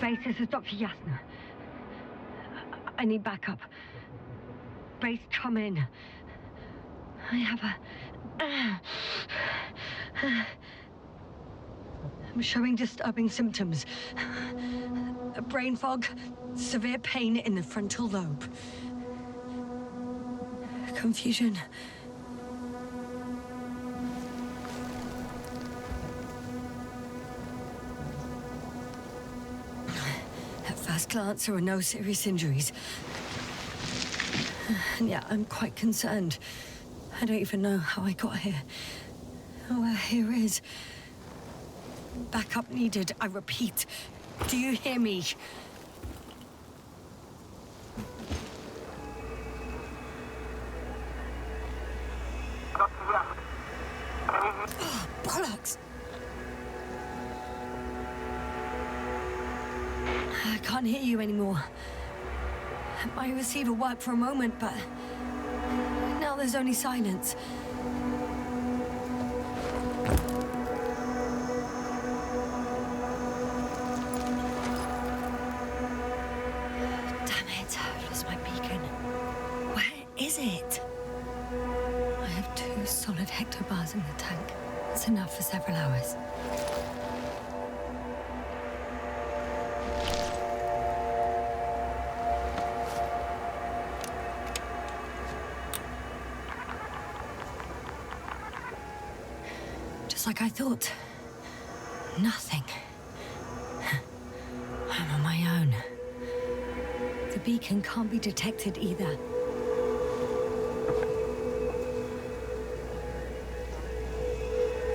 Base, this is Dr. Yasna. I need backup. Base, come in. I have I'm showing disturbing symptoms. A brain fog, severe pain in the frontal lobe. Confusion. At first glance, there are no serious injuries. And yet, I'm quite concerned. I don't even know how I got here. Where here is. Backup needed, I repeat. Do you hear me? Oh, bollocks! I can't hear you anymore. My receiver worked for a moment, but now there's only silence. Damn it, I've lost my beacon. Where is it? I have 2 solid hectobars in the tank. That's enough for several hours. Just like I thought. Nothing. I'm on my own. The beacon can't be detected either.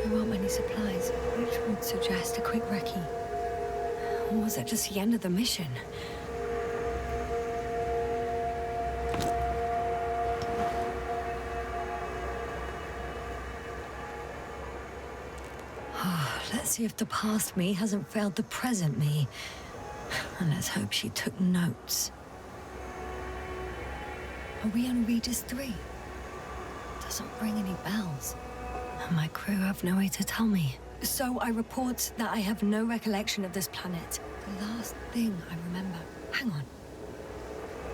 There aren't many supplies, which would suggest a quick recce. Or was it just the end of the mission? Let's see if the past me hasn't failed the present me. And let's hope she took notes. Are we on Regis 3? Doesn't ring any bells. And my crew have no way to tell me. So I report that I have no recollection of this planet. The last thing I remember... Hang on.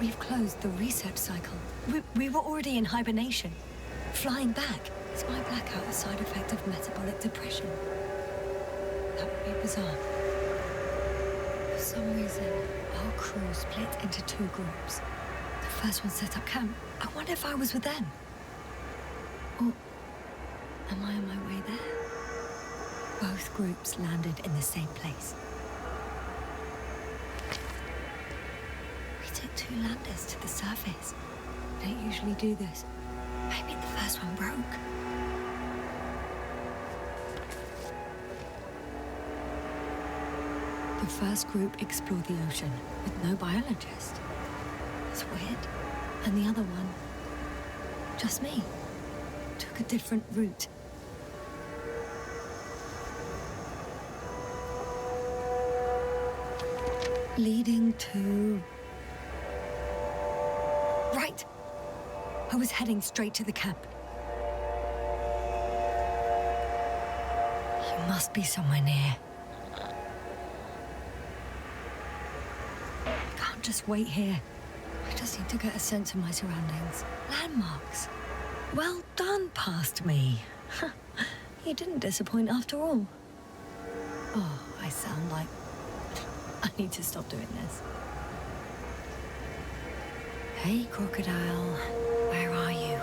We've closed the research cycle. We were already in hibernation. Flying back. Is my blackout a side effect of metabolic depression? That would be bizarre. For some reason, our crew split into 2 groups. The first one set up camp. I wonder if I was with them. Or am I on my way there? Both groups landed in the same place. We took 2 landers to the surface. We don't usually do this. Maybe the first one broke. The first group explored the ocean with no biologist. It's weird. And the other one, just me, took a different route. Leading to... Right! I was heading straight to the camp. You must be somewhere near. I can't just wait here. I just need to get a sense of my surroundings. Landmarks. Well done, past me. You didn't disappoint after all. Oh, I sound like... I need to stop doing this. Hey, crocodile. Where are you?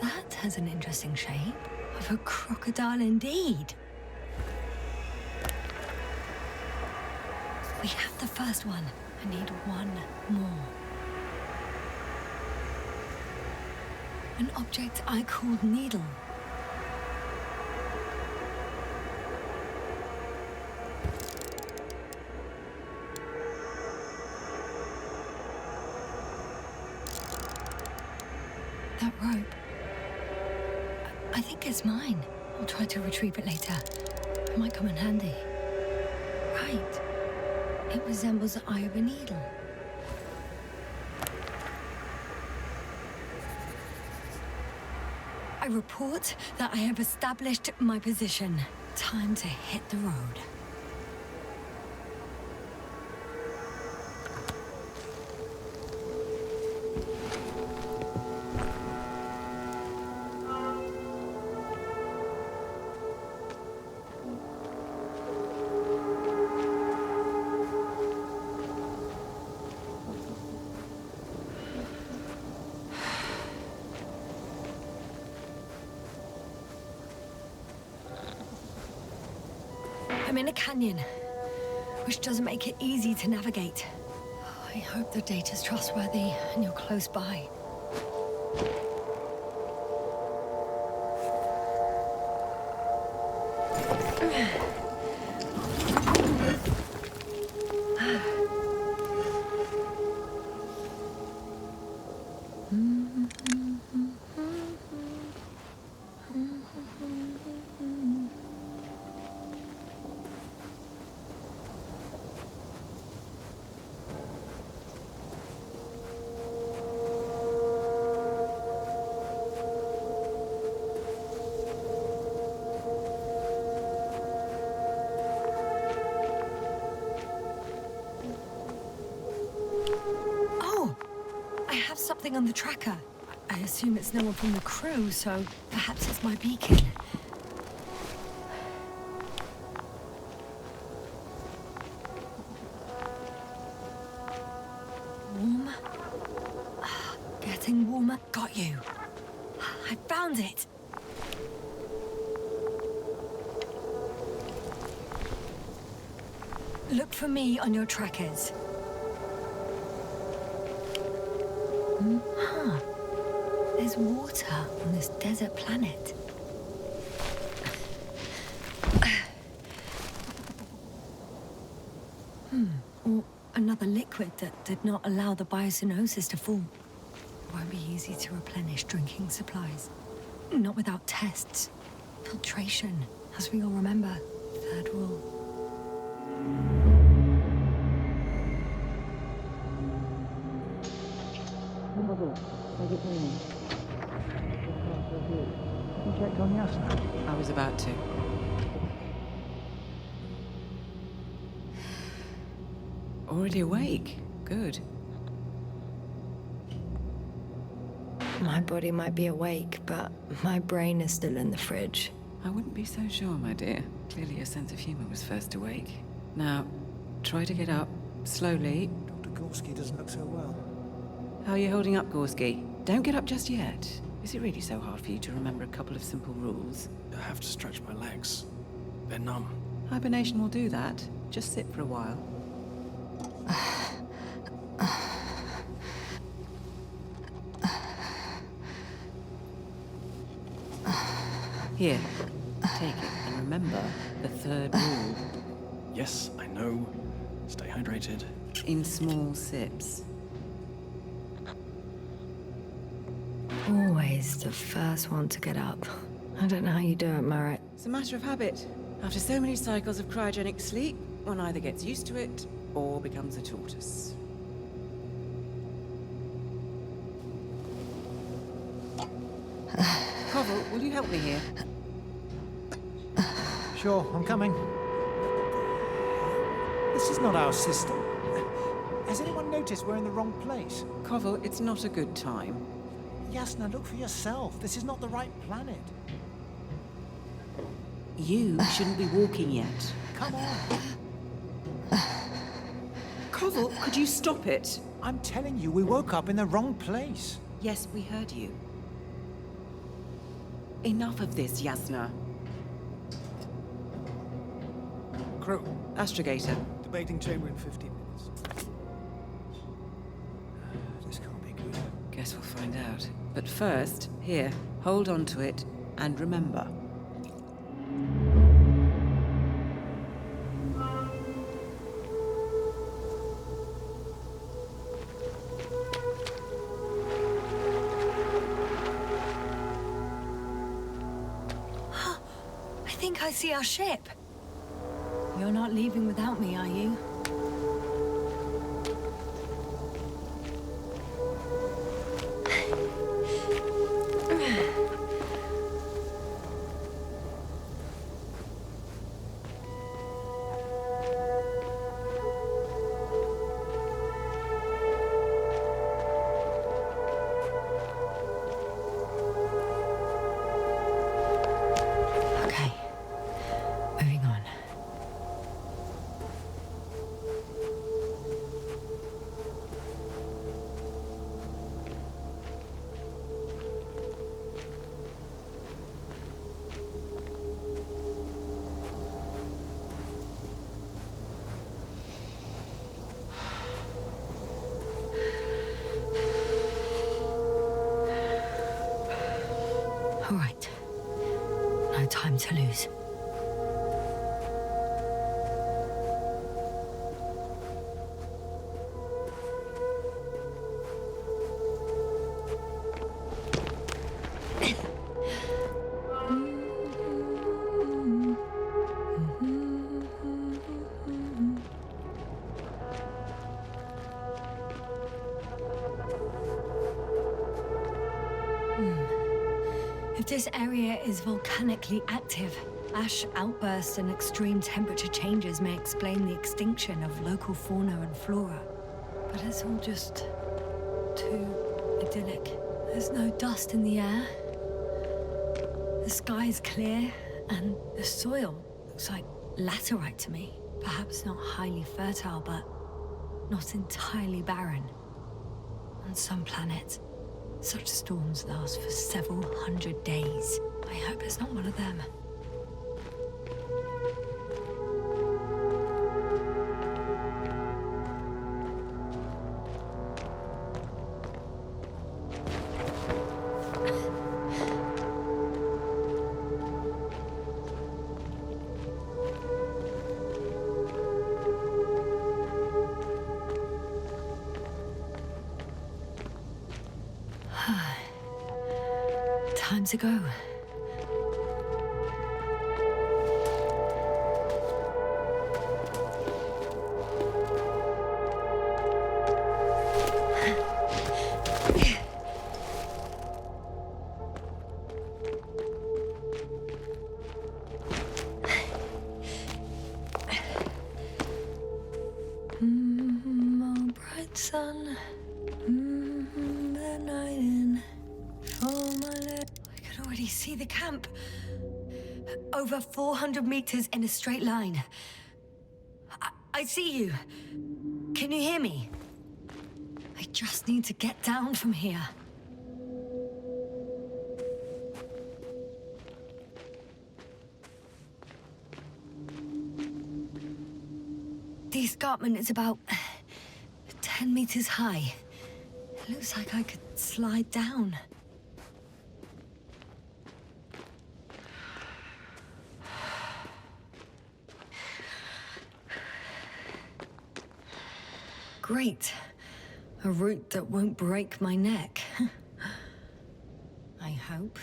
That has an interesting shape. Of a crocodile indeed. We have the first one. I need one more. An object I called Needle. That rope. I think it's mine. I'll try to retrieve it later. It might come in handy. Right. It resembles the eye of a needle. I report that I have established my position. Time to hit the road. I'm in a canyon, which doesn't make it easy to navigate. I hope the data's trustworthy and you're close by. Something on the tracker. I assume it's no one from the crew, so perhaps it's my beacon. Warm. Getting warmer. Got you. I found it. Look for me on your trackers. Huh. There's water on this desert planet. Or another liquid that did not allow the biocenosis to form. Won't be easy to replenish drinking supplies. Not without tests. Filtration, as we all remember. Third rule. You checked on Yasna? I was about to. Already awake? Good. My body might be awake, but my brain is still in the fridge. I wouldn't be so sure, my dear. Clearly your sense of humor was first awake. Now, try to get up, slowly. Dr. Gorski doesn't look so well. How are you holding up, Gorski? Don't get up just yet. Is it really so hard for you to remember a couple of simple rules? I have to stretch my legs. They're numb. Hibernation will do that. Just sit for a while. Here, take it, and remember the third rule. Yes, I know. Stay hydrated. In small sips. Always the first one to get up. I don't know how you do it, Merritt. It's a matter of habit. After so many cycles of cryogenic sleep, one either gets used to it or becomes a tortoise. Koval, will you help me here? Sure, I'm coming. This is not our system. Has anyone noticed we're in the wrong place? Koval, it's not a good time. Yasna, look for yourself. This is not the right planet. You shouldn't be walking yet. Come on. Koval, could you stop it? I'm telling you, we woke up in the wrong place. Yes, we heard you. Enough of this, Yasna. Crew, Astrogator. the Debating chamber in 15 minutes. This can't be good. Guess we'll find out. But first, here, hold on to it, and remember. I think I see our ship. You're not leaving without me, are you? Okay. Moving on. All right. No time to lose. If this area is volcanically active, ash outbursts and extreme temperature changes may explain the extinction of local fauna and flora. But it's all just too idyllic. There's no dust in the air. The sky's clear, and the soil looks like laterite to me. Perhaps not highly fertile, but not entirely barren. On some planets, such storms last for several hundred days. I hope it's not one of them. Time to go. Oh, bright sun. The night in. Oh, my leg. I can already see the camp. Over 400 meters in a straight line. I see you. Can you hear me? I just need to get down from here. The escarpment is about 10 meters high. It looks like I could slide down. Great. A route that won't break my neck. I hope.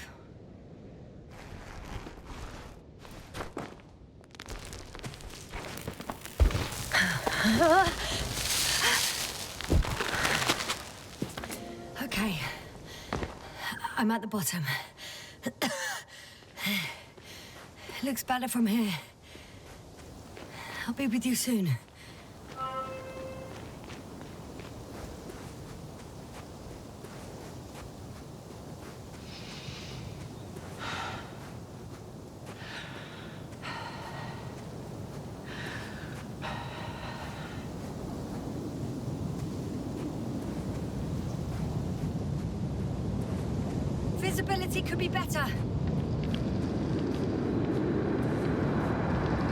Okay. I'm at the bottom. It looks better from here. I'll be with you soon. Visibility could be better.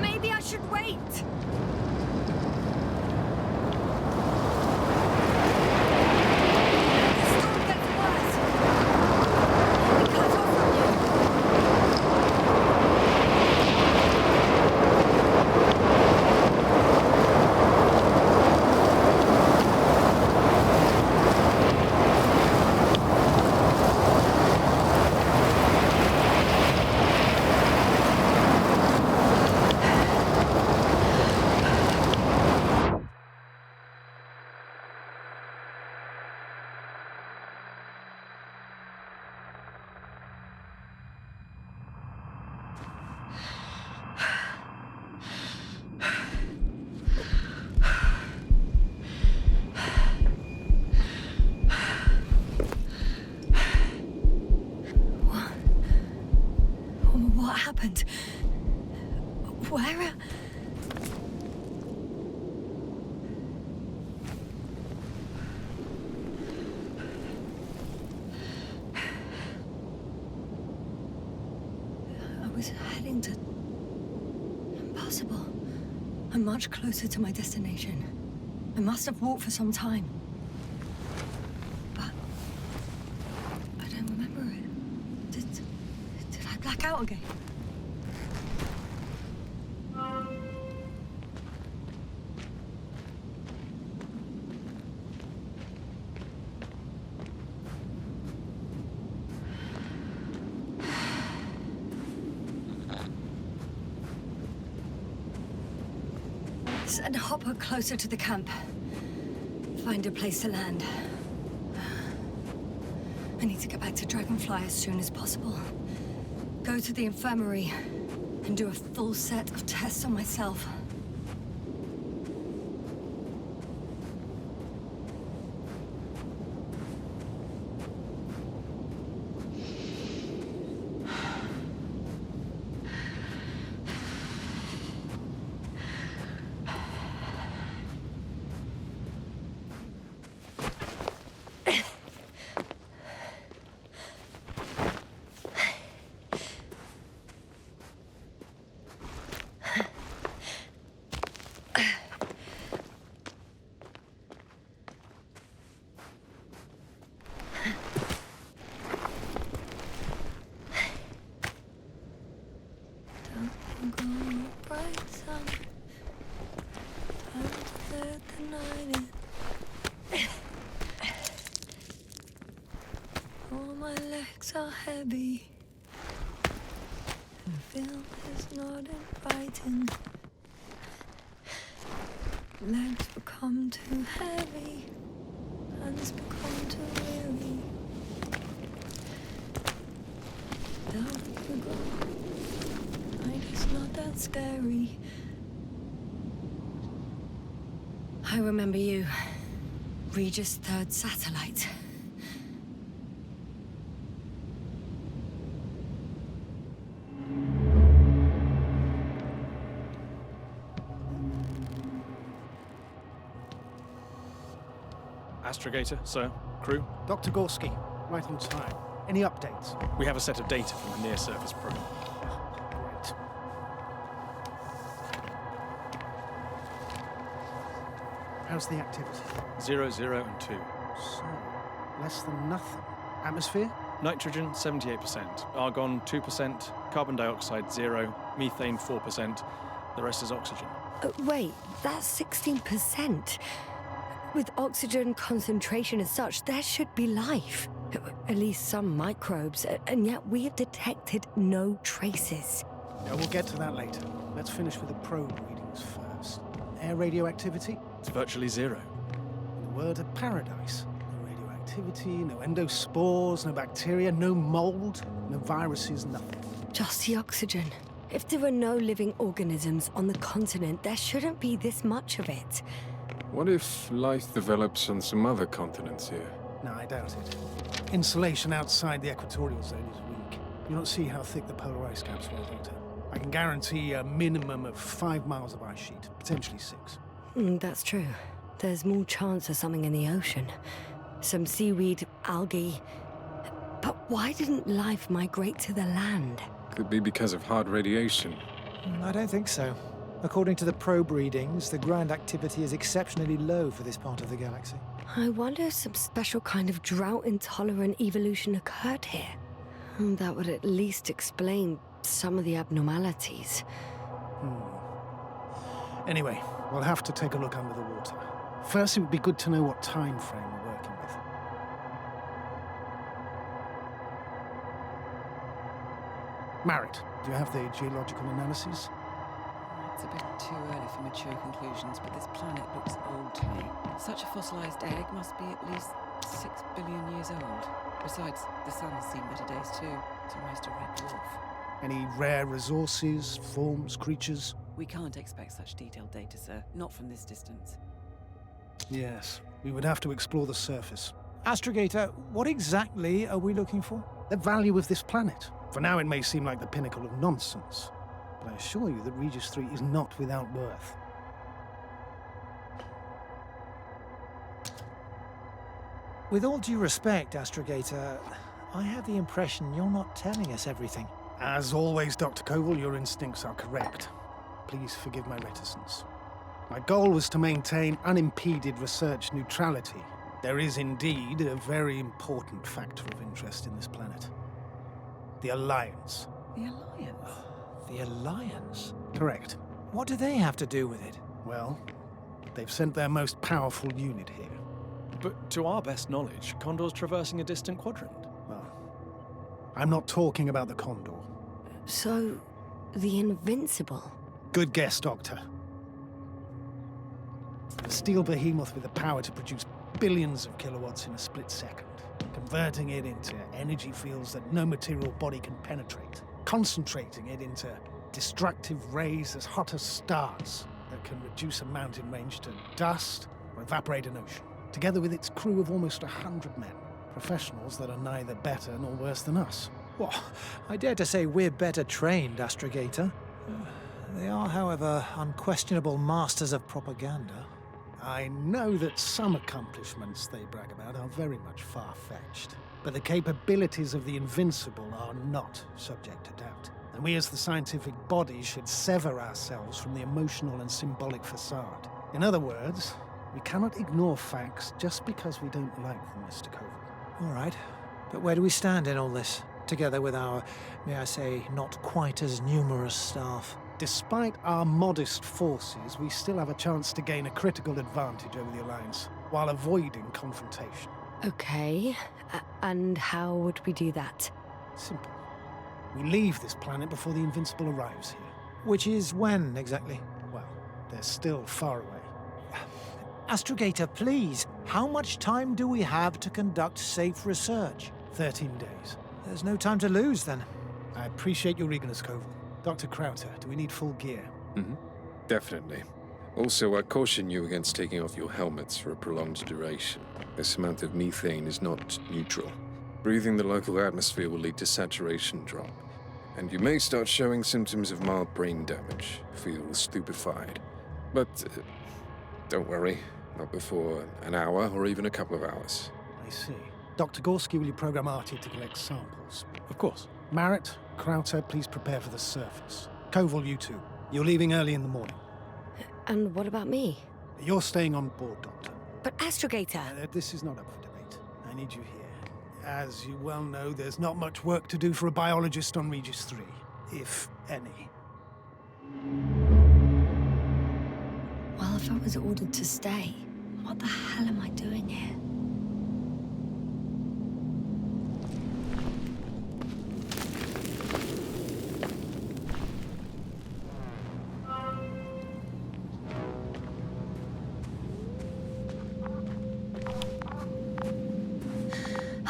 Maybe I should wait. getting to... Impossible. I'm much closer to my destination. I must have walked for some time. But... I don't remember it. Did I black out again? Send Hopper closer to the camp. Find a place to land. I need to get back to Dragonfly as soon as possible. Go to the infirmary and do a full set of tests on myself. All my legs are heavy. The film is not inviting. Legs become too heavy. Hands become too weary. Down the ground. Night is not that scary. I remember you. Regis' third satellite. Astrogator, sir. Crew. Dr. Gorski, right on time. Any updates? We have a set of data from the near-surface probe. Great. How's the activity? 0, 0, and 2. So, less than nothing. Atmosphere? Nitrogen, 78%. Argon, 2%. Carbon dioxide, 0. Methane, 4%. The rest is oxygen. Wait, that's 16%. With oxygen concentration as such, there should be life. At least some microbes, and yet we have detected no traces. Yeah, we'll get to that later. Let's finish with the probe readings first. Air radioactivity? It's virtually 0. In a word, a paradise. No radioactivity, no endospores, no bacteria, no mold, no viruses, nothing. Just the oxygen. If there are no living organisms on the continent, there shouldn't be this much of it. What if life develops on some other continents here? No, I doubt it. Insulation outside the equatorial zone is weak. You don't see how thick the polar ice caps were, Doctor. I can guarantee a minimum of 5 miles of ice sheet, potentially 6. That's true. There's more chance of something in the ocean. Some seaweed, algae. But why didn't life migrate to the land? Could be because of hard radiation. I don't think so. According to the probe readings, the ground activity is exceptionally low for this part of the galaxy. I wonder if some special kind of drought-intolerant evolution occurred here. That would at least explain some of the abnormalities. Anyway, we'll have to take a look under the water. First, it would be good to know what time frame we're working with. Marit, do you have the geological analysis? It's a bit too early for mature conclusions, but this planet looks old to me. Such a fossilized egg must be at least 6 billion years old. Besides, the sun has seen better days too. It's almost a red dwarf. Any rare resources, forms, creatures? We can't expect such detailed data, sir. Not from this distance. Yes, we would have to explore the surface. Astrogator, what exactly are we looking for? The value of this planet. For now, it may seem like the pinnacle of nonsense, but I assure you that Regis 3 is not without worth. With all due respect, Astrogator, I have the impression you're not telling us everything. As always, Dr. Koval, your instincts are correct. Please forgive my reticence. My goal was to maintain unimpeded research neutrality. There is indeed a very important factor of interest in this planet. The Alliance. The Alliance? The Alliance? Correct. What do they have to do with it? Well, they've sent their most powerful unit here. But to our best knowledge, Condor's traversing a distant quadrant. Well, I'm not talking about the Condor. So, the Invincible? Good guess, Doctor. A steel behemoth with the power to produce billions of kilowatts in a split second, converting it into energy fields that no material body can penetrate, concentrating it into destructive rays as hot as stars that can reduce a mountain range to dust or evaporate an ocean, together with its crew of almost 100 men, professionals that are neither better nor worse than us. Well, I dare to say we're better trained, Astrogator. They are, however, unquestionable masters of propaganda. I know that some accomplishments they brag about are very much far-fetched, but the capabilities of the Invincible are not subject to doubt. And we as the scientific body should sever ourselves from the emotional and symbolic facade. In other words, we cannot ignore facts just because we don't like them, Mr. Koval. All right, but where do we stand in all this? Together with our, may I say, not quite as numerous staff. Despite our modest forces, we still have a chance to gain a critical advantage over the Alliance, while avoiding confrontation. Okay, and how would we do that? Simple. We leave this planet before the Invincible arrives here. Which is when, exactly? Well, they're still far away. Astrogator, please, how much time do we have to conduct safe research? 13 days. There's no time to lose, then. I appreciate your eagerness, Koval. Dr. Crowther, do we need full gear? Definitely. Also, I caution you against taking off your helmets for a prolonged duration. This amount of methane is not neutral. Breathing the local atmosphere will lead to saturation drop, and you may start showing symptoms of mild brain damage, feel stupefied. But don't worry, not before an hour or even a couple of hours. I see. Dr. Gorski, will you program Artie to collect samples? Of course. Marrett, Crowther, please prepare for the surface. Koval, you too. You're leaving early in the morning. And what about me? You're staying on board, Doctor. But Astrogator... This is not up for debate. I need you here. As you well know, there's not much work to do for a biologist on Regis 3, if any. Well, if I was ordered to stay, what the hell am I doing here?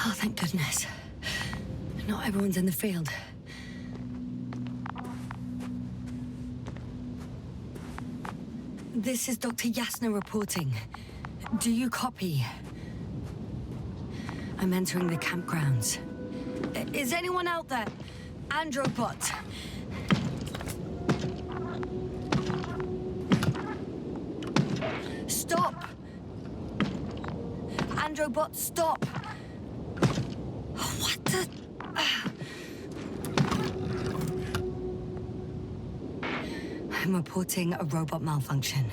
Oh, thank goodness. Not everyone's in the field. This is Dr. Yasna reporting. Do you copy? I'm entering the campgrounds. Is anyone out there? Androbot. Stop! Androbot, stop! What the... I'm reporting a robot malfunction.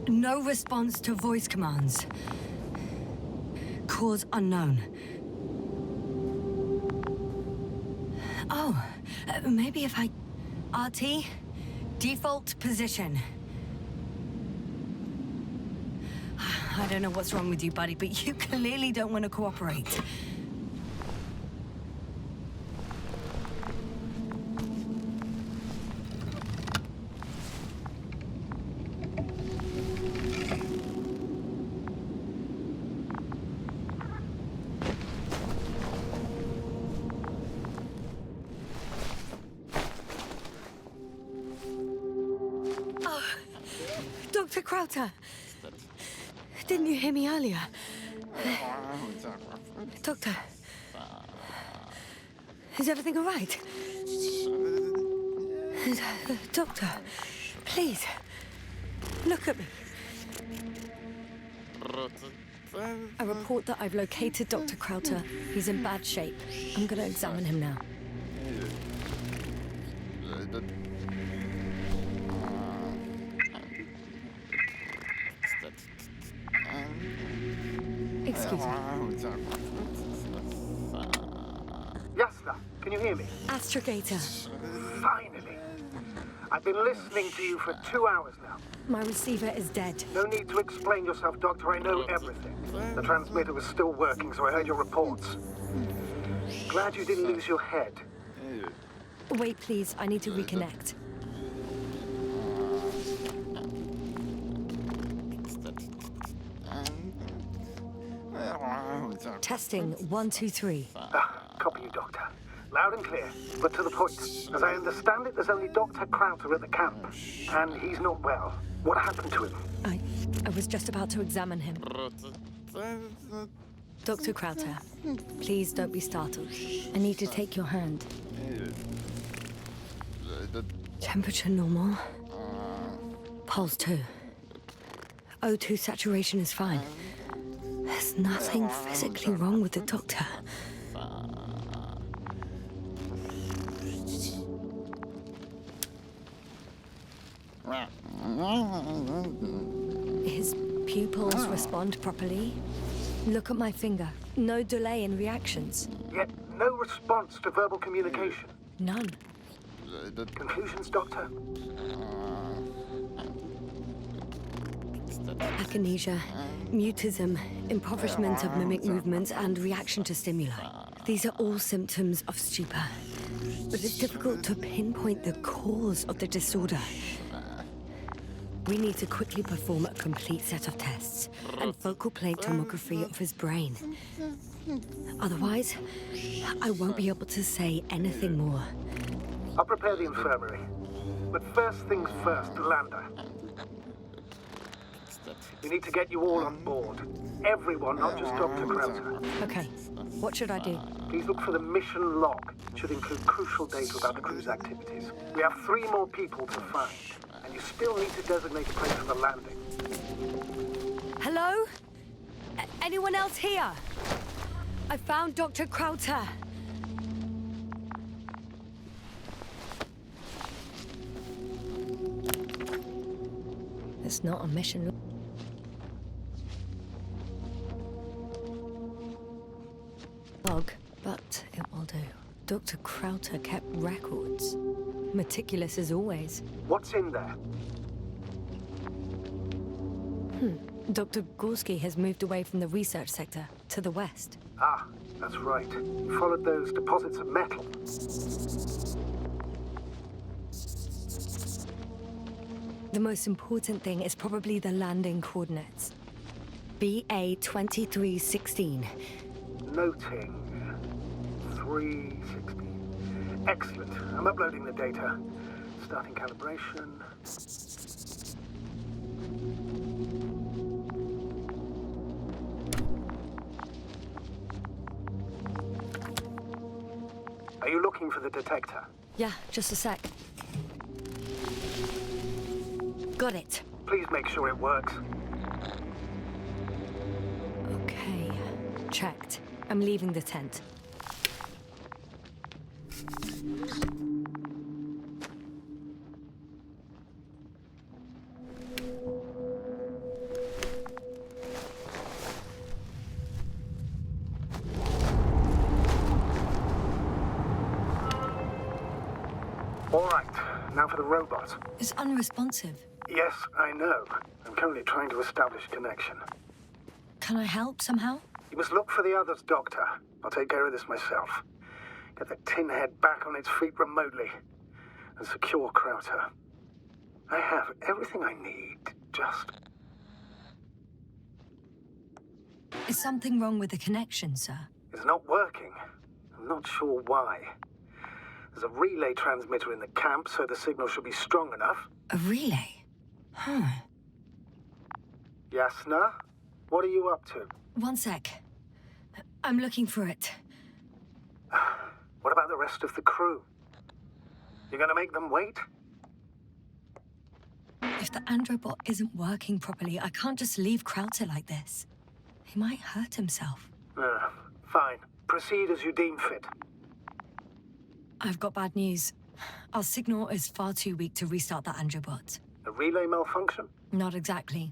No response to voice commands. Cause unknown. Oh, maybe if I... RT? Default position. I don't know what's wrong with you, buddy, but you clearly don't want to cooperate. Dr. Crowther! Didn't you hear me earlier? Doctor? Is everything all right? Doctor, please, look at me. I report that I've located Dr. Crowther. He's in bad shape. I'm gonna examine him now. Excuse me. Yasna, can you hear me? Astrogator. Finally. I've been listening to you for 2 hours now. My receiver is dead. No need to explain yourself, Doctor. I know everything. The transmitter was still working, so I heard your reports. Glad you didn't lose your head. Wait, please. I need to reconnect. Testing 1, 2, 3. Copy you, Doctor. Loud and clear, but to the point. As I understand it, there's only Dr. Crowther at the camp, and he's not well. What happened to him? I was just about to examine him. Dr. Crowther, please don't be startled. I need to take your hand. Temperature normal. Pulse 2. O2 saturation is fine. There's nothing physically wrong with the doctor. His pupils respond properly. Look at my finger. No delay in reactions. Yet no response to verbal communication. None. Conclusions, Doctor? Akinesia, mutism, impoverishment of mimic movements, and reaction to stimuli. These are all symptoms of stupor. But it's difficult to pinpoint the cause of the disorder. We need to quickly perform a complete set of tests and focal plane tomography of his brain. Otherwise, I won't be able to say anything more. I'll prepare the infirmary. But first things first, the lander. We need to get you all on board. Everyone, not just Dr. Crowther. Okay, what should I do? Please look for the mission log. It should include crucial data about the crew's activities. We have 3 more people to find, and you still need to designate a place for the landing. Hello? Anyone else here? I found Dr. Crowther. It's not a mission log, but it will do. Dr. Crowther kept records. Meticulous as always. What's in there? Dr. Gorski has moved away from the research sector to the west. Ah, that's right. You followed those deposits of metal. The most important thing is probably the landing coordinates. BA 2316. Noting. 316. Excellent. I'm uploading the data. Starting calibration. Are you looking for the detector? Yeah, just a sec. Got it. Please make sure it works. Okay, checked. I'm leaving the tent. All right, now for the robot. It's unresponsive. Yes, I know. I'm currently trying to establish a connection. Can I help somehow? You must look for the others, Doctor. I'll take care of this myself. Get the tin head back on its feet remotely. And secure Crowther. I have everything I need. Just... Is something wrong with the connection, sir? It's not working. I'm not sure why. There's a relay transmitter in the camp, so the signal should be strong enough. A relay? Huh. Yasna? What are you up to? One sec. I'm looking for it. What about the rest of the crew? You're gonna make them wait? If the androbot isn't working properly, I can't just leave Crowther like this. He might hurt himself. Fine. Proceed as you deem fit. I've got bad news. Our signal is far too weak to restart the androbot. A relay malfunction? Not exactly.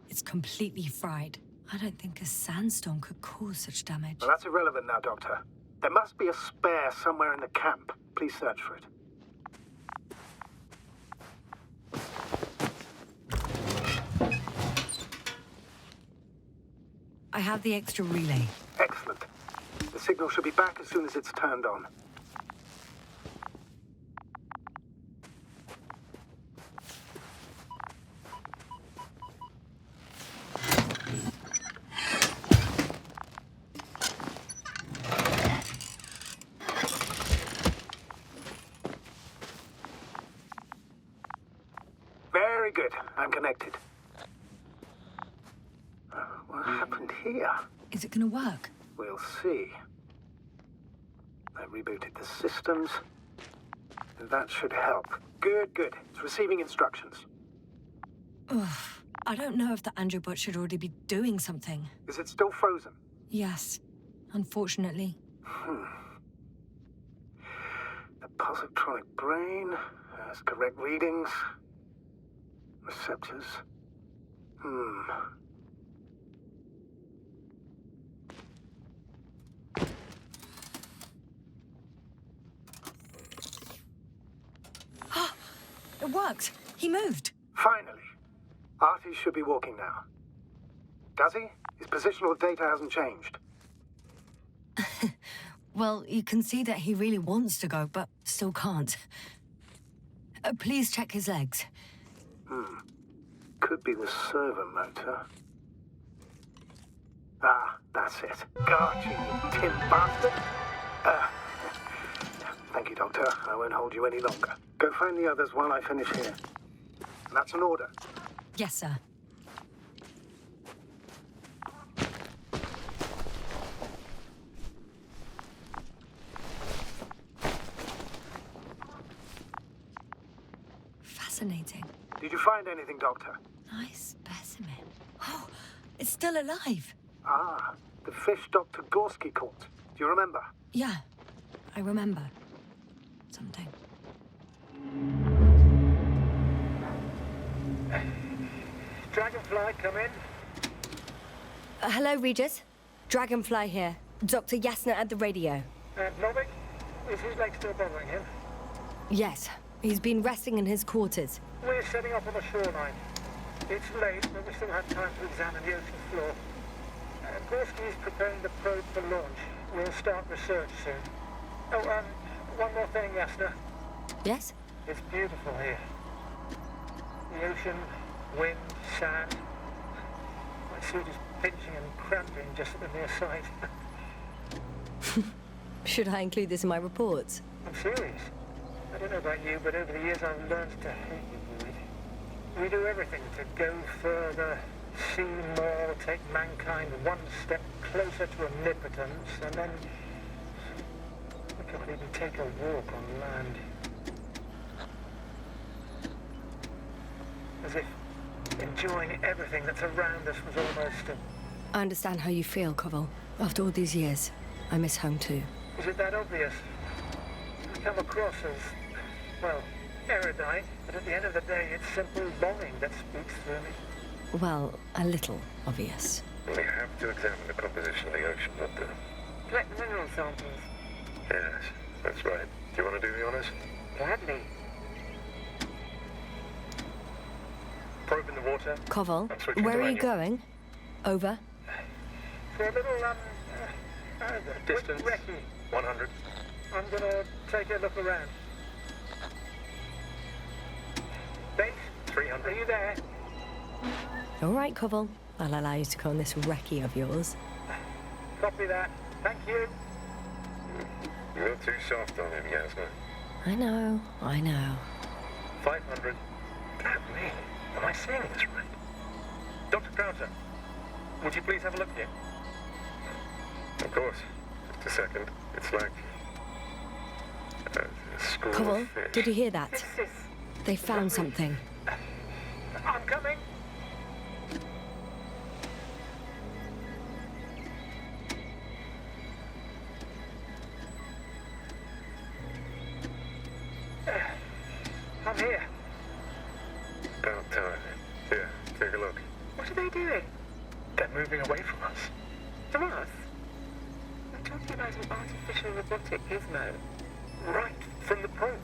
It's completely fried. I don't think a sandstorm could cause such damage. Well, that's irrelevant now, Doctor. There must be a spare somewhere in the camp. Please search for it. I have the extra relay. Excellent. The signal should be back as soon as it's turned on. Very good. I'm connected. What happened here? Is it gonna work? We'll see. I rebooted the systems. That should help. Good, good. It's receiving instructions. Ugh. I don't know if the Androbot should already be doing something. Is it still frozen? Yes, unfortunately. The positronic brain has correct readings. Receptors. It worked. He moved. Finally. Artie should be walking now. Does he? His positional data hasn't changed. Well, you can see that he really wants to go, but still can't. Please check his legs. Could be the servo motor. Ah, that's it. Got you tin bastard. Thank you, Doctor. I won't hold you any longer. Go find the others while I finish here. That's an order. Yes, sir. Fascinating. Did you find anything, Doctor? Nice specimen. Oh, it's still alive. Ah, the fish Dr. Gorski caught. Do you remember? Yeah, I remember. Something. Dragonfly, come in. Hello, Regis. Dragonfly here. Dr. Yasna at the radio. Novik, is his leg still bothering him? Yes, he's been resting in his quarters. We're setting up on the shoreline. It's late, but we still have time to examine the ocean floor. Gorski is preparing the probe for launch. We'll start research soon. Oh, one more thing, Yasna. Yes? It's beautiful here. The ocean, wind, sand. My suit is pinching and cramping just at the mere sight. Should I include this in my reports? I'm serious. I don't know about you, but over the years I've learned to hate you, Boyd. We do everything to go further, see more, take mankind one step closer to omnipotence, and then we can't even take a walk on land. As if enjoying everything that's around us was almost a... I understand how you feel, Koval. After all these years, I miss home too. Is it that obvious? We come across as, well, erudite, but at the end of the day, it's simple longing that speaks through me. Well, a little obvious. We have to examine the composition of the ocean, Doctor. Collect mineral samples. Yes, that's right. Do you want to do the honors? Gladly. Probe in the water. Koval, I'm switching where to are you manual. going? Over. For a little, Distance. recce. 100. I'm gonna take a look around. Base, 300. are you there? All right, Koval. I'll allow you to go on this recce of yours. Copy that. Thank you. You're too soft on him, Yasna. I know. 500. Damn me. Am I saying this right? Dr. Crowther, would you please have a look here? Of course. Just a second. It's like a school Koval, of fish. did you hear that? This is... They found something. I'm coming. I'm here. About time. Here, take a look. What are they doing? They're moving away from us. From us? We're talking about an artificial robotic gizmo. Right, from the probe.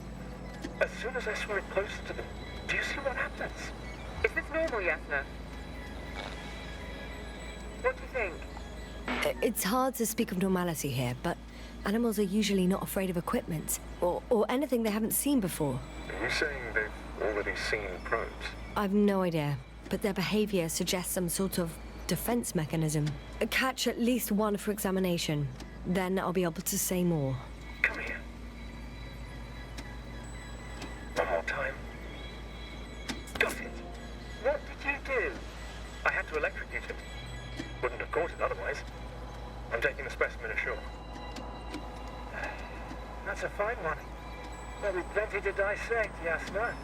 As soon as I swim it closer to them, do you see what happens? Is this normal, Yasna? What do you think? It's hard to speak of normality here, but animals are usually not afraid of equipment or anything they haven't seen before. Are you saying they've already seen probes? I've no idea, but their behavior suggests some sort of defense mechanism. Catch at least one for examination, then I'll be able to say more. Come here. One more time. Got it. What did you do? I had to electrocute it. Wouldn't have caught it otherwise. I'm taking the specimen ashore. That's a fine one. There'll be plenty to dissect, Yasna.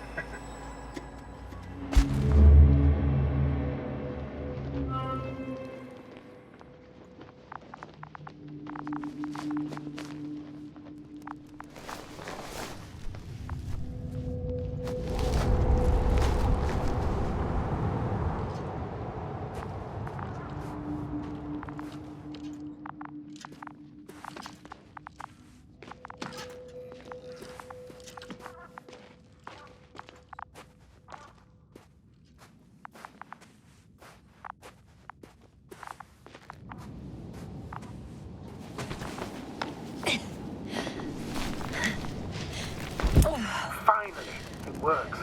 Finally, it works.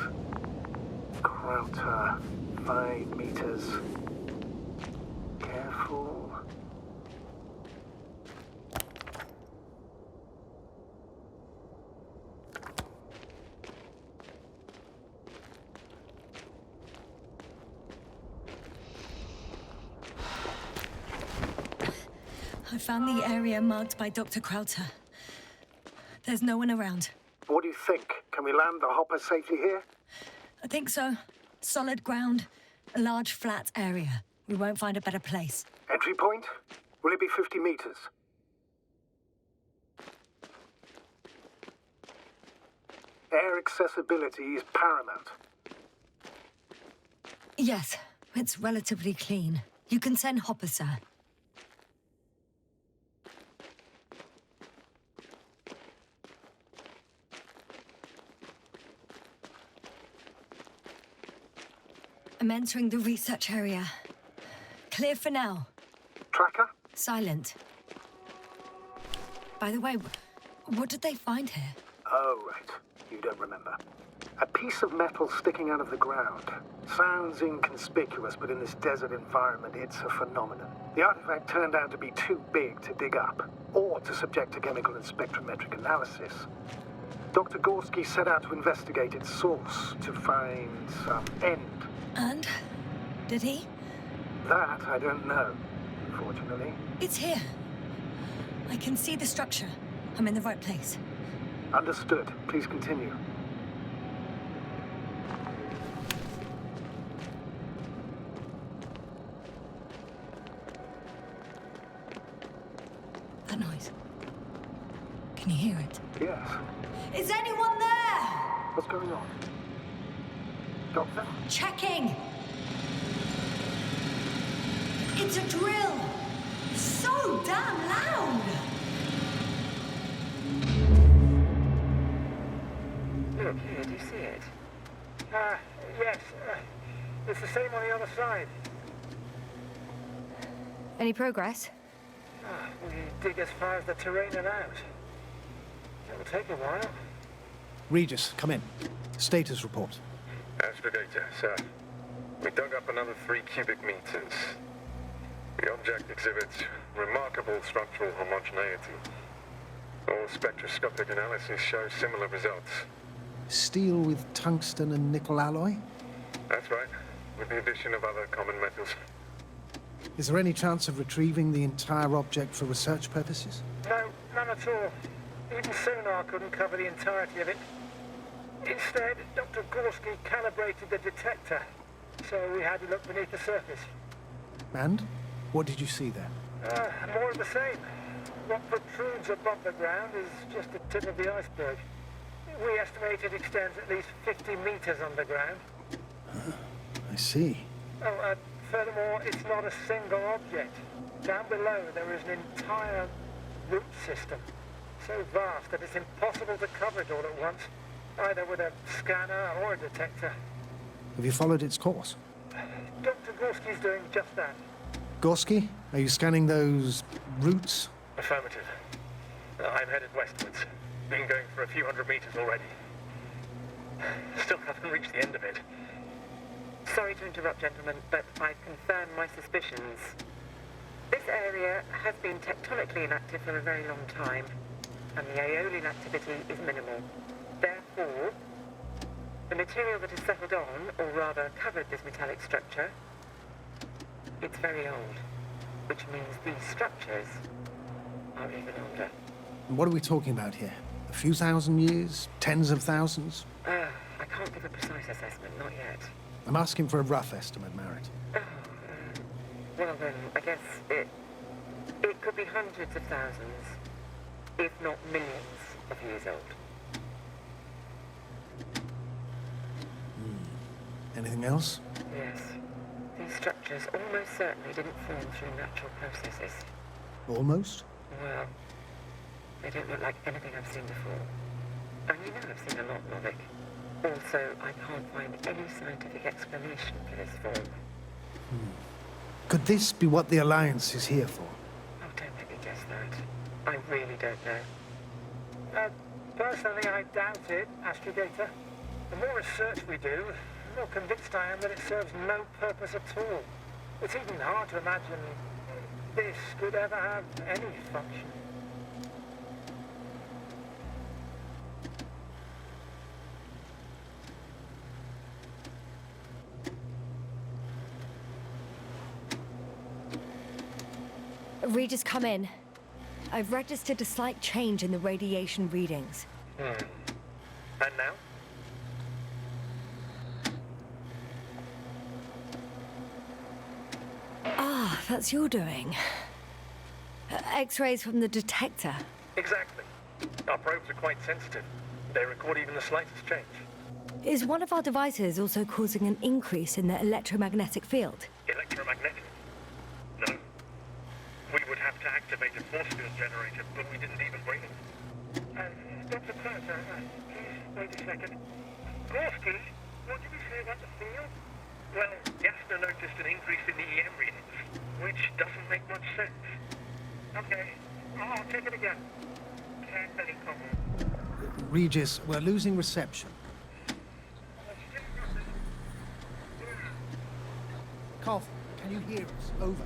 Krauter, 5 meters. Careful. I found the area marked by Dr. Krauter. There's no one around. What do you think? Can we land the hopper safely here? I think so. Solid ground, a large flat area. We won't find a better place. Entry point? Will it be 50 meters? Air accessibility is paramount. Yes, it's relatively clean. You can send Hopper, sir. I'm entering the research area. Clear for now. Tracker? Silent. By the way, what did they find here? Oh, right. You don't remember. A piece of metal sticking out of the ground. Sounds inconspicuous, but in this desert environment, it's a phenomenon. The artifact turned out to be too big to dig up, or to subject to chemical and spectrometric analysis. Dr. Gorski set out to investigate its source, to find some end. And? Did he? That I don't know, unfortunately. It's here. I can see the structure. I'm in the right place. Understood. Please continue. That noise. Can you hear it? Yes. Is anyone there? What's going on? Doctor? Checking. It's a drill. So damn loud. Look here, do you see it? Yes. It's the same on the other side. Any progress? We dig as far as the terrain and out. It'll take a while. Regis, come in. Status report. Astrogator, sir. We dug up another 3 cubic meters. The object exhibits remarkable structural homogeneity. All spectroscopic analysis shows similar results. Steel with tungsten and nickel alloy? That's right, with the addition of other common metals. Is there any chance of retrieving the entire object for research purposes? No, none at all. Even sonar couldn't cover the entirety of it. Instead, Dr. Gorski calibrated the detector, so we had to look beneath the surface. And? What did you see there? More of the same. What protrudes above the ground is just the tip of the iceberg. We estimate it extends at least 50 meters underground. I see. Oh, Furthermore, it's not a single object. Down below, there is an entire root system, so vast that it's impossible to cover it all at once, either with a scanner or a detector. Have you followed its course? Dr. Gorski's doing just that. Gorski, are you scanning those roots? Affirmative. I'm headed westwards. Been going for a few hundred meters already. Still haven't reached the end of it. Sorry to interrupt, gentlemen, but I've confirmed my suspicions. This area has been tectonically inactive for a very long time, and the aeolian activity is minimal. Therefore, the material that has settled on, or rather covered this metallic structure, it's very old, which means these structures are even older. What are we talking about here? A few thousand years? Tens of thousands? I can't give a precise assessment, not yet. I'm asking for a rough estimate, Merritt. Well then, I guess it could be hundreds of thousands, if not millions of years old. Anything else? Yes. These structures almost certainly didn't form through natural processes. Almost? Well, they don't look like anything I've seen before. And you know I've seen a lot, Novik. Also, I can't find any scientific explanation for this form. Could this be what the Alliance is here for? Oh, don't make me guess that. I really don't know. Personally, I doubt it, Astrogator. The more research we do, the more convinced I am that it serves no purpose at all. It's even hard to imagine this could ever have any function. Readers, come in. I've registered a slight change in the radiation readings. And now? Ah, that's your doing. X-rays from the detector. Exactly. Our probes are quite sensitive. They record even the slightest change. Is one of our devices also causing an increase in the electromagnetic field? Electromagnetic? No. We would have to activate a force field generator, but we didn't even bring it. Dr. Carter, please wait a second. Gorski, what did you say about the field? Well, Jasper noticed an increase in the EM readings, which doesn't make much sense. Okay, I'll check it again. Can't any comment. Regis, we're losing reception. Cough, can you hear us? Over.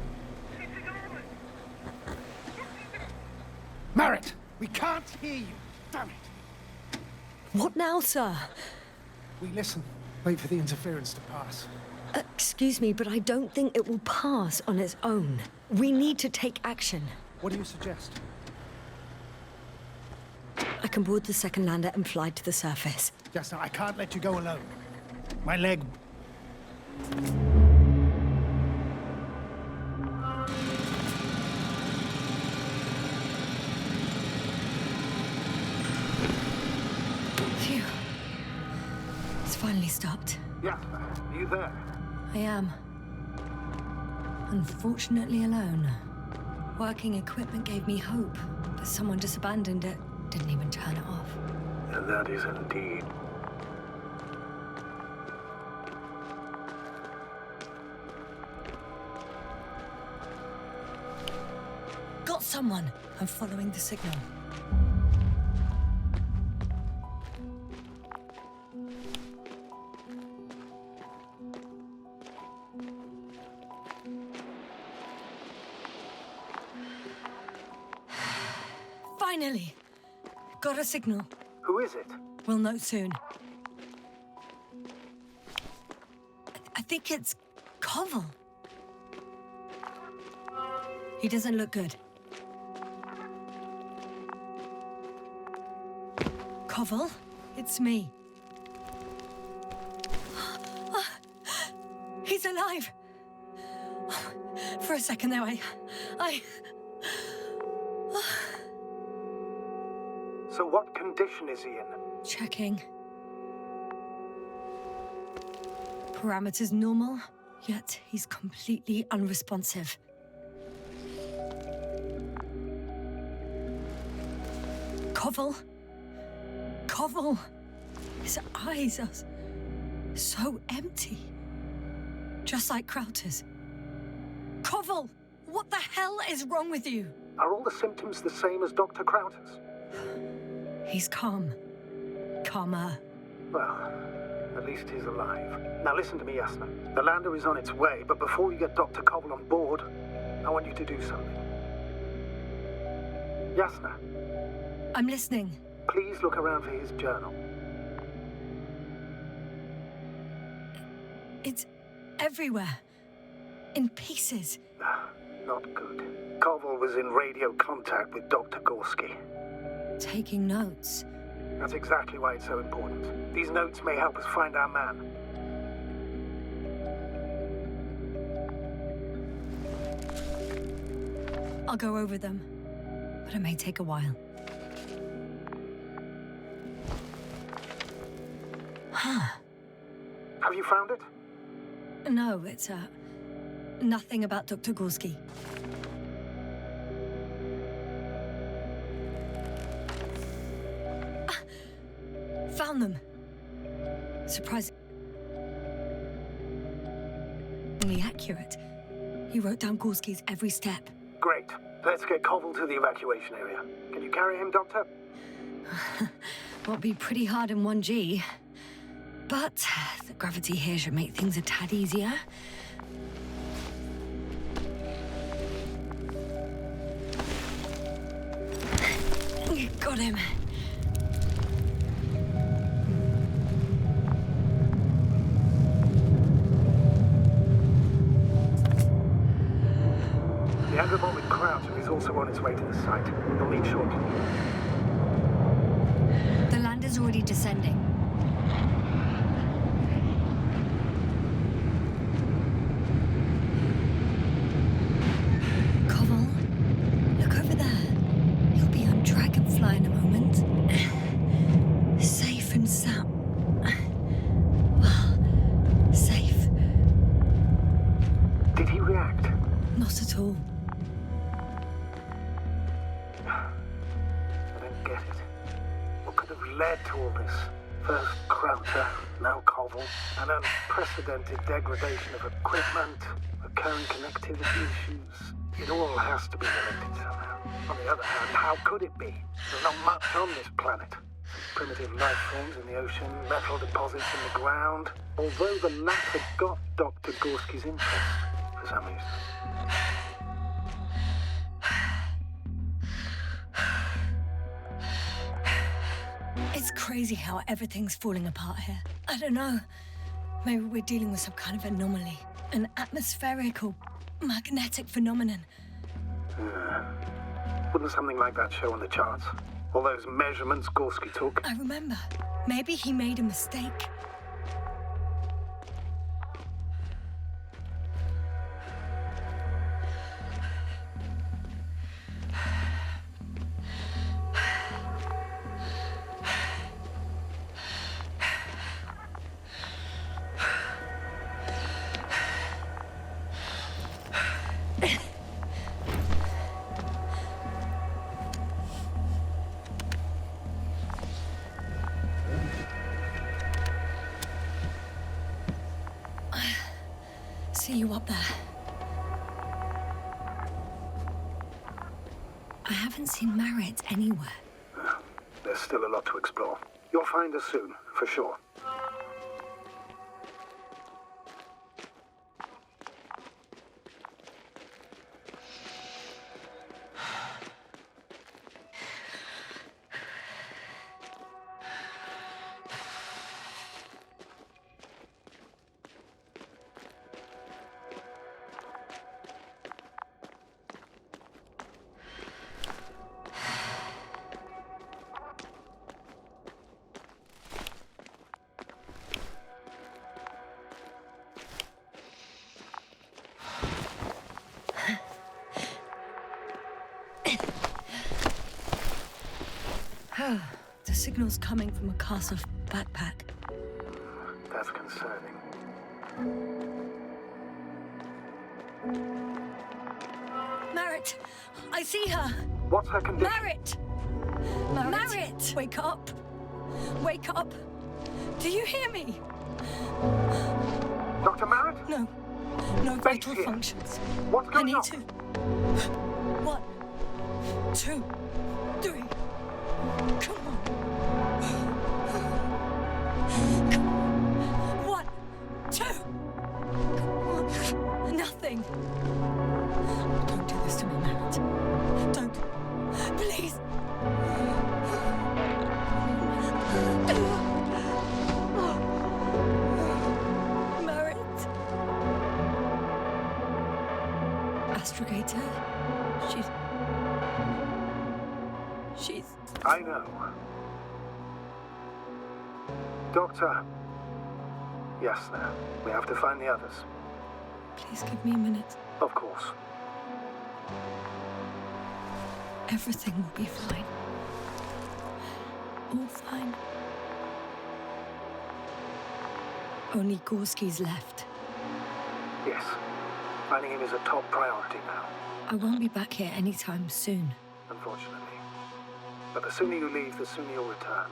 Merritt, we can't hear you. Damn it. What now, sir? We listen. Wait for the interference to pass. Excuse me, but I don't think it will pass on its own. We need to take action. What do you suggest? I can board the second lander and fly to the surface. Just now, I can't let you go alone. My leg... Phew. It's finally stopped. Jasper, are you there? I am. Unfortunately alone. Working equipment gave me hope, but someone just abandoned it. Didn't even turn it off. And that is indeed. Got someone! I'm following the signal. Finally! Got a signal. Who is it? We'll know soon. I think it's Koval. He doesn't look good. Koval, it's me. He's alive. For a second there, I... So what condition is he in? Checking. Parameters normal. Yet he's completely unresponsive. Koval? Koval! His eyes are so empty. Just like Krauter's. Koval! What the hell is wrong with you? Are all the symptoms the same as Dr. Krauter's? He's calm. Calmer. Well, at least he's alive. Now listen to me, Yasna. The lander is on its way, but before you get Dr. Koval on board, I want you to do something. Yasna, I'm listening. please look around for his journal. It's everywhere. In pieces. Not good. Koval was in radio contact with Dr. Gorski. Taking notes. That's exactly why it's so important. These notes may help us find our man. I'll go over them. But it may take a while. Huh. Have you found it? No, it's, nothing about Dr. Gorski. Found them. Surprisingly accurate. He wrote down Gorski's every step. Great. Let's get Koval to the evacuation area. Can you carry him, Doctor? Won't be pretty hard in 1G. But the gravity here should make things a tad easier. Got him. The Andromorphic Krauter is also on its way to the site. He'll meet shortly. The lander's already descending. Koval, look over there. He'll be on Dragonfly in a moment. Safe and sound. Well, safe. Did he react? Not at all. I don't get it. What could have led to all this? First Krauter, now Koval, an unprecedented degradation of equipment, recurring connectivity issues. It all has to be related somehow. On the other hand, how could it be? There's not much on this planet. Primitive life forms in the ocean, metal deposits in the ground. Although the latter got Dr. Gorski's interest, for some reason. It's crazy how everything's falling apart here. I don't know. Maybe we're dealing with some kind of anomaly. An atmospheric or magnetic phenomenon. Wouldn't something like that show on the charts? All those measurements Gorski took? I remember. Maybe he made a mistake. See you up there. I haven't seen Marit anywhere. There's still a lot to explore. You'll find us soon, for sure. The signal's coming from a cast of backpack. That's concerning. Marit! I see her! What's her condition? Marit! Marit! Wake up! Wake up! Do you hear me? Dr. Marit? No. No vital here. functions. What's going on? I need to... 1, 2, 3. Come on. 1, 2. Nothing. Don't do this to me, Marit. Don't. Please. Marit. Astrogator. She's... I know. Doctor. Yes, sir. We have to find the others. Please give me a minute. Of course. Everything will be fine. All fine. Only Gorski's left. Yes. Finding him is a top priority now, I won't be back here anytime soon. unfortunately. But the sooner you leave, the sooner you'll return.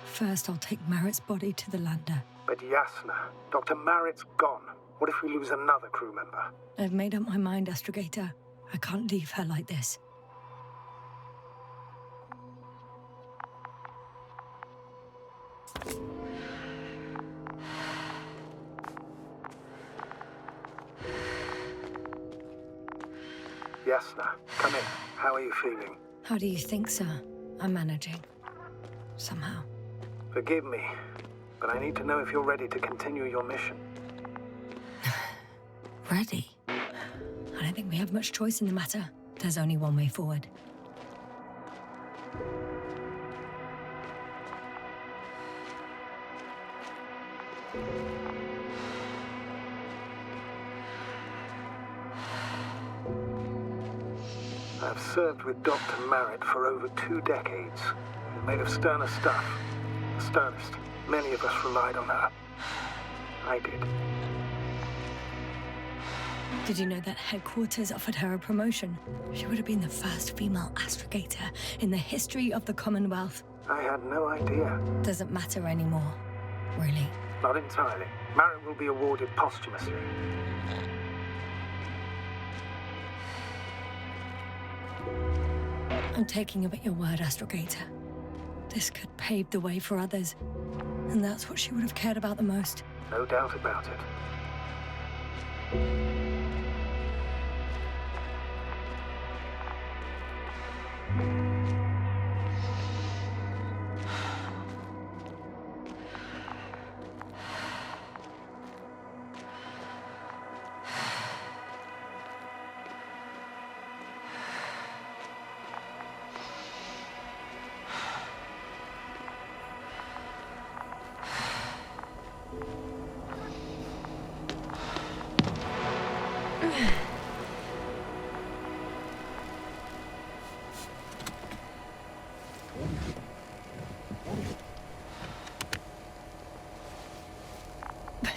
First, I'll take Marit's body to the lander. But Yasna, Dr. Marit's gone. What if we lose another crew member? I've made up my mind, Astrogator. I can't leave her like this. Yasna, come in. How are you feeling? How do you think, sir? I'm managing. Somehow. Forgive me, but I need to know if you're ready to continue your mission. Ready? I don't think we have much choice in the matter. There's only one way forward. I've served with Dr. Marit for over 2 decades. Made of sterner stuff. The sternest. Many of us relied on her. I did. Did you know that headquarters offered her a promotion? She would have been the first female astrogator in the history of the Commonwealth. I had no idea. Doesn't matter anymore, really. Not entirely. Marit will be awarded posthumously. I'm taking you at your word, Astrogator. This could pave the way for others. And that's what she would have cared about the most. No doubt about it.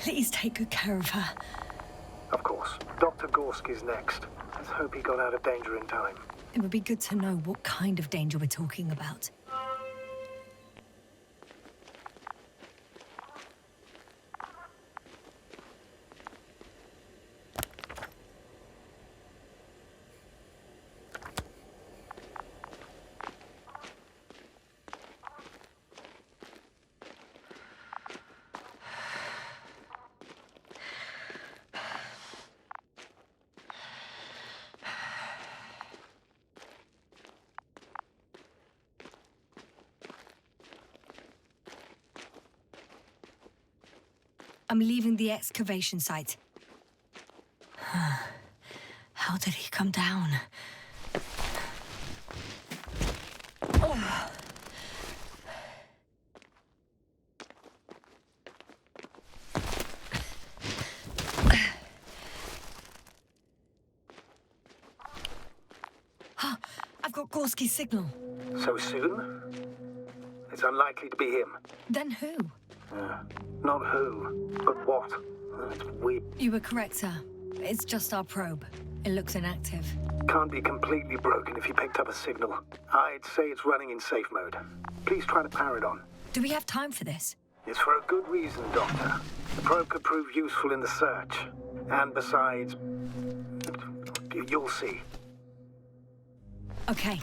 Please take good care of her. Of course. Dr. Gorski's next. Let's hope he got out of danger in time. It would be good to know what kind of danger we're talking about. I'm leaving the excavation site. How did he come down? Oh. I've got Gorski's signal. So soon? It's unlikely to be him. Then who? Not who, but what. It's weird. You were correct, sir. It's just our probe. It looks inactive. Can't be completely broken if you picked up a signal. I'd say it's running in safe mode. Please try to power it on. Do we have time for this? It's for a good reason, Doctor. The probe could prove useful in the search. And besides, you'll see. Okay.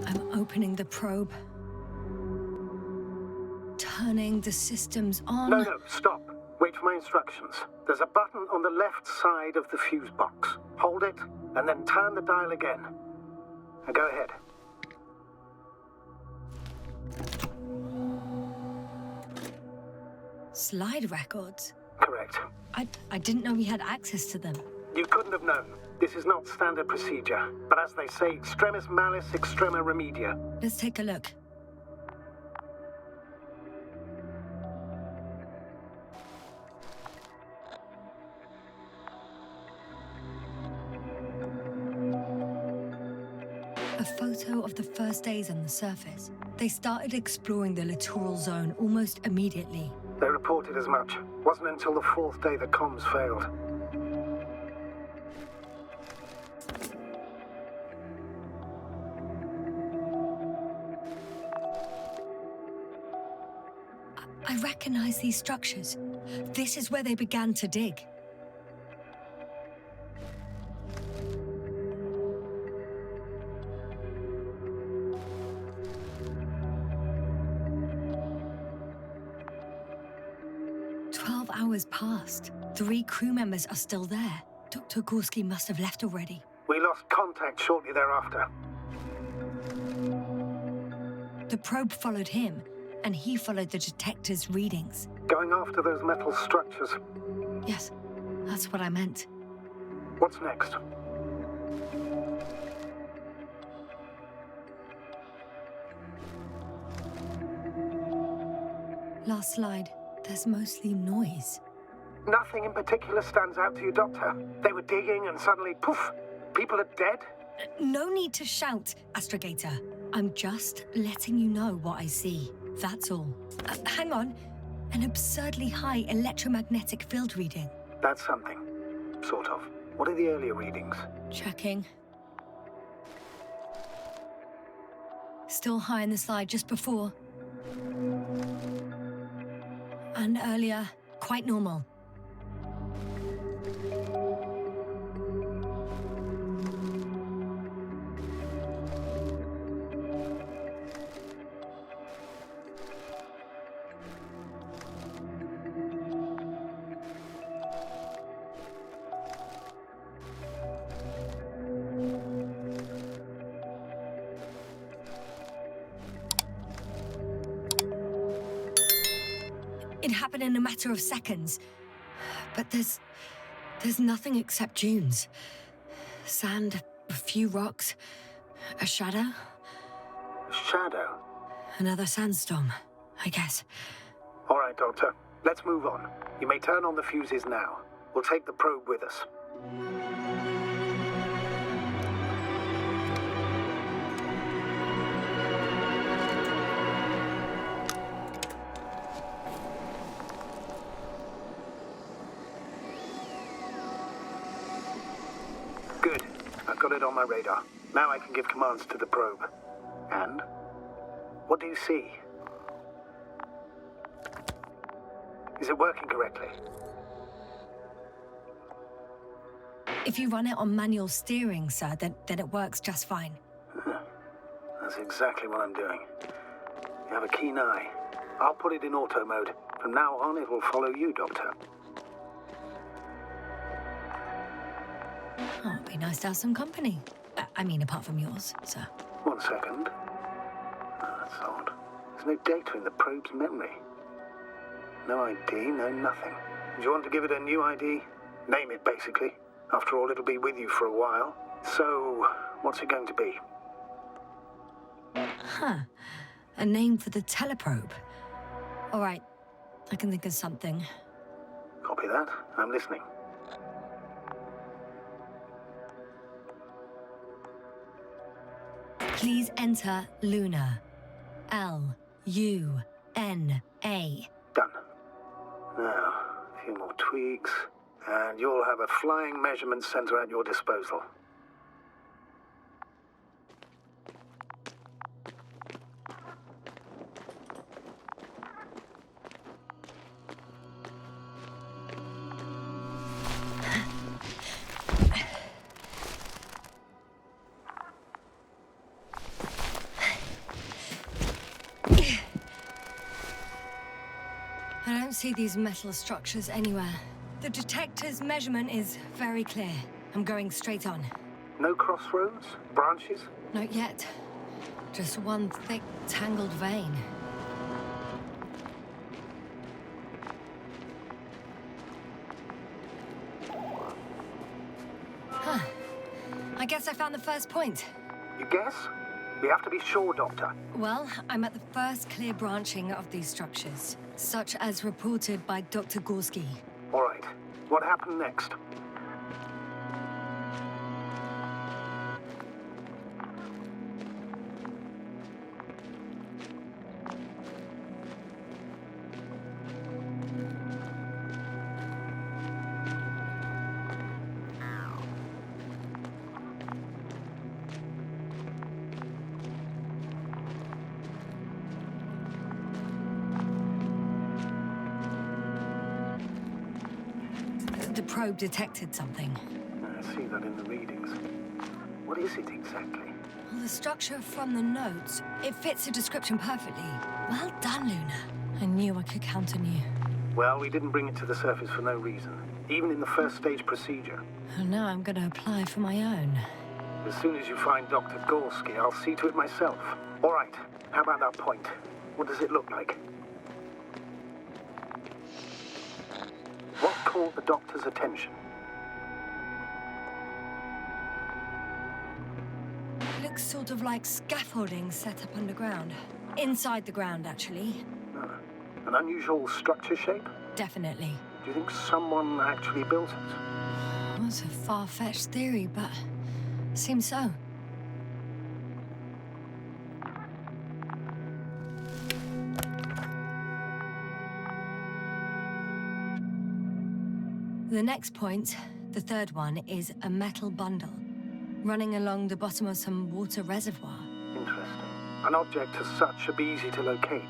I'm opening the probe. Turning the systems on. No, stop. Wait for my instructions. There's a button on the left side of the fuse box. Hold it, and then turn the dial again. Now go ahead. Slide records? Correct. I didn't know we had access to them. You couldn't have known. This is not standard procedure. But as they say, extremis malis, extrema remedia. Let's take a look. A photo of the first days on the surface. They started exploring the littoral zone almost immediately. They reported as much. Wasn't until the fourth day the comms failed. I recognize these structures. This is where they began to dig. Hours passed. 3 crew members are still there. Dr. Gorski must have left already. We lost contact shortly thereafter. The probe followed him, and he followed the detector's readings. Going after those metal structures. Yes, that's what I meant. What's next? Last slide. There's mostly noise. Nothing in particular stands out to you, Doctor. They were digging and suddenly, poof, people are dead? No need to shout, Astrogator. I'm just letting you know what I see. That's all. Hang on. An absurdly high electromagnetic field reading. That's something. Sort of. What are the earlier readings? Checking. Still high in the slide just before. And earlier, quite normal. It happened in a matter of seconds. But there's nothing except dunes. Sand, a few rocks, a shadow. Shadow? Another sandstorm, I guess. All right, Doctor. Let's move on. You may turn on the fuses now. We'll take the probe with us. Good. I've got it on my radar. Now I can give commands to the probe. And? What do you see? Is it working correctly? If you run it on manual steering, sir, then it works just fine. That's exactly what I'm doing. You have a keen eye. I'll put it in auto mode. From now on, it will follow you, Doctor. Oh, it'd be nice to have some company. I mean, apart from yours, sir. 1 second. That's odd. There's no data in the probe's memory. No ID, no nothing. Do you want to give it a new ID? Name it, basically. After all, it'll be with you for a while. So, what's it going to be? Huh. A name for the teleprobe. All right. I can think of something. Copy that. I'm listening. Please enter Luna. L-U-N-A. Done. Now, a few more tweaks, and you'll have a flying measurement center at your disposal. see these metal structures anywhere. The detector's measurement is very clear. I'm going straight on. No crossroads? Branches? Not yet. Just one thick, tangled vein. Huh. I guess I found the first point. You guess? We have to be sure, Doctor. Well, I'm at the first clear branching of these structures, such as reported by Dr. Gorski. All right. What happened next? The probe detected something. I see that in the readings. What is it exactly? Well, the structure from the notes, it fits the description perfectly. Well done, Luna. I knew I could count on you. Well, we didn't bring it to the surface for no reason. Even in the first stage procedure. And now I'm gonna apply for my own. As soon as you find Dr. Gorski, I'll see to it myself. All right. How about that point? What does it look like? What caught the doctor's attention? It looks sort of like scaffolding set up underground. Inside the ground, actually. An unusual structure shape? Definitely. Do you think someone actually built it? Well, it's a far-fetched theory, but seems so. The next point, the third one, is a metal bundle running along the bottom of some water reservoir. Interesting. An object as such should be easy to locate.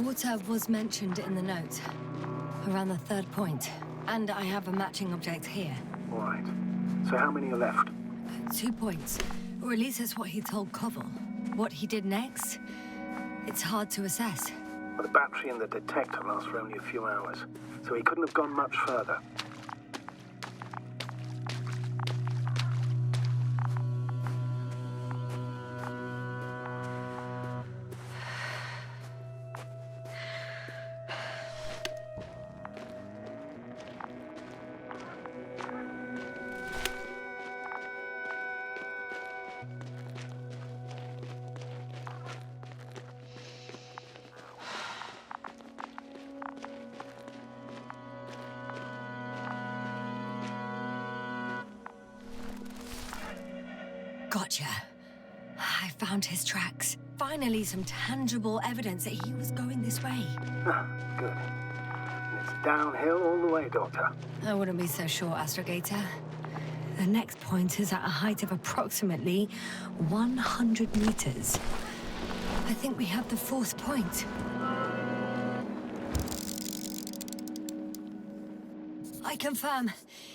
Water was mentioned in the note, around the third point, and I have a matching object here. All right. So how many are left? 2 points, or at least that's what he told Koval. What he did next, it's hard to assess. Well, the battery in the detector lasts for only a few hours, so he couldn't have gone much further. Gotcha. I found his tracks. Finally, some tangible evidence that he was going this way. Ah, good. And it's downhill all the way, Doctor. I wouldn't be so sure, Astrogator. The next point is at a height of approximately 100 meters. I think we have the fourth point. I confirm.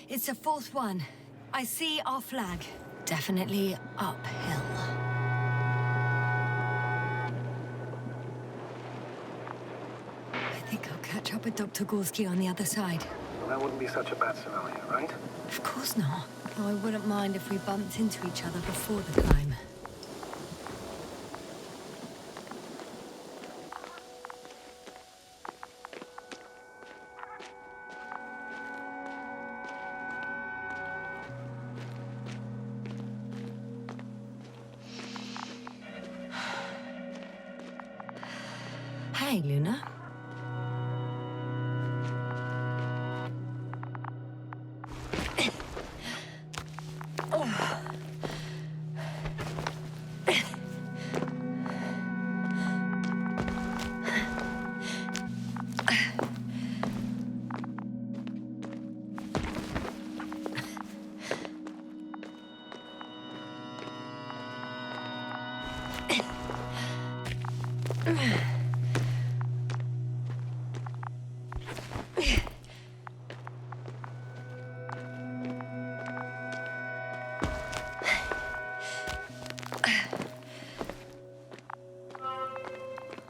It's the fourth one. I see our flag. Definitely uphill. I think I'll catch up with Dr. Gorski on the other side. Well, that wouldn't be such a bad scenario, right? Of course not. Though I wouldn't mind if we bumped into each other before the climb. Hey, Luna.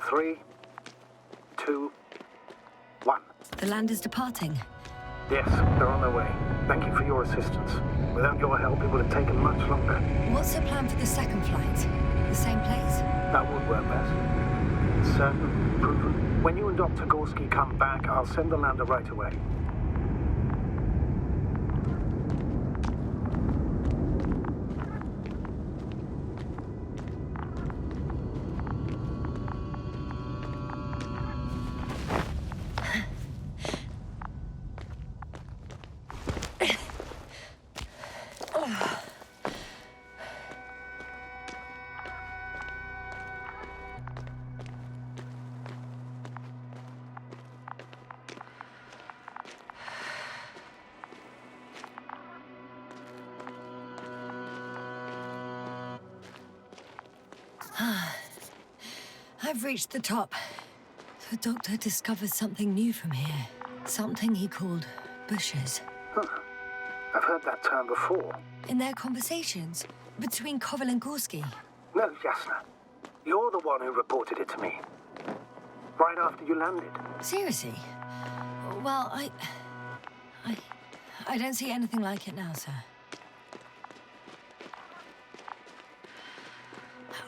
Three, 2, 1. The land is departing. Yes, they're on their way. Thank you for your assistance. Without your help, it would have taken much longer. What's the plan for the second flight? The same place? That would work best. Certain, proven. When you and Dr. Gorski come back, I'll send the lander right away. I've reached the top. The doctor discovered something new from here. Something he called bushes. Huh. I've heard that term before. In their conversations between Koval and Gorski. No, Jasna. You're the one who reported it to me. Right after you landed. Seriously? Well, I don't see anything like it now, sir.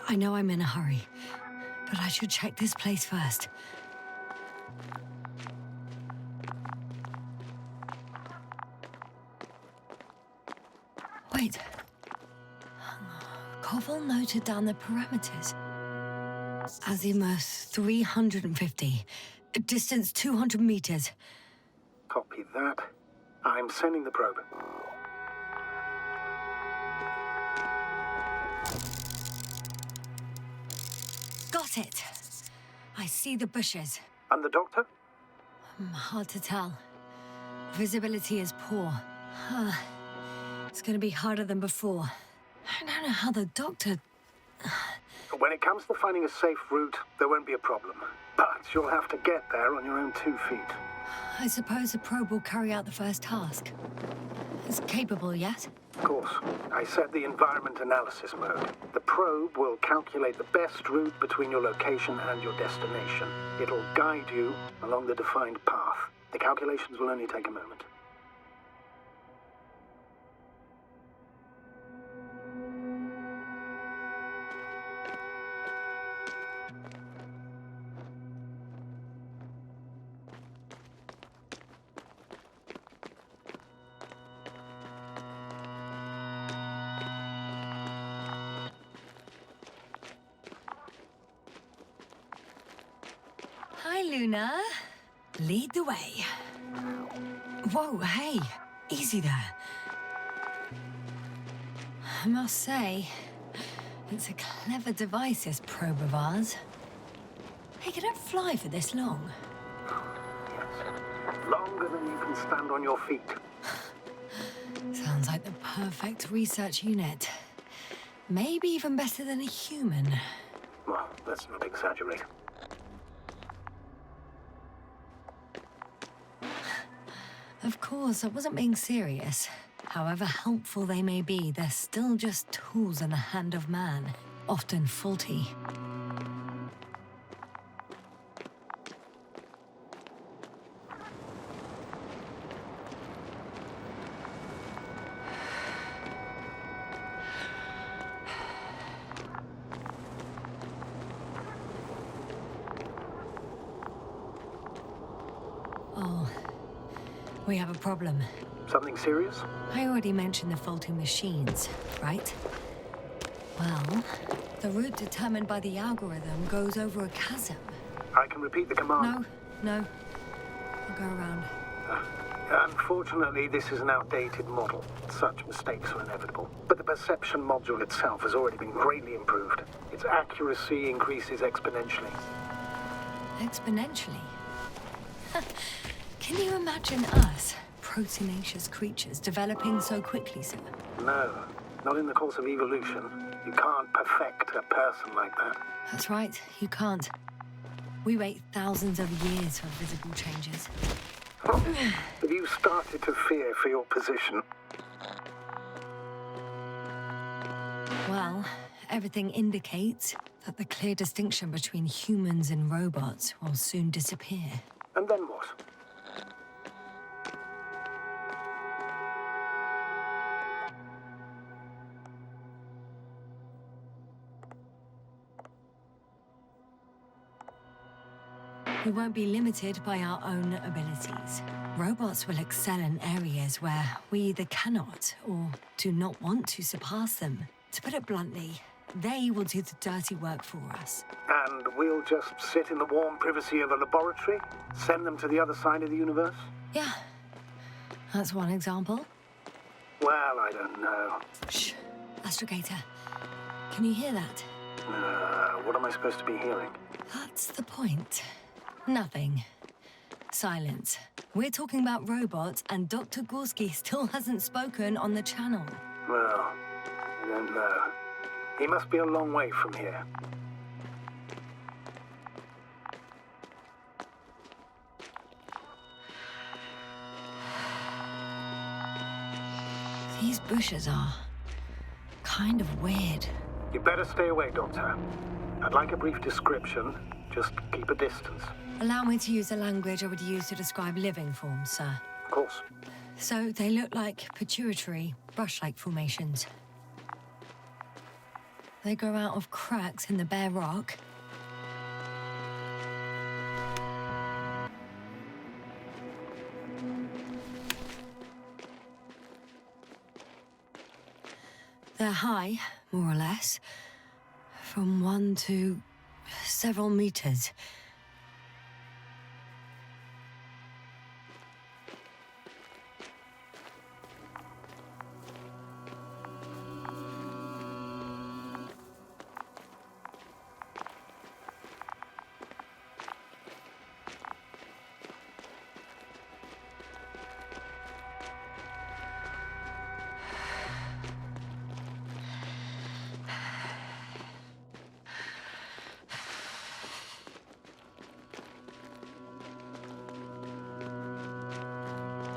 I know I'm in a hurry, but I should check this place first. Wait. Koval noted down the parameters. Azimuth 350. Distance 200 meters. Copy that. I'm sending the probe. Got it. I see the bushes. And the doctor? Hard to tell. Visibility is poor. It's gonna be harder than before. I don't know how the doctor... When it comes to finding a safe route, there won't be a problem. But you'll have to get there on your own 2 feet. I suppose the probe will carry out the first task. It's capable yet? Of course. I set the environment analysis mode. The probe will calculate the best route between your location and your destination. It'll guide you along the defined path. The calculations will only take a moment. Hi, Luna. Lead the way. Whoa, hey. Easy there. I must say, it's a clever device, this probe of ours. Hey, can it fly for this long? Yes. Longer than you can stand on your feet. Sounds like the perfect research unit. Maybe even better than a human. Well, let's not exaggerate. Of course, I wasn't being serious. However helpful they may be, they're still just tools in the hand of man, often faulty. Oh. We have a problem. Something serious? I already mentioned the faulty machines, right? Well, the route determined by the algorithm goes over a chasm. I can repeat the command. No. I'll go around. Unfortunately, this is an outdated model. Such mistakes are inevitable. But the perception module itself has already been greatly improved. Its accuracy increases exponentially. Exponentially? Can you imagine us, proteinaceous creatures, developing so quickly, sir? No. Not in the course of evolution. You can't perfect a person like that. That's right, you can't. We wait thousands of years for visible changes. Oh, have you started to fear for your position? Well, everything indicates that the clear distinction between humans and robots will soon disappear. And then what? We won't be limited by our own abilities. Robots will excel in areas where we either cannot or do not want to surpass them. To put it bluntly, they will do the dirty work for us. And we'll just sit in the warm privacy of a laboratory? Send them to the other side of the universe? Yeah, that's one example. Well, I don't know. Shh, Astrogator, can you hear that? What am I supposed to be hearing? That's the point. Nothing. Silence. We're talking about robots, and Dr. Gorski still hasn't spoken on the channel. Well, I don't know. He must be a long way from here. These bushes are kind of weird. You better stay away, Doctor. I'd like a brief description. Just keep a distance. Allow me to use the language I would use to describe living forms, sir. Of course. So they look like pituitary, brush-like formations. They grow out of cracks in the bare rock. They're high, more or less, from 1 to several meters.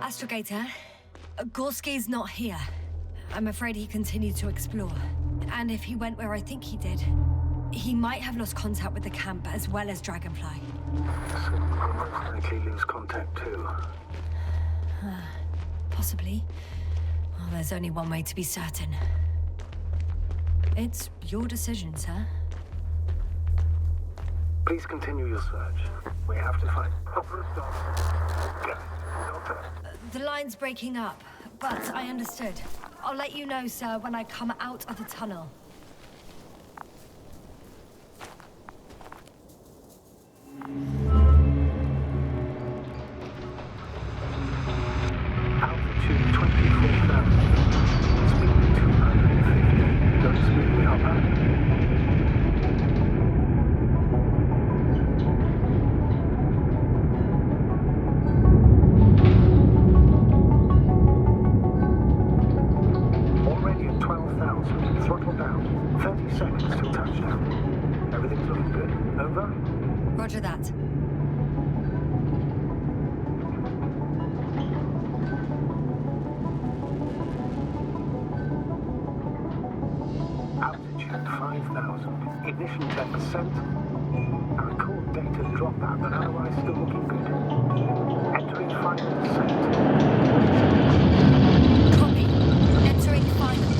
Astrogator, Gorski's not here. I'm afraid he continued to explore. And if he went where I think he did, he might have lost contact with the camp as well as Dragonfly. So we'll most likely lose contact too. Possibly. Well, there's only one way to be certain. It's your decision, sir. Please continue your search. We have to find Hopper's dog. Yes, Doctor. The line's breaking up, but I understood. I'll let you know, sir, when I come out of the tunnel. Altitude 24,000. Speed 250. Going smoothly, Hopper. Throttle down. 30 seconds till touchdown. Everything's looking good. Over? Roger that. Altitude 5,000. Ignition 10%. Our record data drop out, but otherwise still looking good. Entering 5%. Copy. Entering final.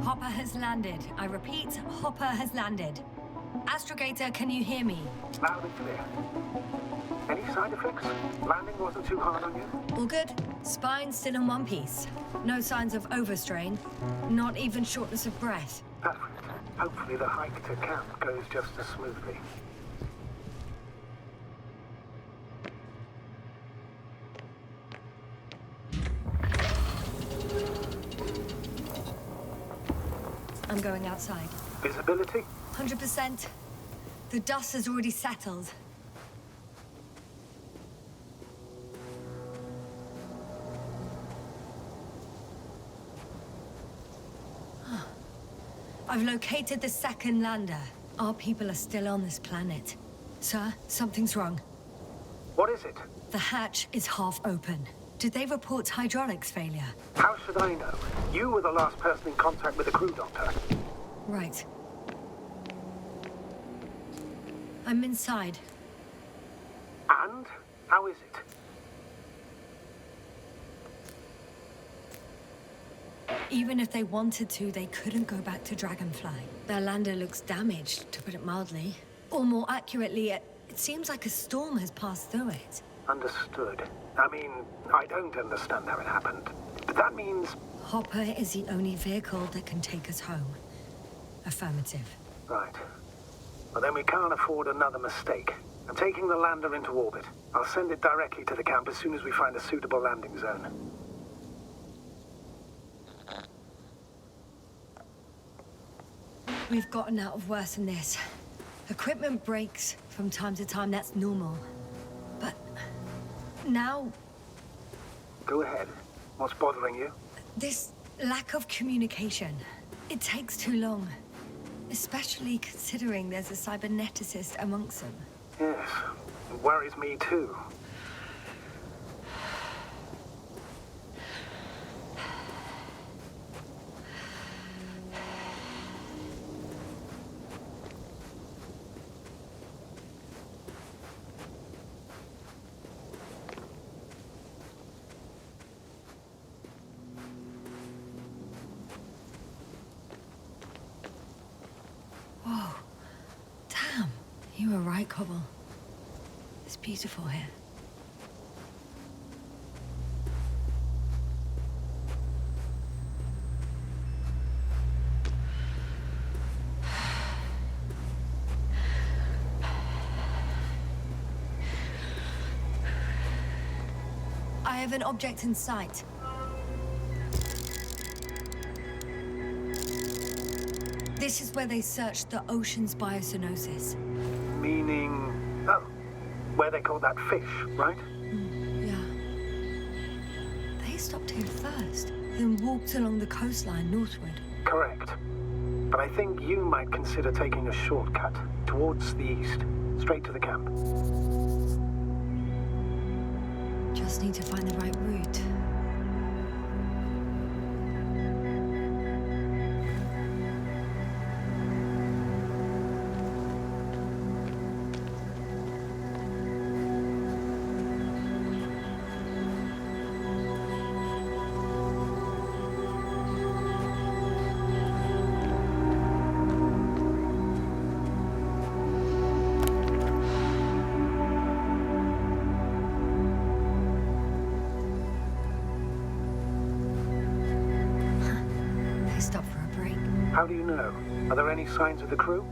Hopper has landed. I repeat, Hopper has landed. Astrogator, can you hear me? Loud and clear. Any side effects? Landing wasn't too hard on you? All good. Spine still in one piece. No signs of overstrain. Not even shortness of breath. Perfect. Hopefully the hike to camp goes just as smoothly. I'm going outside. Visibility? 100%. The dust has already settled. I've located the second lander. Our people are still on this planet. Sir, something's wrong. What is it? The hatch is half open. Did they report hydraulics failure? How should I know? You were the last person in contact with the crew, Doctor. Right. I'm inside. And? How is it? Even if they wanted to, they couldn't go back to Dragonfly. Their lander looks damaged, to put it mildly. Or more accurately, it seems like a storm has passed through it. Understood. I mean, I don't understand how it happened. But that means... Hopper is the only vehicle that can take us home. Affirmative. Right. Well, then we can't afford another mistake. I'm taking the lander into orbit. I'll send it directly to the camp as soon as we find a suitable landing zone. We've gotten out of worse than this. Equipment breaks from time to time, that's normal. But now... Go ahead. What's bothering you? This lack of communication. It takes too long. Especially considering there's a cyberneticist amongst them. Yes, it worries me too. Whoa. Damn. You were right, Cobble. It's beautiful here. I have an object in sight. This is where they searched the ocean's biocenosis. Meaning... Oh, where they caught that fish, right? Yeah. They stopped here first, then walked along the coastline northward. Correct. But I think you might consider taking a shortcut towards the east, straight to the camp. Just need to find the right route. How do you know? Are there any signs of the crew?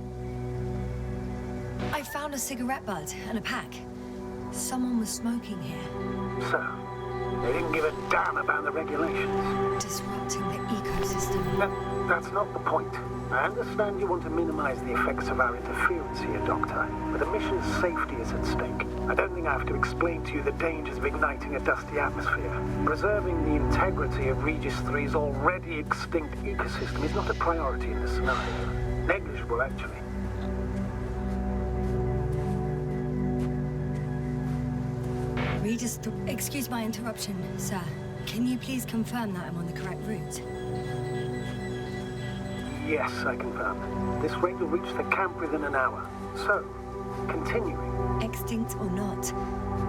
I found a cigarette butt and a pack. Someone was smoking here. So, they didn't give a damn about the regulations. Disrupting the ecosystem. That's not the point. I understand you want to minimize the effects of our interference here, Doctor, but the mission's safety is at stake. I don't think I have to explain to you the dangers of igniting a dusty atmosphere. Preserving the integrity of Regis 3's already extinct ecosystem is not a priority in this scenario. Negligible, actually. Excuse my interruption, sir. Can you please confirm that I'm on the correct route? Yes, I confirm. This rate will reach the camp within an hour. So, continuing. Extinct or not,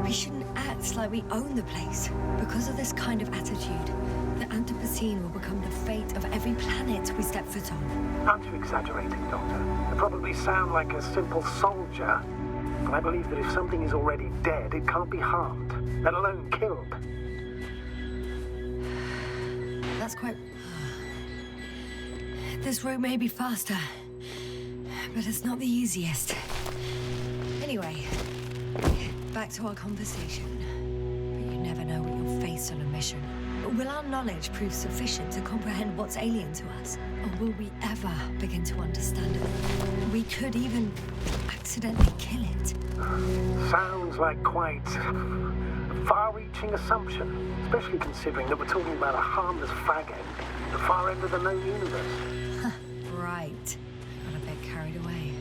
we shouldn't act like we own the place. Because of this kind of attitude, the Anthropocene will become the fate of every planet we step foot on. Aren't you exaggerating, Doctor? I probably sound like a simple soldier, but I believe that if something is already dead, it can't be harmed, let alone killed. That's quite... This route may be faster, but it's not the easiest. Anyway, back to our conversation. But you never know what you'll face on a mission. Will our knowledge prove sufficient to comprehend what's alien to us? Or will we ever begin to understand it? We could even accidentally kill it. Sounds like quite a far-reaching assumption, especially considering that we're talking about a harmless fag end at the far end of the known universe. right. I got a bit carried away.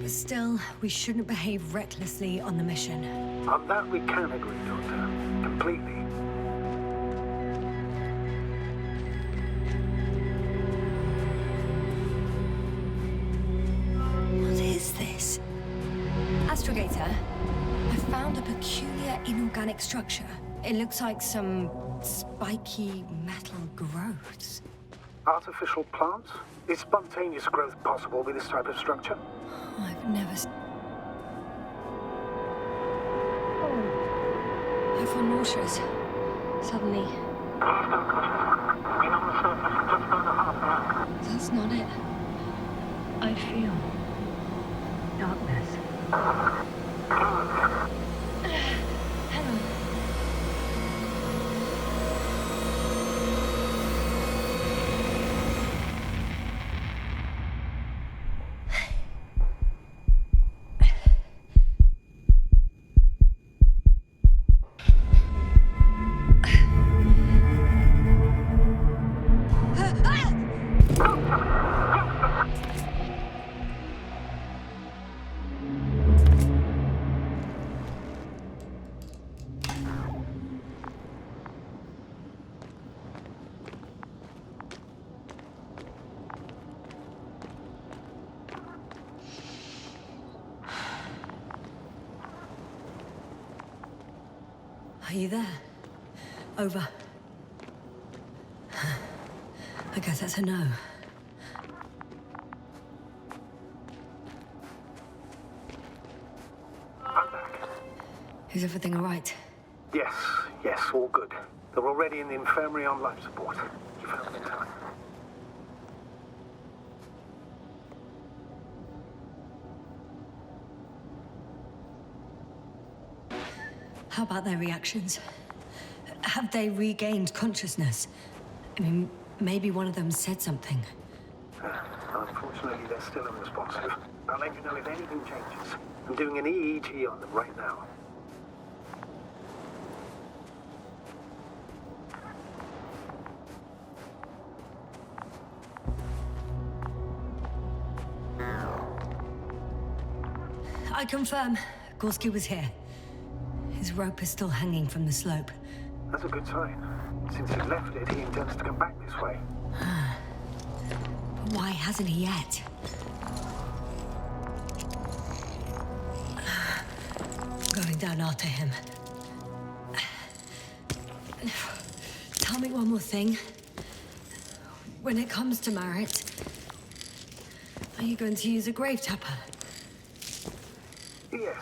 But still, we shouldn't behave recklessly on the mission. On that we can agree, Doctor. Completely. What is this? Astrogator, I found a peculiar inorganic structure. It looks like some spiky metal growths. Artificial plants? Is spontaneous growth possible with this type of structure? I've never... I feel nauseous. Suddenly. That's not it. I feel... darkness. Hello. Are you there? Over. I guess that's a no. I'm back. Is everything all right? Yes, all good. They're already in the infirmary on life support. You found them in time. How about their reactions? Have they regained consciousness? I mean, maybe one of them said something. Unfortunately, they're still unresponsive. I'll let you know if anything changes. I'm doing an EEG on them right now. I confirm, Gorski was here. His rope is still hanging from the slope. That's a good sign. Since he left it, he intends to come back this way. But why hasn't he yet? Going down after him. Tell me one more thing. When it comes to Marit, are you going to use a grave tapper? Yes,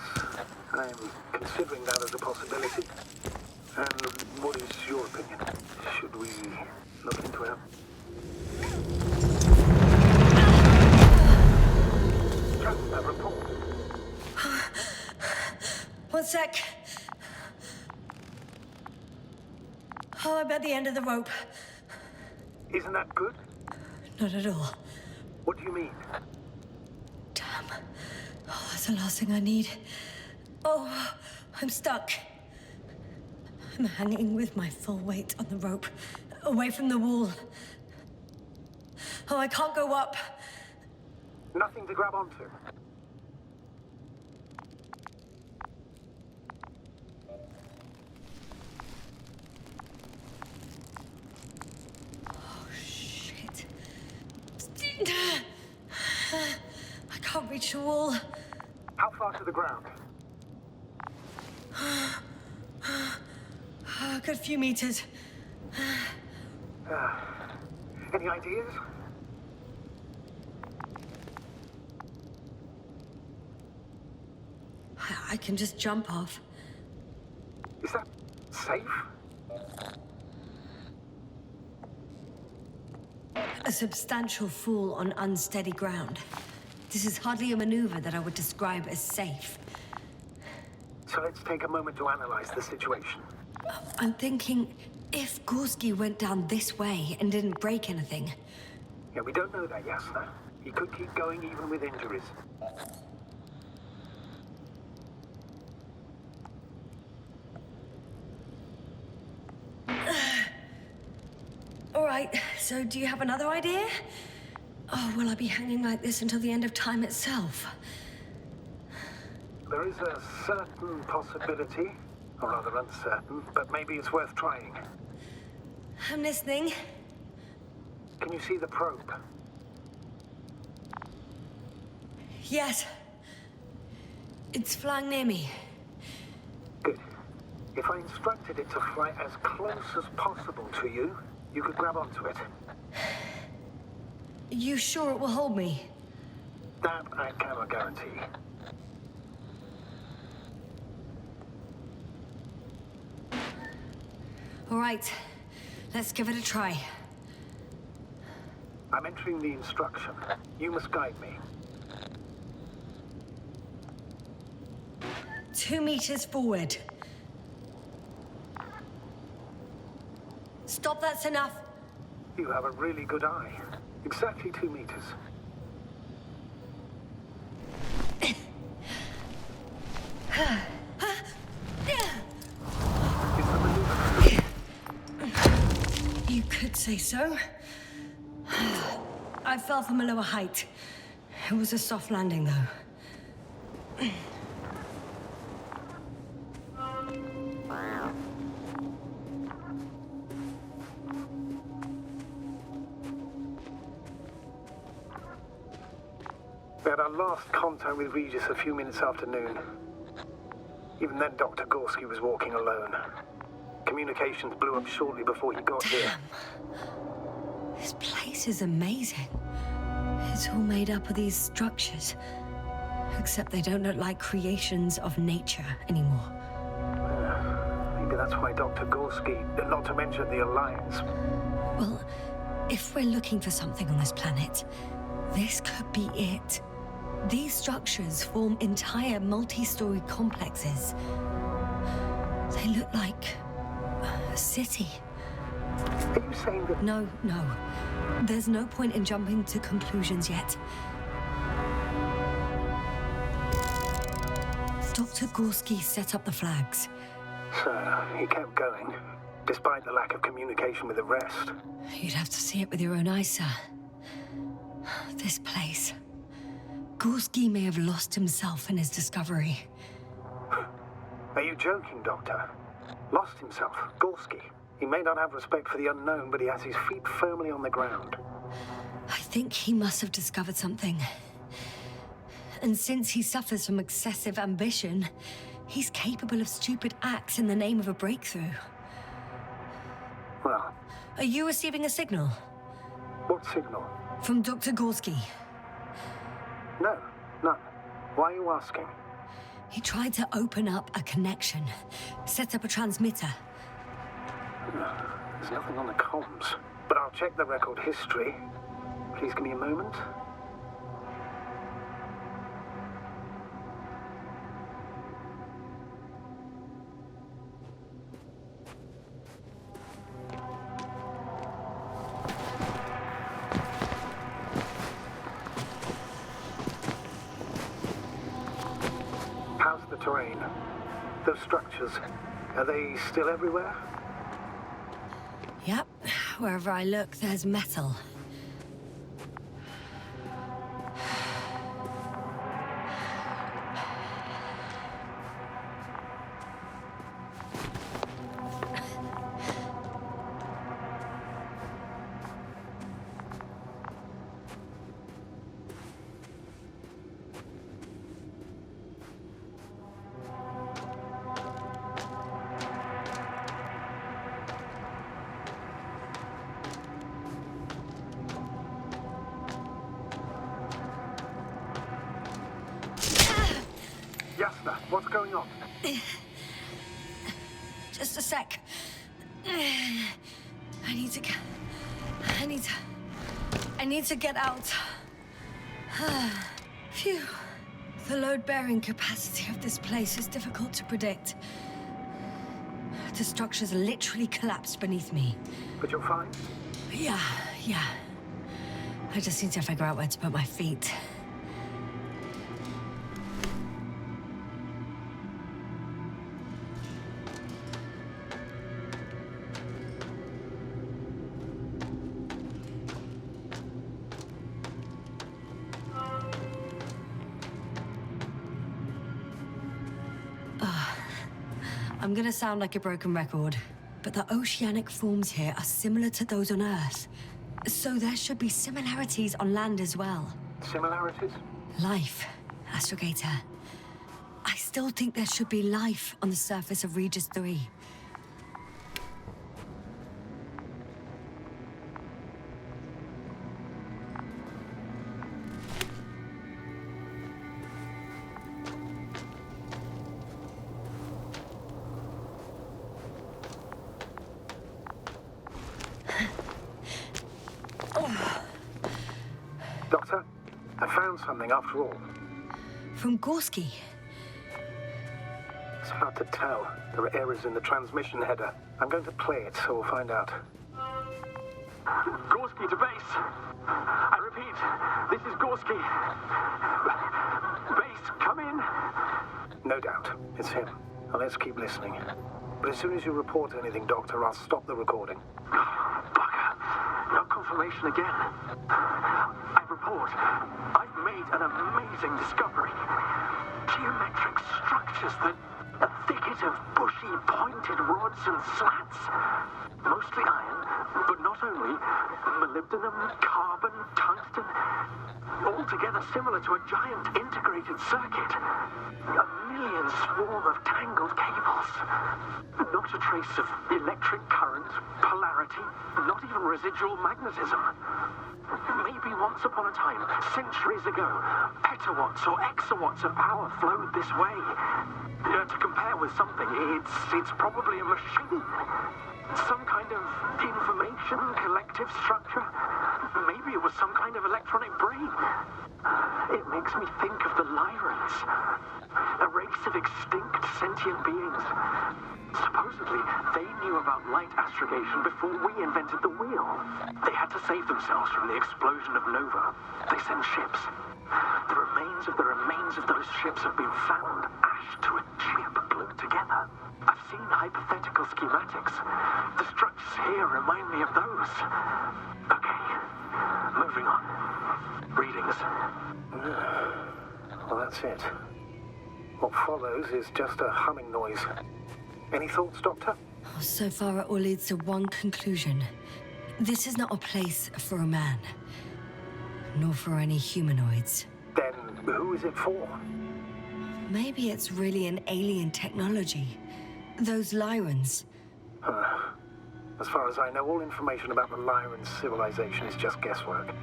I'm considering that as a possibility. And what is your opinion? Should we look into it? Just a report. One sec. Oh, I'm at the end of the rope. Isn't that good? Not at all. What do you mean? Damn. Oh, that's the last thing I need. Oh, I'm stuck. I'm hanging with my full weight on the rope, away from the wall. Oh, I can't go up. Nothing to grab onto. Oh, shit. I can't reach the wall. How far to the ground? A good few meters. Any ideas? I can just jump off. Is that safe? A substantial fall on unsteady ground. This is hardly a maneuver that I would describe as safe. So let's take a moment to analyze the situation. I'm thinking, if Gorski went down this way and didn't break anything... Yeah, we don't know that, Yasna. He could keep going even with injuries. All right, so do you have another idea? Oh, will I be hanging like this until the end of time itself? There is a certain possibility, or rather uncertain, but maybe it's worth trying. I'm listening. Can you see the probe? Yes. It's flying near me. Good. If I instructed it to fly as close as possible to you, you could grab onto it. You sure it will hold me? That I cannot guarantee. All right, let's give it a try. I'm entering the instruction. You must guide me. 2 meters forward. Stop, that's enough. You have a really good eye. Exactly 2 meters. Is the maneuver? You could say so. I fell from a lower height. It was a soft landing, though. We had our last contact with Regis a few minutes after noon. Even then, Dr. Gorski was walking alone. Communications blew up shortly before he got here. This place is amazing. It's all made up of these structures. Except they don't look like creations of nature anymore. Maybe that's why Dr. Gorski, not to mention the Alliance. Well, if we're looking for something on this planet, this could be it. These structures form entire multi-story complexes. They look like a city. Are you saying that... No. There's no point in jumping to conclusions yet. Dr. Gorski set up the flags. So, he kept going, despite the lack of communication with the rest. You'd have to see it with your own eyes, sir. This place. Gorski may have lost himself in his discovery. Are you joking, Doctor? Lost himself, Gorski. He may not have respect for the unknown, but he has his feet firmly on the ground. I think he must have discovered something. And since he suffers from excessive ambition, he's capable of stupid acts in the name of a breakthrough. Well... Are you receiving a signal? What signal? From Dr. Gorski. No, none. Why are you asking? He tried to open up a connection, set up a transmitter. There's nothing on the comms, but I'll check the record history. Please give me a moment. How's the terrain? Those structures, are they still everywhere? Yep. Wherever I look, there's metal. Jasna, what's going on? Just a sec. I need to get out. Phew. The load-bearing capacity of this place is difficult to predict. The structures literally collapsed beneath me. But you're fine? Yeah. I just need to figure out where to put my feet. I'm gonna sound like a broken record, but the oceanic forms here are similar to those on Earth. So there should be similarities on land as well. Similarities? Life, Astrogator. I still think there should be life on the surface of Regis 3. Doctor, I found something after all. From Gorski. It's hard to tell. There are errors in the transmission header. I'm going to play it, so we'll find out. Gorski to base. I repeat, this is Gorski. Base, come in. No doubt. It's him. Now let's keep listening. But as soon as you report anything, Doctor, I'll stop the recording. Bugger. No confirmation again. I report. I've made an amazing discovery. Geometric structures that... a thicket of bushy, pointed rods and slats. Mostly iron, but not only. Molybdenum, carbon, tungsten. All together similar to a giant integrated circuit. A million swarm of tangled cables. Not a trace of electric current, polarity, not even residual magnetism. Maybe once upon a time, centuries ago, petawatts or exawatts of power flowed this way. To compare with something, it's probably a machine. Some kind of information collective structure. Maybe it was some kind of electronic brain. It makes me think of the Lyrans, a race of extinct sentient beings. Supposedly, they knew about light astrogation before we invented the wheel. They had to save themselves from the explosion of Nova. They sent ships. The remains of those ships have been found, ashed to a chip glued together. I've seen hypothetical schematics. The structures here remind me of those. Okay, moving on. Readings. Well, that's it. What follows is just a humming noise. Any thoughts, Doctor? So far, it all leads to one conclusion. This is not a place for a man. Nor for any humanoids. Then who is it for? Maybe it's really an alien technology. Those Lyrans. As far as I know, all information about the Lyran civilization is just guesswork.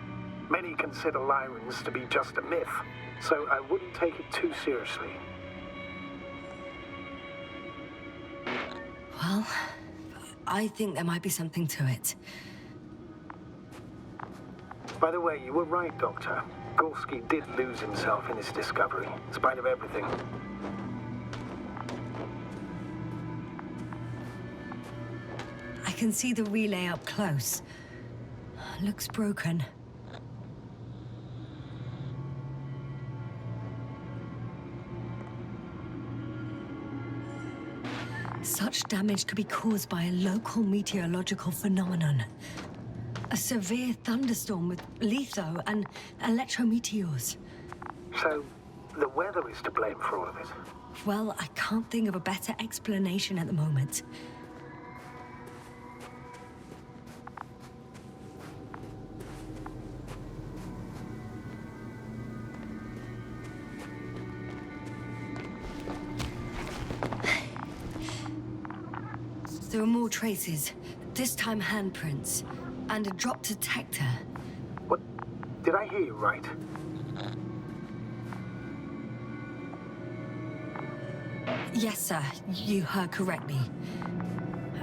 Many consider Lyrans to be just a myth, so I wouldn't take it too seriously. Well, I think there might be something to it. By the way, you were right, Doctor. Gorski did lose himself in his discovery, in spite of everything. I can see the relay up close. Looks broken. Such damage could be caused by a local meteorological phenomenon. A severe thunderstorm with litho and electrometeors. So, the weather is to blame for all of it? Well, I can't think of a better explanation at the moment. There are more traces, this time handprints, and a drop detector. What? Did I hear you right? Yes, sir. You heard correctly.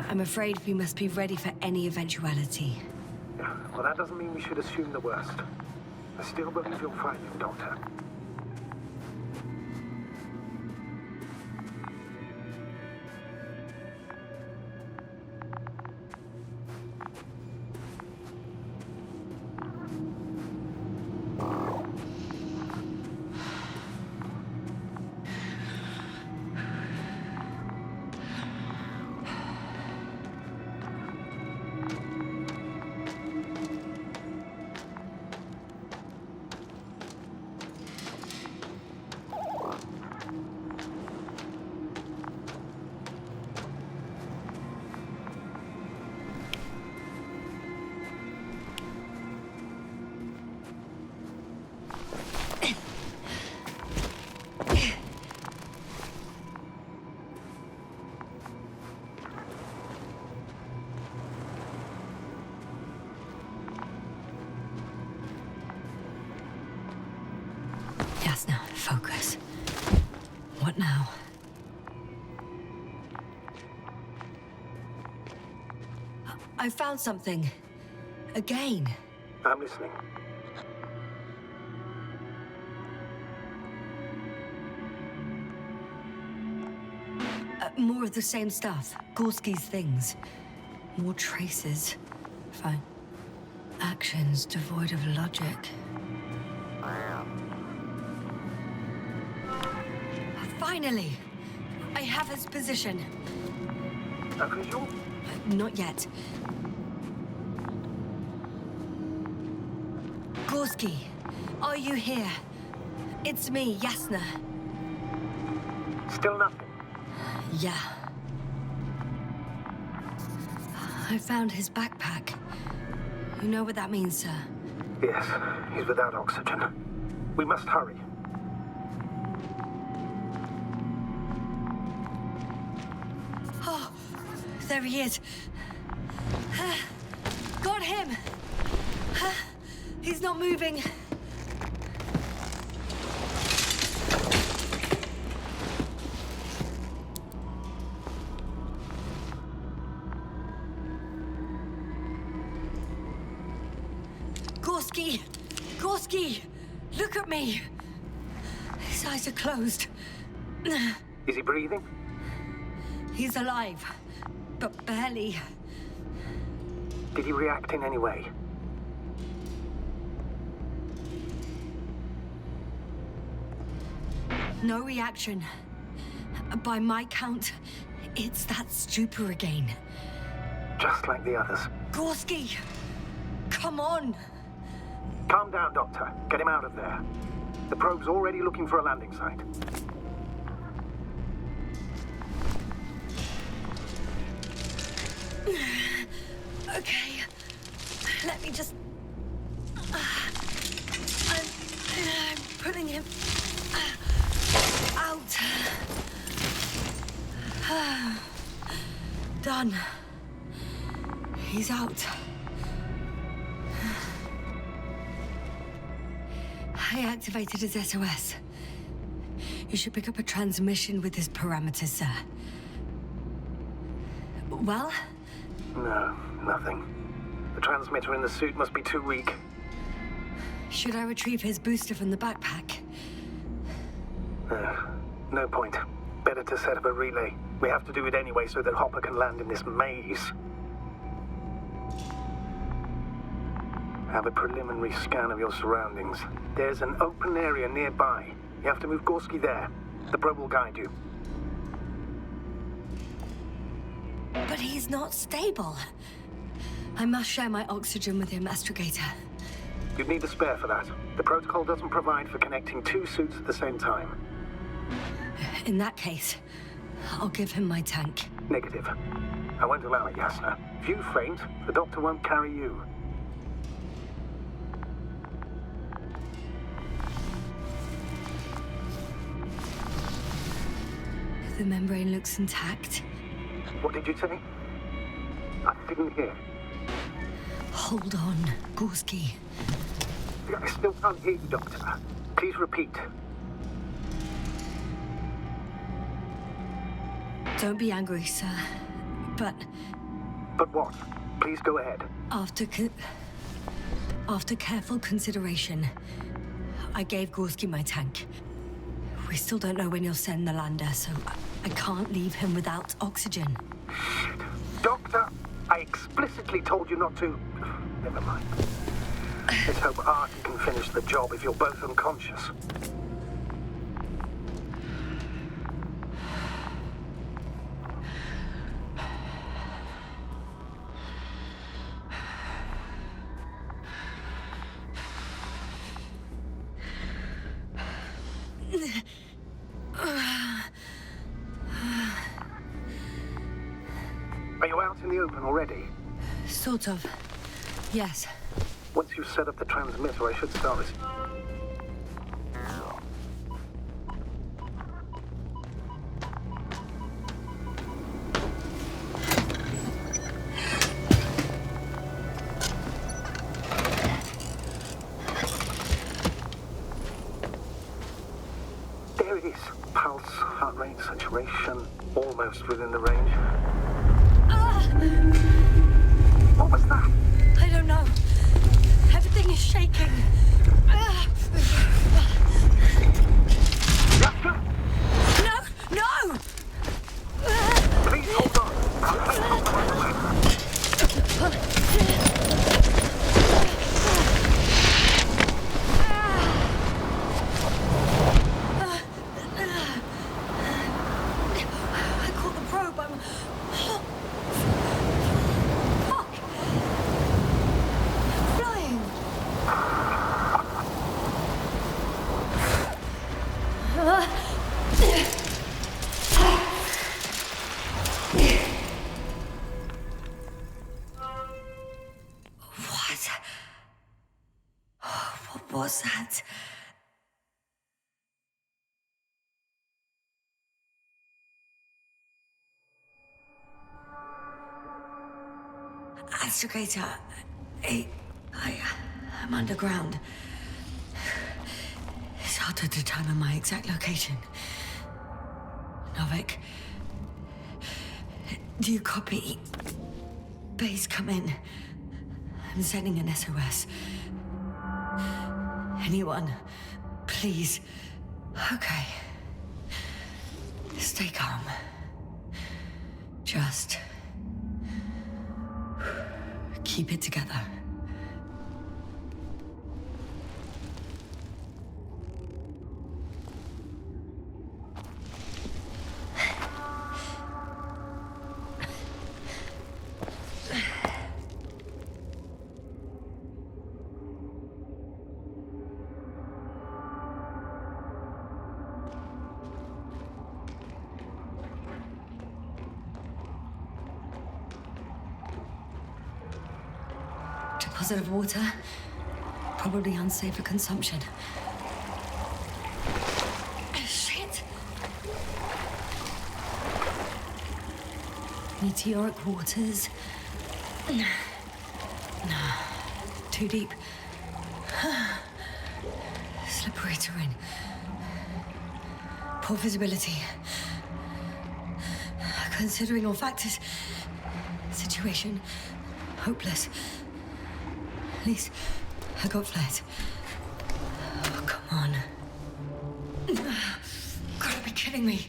I'm afraid we must be ready for any eventuality. Well, that doesn't mean we should assume the worst. I still believe you'll find him, Doctor. I found something. Again. I'm listening. More of the same stuff. Gorski's things. More traces. Fine. Actions devoid of logic. Finally! I have his position. A visual? Not yet. Gorski, are you here? It's me, Yasna. Still nothing. Yeah. I found his backpack. You know what that means, sir? Yes, he's without oxygen. We must hurry. Oh, there he is. Got him! He's not moving. Gorski! Gorski! Look at me! His eyes are closed. Is he breathing? He's alive, but barely. Did he react in any way? No reaction. By my count, it's that stupor again. Just like the others. Gorski! Come on! Calm down, Doctor. Get him out of there. The probe's already looking for a landing site. Okay. Let me just... I'm putting him... out. Done. He's out. I activated his SOS. You should pick up a transmission with his parameters, sir. Well? No, nothing. The transmitter in the suit must be too weak. Should I retrieve his booster from the backpack? No point. Better to set up a relay. We have to do it anyway so that Hopper can land in this maze. Have a preliminary scan of your surroundings. There's an open area nearby. You have to move Gorski there. The probe will guide you. But he's not stable. I must share my oxygen with him, Astrogator. You'd need a spare for that. The protocol doesn't provide for connecting two suits at the same time. In that case, I'll give him my tank. Negative. I won't allow it, Yasna. If you faint, the doctor won't carry you. The membrane looks intact. What did you say? I didn't hear. Hold on, Gorski. I still can't hear you, Doctor. Please repeat. Don't be angry, sir. But... But what? Please go ahead. After careful consideration, I gave Gorski my tank. We still don't know when you'll send the lander, so I can't leave him without oxygen. Shit. Doctor, I explicitly told you not to... Never mind. Let's hope Artie can finish the job if you're both unconscious. Are you out in the open already? Sort of. Yes. Once you've set up the transmitter, I should start this. There it is. Pulse, heart rate, saturation, almost within the range. What's that? Astrogator, I'm underground. It's hard to determine my exact location. Novik, do you copy? Base, come in. I'm sending an SOS. Anyone, please. Okay. Stay calm. Just keep it together. Deposit of water, probably unsafe for consumption. Shit! Meteoric waters. Nah, too deep. Slippery terrain. Poor visibility. Considering all factors, situation hopeless. At least I got flares. Oh, come on. Gotta be kidding me.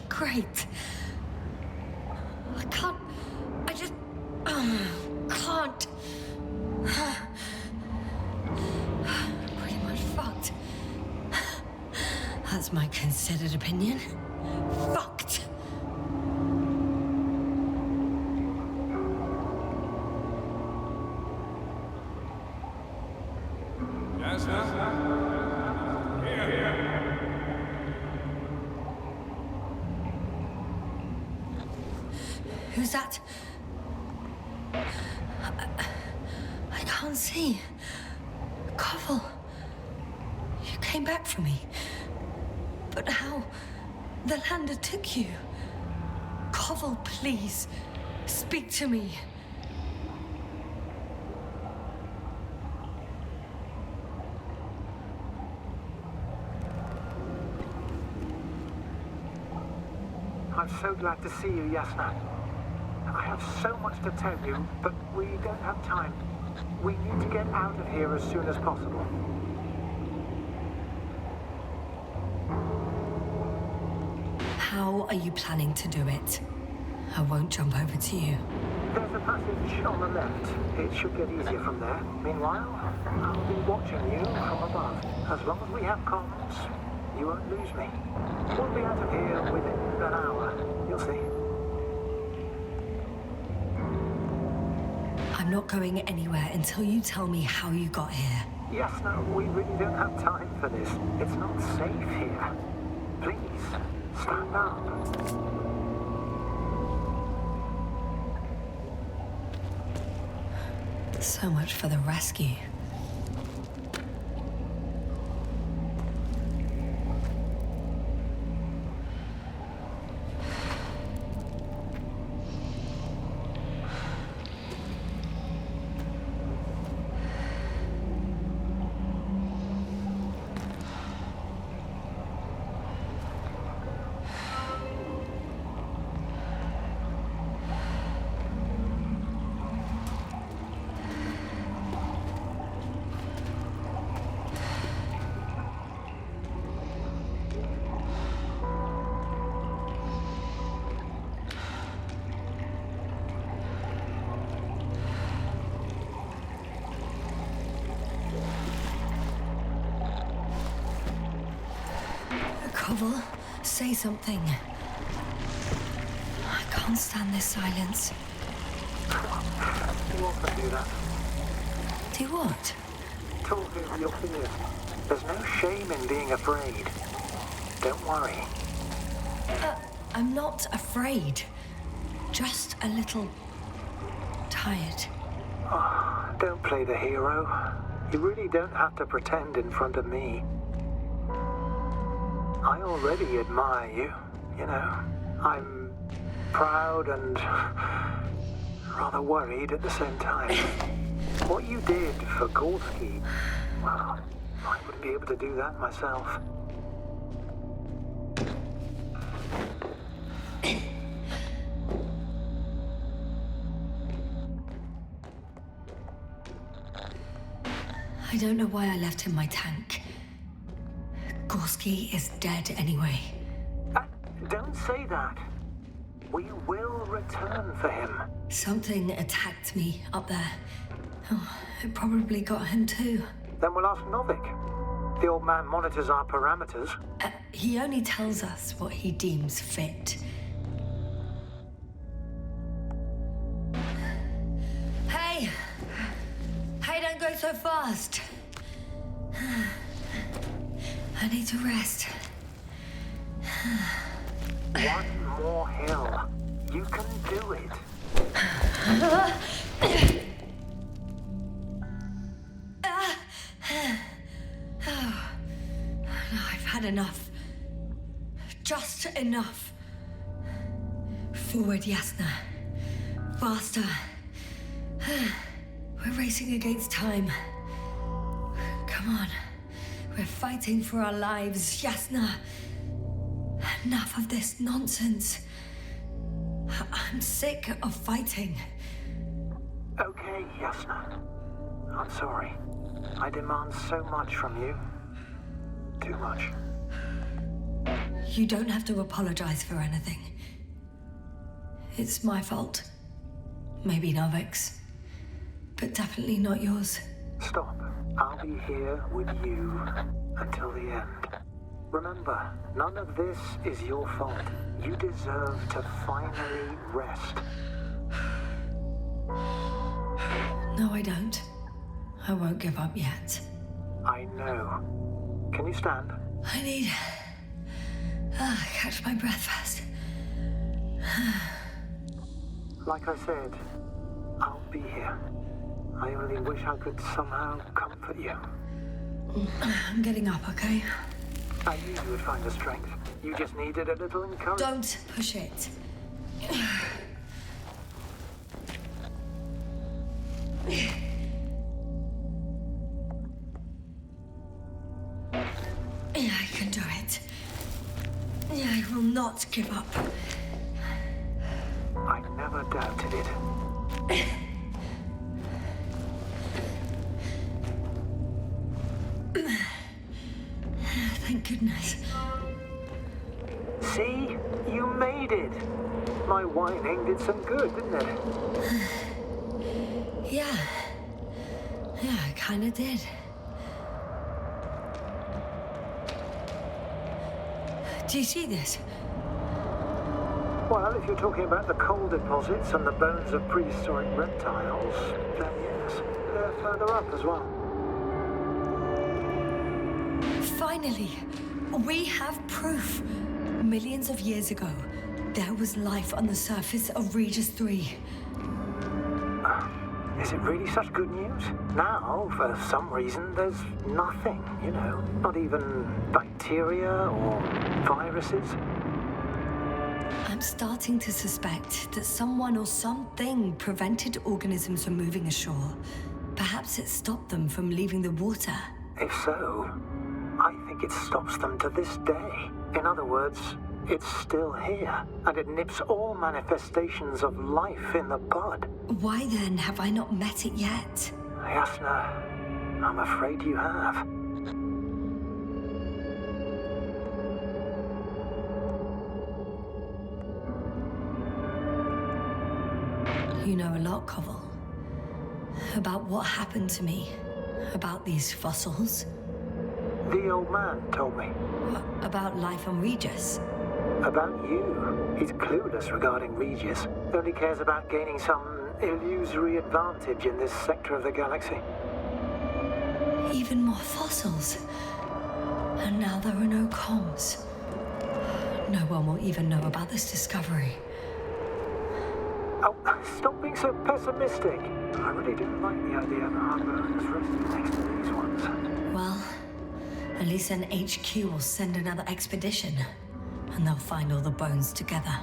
Great. I just can't. Pretty much fucked. That's my considered opinion. Fucked. Who's that? I can't see. Koval, you came back for me. But how? The lander took you. Koval, please, speak to me. I'm so glad to see you, Yasna. I have so much to tell you, but we don't have time. We need to get out of here as soon as possible. How are you planning to do it? I won't jump over to you. There's a passage on the left. It should get easier from there. Meanwhile, I'll be watching you from above. As long as we have comms, you won't lose me. We'll be out of here within an hour. You'll see. I'm not going anywhere until you tell me how you got here. Yes, no, we really don't have time for this. It's not safe here. Please, stand up. So much for the rescue. Koval, say something. I can't stand this silence. You often do that. Do what? Talk over your fears. There's no shame in being afraid. Don't worry. I'm not afraid. Just a little tired. Oh, don't play the hero. You really don't have to pretend in front of me. I already admire you, you know. I'm proud and rather worried at the same time. What you did for Gorski, well, I wouldn't be able to do that myself. I don't know why I left him my tank. Gorski is dead anyway. Don't say that. We will return for him. Something attacked me up there. Oh, it probably got him too. Then we'll ask Novik. The old man monitors our parameters. He only tells us what he deems fit. Hey! Hey, don't go so fast. I need to rest. One more hill. You can do it. I've had enough. Just enough. Forward, Yasna. Faster. We're racing against time. Come on. We're fighting for our lives, Yasna. Enough of this nonsense. I'm sick of fighting. Okay, Yasna. I'm sorry. I demand so much from you. Too much. You don't have to apologize for anything. It's my fault. Maybe Novik's. But definitely not yours. Stop. I'll be here with you until the end. Remember, none of this is your fault. You deserve to finally rest. No, I don't. I won't give up yet. I know. Can you stand? I need... catch my breath first. Like I said, I'll be here. I only wish I could somehow comfort you. I'm getting up, okay? I knew you would find the strength. You just needed a little encouragement. Don't push it. I can do it. I will not give up. I never doubted it. Thank goodness. See? You made it. My whining did some good, didn't it? Yeah. Yeah, I kinda did. Do you see this? Well, if you're talking about the coal deposits and the bones of prehistoric reptiles, then yes, they're further up as well. Finally, we have proof. Millions of years ago, there was life on the surface of Regis 3. Is it really such good news? Now, for some reason, there's nothing, you know. Not even bacteria or viruses. I'm starting to suspect that someone or something prevented organisms from moving ashore. Perhaps it stopped them from leaving the water. If so, I think it stops them to this day. In other words, it's still here, and it nips all manifestations of life in the bud. Why then have I not met it yet? Yasna, I'm afraid you have. You know a lot, Koval. About what happened to me. About these fossils. The old man told me. About life on Regis? About you. He's clueless regarding Regis. Only cares about gaining some illusory advantage in this sector of the galaxy. Even more fossils. And now there are no comms. No one will even know about this discovery. Oh, stop being so pessimistic. I really didn't like the idea of Harbour's resting next to these ones. Well, at least an HQ will send another expedition, and they'll find all the bones together.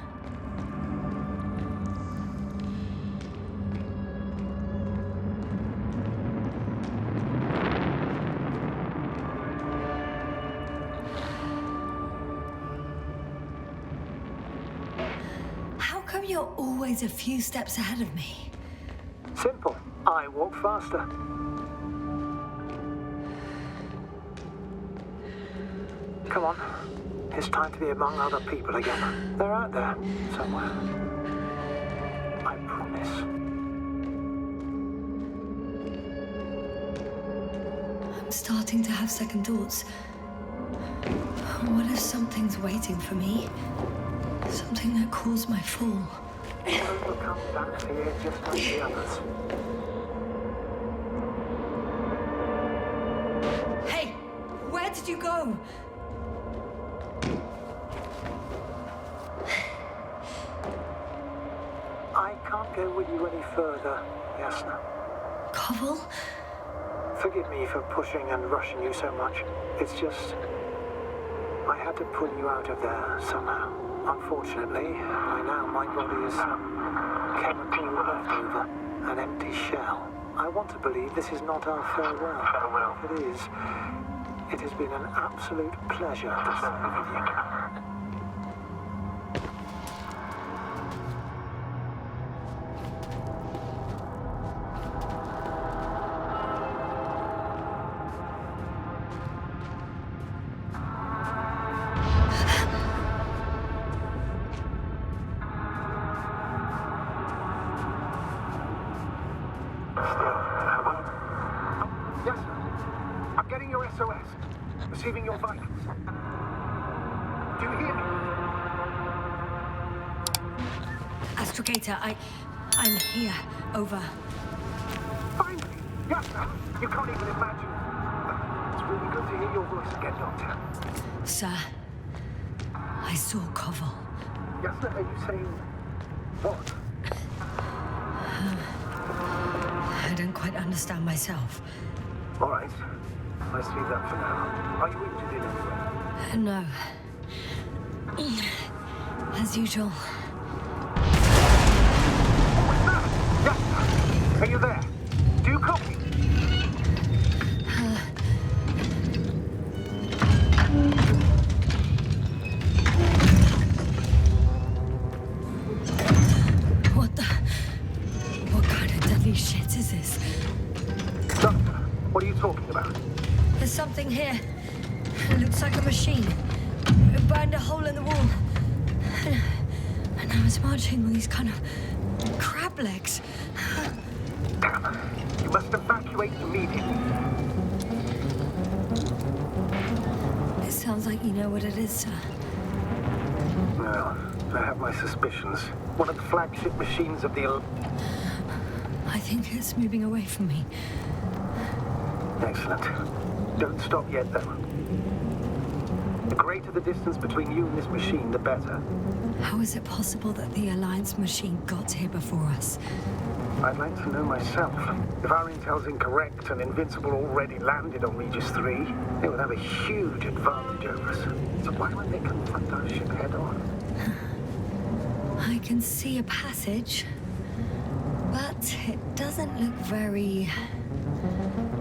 How come you're always a few steps ahead of me? Simple. I walk faster. Come on. It's time to be among other people again. They're out there, somewhere. I promise. I'm starting to have second thoughts. What if something's waiting for me? Something that caused my fall. Overcome that fear just like the others. Hey! Where did you go? I can't go with you any further, Yasna. Koval? Forgive me for pushing and rushing you so much. It's just... I had to pull you out of there somehow. Unfortunately, by now my body is some chemical leftover, an empty shell. I want to believe this is not our farewell. Farewell. If it is, it has been an absolute pleasure to serve with you. Receiving your vitals. Do you hear me? Astrogator, I'm here. Over. Finally! Yasna! You can't even imagine. It's really good to hear your voice again, Doctor. Sir, I saw Koval. Yasna, are you saying... what? I don't quite understand myself. All right. Let's leave that for now. Are you injured in any way? No. As usual. What's that? Yasna! Are you there? Do you copy? What kind of deadly shit is this? Doctor, what are you talking about? There's something here. It looks like a machine. It burned a hole in the wall. And now it's marching with these kind of crab legs. Damn. You must evacuate immediately. It sounds like you know what it is, sir. Well, I have my suspicions. One of the flagship machines of the... I think it's moving away from me. Excellent. Don't stop yet, though. The greater the distance between you and this machine, the better. How is it possible that the Alliance machine got here before us? I'd like to know myself. If our intel's incorrect and Invincible already landed on Regis 3, they would have a huge advantage over us. So why won't they confront our ship head on? I can see a passage, but it doesn't look very...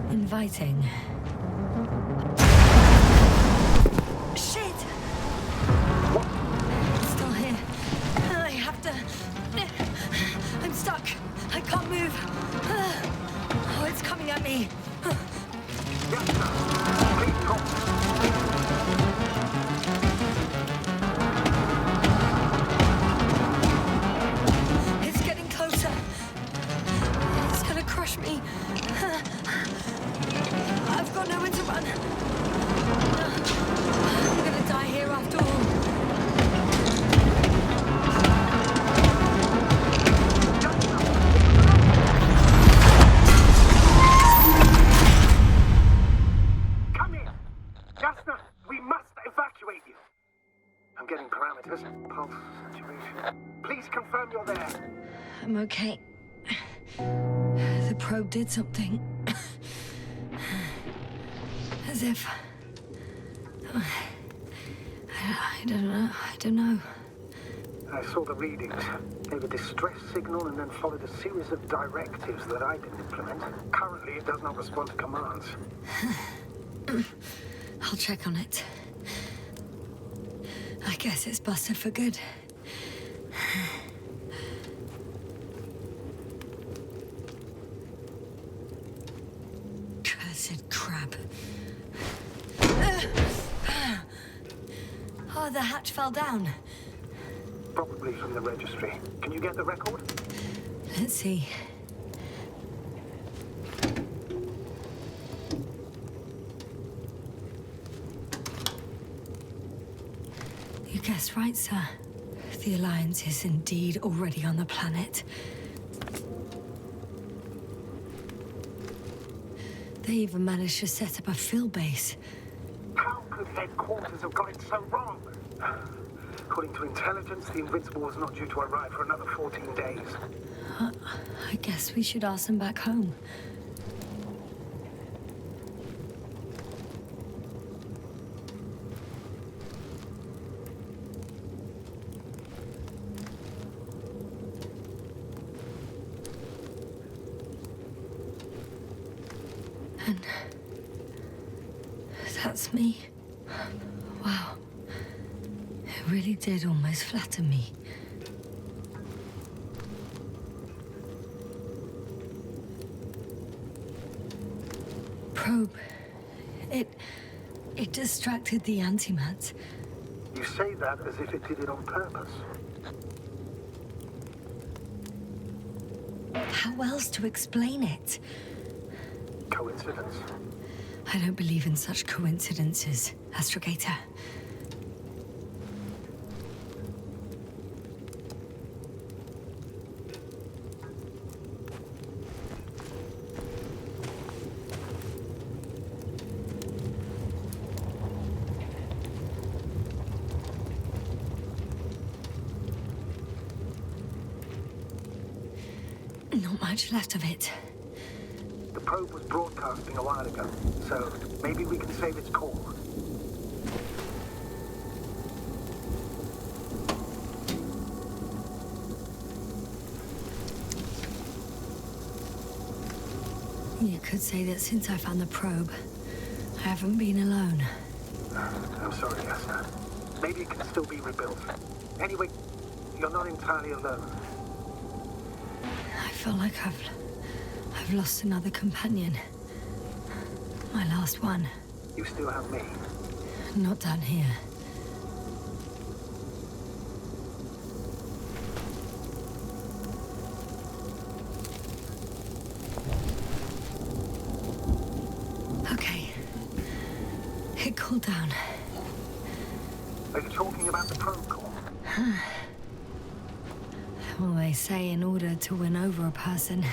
inviting. Shit! What? It's still here. I have to... I'm stuck. I can't move. Oh, it's coming at me. Yes, sir. Please drop. It's getting closer. It's gonna crush me. I've I'm getting parameters. Pulse, saturation. Please confirm you're there. I'm okay. The probe did something. As if... I don't know. I saw the readings. Gave a distress signal and then followed a series of directives that I didn't implement. Currently, it does not respond to commands. I'll check on it. I guess it's busted for good. Cursed crap. Oh, the hatch fell down. Probably from the registry. Can you get the record? Let's see. You guessed right, sir. The Alliance is indeed already on the planet. They even managed to set up a field base. How could headquarters have got it so wrong? According to intelligence, the Invincible was not due to arrive for another 14 days. I guess we should ask them back home. And that's me. Wow. It really did almost flatter me. Probe. It distracted the antimats. You say that as if it did it on purpose. How else to explain it? Coincidence? I don't believe in such coincidences, Astrogator. Not much left of it. The probe was broadcasting a while ago, so maybe we can save its call. You could say that since I found the probe, I haven't been alone. I'm sorry, Esther. Maybe it can still be rebuilt. Anyway, you're not entirely alone. I feel like I've lost another companion. My last one. You still have me. Not down here. Okay. It cooled down. Are you talking about the probe call? Well, they say in order to win over a person,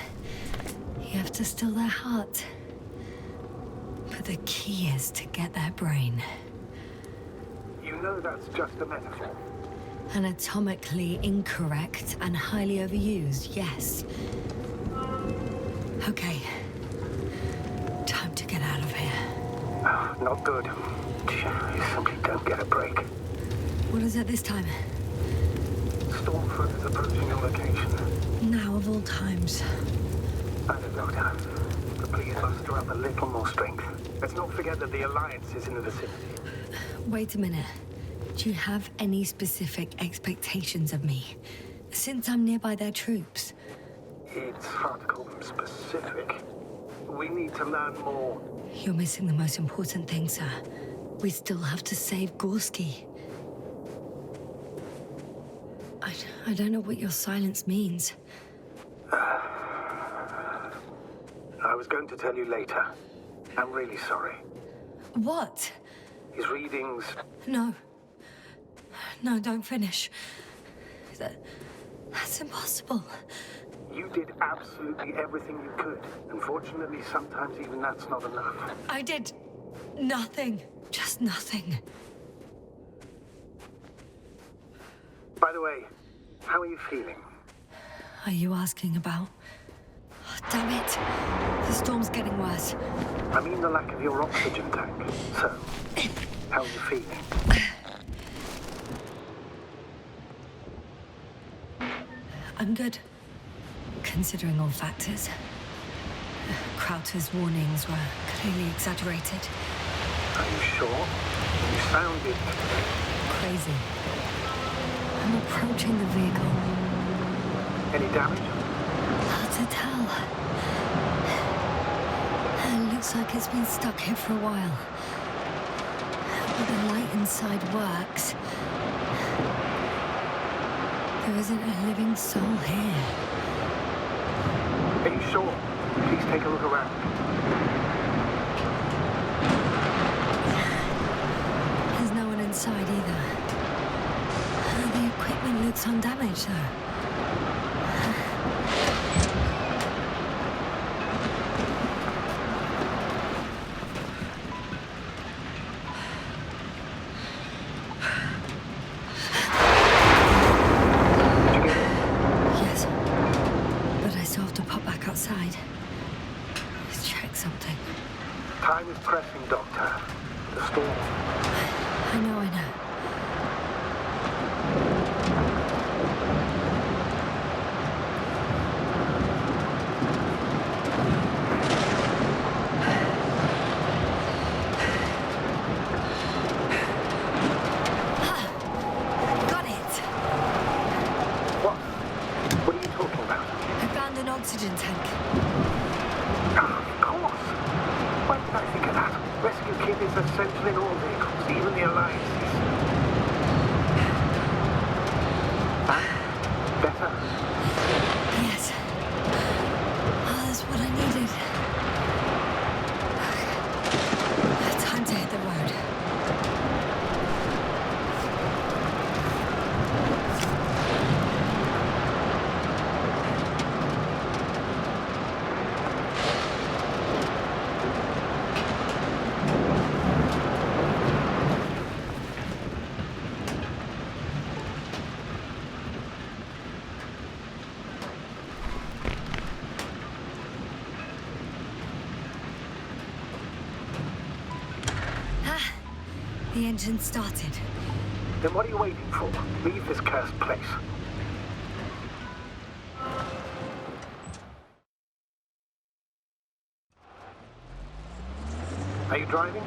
you have to steal their heart. But the key is to get their brain. You know that's just a metaphor. Anatomically incorrect and highly overused, yes. Okay. Time to get out of here. Not good. You simply don't get a break. What is it this time? Stormfront is approaching your location. Now of all times. I know, Doctor. But please muster up a little more strength. Let's not forget that the Alliance is in the vicinity. Wait a minute. Do you have any specific expectations of me? Since I'm nearby their troops. It's hard to call them specific. We need to learn more. You're missing the most important thing, sir. We still have to save Gorski. I don't know what your silence means. I was going to tell you later. I'm really sorry. What? His readings... No. No, don't finish. That's impossible. You did absolutely everything you could. Unfortunately, sometimes even that's not enough. I did nothing. Just nothing. the way, how are you feeling? Are you asking about... Oh, damn it. The storm's getting worse. I mean the lack of your oxygen tank. So, how are you feeling? I'm good, considering all factors. Crowther's warnings were clearly exaggerated. Are you sure? You sounded... Crazy. I'm approaching the vehicle. Any damage? Hard to tell. It looks like it's been stuck here for a while. But the light inside works. There isn't a living soul here. Are you sure? Please take a look around. There's no one inside either. The equipment looks undamaged, though. Yes, but I still have to pop back outside. Let's check something. Time is pressing, Doctor. The storm. I know. Got it! What? What are you talking about? I found an oxygen tank. Ah, of course. Why did I think of that? Rescue kit is essential in all vehicles, even the Alliance's. And? Better? Yes. That's what I needed. Time to hit the road. The engine started. Then what are you waiting for? Leave this cursed place. Are you driving?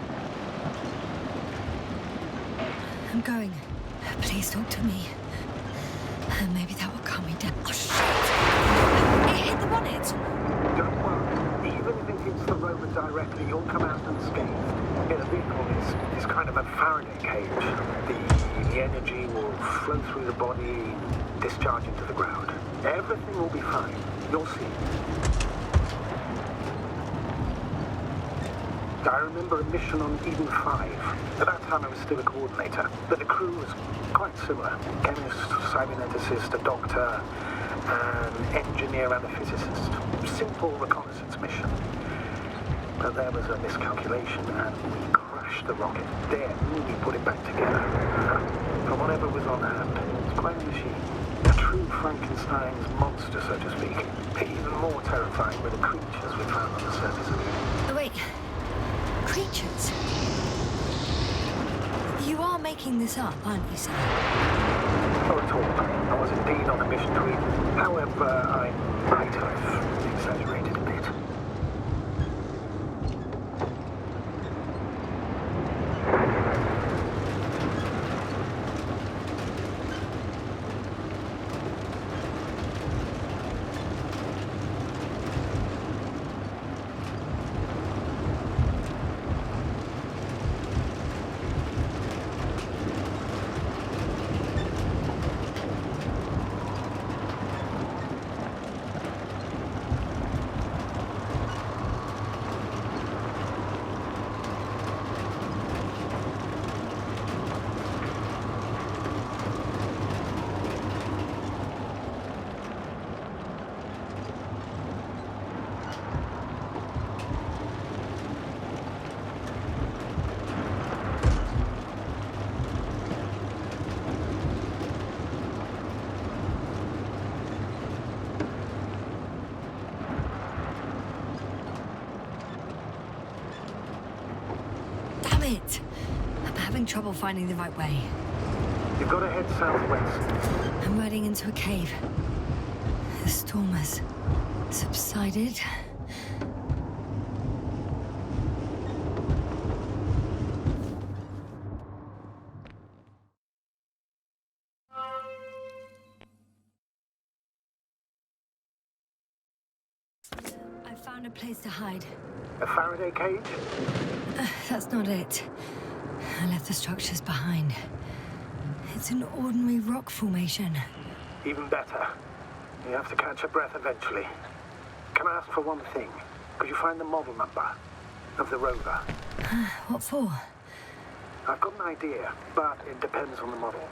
I'm going. Please talk to me. Maybe that will calm me down. Oh, shit! It hit the bonnet! Don't worry. Even if it hits the rover directly, you'll come out unscathed. Yeah, the vehicle is kind of a Faraday cage. The energy will flow through the body, discharge into the ground. Everything will be fine. You'll see. I remember a mission on Eden 5. At that time I was still a coordinator, but the crew was quite similar. Chemist, cyberneticist, a doctor, an engineer and a physicist. Simple reconnaissance mission. But there was a miscalculation and we crashed the rocket. Then we put it back together. From whatever was on hand. It's quite a machine. A true Frankenstein's monster, so to speak. Even more terrifying were the creatures we found on the surface of it. Wait. Creatures? You are making this up, aren't you, sir? Not at all. I was indeed on a mission to Eden. However, I might have exaggerated a bit. bit. I'm having trouble finding the right way. You've got to head southwest. I'm riding into a cave. The storm has subsided. I found a place to hide. A Faraday cage? That's not it. I left the structures behind. It's an ordinary rock formation. Even better. You have to catch your breath eventually. Can I ask for one thing? Could you find the model number of the rover? What for? I've got an idea, but it depends on the model.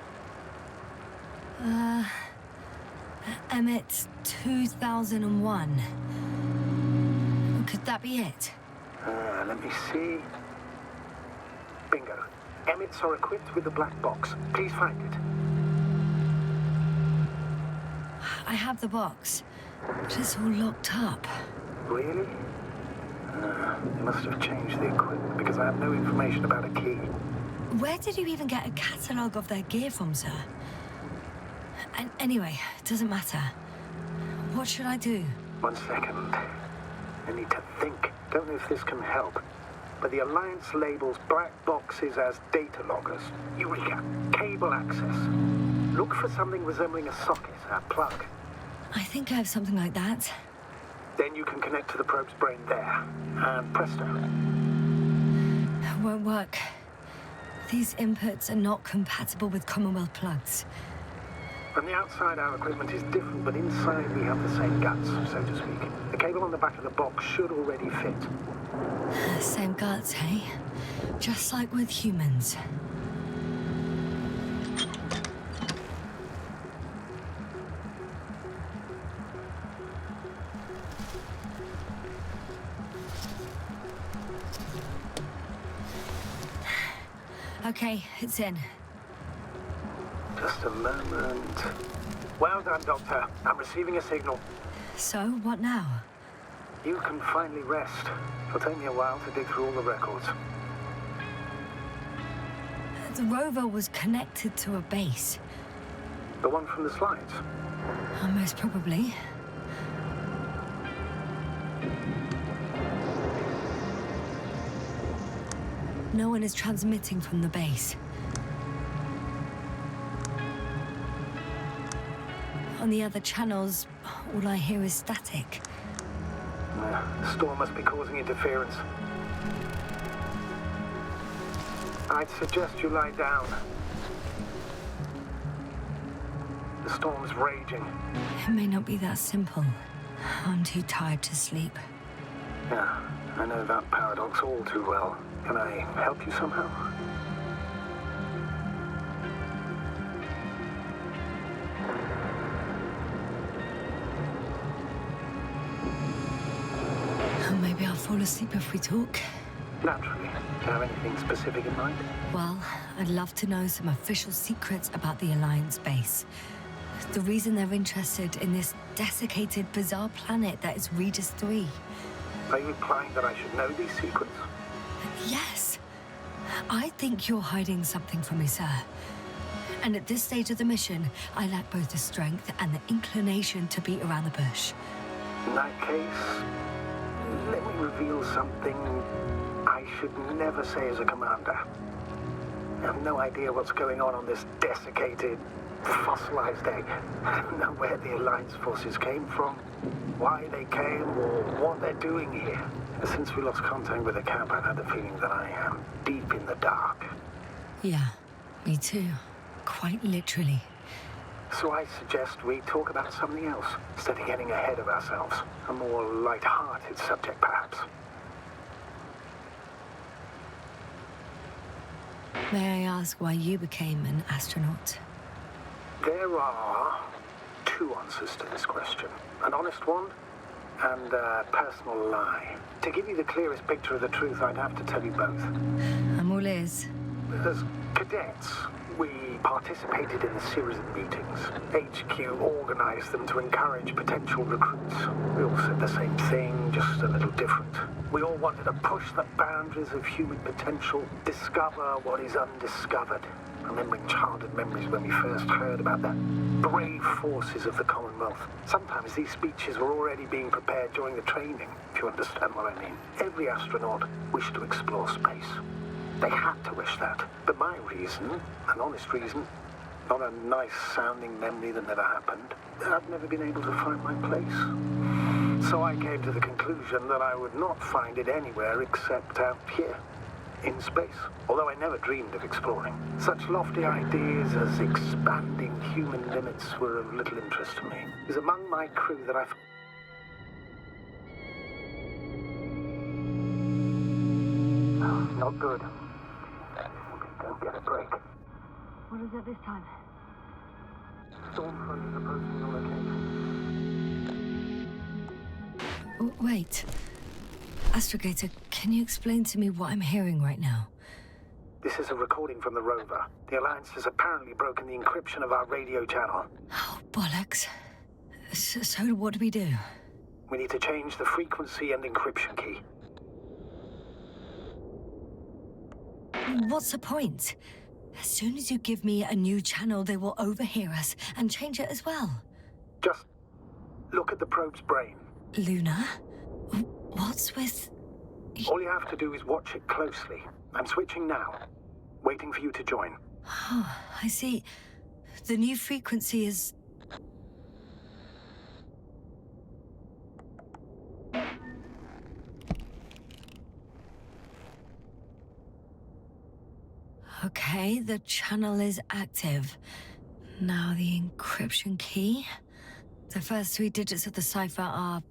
Emmett 2001. Could that be it? Let me see. Bingo. Emmets are equipped with a black box. Please find it. I have the box, but it's all locked up. Really? You must have changed the equipment because I have no information about a key. Where did you even get a catalogue of their gear from, sir? And anyway, it doesn't matter. What should I do? 1 second. I need to think. Don't know if this can help. But the Alliance labels black boxes as data loggers. Eureka! Cable access. Look for something resembling a socket, a plug. I think I have something like that. Then you can connect to the probe's brain there. And presto. It won't work. These inputs are not compatible with Commonwealth plugs. From the outside, our equipment is different, but inside we have the same guts, so to speak. The cable on the back of the box should already fit. Same guts, hey? Just like with humans. Okay, it's in. Just a moment. Well done, Doctor. I'm receiving a signal. So, what now? You can finally rest. It'll take me a while to dig through all the records. The rover was connected to a base. The one from the slides? Most probably. No one is transmitting from the base. On the other channels, all I hear is static. The storm must be causing interference. I'd suggest you lie down. The storm's raging. It may not be that simple. I'm too tired to sleep. Yeah, I know that paradox all too well. Can I help you somehow? Maybe I'll fall asleep if we talk. Naturally. Do you have anything specific in mind? Well, I'd love to know some official secrets about the Alliance base. The reason they're interested in this desiccated, bizarre planet that is Regis 3. Are you implying that I should know these secrets? Yes. I think you're hiding something from me, sir. And at this stage of the mission, I lack both the strength and the inclination to beat around the bush. In that case, let me reveal something I should never say as a commander. I have no idea what's going on this desiccated, fossilized egg. I don't know where the Alliance forces came from, why they came, or what they're doing here. Since we lost contact with the camp, I've had the feeling that I am deep in the dark. Yeah, me too. Quite literally. So I suggest we talk about something else, instead of getting ahead of ourselves. A more light-hearted subject, perhaps. May I ask why you became an astronaut? There are two answers to this question. An honest one, and a personal lie. To give you the clearest picture of the truth, I'd have to tell you both. I'm all ears. as cadets, we participated in a series of meetings. HQ organized them to encourage potential recruits. We all said the same thing, just a little different. We all wanted to push the boundaries of human potential, discover what is undiscovered. Remembering childhood memories when we first heard about the brave forces of the Commonwealth. Sometimes these speeches were already being prepared during the training, if you understand what I mean. Every astronaut wished to explore space. They had to wish that. But my reason, an honest reason, not a nice-sounding memory that never happened, I've never been able to find my place. So I came to the conclusion that I would not find it anywhere except out here, in space. Although I never dreamed of exploring. Such lofty ideas as expanding human limits were of little interest to me. It was among my crew that I... Not good. Don't get a break. What is it this time? Storm front is approaching the location. Oh, wait. Astrogator, can you explain to me what I'm hearing right now? This is a recording from the rover. The Alliance has apparently broken the encryption of our radio channel. Oh, bollocks. So what do we do? We need to change the frequency and encryption key. What's the point? As soon as you give me a new channel, they will overhear us and change it as well. Just look at the probe's brain. Luna? What's with... All you have to do is watch it closely. I'm switching now. Waiting for you to join. Oh, I see. The new frequency is... Okay, the channel is active. Now the encryption key. The first 3 digits of the cipher are...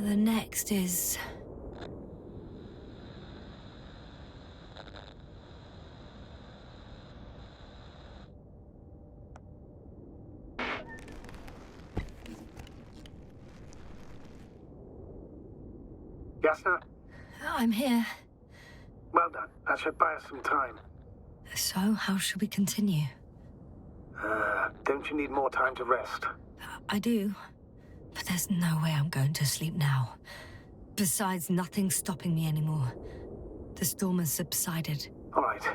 The next is... Yasna? I'm here. Well done. That should buy us some time. So, how should we continue? Don't you need more time to rest? I do. But there's no way I'm going to sleep now. Besides, nothing's stopping me anymore. The storm has subsided. All right.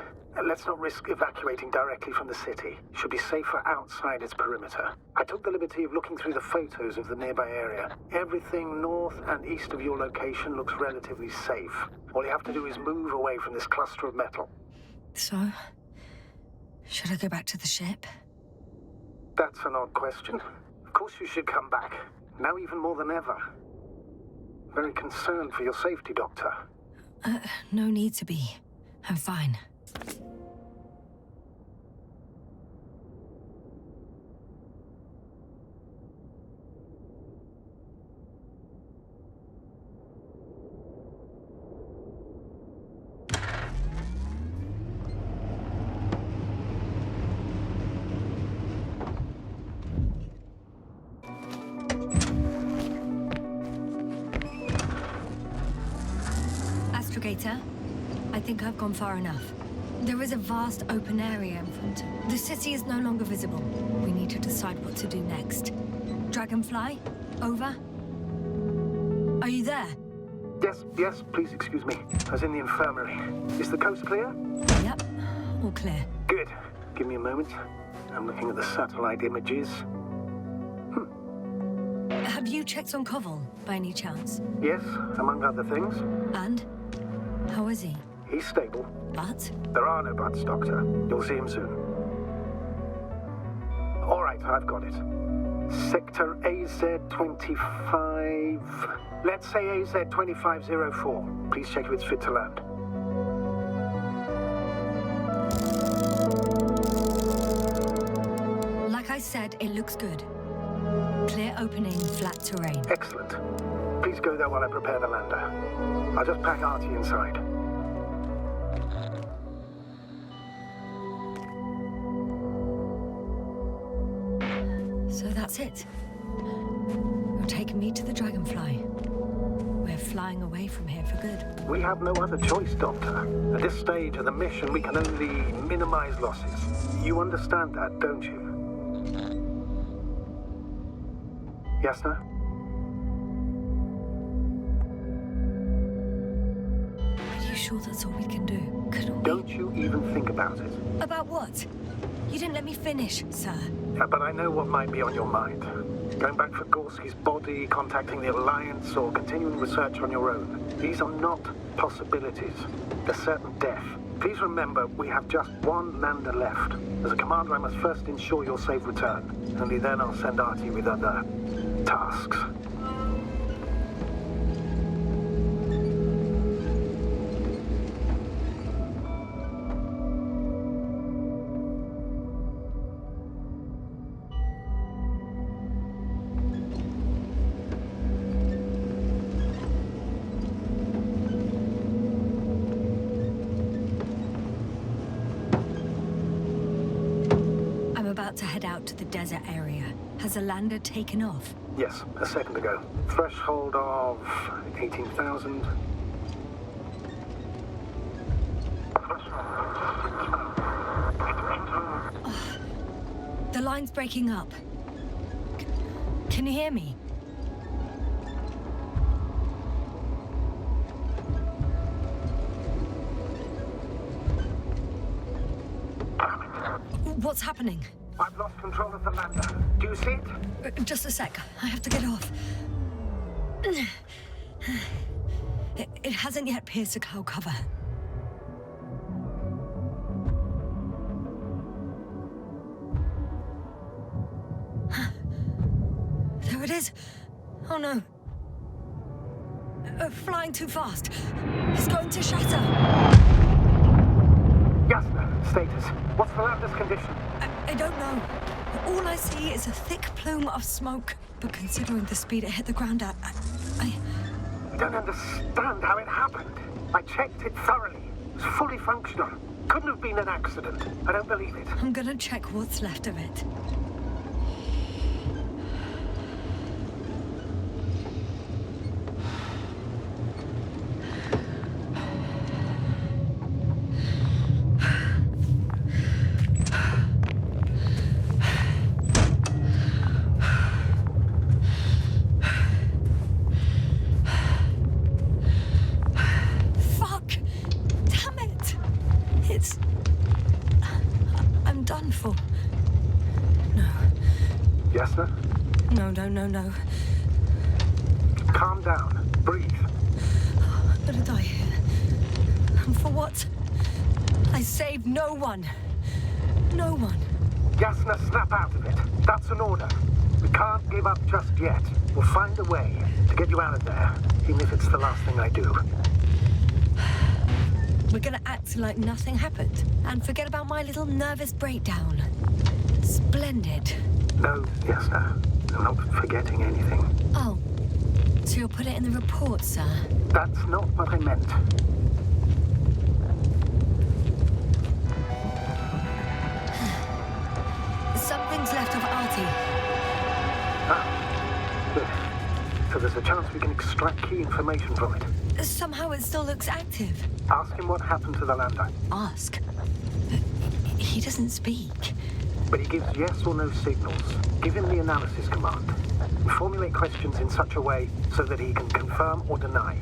Let's not risk evacuating directly from the city. Should be safer outside its perimeter. I took the liberty of looking through the photos of the nearby area. Everything north and east of your location looks relatively safe. All you have to do is move away from this cluster of metal. So, should I go back to the ship? That's an odd question. Of course you should come back. Now even more than ever. Very concerned for your safety, Doctor. No need to be. I'm fine. Astrogator, I think I've gone far enough. There is a vast open area in front. The city is no longer visible. We need to decide what to do next. Dragonfly, over. Are you there? Yes, please excuse me. I was in the infirmary. Is the coast clear? Yep, all clear. Good. Give me a moment. I'm looking at the satellite images. Have you checked on Koval, by any chance? Yes, among other things. And? How is he? He's stable. But? There are no buts, Doctor. You'll see him soon. All right, I've got it. Sector AZ-25... Let's say AZ-2504. Please check if it's fit to land. Like I said, it looks good. Clear opening, flat terrain. Excellent. Please go there while I prepare the lander. I'll just pack Artie inside. So that's it. You're taking me to the Dragonfly. We're flying away from here for good. We have no other choice, Doctor. At this stage of the mission, we can only minimize losses. You understand that, don't you? Yes, sir? Are you sure that's all we can do? Couldn't we... Don't you even think about it. About what? You didn't let me finish, sir. Yeah, but I know what might be on your mind. Going back for Gorski's body, contacting the Alliance, or continuing research on your own. These are not possibilities. They're certain death. Please remember, we have just one lander left. As a commander, I must first ensure your safe return. Only then I'll send Artie with other tasks. To head out to the desert area. Has the lander taken off? Yes, a second ago. Threshold of 18,000. The line's breaking up. Can you hear me? What's happening? I've lost control of the lander. Do you see it? Just a sec. I have to get off. It hasn't yet pierced the cloud cover. There it is. Oh no. Flying too fast. It's going to shatter. Yasna, status. What's the lander's condition? I don't know. All I see is a thick plume of smoke. But considering the speed it hit the ground at, I don't understand how it happened. I checked it thoroughly. It was fully functional. Couldn't have been an accident. I don't believe it. I'm gonna check what's left of it. No. Calm down. Breathe. I'm gonna die here. And for what? I saved no one. No one. Yasna, snap out of it. That's an order. We can't give up just yet. We'll find a way to get you out of there, even if it's the last thing I do. We're gonna act like nothing happened and forget about my little nervous breakdown. Splendid. No, Yasna. I'm not forgetting anything. Oh, so you'll put it in the report, sir? That's not what I meant. Something's left of Artie. Ah, good. So there's a chance we can extract key information from it. Somehow it still looks active. Ask him what happened to the lander. Ask? He doesn't speak. But he gives yes or no signals. Give him the analysis command. And formulate questions in such a way so that he can confirm or deny.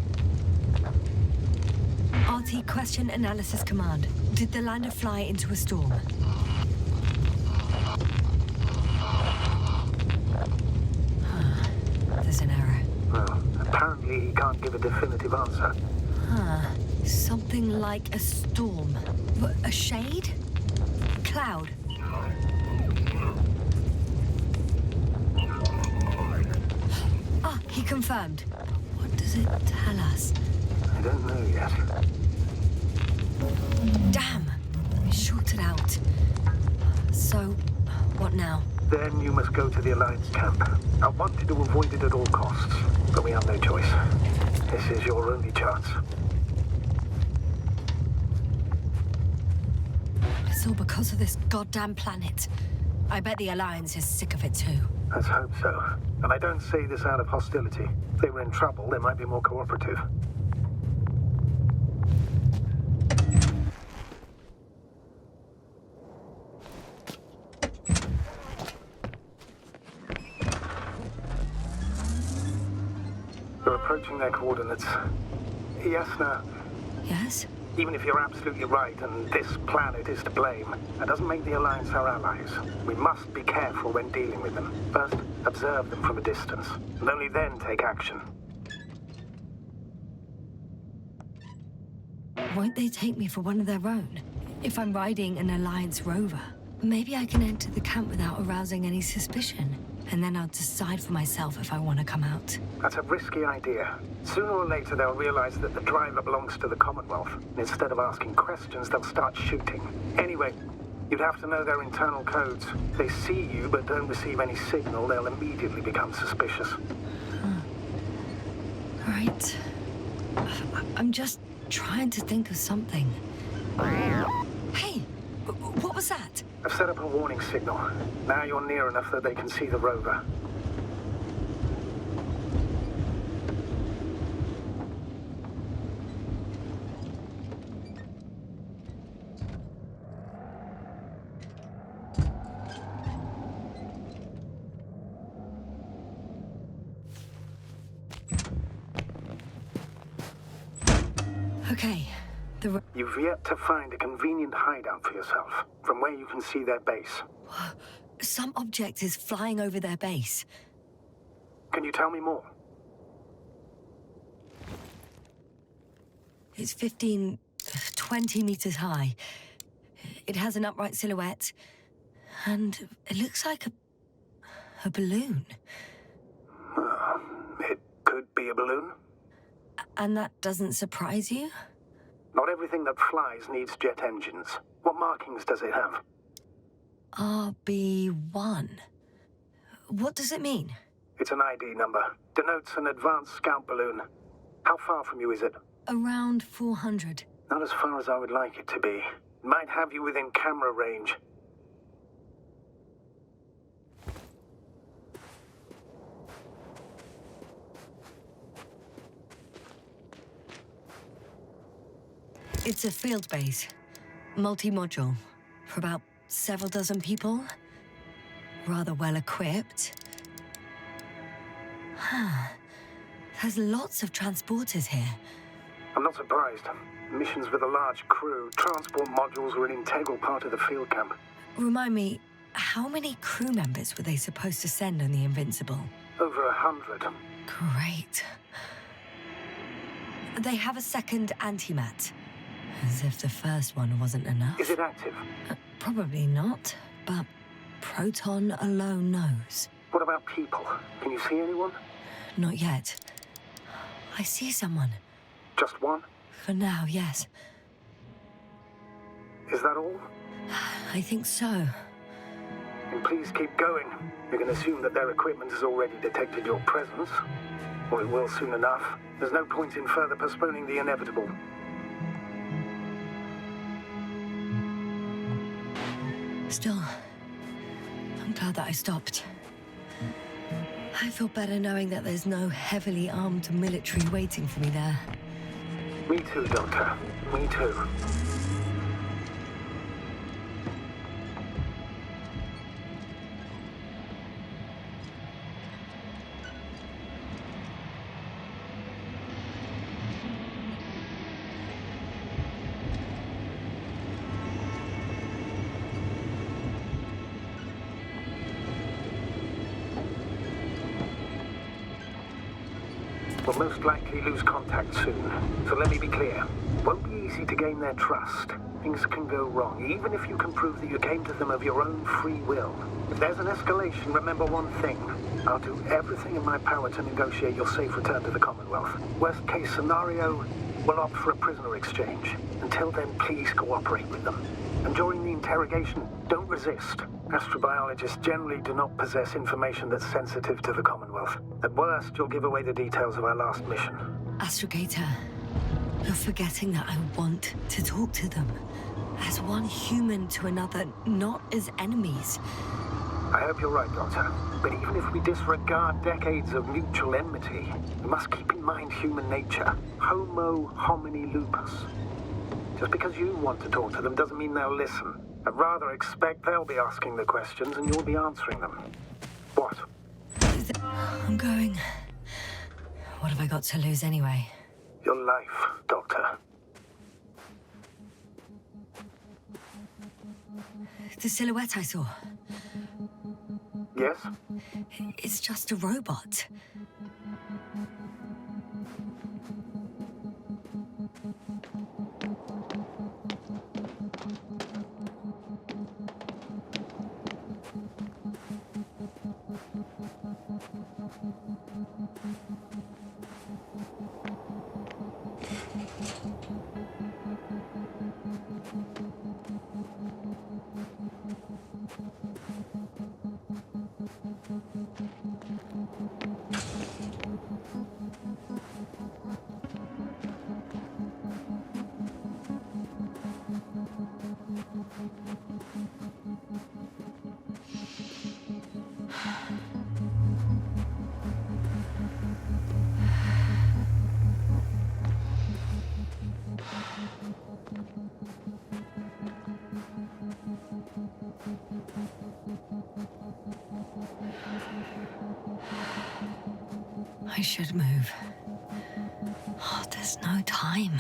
RT question analysis command. Did the lander fly into a storm? There's an error. Well, apparently he can't give a definitive answer. Something like a storm. A shade? Cloud? He confirmed. What does it tell us? I don't know yet. Damn! It shorted out. So, what now? Then you must go to the Alliance camp. I wanted to avoid it at all costs, but we have no choice. This is your only chance. It's all because of this goddamn planet. I bet the Alliance is sick of it too. Let's hope so. And I don't say this out of hostility. If they were in trouble, they might be more cooperative. They're approaching their coordinates. Yes, now. Yes? Even if you're absolutely right and this planet is to blame, that doesn't make the Alliance our allies. We must be careful when dealing with them. First, observe them from a distance, and only then take action. Won't they take me for one of their own? If I'm riding an Alliance rover, maybe I can enter the camp without arousing any suspicion. And then I'll decide for myself if I want to come out. That's a risky idea. Sooner or later they'll realize that the driver belongs to the Commonwealth. And instead of asking questions, they'll start shooting. Anyway, you'd have to know their internal codes. If they see you but don't receive any signal, they'll immediately become suspicious. Right. I'm just trying to think of something. Hey, what was that? I've set up a warning signal. Now you're near enough that they can see the rover. Okay. You've yet to find a convenient hideout for yourself, from where you can see their base. Some object is flying over their base. Can you tell me more? It's 15, 20 meters high. It has an upright silhouette, and it looks like a balloon. It could be a balloon. And that doesn't surprise you? Not everything that flies needs jet engines. What markings does it have? RB1. What does it mean? It's an ID number. Denotes an advanced scout balloon. How far from you is it? Around 400. Not as far as I would like it to be. It might have you within camera range. It's a field base. Multi-module. For about several dozen people. Rather well equipped. There's lots of transporters here. I'm not surprised. Missions with a large crew, transport modules were an integral part of the field camp. Remind me, how many crew members were they supposed to send on the Invincible? Over 100. Great. They have a second antimat. As if the first one wasn't enough. Is it active? Probably not, but Proton alone knows. What about people? Can you see anyone? Not yet. I see someone. Just one? For now, yes. Is that all? I think so. And please keep going. You can assume that their equipment has already detected your presence. Or it will soon enough. There's no point in further postponing the inevitable. Still, I'm glad that I stopped. I feel better knowing that there's no heavily armed military waiting for me there. Me too, Doctor. Me too. We'll most likely lose contact soon. So let me be clear. It won't be easy to gain their trust. Things can go wrong, even if you can prove that you came to them of your own free will. If there's an escalation, remember one thing. I'll do everything in my power to negotiate your safe return to the Commonwealth. Worst case scenario, we'll opt for a prisoner exchange. Until then, please cooperate with them. And during the interrogation, don't resist. Astrobiologists generally do not possess information that's sensitive to the Commonwealth. At worst, you'll give away the details of our last mission. Astrogator, you're forgetting that I want to talk to them. As one human to another, not as enemies. I hope you're right, Doctor. But even if we disregard decades of mutual enmity, we must keep in mind human nature. Homo homini lupus. Just because you want to talk to them doesn't mean they'll listen. I'd rather expect they'll be asking the questions and you'll be answering them. What? I'm going. What have I got to lose anyway? Your life, Doctor. The silhouette I saw. Yes? It's just a robot. I should move. Oh, there's no time.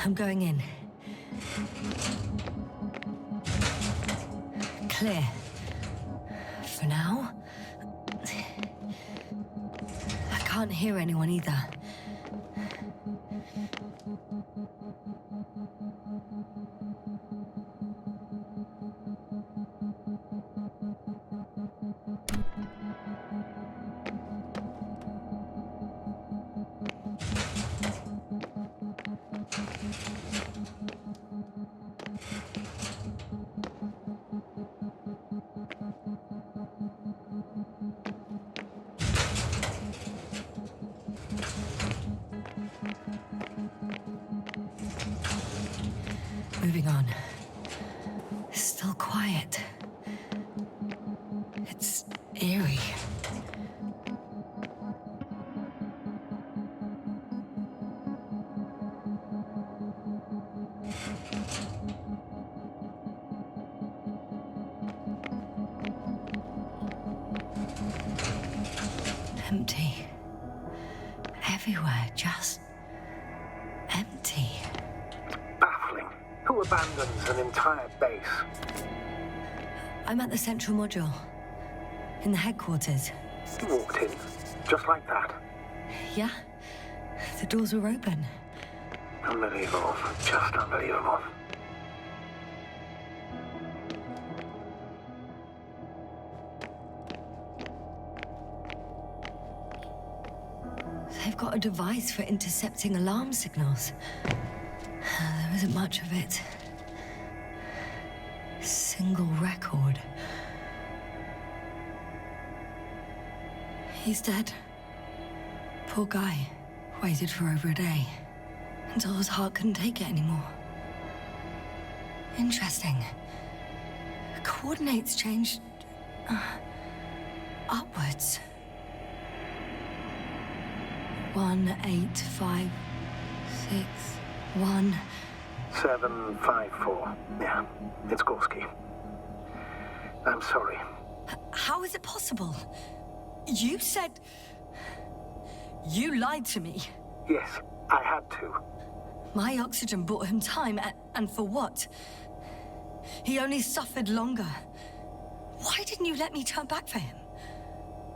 I'm going in. Clear. For now. I can't hear anyone either. Moving on. Still quiet. It's eerie. Empty. Everywhere, just empty. Baffling. Who abandons an entire base? I'm at the central module. In the headquarters. You walked in, just like that. Yeah. The doors were open. Unbelievable. Just unbelievable. They've got a device for intercepting alarm signals. There isn't much of it. Single record. He's dead. Poor guy. Waited for over a day. Until his heart couldn't take it anymore. Interesting. Coordinates changed... upwards. 1, 8, 5, 6, 1... 7, 5, 4. Yeah, it's Gorski. I'm sorry. How is it possible? You said... You lied to me. Yes, I had to. My oxygen bought him time, and for what? He only suffered longer. Why didn't you let me turn back for him?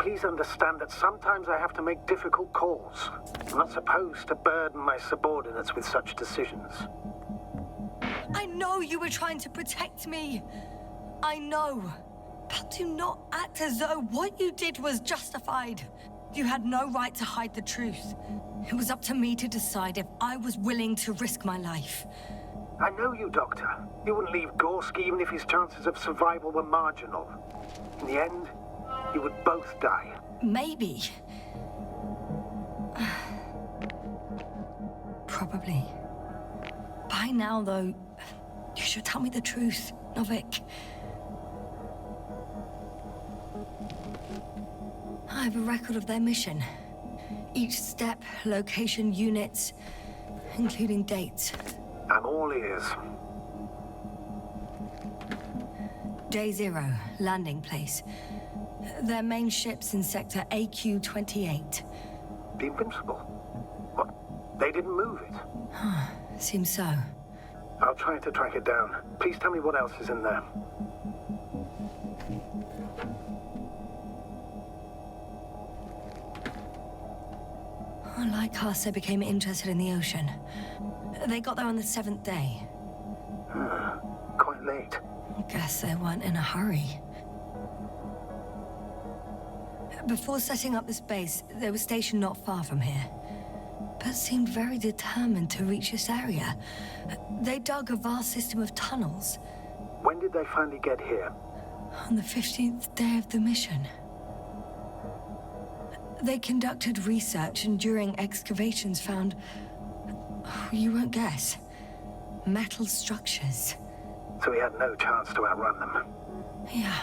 please understand that sometimes I have to make difficult calls. I'm not supposed to burden my subordinates with such decisions. I know you were trying to protect me. I know. But do not act as though what you did was justified. You had no right to hide the truth. It was up to me to decide if I was willing to risk my life. I know you, Doctor. You wouldn't leave Gorski even if his chances of survival were marginal. In the end, you would both die. Maybe. Probably. By now, though, you should tell me the truth, Novik. I have a record of their mission. Each step, location, units, including dates. I'm all ears. Day 0, landing place. Their main ship's in sector AQ-28. The Invincible? What? They didn't move it? Seems so. I'll try to track it down. Please tell me what else is in there. Like us, they became interested in the ocean. They got there on the 7th day. Quite late. Guess they weren't in a hurry. Before setting up this base, they were stationed not far from here, but seemed very determined to reach this area. They dug a vast system of tunnels. When did they finally get here? On the 15th day of the mission. They conducted research and during excavations found, you won't guess, metal structures. So we had no chance to outrun them. Yeah.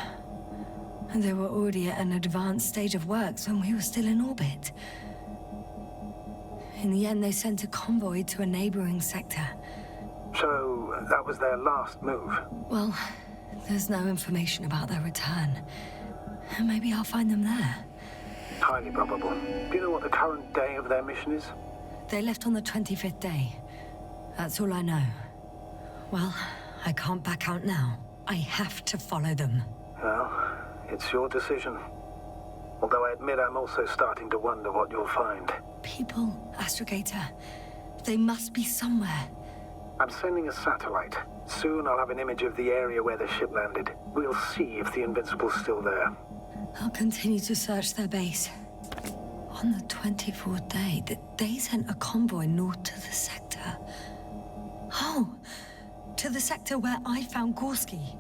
And they were already at an advanced stage of works when we were still in orbit. In the end, they sent a convoy to a neighboring sector. So that was their last move? Well, there's no information about their return. Maybe I'll find them there. Highly probable. Do you know what the current day of their mission is? They left on the 25th day. That's all I know. Well, I can't back out now. I have to follow them. Well, it's your decision. Although I admit I'm also starting to wonder what you'll find. People, Astrogator. They must be somewhere. I'm sending a satellite. Soon I'll have an image of the area where the ship landed. We'll see if the Invincible's still there. I'll continue to search their base. On the 24th day, they sent a convoy north to the sector. Oh, to the sector where I found Gorski.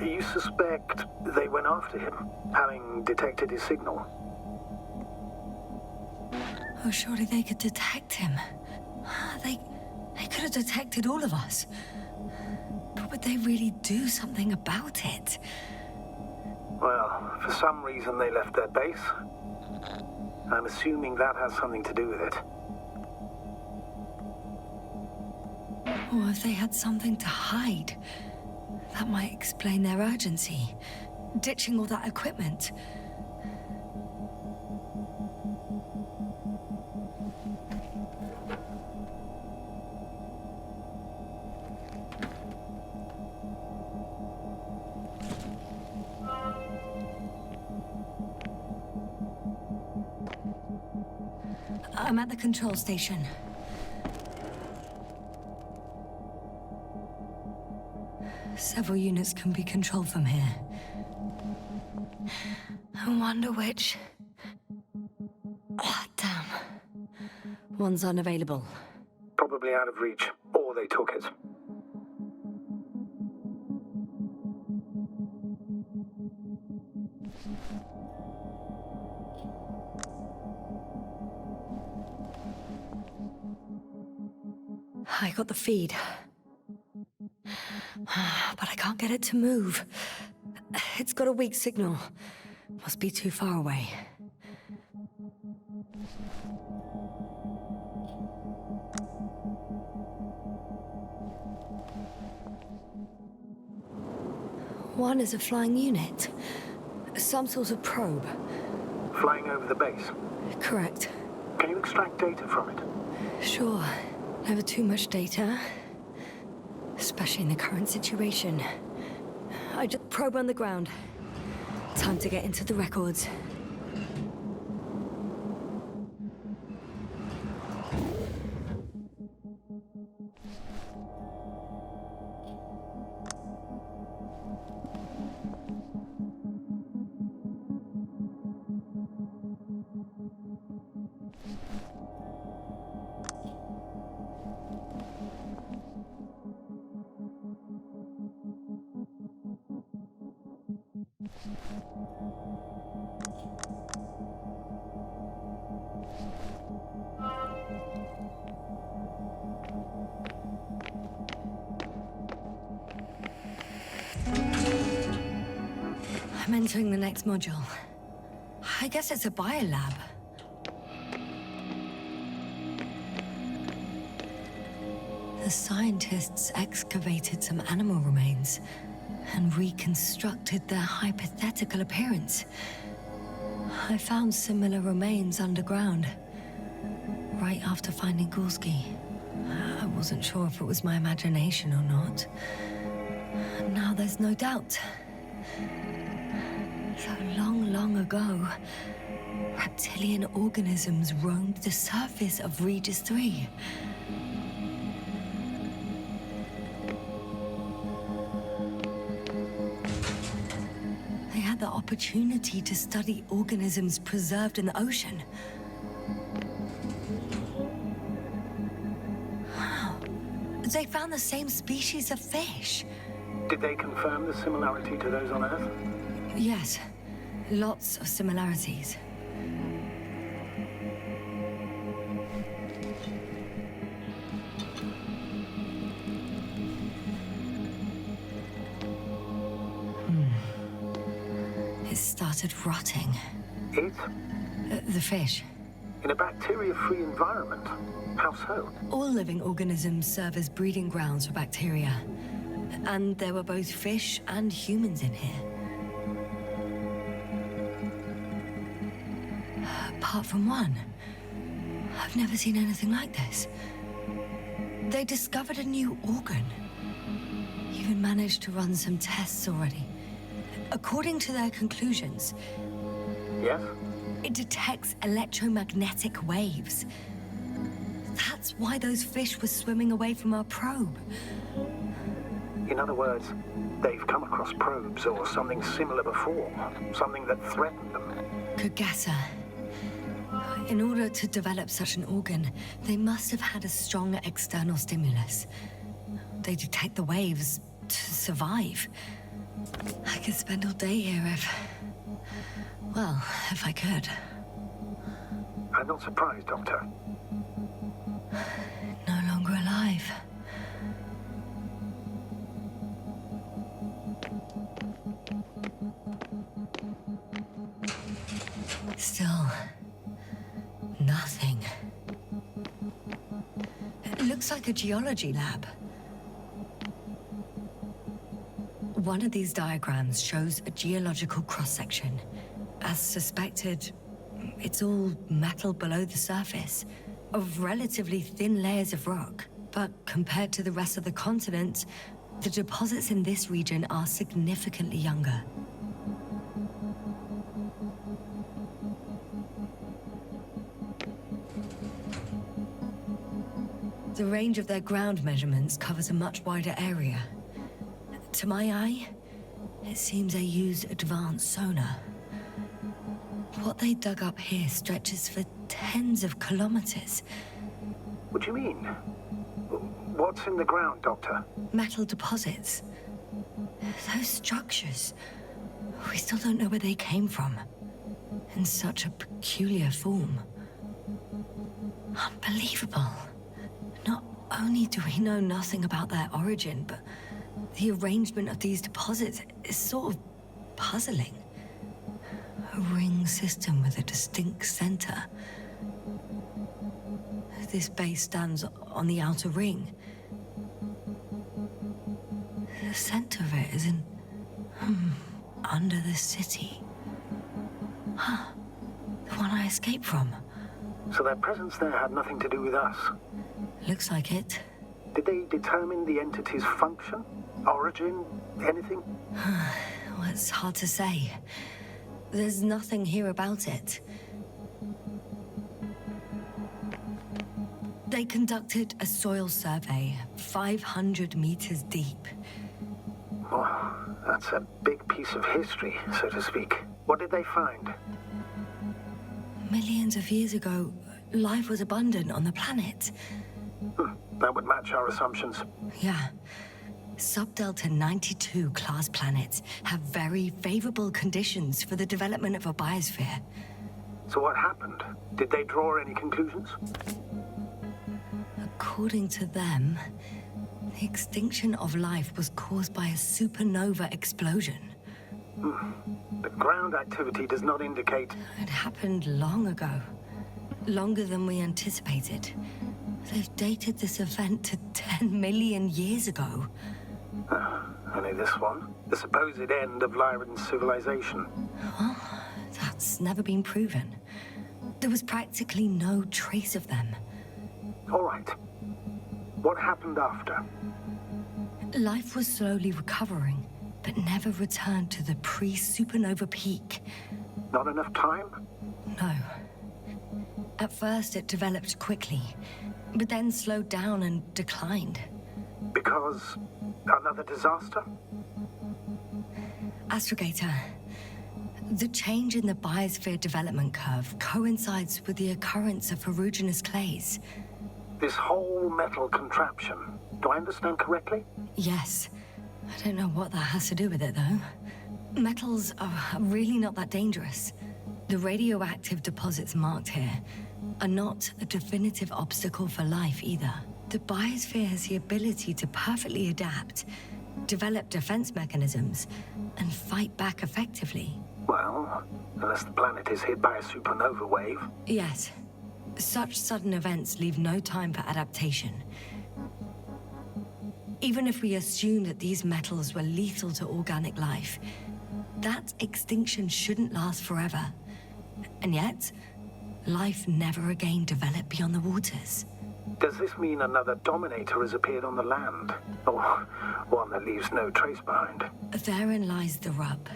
You suspect they went after him, having detected his signal? Oh, surely they could detect him. They could have detected all of us. But would they really do something about it? Well, for some reason they left their base. I'm assuming that has something to do with it. Or if they had something to hide. That might explain their urgency. Ditching all that equipment. I'm at the control station. Several units can be controlled from here. I wonder which... Oh, damn. One's unavailable. Probably out of reach, or they took it. I got the feed. But I can't get it to move. It's got a weak signal. Must be too far away. One is a flying unit. Some sort of probe. Flying over the base? Correct. Can you extract data from it? Sure. Never too much data. Especially in the current situation. I just probe on the ground. Time to get into the records. I'm entering the next module. I guess it's a biolab. The scientists excavated some animal remains and reconstructed their hypothetical appearance. I found similar remains underground, right after finding Gulski. I wasn't sure if it was my imagination or not. Now there's no doubt. So long, long ago, reptilian organisms roamed the surface of Regis 3. They had the opportunity to study organisms preserved in the ocean. Wow. They found the same species of fish. Did they confirm the similarity to those on Earth? Yes, lots of similarities. It started rotting. It? The fish. In a bacteria-free environment? How so? All living organisms serve as breeding grounds for bacteria. And there were both fish and humans in here. Apart from one. I've never seen anything like this. They discovered a new organ. Even managed to run some tests already. According to their conclusions... Yes? It detects electromagnetic waves. That's why those fish were swimming away from our probe. In other words, they've come across probes or something similar before. Something that threatened them. Could guess her. In order to develop such an organ, they must have had a strong external stimulus. They detect the waves to survive. I could spend all day here if... well, if I could. I'm not surprised, Doctor. No longer alive. Still... nothing. It looks like a geology lab. One of these diagrams shows a geological cross-section. As suspected, it's all metal below the surface, of relatively thin layers of rock. But compared to the rest of the continent, the deposits in this region are significantly younger. The range of their ground measurements covers a much wider area. To my eye, it seems they use advanced sonar. What they dug up here stretches for tens of kilometers. What do you mean? What's in the ground, Doctor? Metal deposits. Those structures. We still don't know where they came from. In such a peculiar form. Unbelievable. Not only do we know nothing about their origin, but the arrangement of these deposits is sort of puzzling. A ring system with a distinct center. This base stands on the outer ring. The center of it is in... under the city. Huh. The one I escaped from. So their presence there had nothing to do with us? Looks like it. Did they determine the entity's function? Origin? Anything? Well, it's hard to say. There's nothing here about it. They conducted a soil survey, 500 meters deep. Oh, that's a big piece of history, so to speak. What did they find? Millions of years ago, life was abundant on the planet. That would match our assumptions. Yeah. Subdelta 92 class planets have very favorable conditions for the development of a biosphere. So what happened? Did they draw any conclusions? According to them, the extinction of life was caused by a supernova explosion. The ground activity does not indicate... It happened long ago. Longer than we anticipated. They've dated this event to 10 million years ago. Only this one? The supposed end of Lyran's civilization? Well, that's never been proven. There was practically no trace of them. All right. What happened after? Life was slowly recovering, but never returned to the pre-supernova peak. Not enough time? No. At first, it developed quickly, but then slowed down and declined. Because another disaster? Astrogator, the change in the biosphere development curve coincides with the occurrence of ferruginous clays. This whole metal contraption, do I understand correctly? Yes. I don't know what that has to do with it, though. Metals are really not that dangerous. The radioactive deposits marked here are not a definitive obstacle for life either. The biosphere has the ability to perfectly adapt, develop defense mechanisms, and fight back effectively. Well, unless the planet is hit by a supernova wave. Yes. Such sudden events leave no time for adaptation. Even if we assume that these metals were lethal to organic life, that extinction shouldn't last forever. And yet, life never again developed beyond the waters. Does this mean another Dominator has appeared on the land? Or one that leaves no trace behind? Therein lies the rub.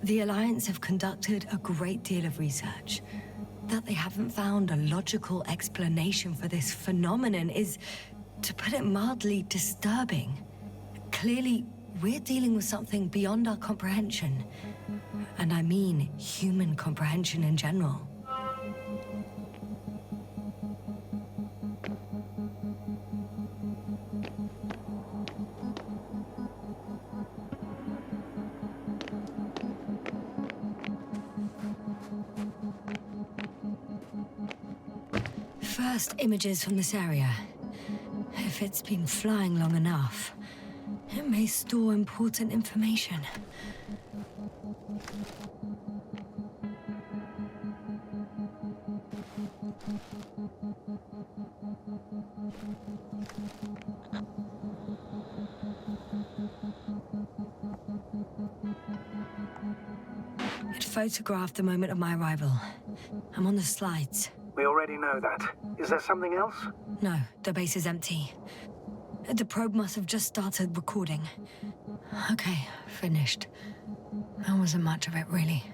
The Alliance have conducted a great deal of research. That they haven't found a logical explanation for this phenomenon is, to put it mildly, disturbing. Clearly, we're dealing with something beyond our comprehension. And I mean human comprehension in general. First images from this area. If it's been flying long enough, it may store important information. It photographed the moment of my arrival. I'm on the slides. We already know that. Is there something else? No, the base is empty. The probe must have just started recording. Okay, finished. There wasn't much of it, really.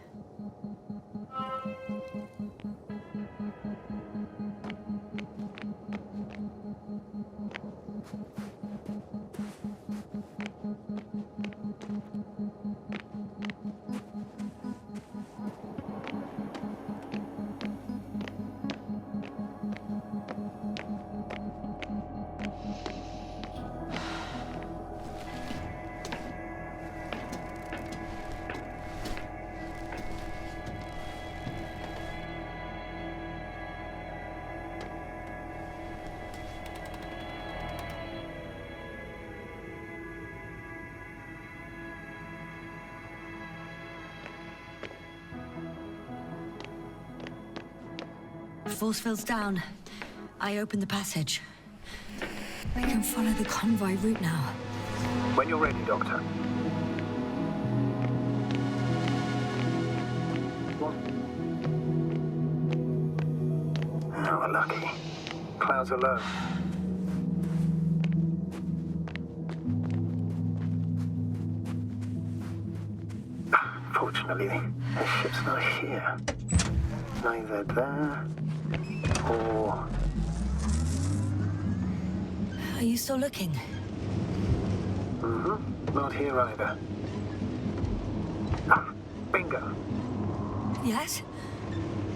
Force field's down. I opened the passage. We can follow the convoy route now. When you're ready, Doctor. What? Oh, we're lucky. Clouds are low. Fortunately, the ship's not here. Neither there, or... Are you still looking? Mm-hmm. Not here either. Ah, bingo. Yes?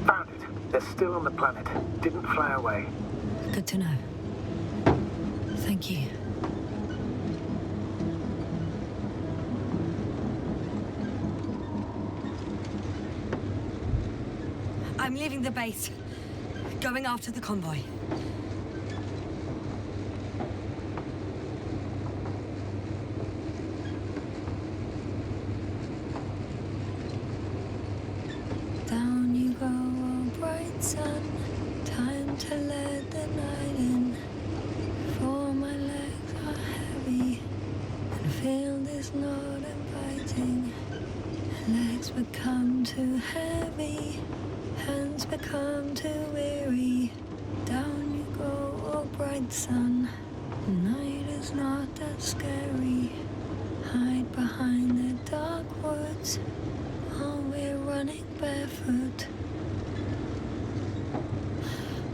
Found it. They're still on the planet. Didn't fly away. Good to know. Thank you. I'm leaving the base. Going after the convoy. to let the night in, for my legs are heavy, and field is not inviting. Legs become too heavy, hands become too weary. Down you go, oh bright sun, night is not that scary. Hide behind the dark woods while we're running barefoot.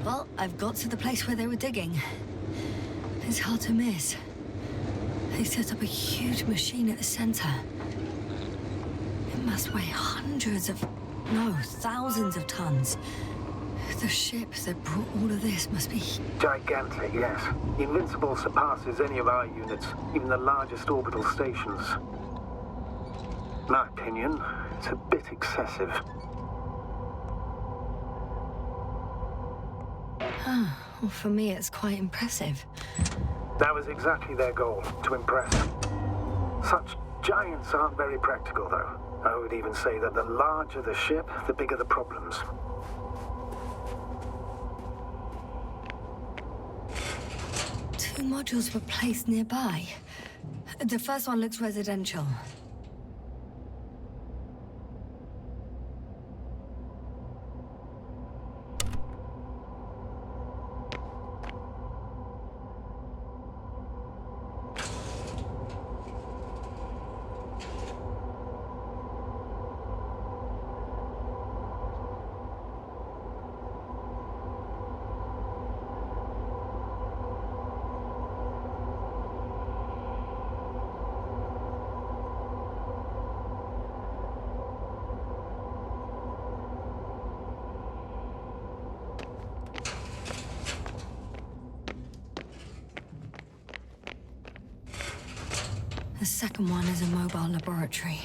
Well, I've got to the place where they were digging. It's hard to miss. They set up a huge machine at the center. It must weigh thousands of tons. The ship that brought all of this must be... Gigantic, yes. The Invincible surpasses any of our units, even the largest orbital stations. In my opinion, it's a bit excessive. Well, for me, it's quite impressive. That was exactly their goal, to impress. Such giants aren't very practical, though. I would even say that the larger the ship, the bigger the problems. Two modules were placed nearby. The first one looks residential. The second one is a mobile laboratory.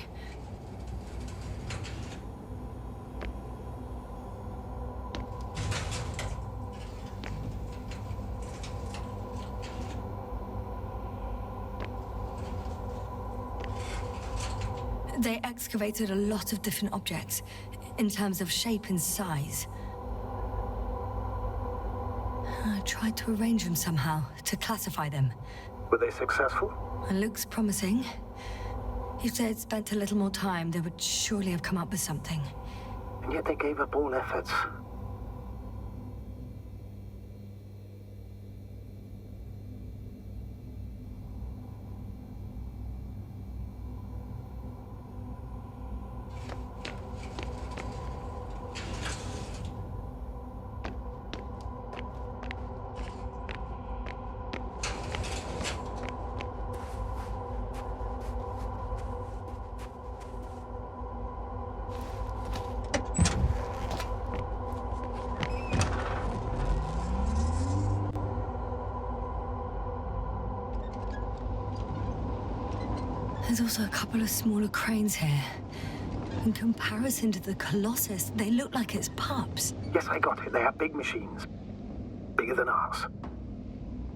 They excavated a lot of different objects, in terms of shape and size. I tried to arrange them somehow, to classify them. Were they successful? It looks promising. If they'd spent a little more time, they would surely have come up with something. And yet they gave up all efforts. There's also a couple of smaller cranes here. In comparison to the Colossus, they look like it's pups. Yes, I got it. They have big machines. Bigger than ours.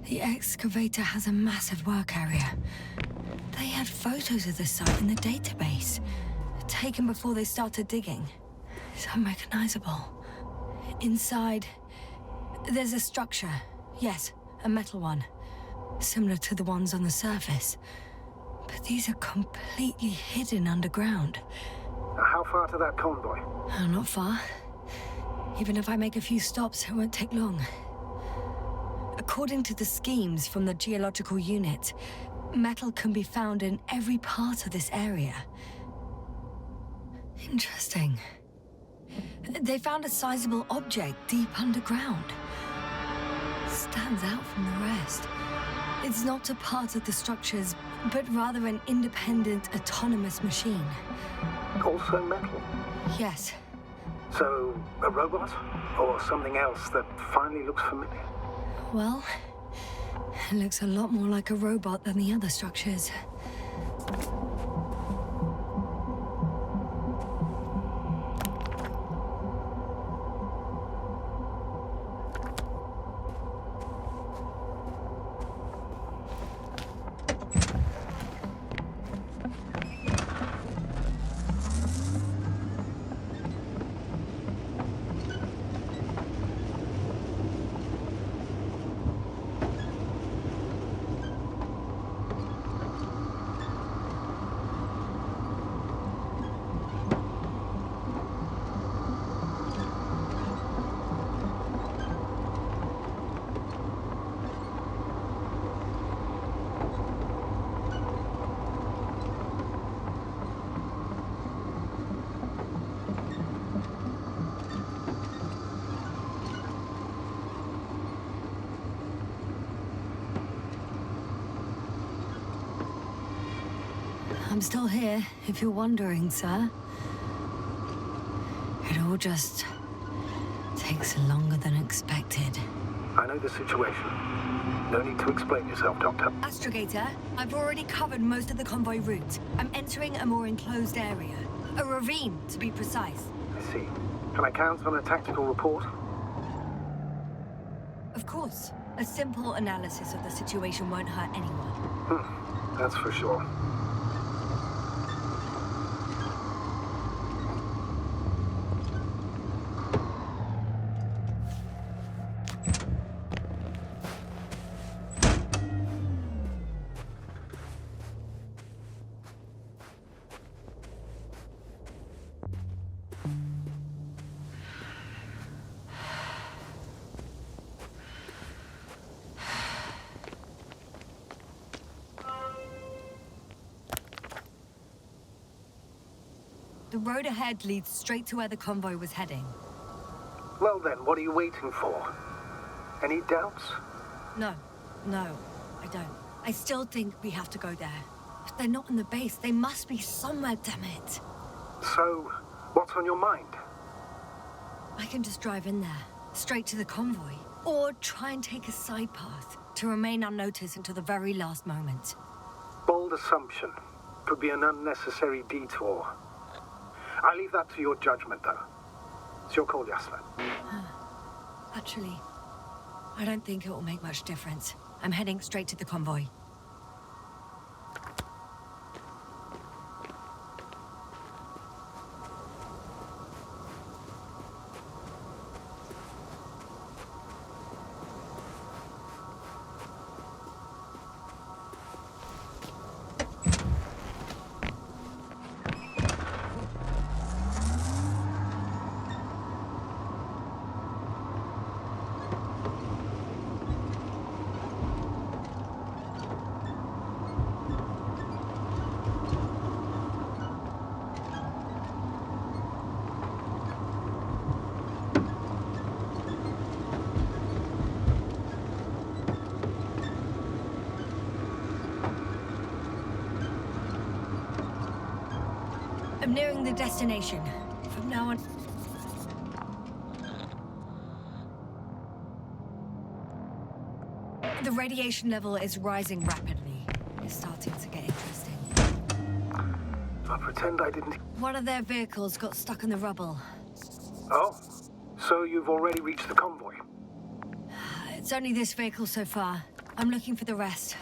The excavator has a massive work area. They had photos of the site in the database, taken before they started digging. It's unrecognizable. Inside, there's a structure. Yes, a metal one. Similar to the ones on the surface. But these are completely hidden underground. How far to that convoy? Oh, not far. Even if I make a few stops, it won't take long. According to the schemes from the geological unit, metal can be found in every part of this area. Interesting. They found a sizable object deep underground. Stands out from the rest. It's not a part of the structures, but rather an independent, autonomous machine. Also metal? Yes. So, a robot? Or something else that finally looks familiar? Well, it looks a lot more like a robot than the other structures. I'm still here, if you're wondering, sir. It all just takes longer than expected. I know the situation. No need to explain yourself, Doctor. Astrogator, I've already covered most of the convoy route. I'm entering a more enclosed area. A ravine, to be precise. I see. Can I count on a tactical report? Of course. A simple analysis of the situation won't hurt anyone. That's for sure. The road ahead leads straight to where the convoy was heading. Well then, what are you waiting for? Any doubts? No, I don't. I still think we have to go there. If they're not in the base, they must be somewhere, damn it. So, what's on your mind? I can just drive in there, straight to the convoy. Or try and take a side path to remain unnoticed until the very last moment. Bold assumption. Could be an unnecessary detour. I leave that to your judgment, though. It's your call, Yasla. Actually, I don't think it will make much difference. I'm heading straight to the convoy. I'm nearing the destination. From now on... The radiation level is rising rapidly. It's starting to get interesting. I'll pretend I didn't... One of their vehicles got stuck in the rubble. Oh, so you've already reached the convoy? It's only this vehicle so far. I'm looking for the rest.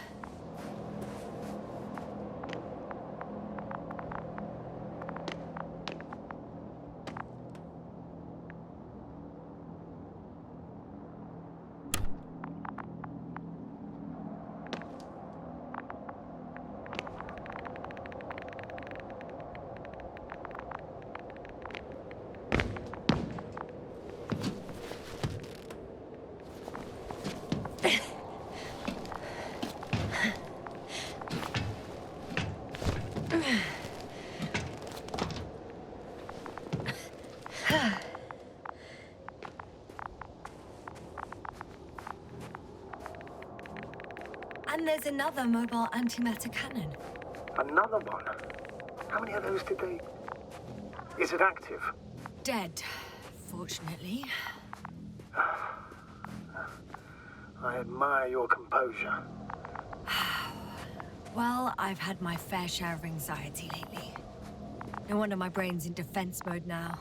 And there's another mobile antimatter cannon. Another one? How many of those did they... Is it active? Dead, fortunately. I admire your composure. Well, I've had my fair share of anxiety lately. No wonder my brain's in defense mode now.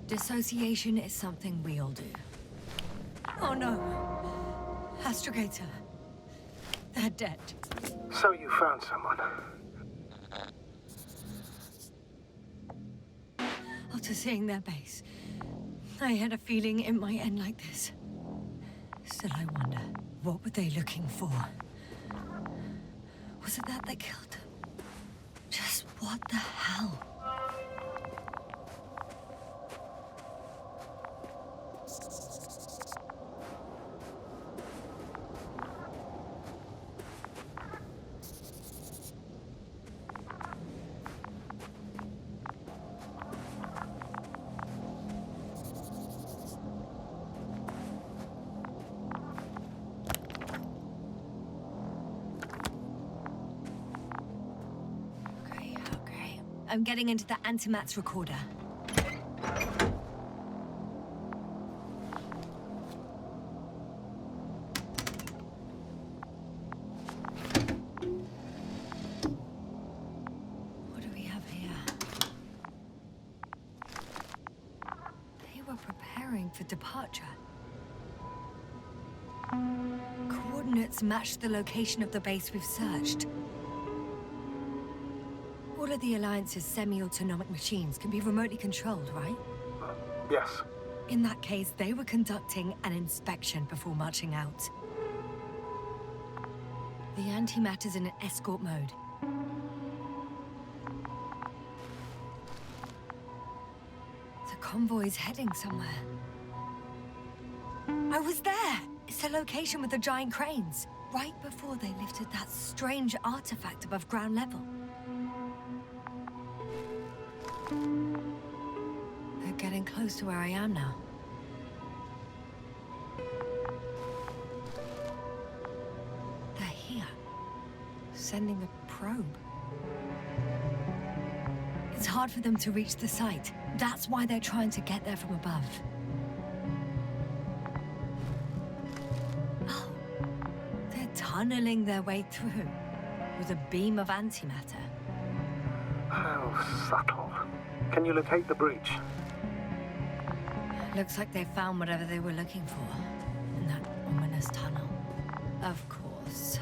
Dissociation is something we all do. Oh no. Astrogator. They're dead. So you found someone. After seeing their base, I had a feeling it might end like this. Still, I wonder, what were they looking for? Was it that killed them? Just what the hell? I'm getting into the antimat's recorder. What do we have here? They were preparing for departure. Coordinates match the location of the base we've searched. All of the Alliance's semi-autonomic machines can be remotely controlled, right? Yes. In that case, they were conducting an inspection before marching out. The antimatter's in an escort mode. The convoy's heading somewhere. I was there! It's the location with the giant cranes, right before they lifted that strange artifact above ground level. They're getting close to where I am now. They're here, sending a probe. It's hard for them to reach the site. That's why they're trying to get there from above. Oh, they're tunneling their way through with a beam of antimatter. How subtle. Can you locate the breach? Looks like they found whatever they were looking for in that ominous tunnel. Of course.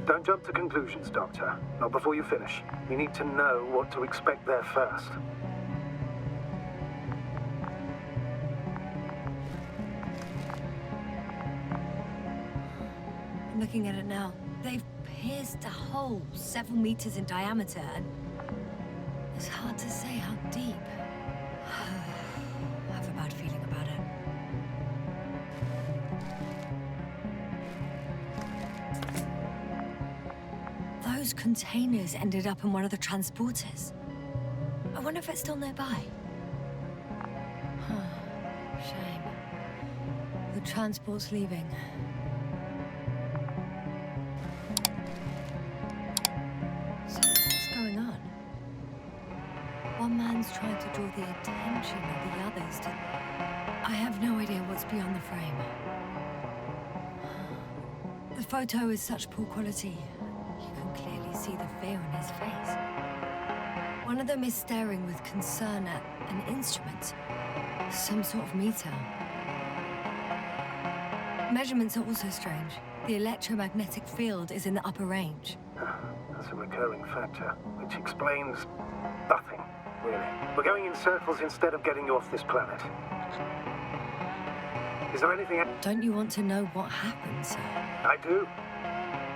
Don't jump to conclusions, Doctor. Not before you finish. You need to know what to expect there first. I'm looking at it now. They've pierced a hole 7 meters in diameter, and it's hard to say how deep. I have a bad feeling about it. Those containers ended up in one of the transporters. I wonder if it's still nearby. Shame. The transport's leaving. So what's going on? One man's trying to draw the attention of the others to... I have no idea what's beyond the frame. The photo is such poor quality. You can clearly see the fear in his face. One of them is staring with concern at an instrument. Some sort of meter. Measurements are also strange. The electromagnetic field is in the upper range. That's a recurring factor, which explains nothing, really. We're going in circles instead of getting you off this planet. Is there anything... Don't you want to know what happened, sir? I do.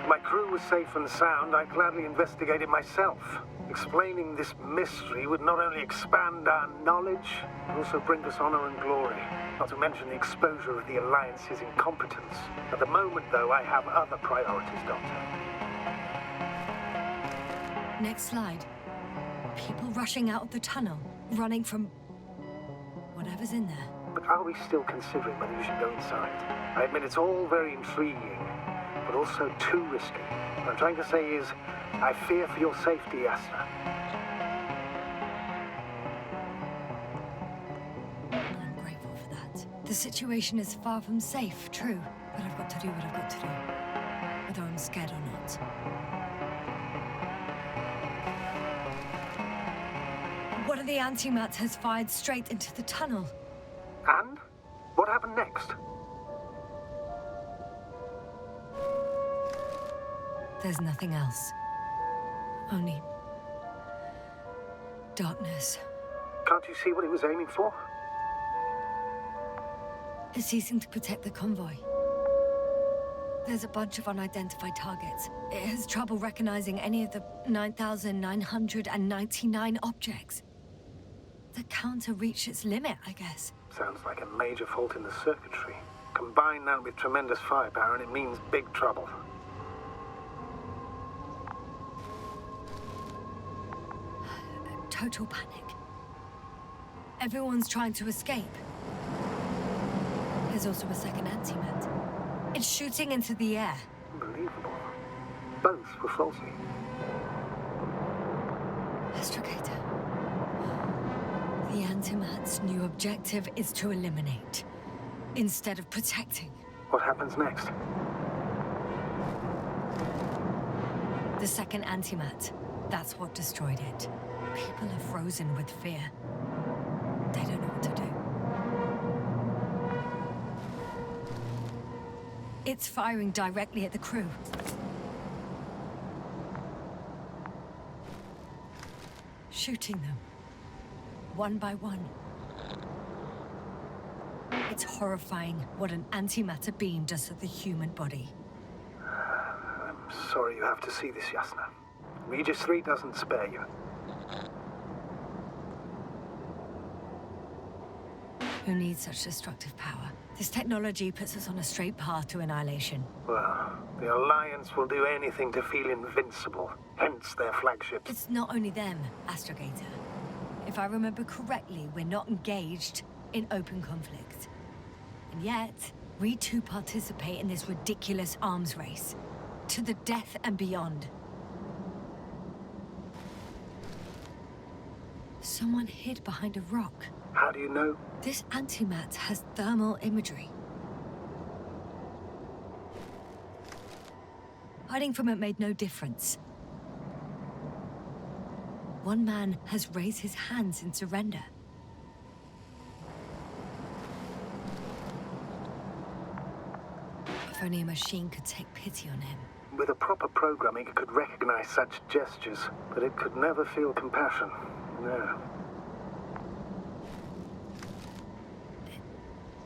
If my crew was safe and sound, I'd gladly investigate it myself. Explaining this mystery would not only expand our knowledge, but also bring us honor and glory. Not to mention the exposure of the Alliance's incompetence. At the moment, though, I have other priorities, Doctor. Next slide. People rushing out of the tunnel, running from... whatever's in there. But are we still considering whether you should go inside? I admit it's all very intriguing, but also too risky. What I'm trying to say is, I fear for your safety, Astra. I'm grateful for that. The situation is far from safe, true, but I've got to do what I've got to do, whether I'm scared or not. One of the antimats has fired straight into the tunnel. And? What happened next? There's nothing else. Only... darkness. Can't you see what it was aiming for? It's ceasing to protect the convoy. There's a bunch of unidentified targets. It has trouble recognizing any of the 9,999 objects. The counter reached its limit, I guess. Sounds like a major fault in the circuitry. Combine that with tremendous firepower and it means big trouble. Total panic. Everyone's trying to escape. There's also a second antimat. It's shooting into the air. Unbelievable. Both were faulty. Astrogator. The Antimat's new objective is to eliminate, instead of protecting. What happens next? The second Antimat, that's what destroyed it. People are frozen with fear. They don't know what to do. It's firing directly at the crew. Shooting them, one by one. It's horrifying what an antimatter beam does to the human body. I'm sorry you have to see this, Yasna. Regis 3 doesn't spare you. Who needs such destructive power? This technology puts us on a straight path to annihilation. Well, the Alliance will do anything to feel invincible, hence their flagship. It's not only them, Astrogator. If I remember correctly, we're not engaged in open conflict. And yet, we too participate in this ridiculous arms race. To the death and beyond. Someone hid behind a rock. How do you know? This antimat has thermal imagery. Hiding from it made no difference. One man has raised his hands in surrender. If only a machine could take pity on him. With a proper programming, it could recognize such gestures, but it could never feel compassion. No.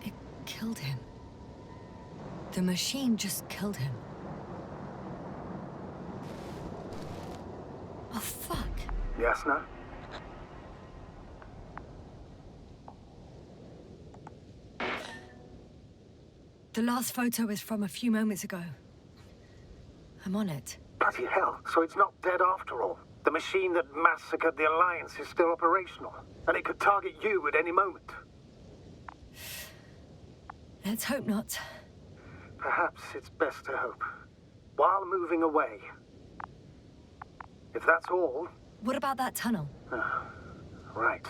It killed him. The machine just killed him. Oh, fuck. Yasna? The last photo is from a few moments ago. I'm on it. Bloody hell, so it's not dead after all. The machine that massacred the Alliance is still operational, and it could target you at any moment. Let's hope not. Perhaps it's best to hope. While moving away. If that's all... What about that tunnel? Right.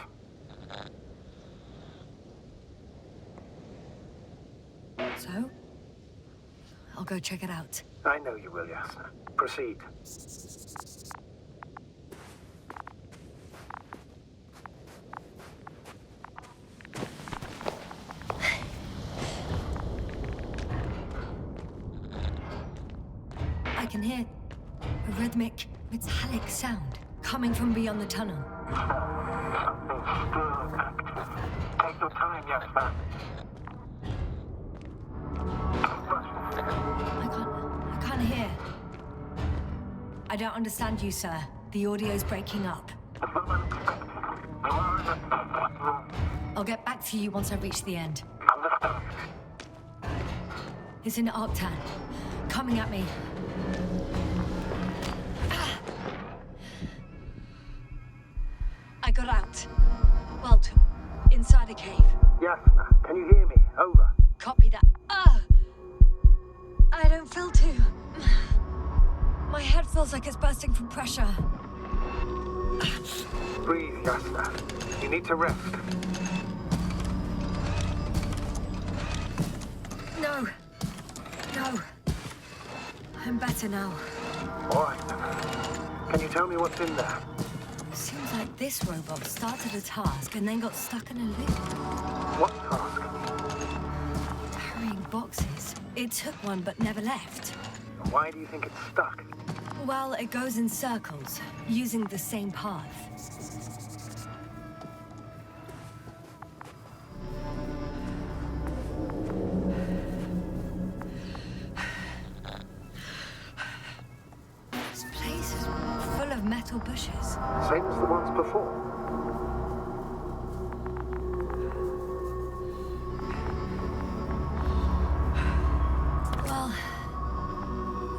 So? I'll go check it out. I know you will, Yasna. Proceed. I can hear a rhythmic, metallic sound coming from beyond the tunnel. Something's still active. Take your time, Yasna. I can't hear. I don't understand you, sir. The audio's breaking up. I'll get back to you once I reach the end. Understand. It's in Arctan. Coming at me. I got out. Well, inside a cave. Yasna, can you hear me? Over. Copy that. I don't feel too... My head feels like it's bursting from pressure. Breathe, Yasna. You need to rest. No. No. I'm better now. All right, then. Can you tell me what's in there? Seems like this robot started a task and then got stuck in a loop. What task? Carrying boxes. It took one but never left. Why do you think it's stuck? Well, it goes in circles, using the same path. This place is full of metal bushes. Same as the ones before. Well,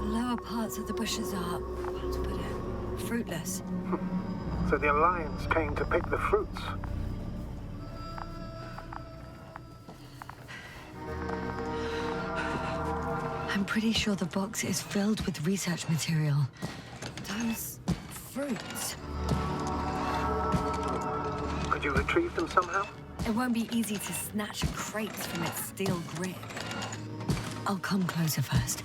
the lower parts of the bushes are, how to put it, fruitless. So the Alliance came to pick the fruits. I'm pretty sure the box is filled with research material. Those fruits. Could Did you retrieve them somehow? It won't be easy to snatch a crate from its steel grip. I'll come closer first.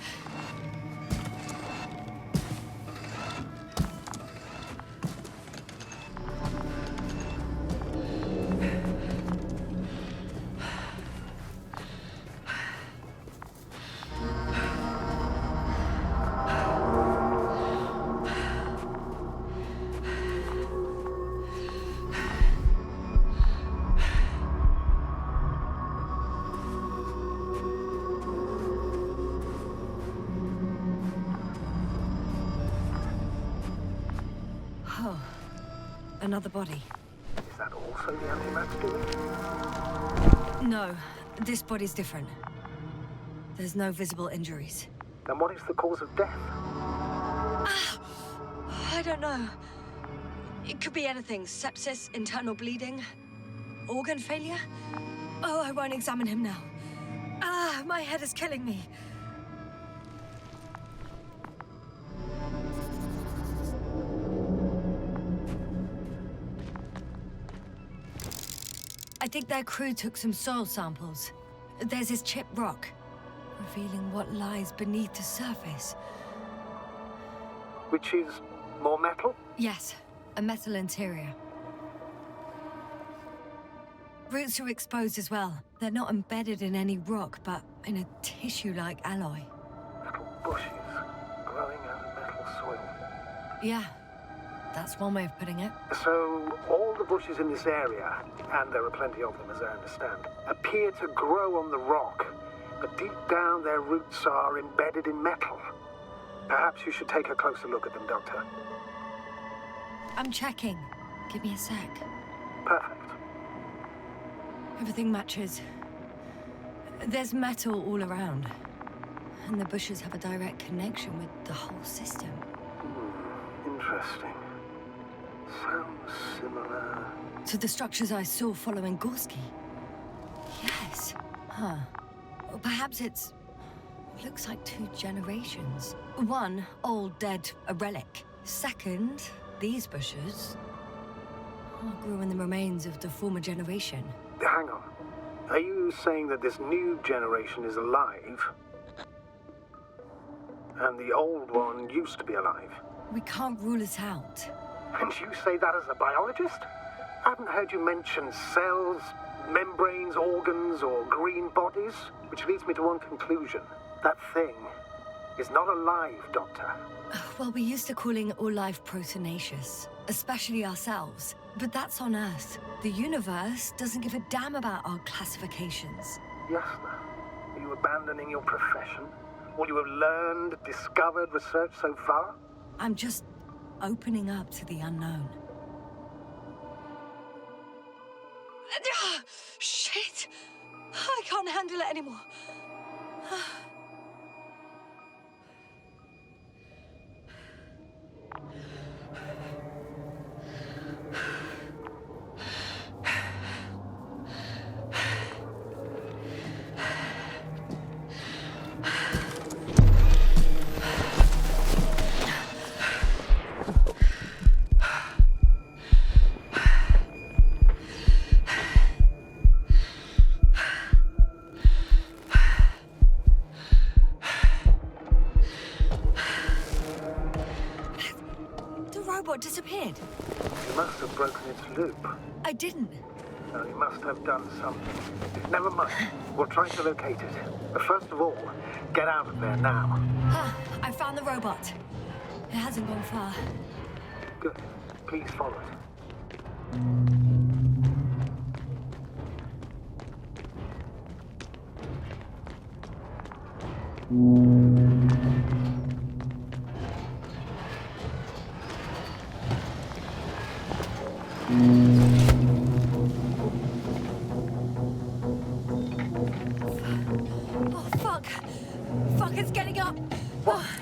Oh, another body. Is that also the antimatter doing? No, this body's different. There's no visible injuries. Then what is the cause of death? I don't know. It could be anything. Sepsis, internal bleeding, organ failure. Oh, I won't examine him now. My head is killing me. I think their crew took some soil samples. There's this chipped rock, revealing what lies beneath the surface. Which is more metal? Yes, a metal interior. Roots are exposed as well. They're not embedded in any rock, but in a tissue-like alloy. Little bushes growing out of metal soil. Yeah, that's one way of putting it. So, all the bushes in this area, and there are plenty of them as I understand, appear to grow on the rock, but deep down their roots are embedded in metal. Perhaps you should take a closer look at them, Doctor. I'm checking. Give me a sec. Perfect. Everything matches. There's metal all around. And the bushes have a direct connection with the whole system. Interesting. Sounds similar... to the structures I saw following Gorski. Yes. Huh. Or perhaps it's... looks like 2 generations. One, old, dead, a relic. Second, these bushes... grew in the remains of the former generation. Hang on. Are you saying that this new generation is alive? And the old one used to be alive? We can't rule it out. And you say that as a biologist? I haven't heard you mention cells, membranes, organs, or green bodies, which leads me to one conclusion. That thing is not alive, Doctor. Well, we used to calling all life proteinaceous, especially ourselves. But that's on Earth. The universe doesn't give a damn about our classifications. Yasna, are you abandoning your profession? All you have learned, discovered, researched so far? I'm just opening up to the unknown. Shit! I can't handle it anymore. Disappeared. You must have broken its loop. I didn't. No, you must have done something. Never mind. We'll try to locate it. But first of all, get out of there now. I found the robot. It hasn't gone far. Good. Please follow it.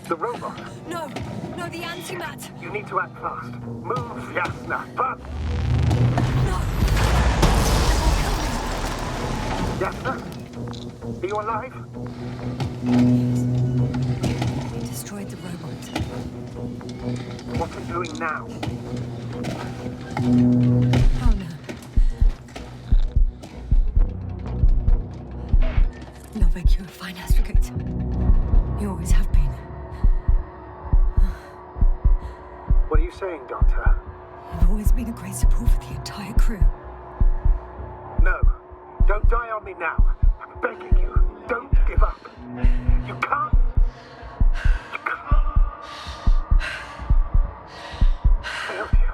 The robot? No, the antimat. You need to act fast. Move, Yasna, but... No! Yasna? Are you alive? Yes. We destroyed the robot. What are you doing now? Oh no. You always have been. What are you saying, Doctor? You've always been a great support for the entire crew. No. Don't die on me now. I'm begging you. Don't give up. You can't. You can't. Failed you.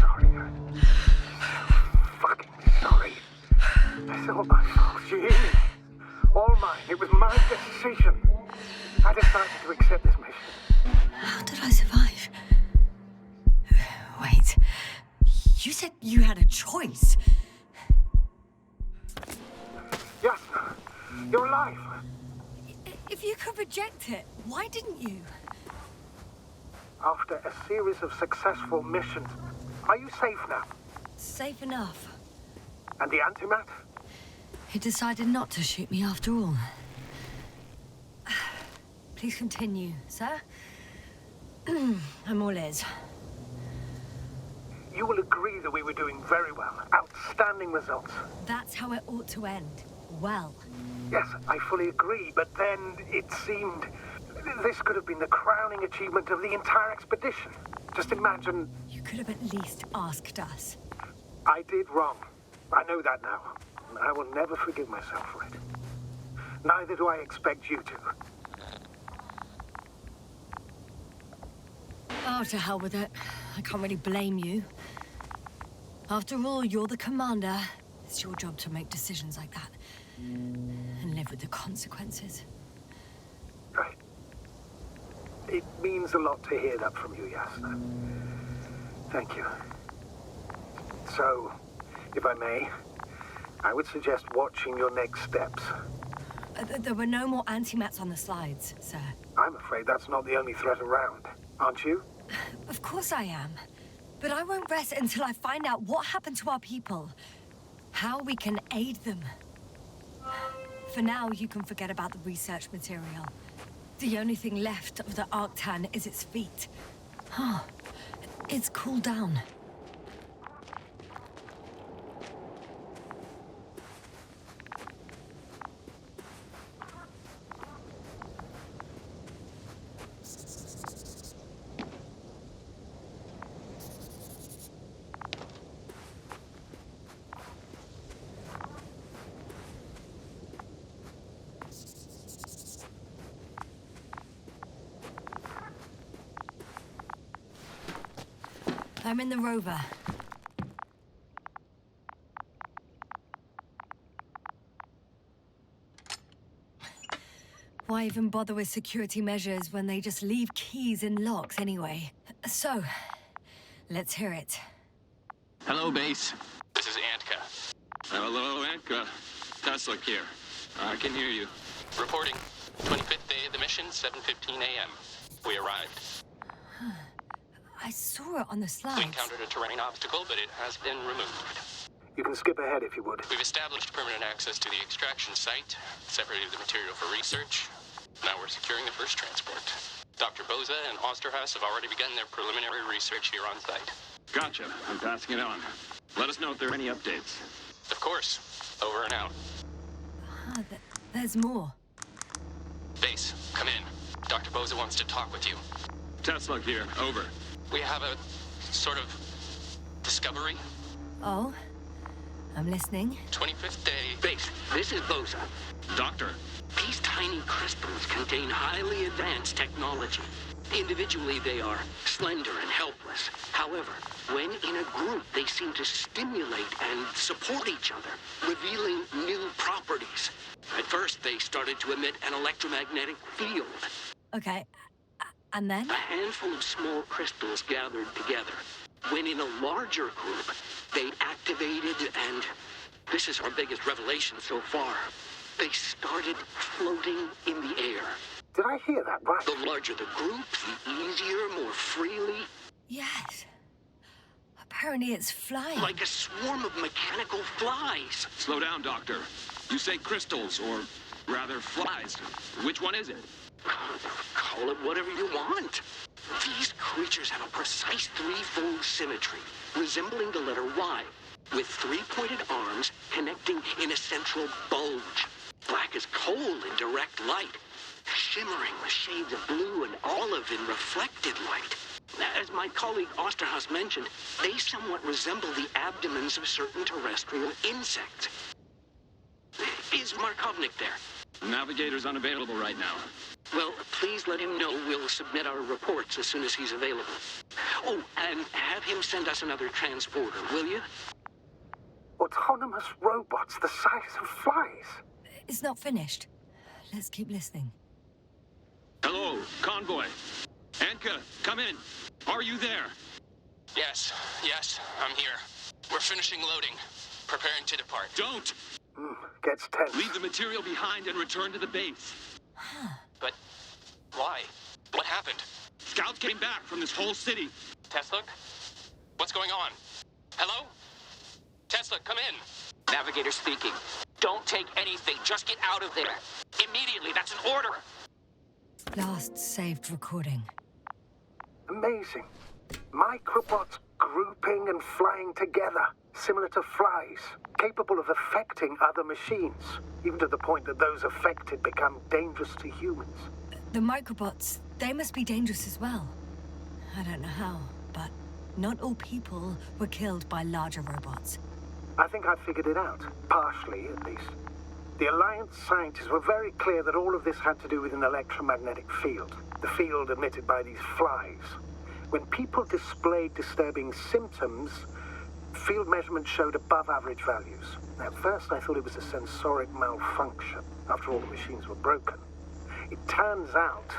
Sorry. I'm so fucking sorry. It's all my fault. You hear me? All mine. It was my decision. I decided to accept this mission. How did I survive? Wait. You said you had a choice. Yes. You're alive. If you could reject it, why didn't you? After a series of successful missions, are you safe now? Safe enough. And the antimat? He decided not to shoot me after all. Please continue, sir. I'm all ears. You will agree that we were doing very well. Outstanding results. That's how it ought to end. Well. Yes, I fully agree, but then it seemed this could have been the crowning achievement of the entire expedition. Just imagine... You could have at least asked us. I did wrong. I know that now. I will never forgive myself for it. Neither do I expect you to. Oh, to hell with it. I can't really blame you. After all, you're the commander. It's your job to make decisions like that. And live with the consequences. Right. It means a lot to hear that from you, Yasna. Thank you. So, if I may, I would suggest watching your next steps. There were no more antimats on the slides, sir. I'm afraid that's not the only threat around, aren't you? Of course I am. But I won't rest until I find out what happened to our people. How we can aid them. For now, you can forget about the research material. The only thing left of the Arctan is its feet. It's cooled down. I'm in the rover. Why even bother with security measures when they just leave keys in locks anyway? So, let's hear it. Hello, base. This is Antka. Hello, Antka. Tesla here. I can hear you. Reporting. 25th day of the mission, 7:15 a.m. We arrived. I saw it on the slides. We encountered a terrain obstacle, but it has been removed. You can skip ahead if you would. We've established permanent access to the extraction site, separated the material for research. Now we're securing the first transport. Dr. Boza and Osterhaus have already begun their preliminary research here on site. Gotcha. I'm passing it on. Let us know if there are any updates. Of course. Over and out. There's more. Base, come in. Dr. Boza wants to talk with you. Tesla here. Over. We have a sort of discovery. Oh? I'm listening. 25th day. Base, this is Boza. Doctor. These tiny crystals contain highly advanced technology. Individually, they are slender and helpless. However, when in a group, they seem to stimulate and support each other, revealing new properties. At first, they started to emit an electromagnetic field. Okay. And then? A handful of small crystals gathered together. When in a larger group, they activated and... this is our biggest revelation so far. They started floating in the air. Did I hear that right? The larger the group, the easier, more freely. Yes. Apparently it's flying. Like a swarm of mechanical flies. Slow down, Doctor. You say crystals, or rather flies. Which one is it? Call it whatever you want. These creatures have a precise threefold symmetry, resembling the letter Y, with three-pointed arms connecting in a central bulge. Black as coal in direct light. shimmering with shades of blue and olive in reflected light. As my colleague Osterhaus mentioned, they somewhat resemble the abdomens of certain terrestrial insects. Is Markovnik there? Navigator's unavailable right now. Well, please let him know we'll submit our reports as soon as he's available. Oh, and have him send us another transporter, will you? Autonomous robots the size of flies. It's not finished. Let's keep listening. Hello, convoy. Anka, come in. Are you there? Yes, I'm here. We're finishing loading. Preparing to depart. Don't! Gets tense. Leave the material behind and return to the base. But why? What happened? Scouts came back from this whole city. Tesla? What's going on? Hello? Tesla, come in. Navigator speaking. Don't take anything. Just get out of there. Immediately. That's an order. Last saved recording. Amazing. Microbots grouping and flying together, similar to flies, capable of affecting other machines, even to the point that those affected become dangerous to humans. The microbots, they must be dangerous as well. I don't know how, but not all people were killed by larger robots. I think I figured it out, partially at least. The Alliance scientists were very clear that all of this had to do with an electromagnetic field, the field emitted by these flies. When people displayed disturbing symptoms, field measurements showed above average values. At first I thought it was a sensoric malfunction, after all the machines were broken. It turns out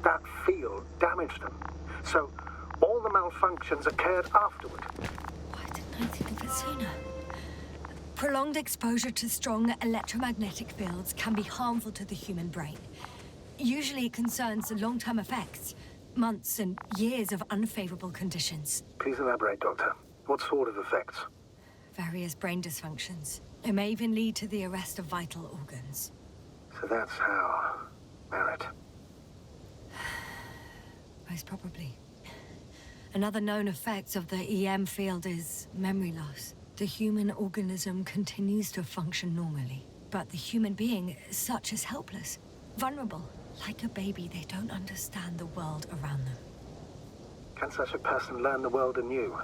that field damaged them. So all the malfunctions occurred afterward. Why didn't I think of it sooner? Prolonged exposure to strong electromagnetic fields can be harmful to the human brain. Usually it concerns long-term effects, months and years of unfavorable conditions. Please elaborate, Doctor. What sort of effects? Various brain dysfunctions. It may even lead to the arrest of vital organs. So that's how... Merit. Most probably. Another known effect of the EM field is memory loss. The human organism continues to function normally, but the human being is such as helpless, vulnerable. Like a baby, they don't understand the world around them. Can such a person learn the world anew?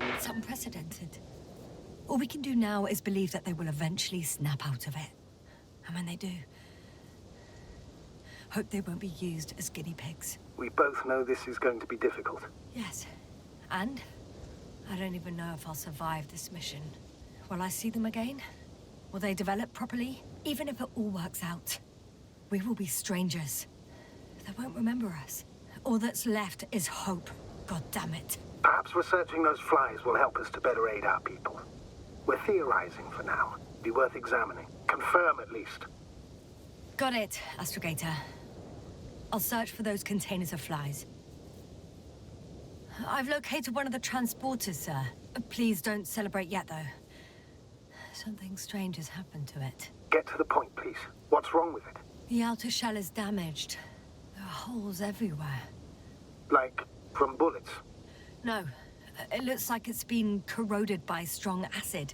It's unprecedented. All we can do now is believe that they will eventually snap out of it. And when they do, hope they won't be used as guinea pigs. We both know this is going to be difficult. Yes. And I don't even know if I'll survive this mission. Will I see them again? Will they develop properly? Even if it all works out, we will be strangers. They won't remember us. All that's left is hope. God damn it. Perhaps researching those flies will help us to better aid our people. We're theorizing for now. Be worth examining. Confirm at least. Got it, Astrogator. I'll search for those containers of flies. I've located one of the transporters, sir. Please don't celebrate yet, though. Something strange has happened to it. Get to the point, please. What's wrong with it? The outer shell is damaged. There are holes everywhere. Like from bullets? No. It looks like it's been corroded by strong acid.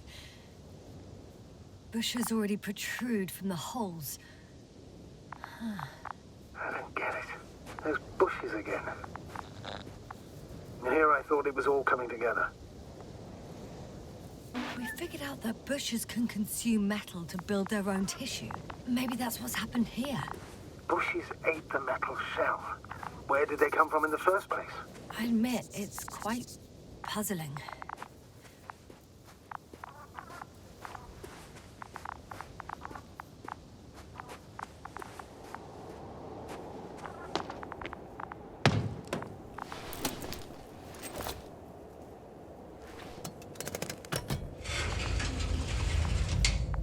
Bushes already protrude from the holes. I don't get it. Those bushes again. And here I thought it was all coming together. We figured out that bushes can consume metal to build their own tissue. Maybe that's what's happened here. Bushes ate the metal shell. Where did they come from in the first place? I admit, it's quite puzzling.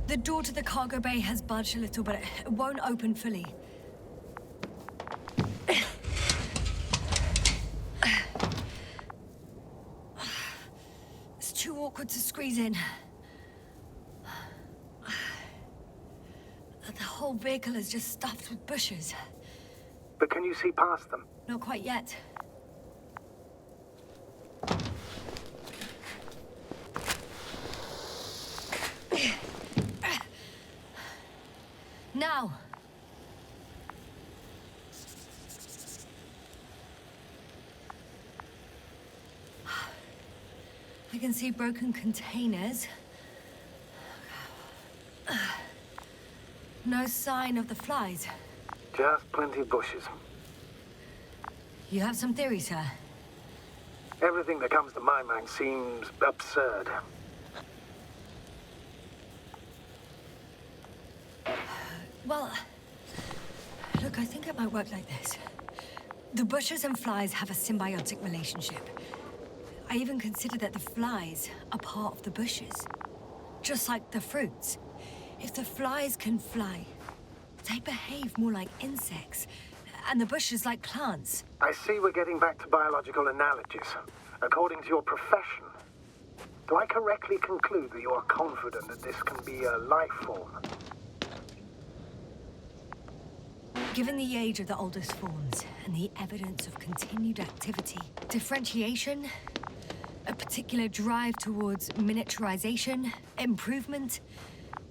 The door to the cargo bay has budged a little, but it won't open fully. It's too awkward to squeeze in. The whole vehicle is just stuffed with bushes. But can you see past them? Not quite yet. I can see broken containers. No sign of the flies. Just plenty of bushes. You have some theories, sir? Everything that comes to my mind seems absurd. Well, look, I think it might work like this. The bushes and flies have a symbiotic relationship. I even consider that the flies are part of the bushes. Just like the fruits. If the flies can fly, they behave more like insects, and the bushes like plants. I see we're getting back to biological analogies. According to your profession, do I correctly conclude that you are confident that this can be a life form? Given the age of the oldest forms and the evidence of continued activity, differentiation, a particular drive towards miniaturization, improvement,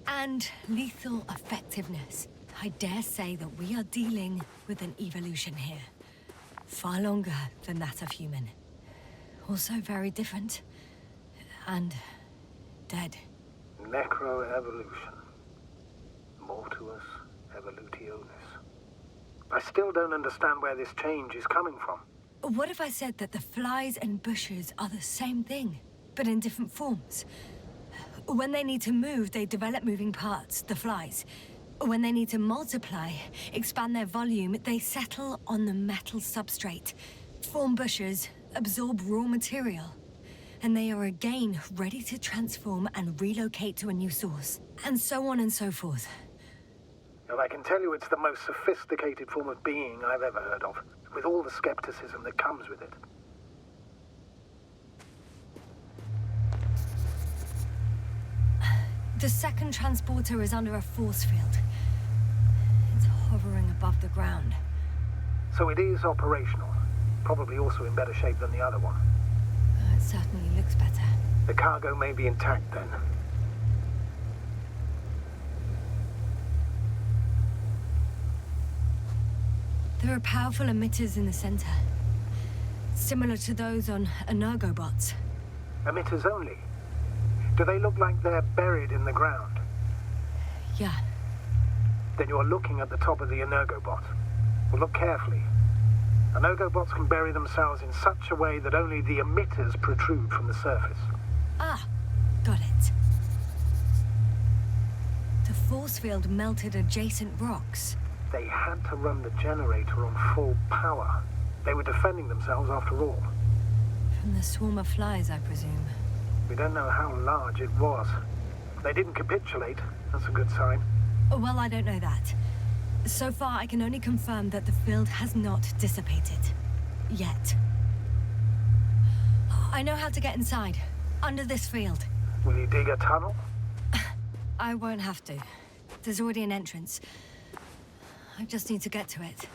and lethal effectiveness, I dare say that we are dealing with an evolution here. Far longer than that of human. Also very different. And dead. Necroevolution. Mortuus evolutionis. I still don't understand where this change is coming from. What if I said that the flies and bushes are the same thing, but in different forms? When they need to move, they develop moving parts, the flies. When they need to multiply, expand their volume, they settle on the metal substrate, form bushes, absorb raw material. And they are again ready to transform and relocate to a new source. And so on and so forth. Well, I can tell you it's the most sophisticated form of being I've ever heard of, with all the skepticism that comes with it. The second transporter is under a force field. It's hovering above the ground. So it is operational. Probably also in better shape than the other one. It certainly looks better. The cargo may be intact then. There are powerful emitters in the center. Similar to those on Energobots. Emitters only? Do they look like they're buried in the ground? Yeah. Then you're looking at the top of the Energobot. Well, look carefully. Energobots can bury themselves in such a way that only the emitters protrude from the surface. Ah, got it. The force field melted adjacent rocks. They had to run the generator on full power. They were defending themselves after all. From the swarm of flies, I presume. We don't know how large it was. They didn't capitulate. That's a good sign. Well, I don't know that. So far, I can only confirm that the field has not dissipated. Yet. I know how to get inside. Under this field. Will you dig a tunnel? I won't have to. There's already an entrance. I just need to get to it.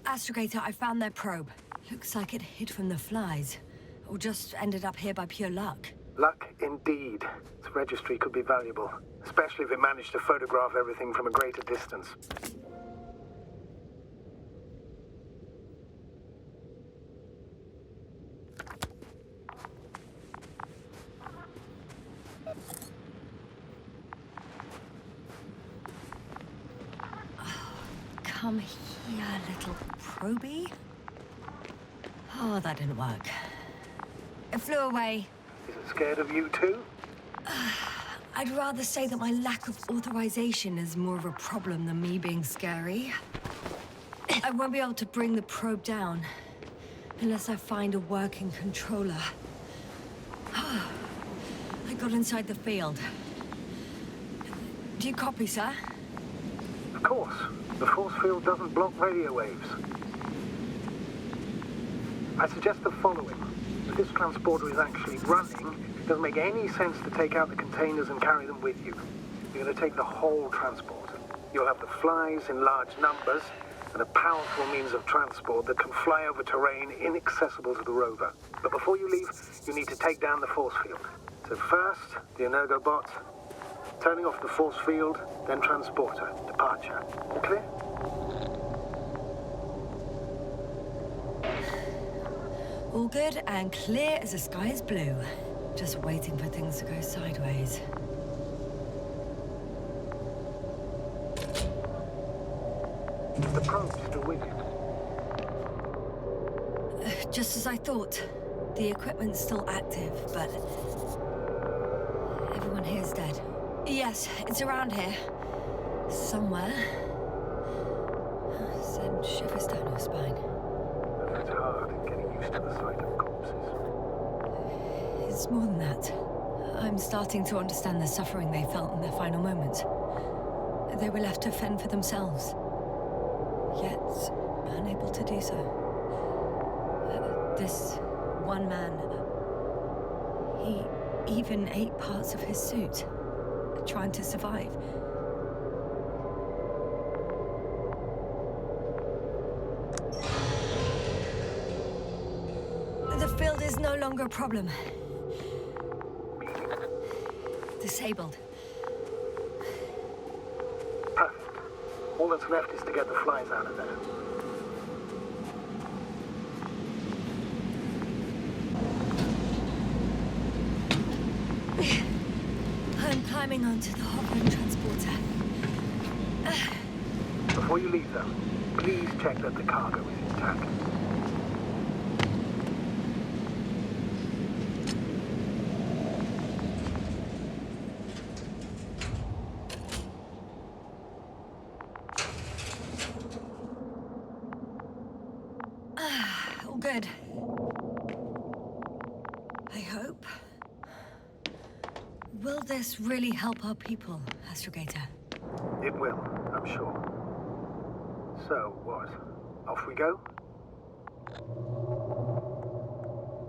Astrogator, I found their probe. Looks like it hid from the flies. Or just ended up here by pure luck. Luck indeed. Its registry could be valuable, especially if it managed to photograph everything from a greater distance. Come here, little probie. Oh, that didn't work. It flew away. Is it scared of you too? I'd rather say that my lack of authorization is more of a problem than me being scary. I won't be able to bring the probe down unless I find a working controller. I got inside the field. Do you copy, sir? Of course. The force field doesn't block radio waves. I suggest the following. If this transporter is actually running, it doesn't make any sense to take out the containers and carry them with you. You're going to take the whole transporter. You'll have the flies in large numbers, and a powerful means of transport that can fly over terrain inaccessible to the rover. But before you leave, you need to take down the force field. So first, the Energobot, turning off the force field, then transporter, departure. All clear? All good and clear as the sky is blue. Just waiting for things to go sideways. The probe's still with you. Just as I thought. The equipment's still active, but everyone here's dead. Yes, it's around here. Somewhere. Send shivers down her spine. It's hard getting used to the sight of corpses. It's more than that. I'm starting to understand the suffering they felt in their final moments. They were left to fend for themselves, yet unable to do so. This one man, he even ate parts of his suit, trying to survive. The field is no longer a problem. Disabled. Perfect. All that's left is to get the flies out of there. I'm climbing onto the hovering transporter. Before you leave, though, please check that the cargo is intact. All good. I hope. Will this really help our people, Astrogator? It will, I'm sure. So, what? Off we go?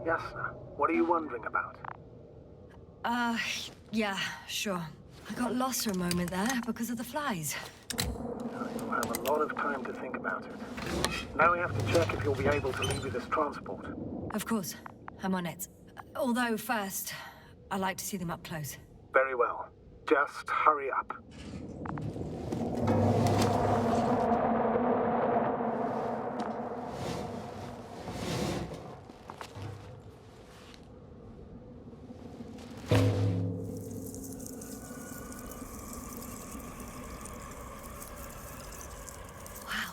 Yasna, what are you wondering about? Yeah, sure. I got lost for a moment there because of the flies. You'll have a lot of time to think about it. Now we have to check if you'll be able to leave with this transport. Of course. I'm on it. Although first, I'd like to see them up close. Very well. Just hurry up. Wow.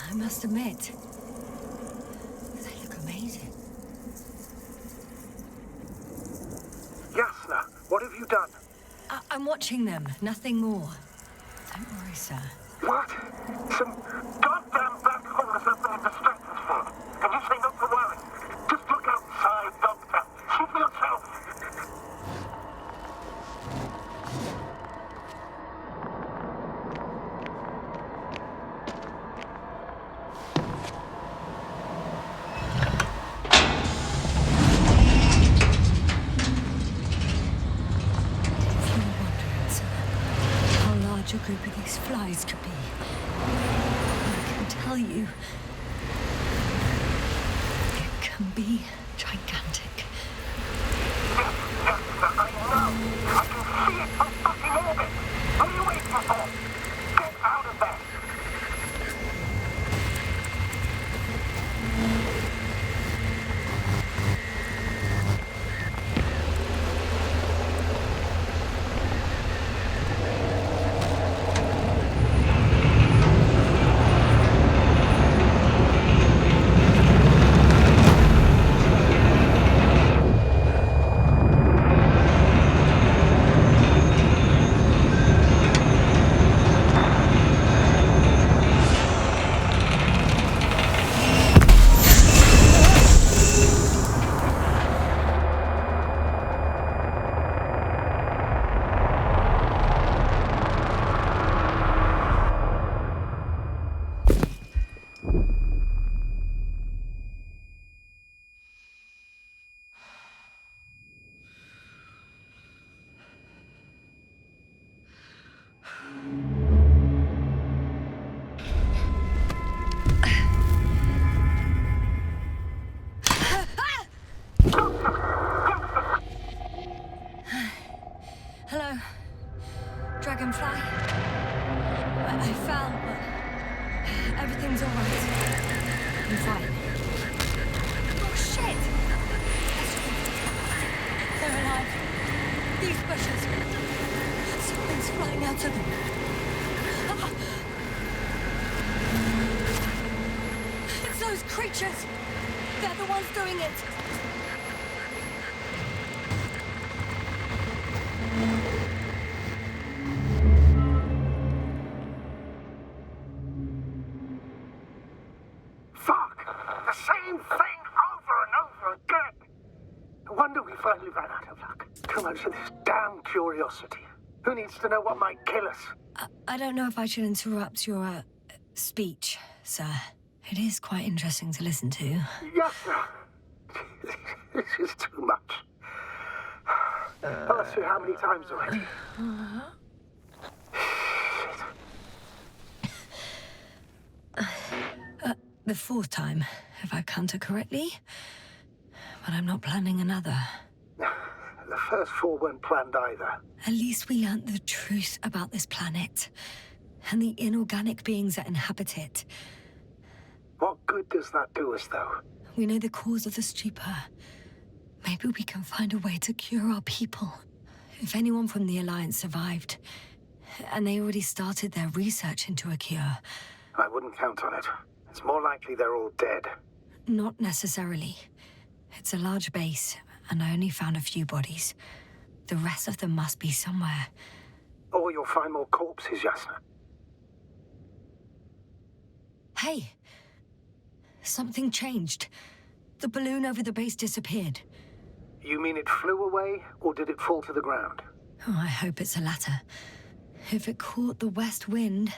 I must admit, they look amazing. Yasna, what have you done? I'm watching them, nothing more. Don't worry, sir. What? Some goddamn black hole has opened in the stratosphere. And you say not to worry. Just look outside, Doctor. See for yourself. A group of these flies could be. I can tell you, it can be gigantic. I know. I can see it from fucking orbit. What are you waiting for? Get out of there. Hello? Dragonfly? I fell, but everything's all right. I'm fine. Oh, shit! They're alive. These bushes. Something's flying out of them. Ah! It's those creatures. They're the ones doing it. Curiosity. Who needs to know what might kill us? I don't know if I should interrupt your speech, sir. It is quite interesting to listen to. Yes, sir. This is too much. Tell us how many times already. The fourth time, if I counted correctly. But I'm not planning another. The first 4 weren't planned either. At least we learned the truth about this planet and the inorganic beings that inhabit it. What good does that do us, though? We know the cause of the stupor. Maybe we can find a way to cure our people. If anyone from the Alliance survived, and they already started their research into a cure. I wouldn't count on it. It's more likely they're all dead. Not necessarily. It's a large base, and I only found a few bodies. The rest of them must be somewhere. Or you'll find more corpses, Yasna. Hey! Something changed. The balloon over the base disappeared. You mean it flew away, or did it fall to the ground? Oh, I hope it's the latter. If it caught the west wind,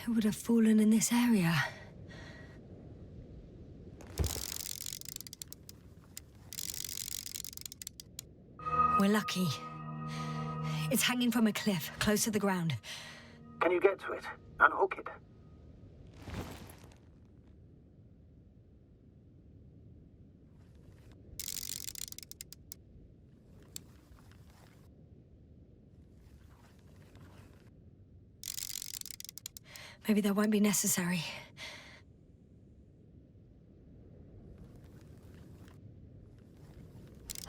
it would have fallen in this area. We're lucky. It's hanging from a cliff, close to the ground. Can you get to it? Unhook it? Maybe that won't be necessary.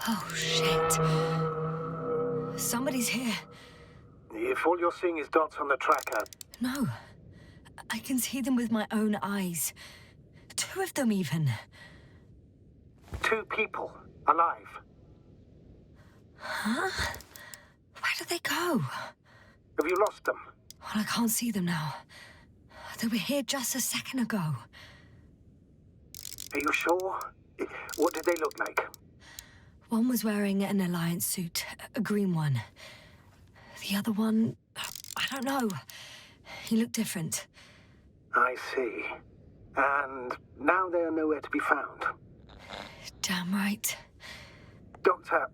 Oh, shit. Somebody's here. If all you're seeing is dots on the tracker... No. I can see them with my own eyes. 2 of them, even. 2 people. Alive. Huh? Where did they go? Have you lost them? Well, I can't see them now. They were here just a second ago. Are you sure? What did they look like? One was wearing an Alliance suit, a green one. The other one, I don't know. He looked different. I see. And now they are nowhere to be found. Damn right. Doctor...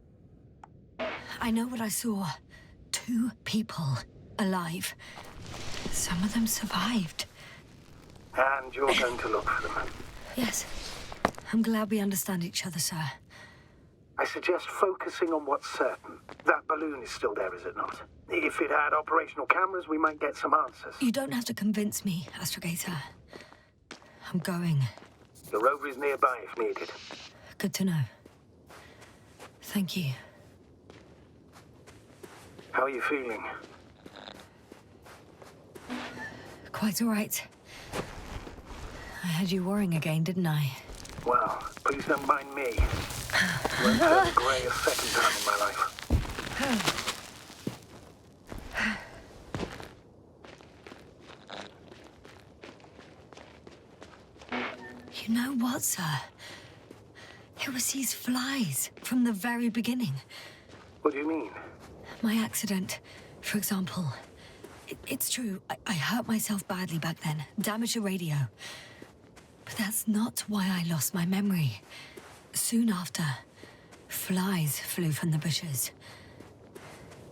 I know what I saw. 2 people alive. Some of them survived. And you're going to look for them? Yes. I'm glad we understand each other, sir. I suggest focusing on what's certain. That balloon is still there, is it not? If it had operational cameras, we might get some answers. You don't have to convince me, Astrogator. I'm going. The rover is nearby if needed. Good to know. Thank you. How are you feeling? Quite all right. I had you worrying again, didn't I? Well, please don't mind me. I won't turn grey a second time in my life. You know what, sir? It was these flies from the very beginning. What do you mean? My accident, for example. It's true, I hurt myself badly back then, damaged the radio. But that's not why I lost my memory. Soon after, flies flew from the bushes.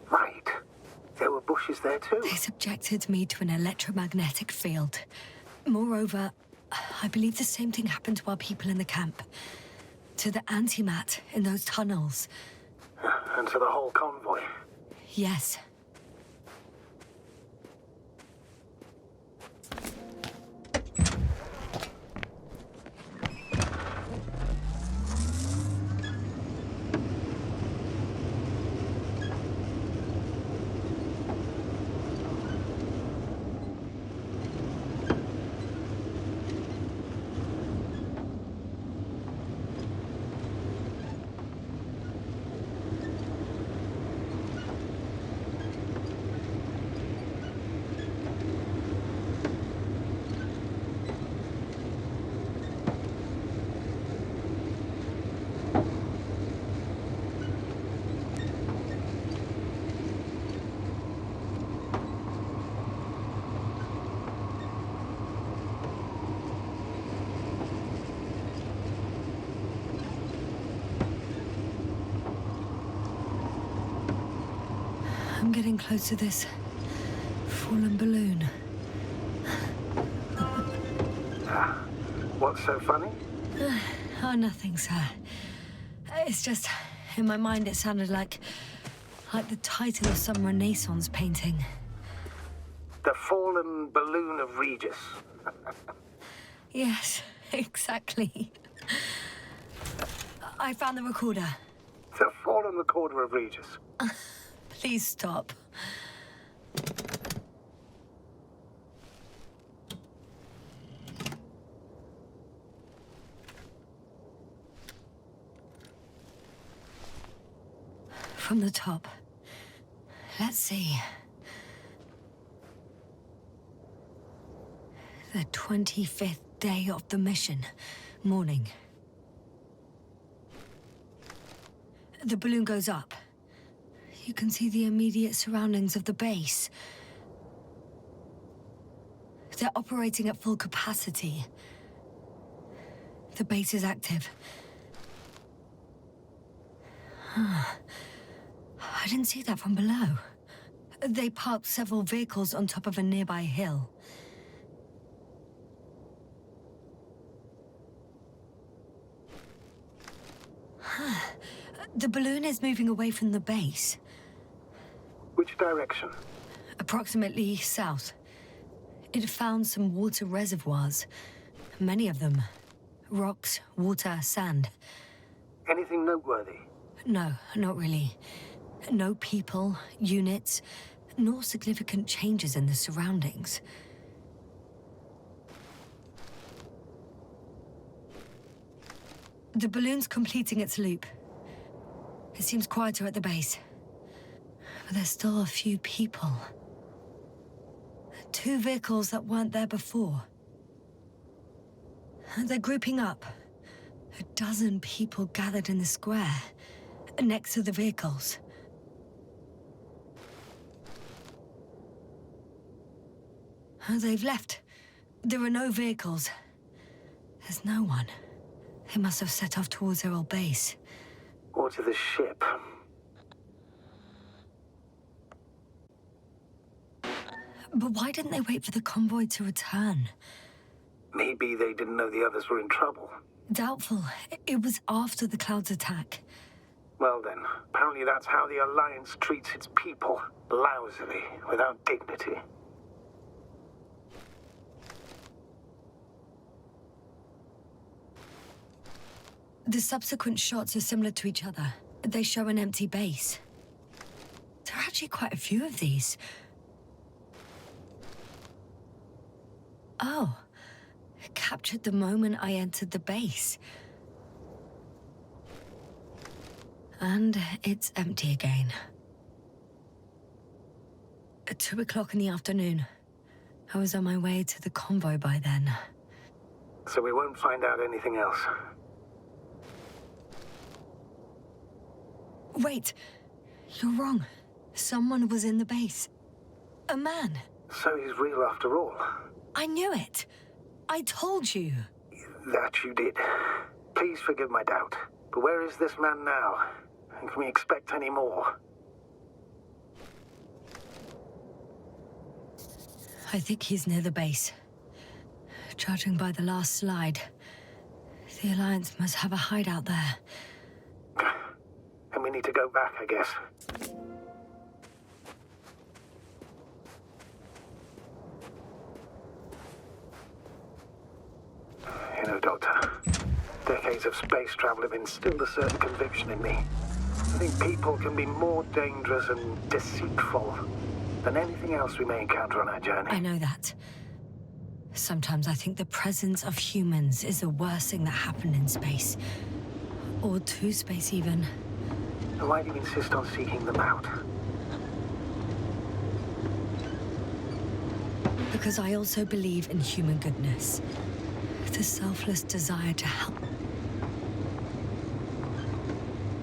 Right. There were bushes there too. They subjected me to an electromagnetic field. Moreover, I believe the same thing happened to our people in the camp. To the antimat in those tunnels. And to the whole convoy. Yes. I'm getting close to this fallen balloon. What's so funny? Oh, nothing, sir. It's just, in my mind it sounded like the title of some Renaissance painting. The Fallen Balloon of Regis. Yes, exactly. I found the recorder. The Fallen Recorder of Regis. Please stop. From the top. Let's see. The 25th day of the mission. Morning. The balloon goes up. You can see the immediate surroundings of the base. They're operating at full capacity. The base is active. I didn't see that from below. They parked several vehicles on top of a nearby hill. The balloon is moving away from the base. Which direction? Approximately south. It found some water reservoirs. Many of them. Rocks, water, sand. Anything noteworthy? No, not really. No people, units, nor significant changes in the surroundings. The balloon's completing its loop. It seems quieter at the base. But there's still a few people. 2 vehicles that weren't there before. They're grouping up. A dozen people gathered in the square, next to the vehicles. They've left. There are no vehicles. There's no one. They must have set off towards their old base. Or to the ship. But why didn't they wait for the convoy to return? Maybe they didn't know the others were in trouble. Doubtful. It was after the Cloud's attack. Well then, apparently that's how the Alliance treats its people. Lousily, without dignity. The subsequent shots are similar to each other. They show an empty base. There are actually quite a few of these. Oh. Captured the moment I entered the base. And it's empty again. At 2 o'clock in the afternoon. I was on my way to the convoy by then. So we won't find out anything else. Wait. You're wrong. Someone was in the base. A man. So he's real after all. I knew it. I told you. That you did. Please forgive my doubt. But where is this man now? And can we expect any more? I think he's near the base. Judging by the last slide, the Alliance must have a hideout there. And we need to go back, I guess. decades of space travel have instilled a certain conviction in me. I think people can be more dangerous and deceitful than anything else we may encounter on our journey. I know that. Sometimes I think the presence of humans is the worst thing that happened in space. Or to space, even. Why do you insist on seeking them out? Because I also believe in human goodness. The selfless desire to help.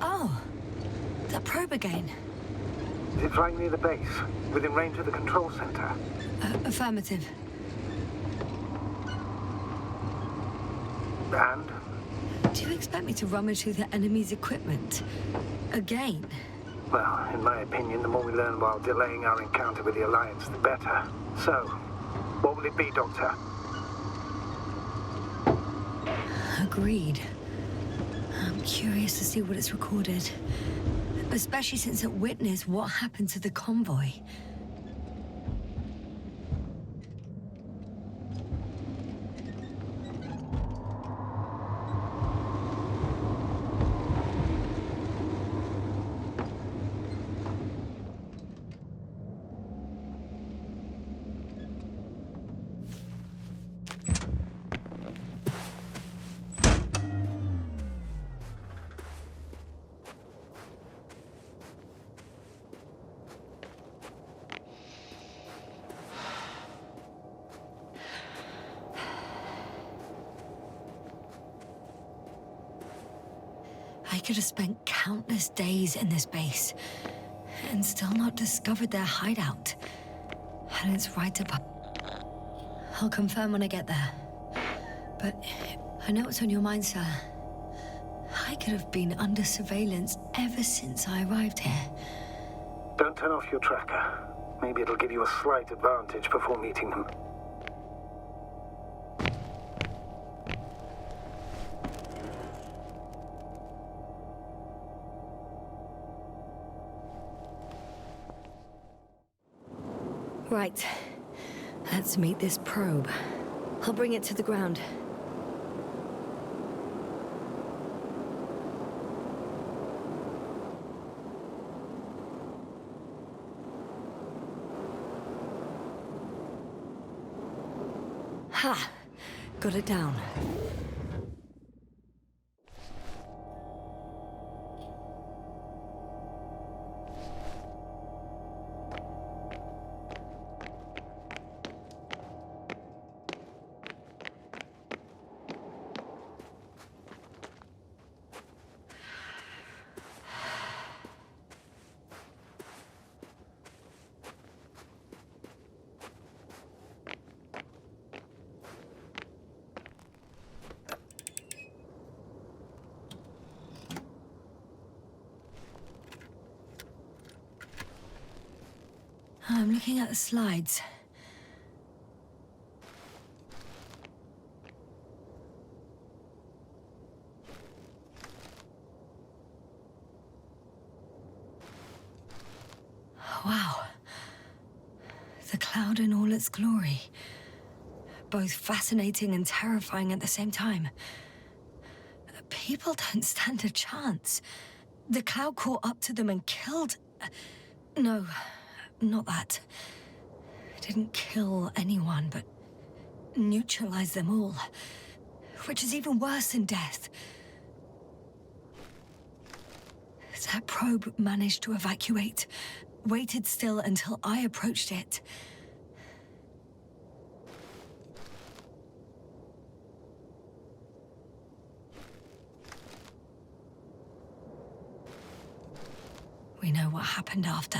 Oh! That probe again. Is it right near the base? Within range of the control center? Affirmative. And? Do you expect me to rummage through the enemy's equipment? Again? Well, in my opinion, the more we learn while delaying our encounter with the Alliance, the better. So, what will it be, Doctor? Agreed. I'm curious to see what it's recorded. Especially since it witnessed what happened to the convoy. I could have spent countless days in this base and still not discovered their hideout. And it's right above. I'll confirm when I get there. But I know what's on your mind, sir. I could have been under surveillance ever since I arrived here. Don't turn off your tracker. Maybe it'll give you a slight advantage before meeting them. Right. Let's meet this probe. I'll bring it to the ground. Ha! Got it down. I'm looking at the slides. Wow. The cloud in all its glory. Both fascinating and terrifying at the same time. People don't stand a chance. The cloud caught up to them and killed... No, not that. It didn't kill anyone, but neutralized them all. Which is even worse than death. That probe managed to evacuate. Waited still until I approached it. We know what happened after.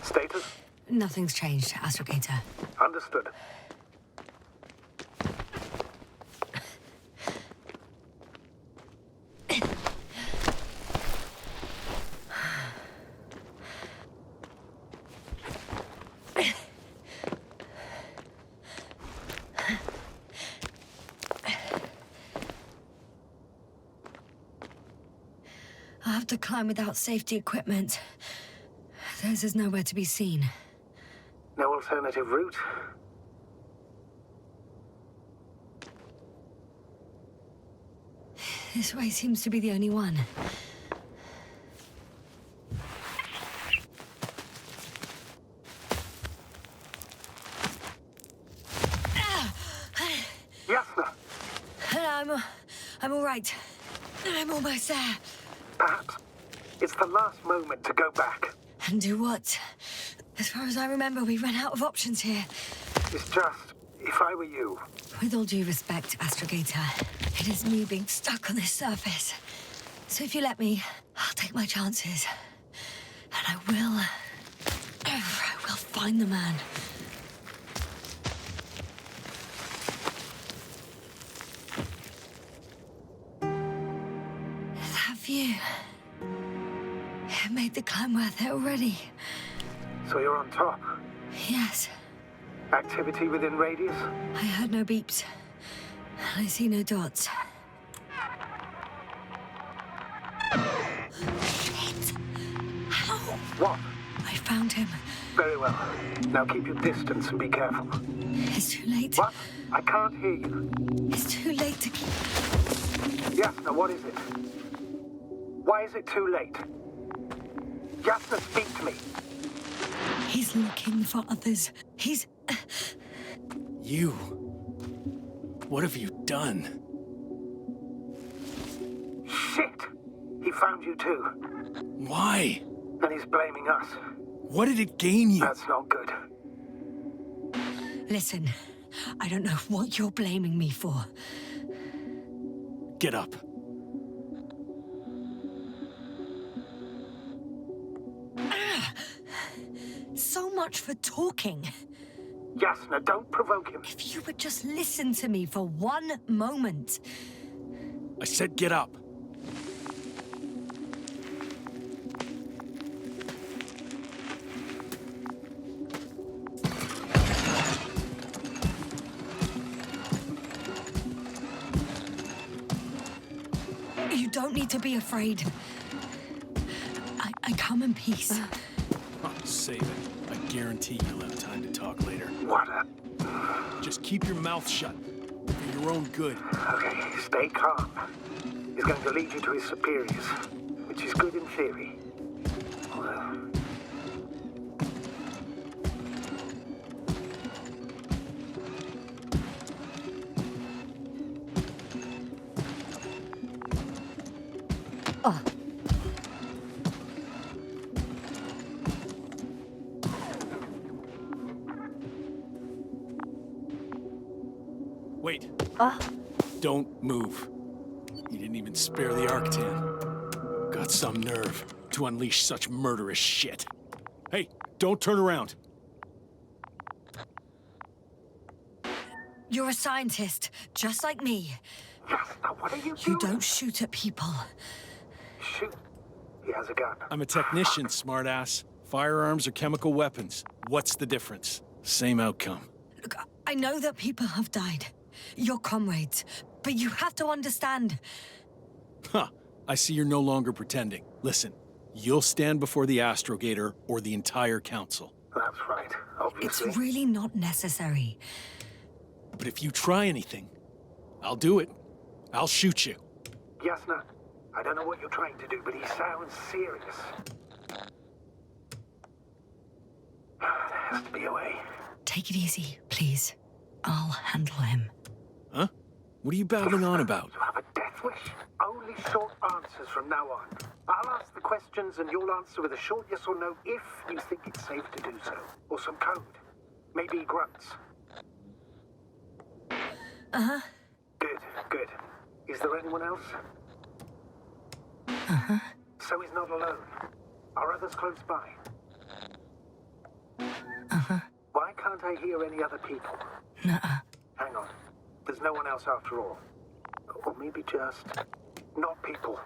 Status? Nothing's changed, Astrogator. Understood. I'll have to climb without safety equipment. Theirs is nowhere to be seen. No alternative route? This way seems to be the only one. Yasna! I'm all right. I'm almost there. Perhaps it's the last moment to go back. And do what? As far as I remember, we ran out of options here. It's just, if I were you... With all due respect, Astrogator, it is me being stuck on this surface. So if you let me, I'll take my chances. And I will find the man. That view... It made the climb worth it already. So you're on top? Yes. Activity within radius? I heard no beeps. I see no dots. Shit! How? What? I found him. Very well. Now keep your distance and be careful. It's too late. What? I can't hear you. It's too late to keep... Yasna, what is it? Why is it too late? Yasna, speak to me. He's looking for others. He's... You? What have you done? Shit! He found you too. Why? And he's blaming us. What did it gain you? That's not good. Listen, I don't know what you're blaming me for. Get up. So much for talking. Yasna, don't provoke him. If you would just listen to me for one moment. I said get up. You don't need to be afraid. I come in peace. Oh, save it. I guarantee you'll have time to talk later. What a... Just keep your mouth shut. For your own good. Okay, stay calm. He's going to lead you to his superiors, which is good in theory. Although... Oh. Wait. Don't move. You didn't even spare the Arctan. Got some nerve to unleash such murderous shit. Hey, don't turn around. You're a scientist, just like me. Yasna, what are you doing? You don't shoot at people. Shoot. He has a gun. I'm a technician, smartass. Firearms or chemical weapons. What's the difference? Same outcome. Look, I know that people have died. Your comrades. But you have to understand. Huh. I see you're no longer pretending. Listen, you'll stand before the Astrogator or the entire council. That's right, obviously. It's really not necessary. But if you try anything, I'll do it. I'll shoot you. Yasna, I don't know what you're trying to do, but he sounds serious. There has to be a way. Take it easy, please. I'll handle him. Huh? What are you babbling on about? You have a death wish? Only short answers from now on. I'll ask the questions and you'll answer with a short yes or no if you think it's safe to do so. Or some code. Maybe grunts. Uh-huh. Good, good. Is there anyone else? Uh-huh. So he's not alone. Are others close by? Uh-huh. Why can't I hear any other people? Nuh-uh. Hang on. There's no one else after all. Or maybe just... not people.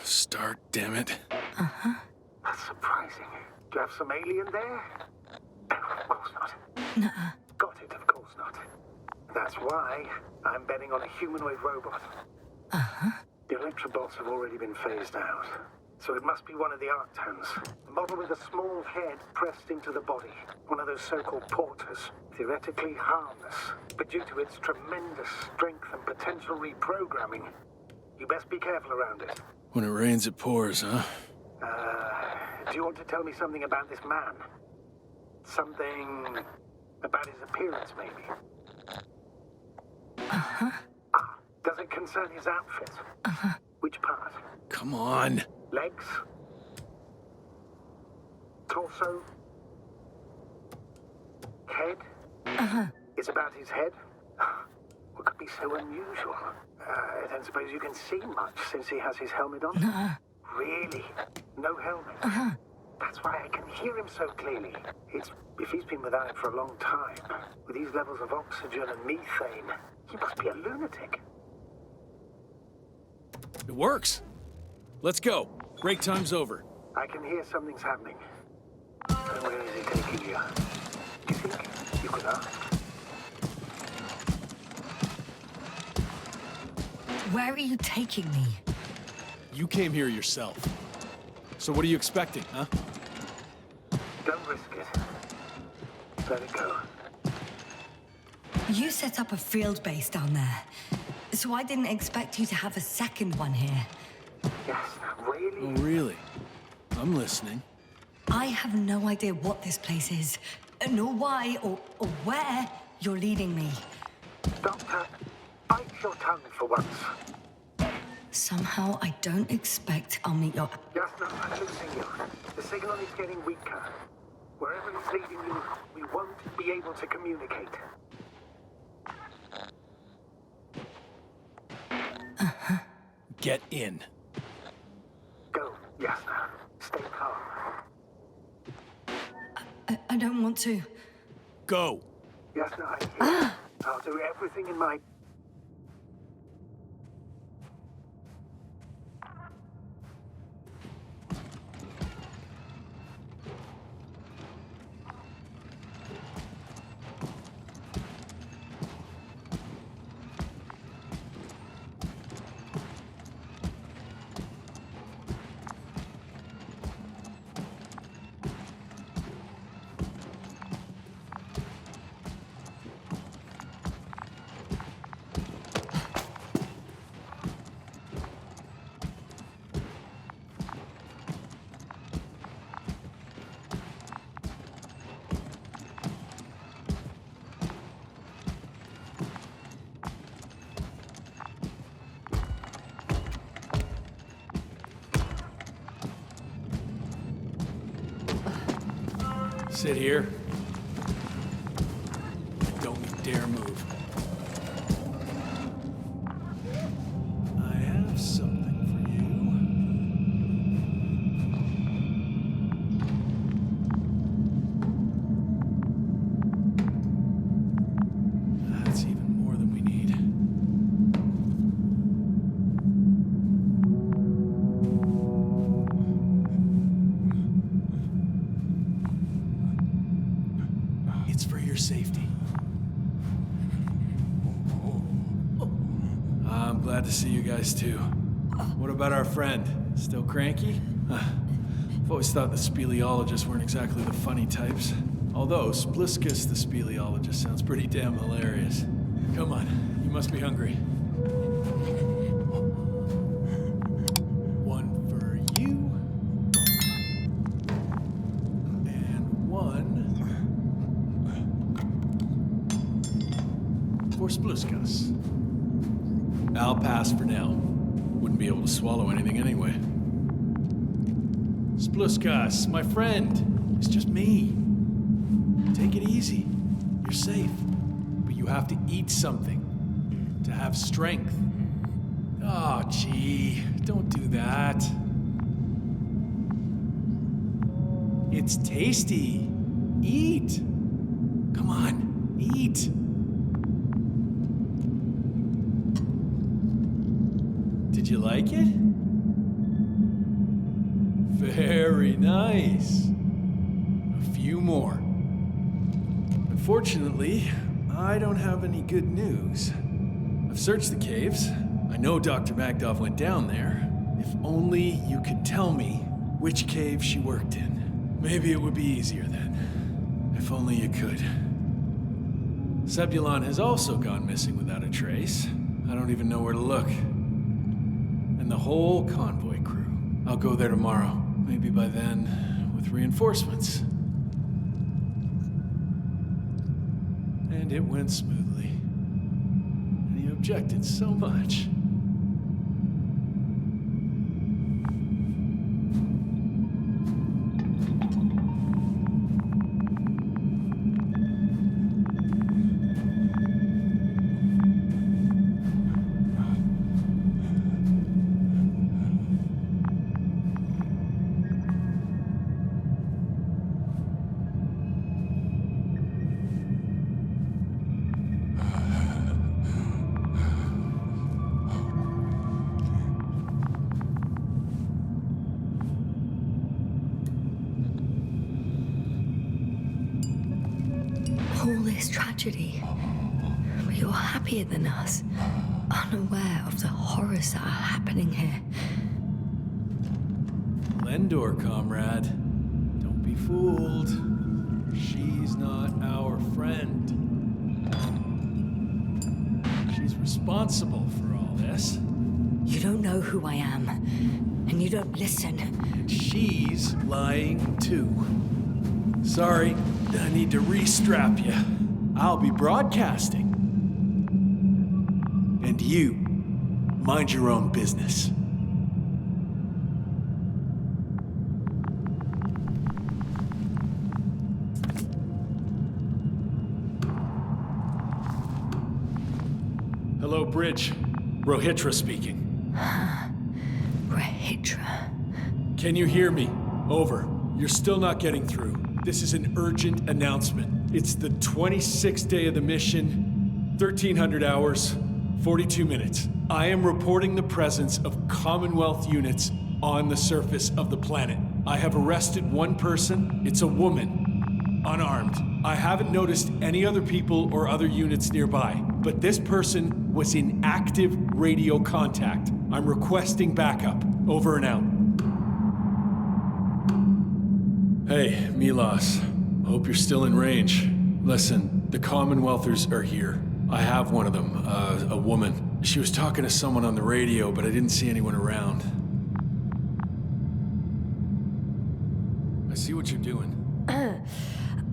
Start, damn it. Uh-huh. That's surprising. Do you have some alien there? Of course not. Nuh-uh. Got it, of course not. That's why I'm betting on a humanoid robot. Uh-huh. The Electrobots have already been phased out. So it must be one of the Arctons. A model with a small head pressed into the body. One of those so-called porters. Theoretically harmless. But due to its tremendous strength and potential reprogramming, you best be careful around it. When it rains, it pours, huh? Do you want to tell me something about this man? Something about his appearance, maybe? Uh-huh. Ah, does it concern his outfit? Uh-huh. Which part? Come on. Legs? Torso? Head? Uh-huh. It's about his head? What could be so unusual? I don't suppose you can see much since he has his helmet on? Nuh-uh. Really? No helmet? Uh-huh. That's why I can hear him so clearly. If he's been without it for a long time, with these levels of oxygen and methane, he must be a lunatic. It works. Let's go. Break time's over. I can hear something's happening. And where is he taking you? Do you think you could ask? Where are you taking me? You came here yourself. So what are you expecting, huh? Don't risk it. Let it go. You set up a field base down there, so I didn't expect you to have a second one here. Yes, really? Oh, really? I'm listening. I have no idea what this place is, nor why or where you're leading me. Doctor, bite your tongue for once. Somehow I don't expect I'll meet your... Jasna, I'm losing you. The signal is getting weaker. Wherever it's leading you, we won't be able to communicate. Uh-huh. Get in. Go, Jasna. Stay calm. I don't want to. Go. Jasna, I'm here. I'll do everything in my... Sit here. Don't you dare move. I have something for you. That's even more than we need. It's for your safety. I'm glad to see you guys too. What about our friend? Still cranky? I've always thought the speleologists weren't exactly the funny types. Although Spliskus the speleologist sounds pretty damn hilarious. Come on, you must be hungry. One for you. And one for Spliskus. I'll pass for now. Wouldn't be able to swallow anything anyway. Spliskus, my friend. It's just me. Take it easy. You're safe. But you have to eat something. to have strength. Oh, gee, don't do that. It's tasty. Eat. Come on, eat. Did you like it? Very nice. A few more. Unfortunately, I don't have any good news. I've searched the caves. I know Dr. Magdov went down there. If only you could tell me which cave she worked in. Maybe it would be easier then. If only you could. Zebulon has also gone missing without a trace. I don't even know where to look. And the whole convoy crew. I'll go there tomorrow. Maybe by then, with reinforcements. And it went smoothly. And he objected so much. All this tragedy, but you're happier than us, unaware of the horrors that are happening here. Lendor, comrade. Don't be fooled. She's not our friend. She's responsible for all this. You don't know who I am, and you don't listen. And she's lying too. Sorry, I need to restrap you. I'll be broadcasting. And you, mind your own business. Hello, Bridge. Rohitra speaking. Rohitra. Can you hear me? Over. You're still not getting through. This is an urgent announcement. It's the 26th day of the mission, 1300 hours, 42 minutes. I am reporting the presence of Commonwealth units on the surface of the planet. I have arrested one person. It's a woman, unarmed. I haven't noticed any other people or other units nearby, but this person was in active radio contact. I'm requesting backup. Over and out. Hey, Milos. Hope you're still in range. Listen, the Commonwealthers are here. I have one of them, a woman. She was talking to someone on the radio, but I didn't see anyone around. I see what you're doing.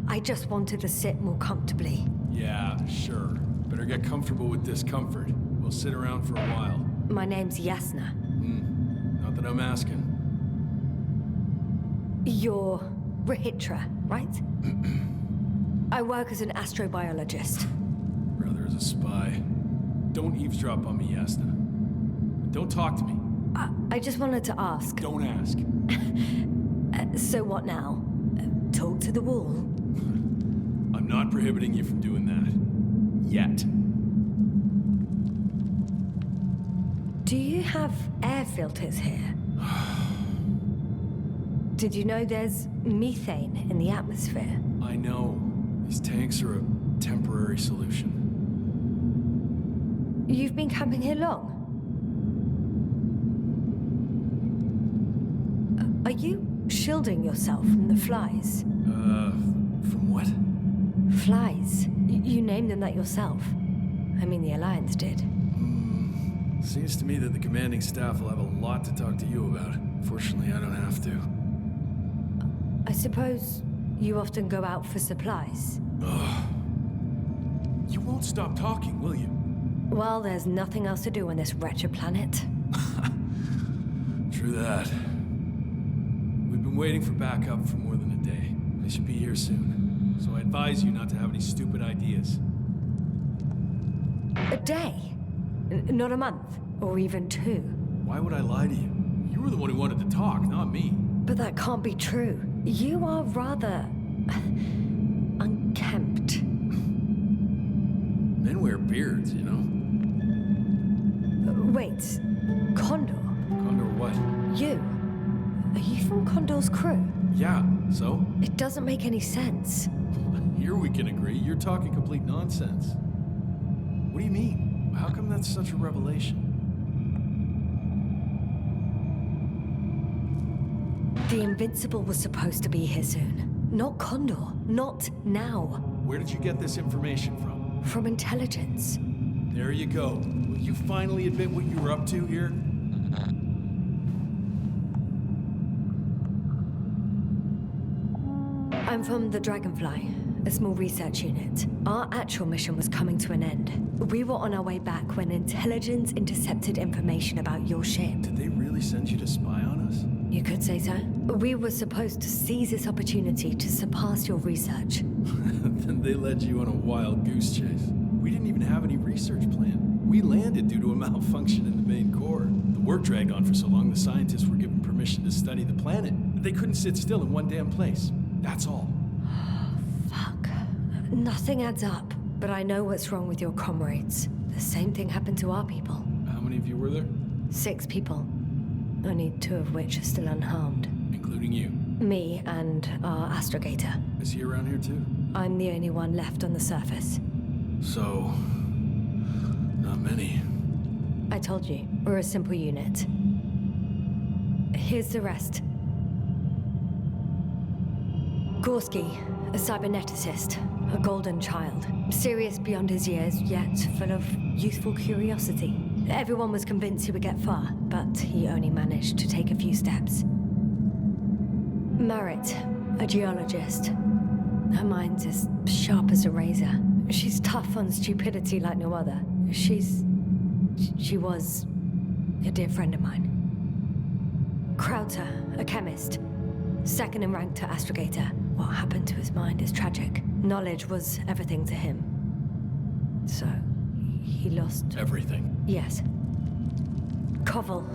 I just wanted to sit more comfortably. Yeah, sure. Better get comfortable with discomfort. We'll sit around for a while. My name's Yasna. Not that I'm asking. You're Rohitra, right? I work as an astrobiologist. Brother is a spy. Don't eavesdrop on me, Yasna. Don't talk to me. I just wanted to ask. Don't ask. So what now? Talk to the wall? I'm not prohibiting you from doing that. Yet. Do you have air filters here? Did you know there's methane in the atmosphere? I know. These tanks are a temporary solution. You've been camping here long? Are you shielding yourself from the flies? From what? Flies. You named them that yourself. I mean, the Alliance did. Seems to me that the commanding staff will have a lot to talk to you about. Fortunately, I don't have to. I suppose you often go out for supplies? Ugh. You won't stop talking, will you? Well, there's nothing else to do on this wretched planet. True that. We've been waiting for backup for more than a day. They should be here soon. So I advise you not to have any stupid ideas. A day? Not a month, or even 2. Why would I lie to you? You were the one who wanted to talk, not me. But that can't be true. You are rather... unkempt. Men wear beards, you know? Wait, Condor? Condor what? You? Are you from Condor's crew? Yeah, so? It doesn't make any sense. Here we can agree. You're talking complete nonsense. What do you mean? How come that's such a revelation? The Invincible was supposed to be here soon. Not Condor. Not now. Where did you get this information from? From intelligence. There you go. Will you finally admit what you were up to here? I'm from the Dragonfly, a small research unit. Our actual mission was coming to an end. We were on our way back when intelligence intercepted information about your ship. Did they really send you to spy on us? You could say so. We were supposed to seize this opportunity to surpass your research. Then they led you on a wild goose chase. We didn't even have any research plan. We landed due to a malfunction in the main core. The work dragged on for so long, the scientists were given permission to study the planet. They couldn't sit still in one damn place. That's all. Fuck. Nothing adds up, but I know what's wrong with your comrades. The same thing happened to our people. How many of you were there? 6 people. Only 2 of which are still unharmed. Including you? Me and our astrogator. Is he around here too? I'm the only one left on the surface. So... not many. I told you, we're a simple unit. Here's the rest. Gorski, a cyberneticist, a golden child. Serious beyond his years, yet full of youthful curiosity. Everyone was convinced he would get far, but he only managed to take a few steps. Marit, a geologist. Her mind's as sharp as a razor. She's tough on stupidity like no other. She was a dear friend of mine. Krauter, a chemist. Second in rank to astrogator. What happened to his mind is tragic. Knowledge was everything to him. So, he lost... everything? Yes. Koval,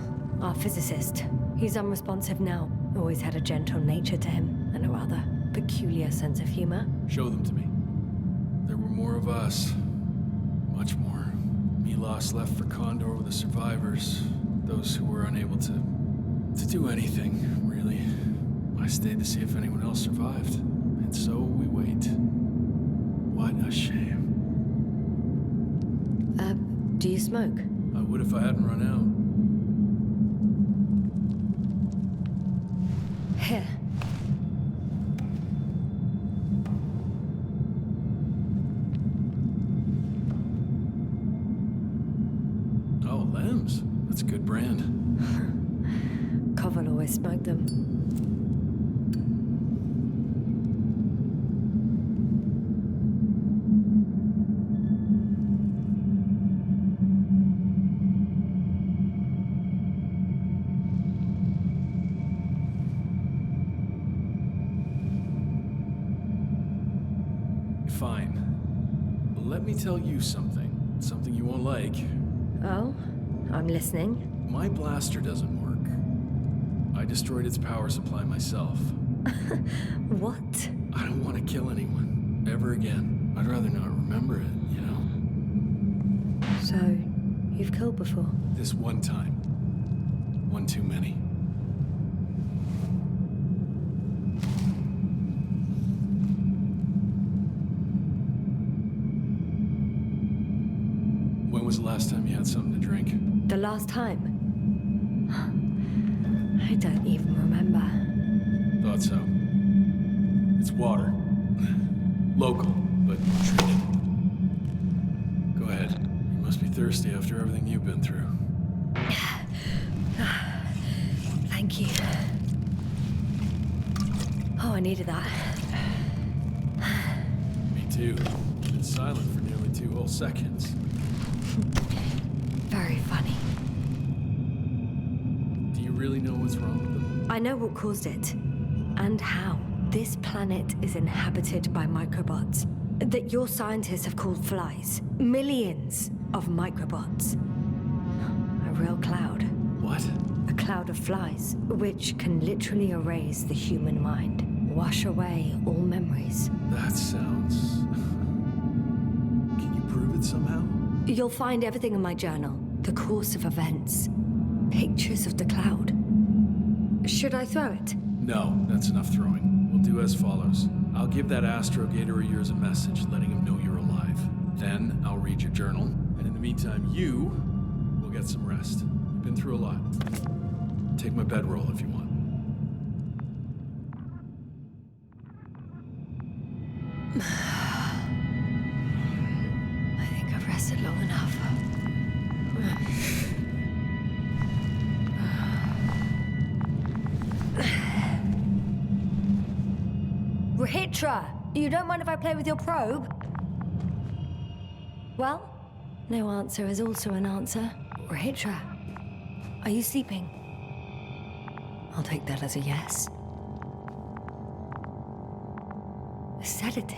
our physicist. He's unresponsive now. Always had a gentle nature to him, and a rather peculiar sense of humor. Show them to me. There were more of us. Much more. Milos left for Condor with the survivors. Those who were unable to do anything, really. I stayed to see if anyone else survived. And so we wait. What a shame. Do you smoke? I would if I hadn't run out. Here. Oh, Lems. That's a good brand. Koval always smoked them. Fine. Let me tell you something. Something you won't like. Oh? I'm listening. My blaster doesn't work. I destroyed its power supply myself. What? I don't want to kill anyone. Ever again. I'd rather not remember it, you know? So, you've killed before? This one time. One too many. When was the last time you had something to drink? The last time? I don't even remember. Thought so. It's water. Local, but treated. Go ahead. You must be thirsty after everything you've been through. Thank you. Oh, I needed that. Me too. Been silent for nearly 2 whole seconds. Very funny. Do you really know what's wrong with them? I know what caused it. And how. This planet is inhabited by microbots that your scientists have called flies. Millions of microbots. real cloud. What? A cloud of flies, which can literally erase the human mind, wash away all memories. That sounds... Can you prove it somehow? You'll find everything in my journal. The course of events. Pictures of the cloud. Should I throw it? No, that's enough throwing. We'll do as follows. I'll give that astrogator of yours a message letting him know you're alive. Then I'll read your journal, and in the meantime, you will get some rest. You've been through a lot. Take my bedroll if you want. I think I've rested long enough. Rahitra, you don't mind if I play with your probe? Well, no answer is also an answer. Rahitra, are you sleeping? I'll take that as a yes. A sedative?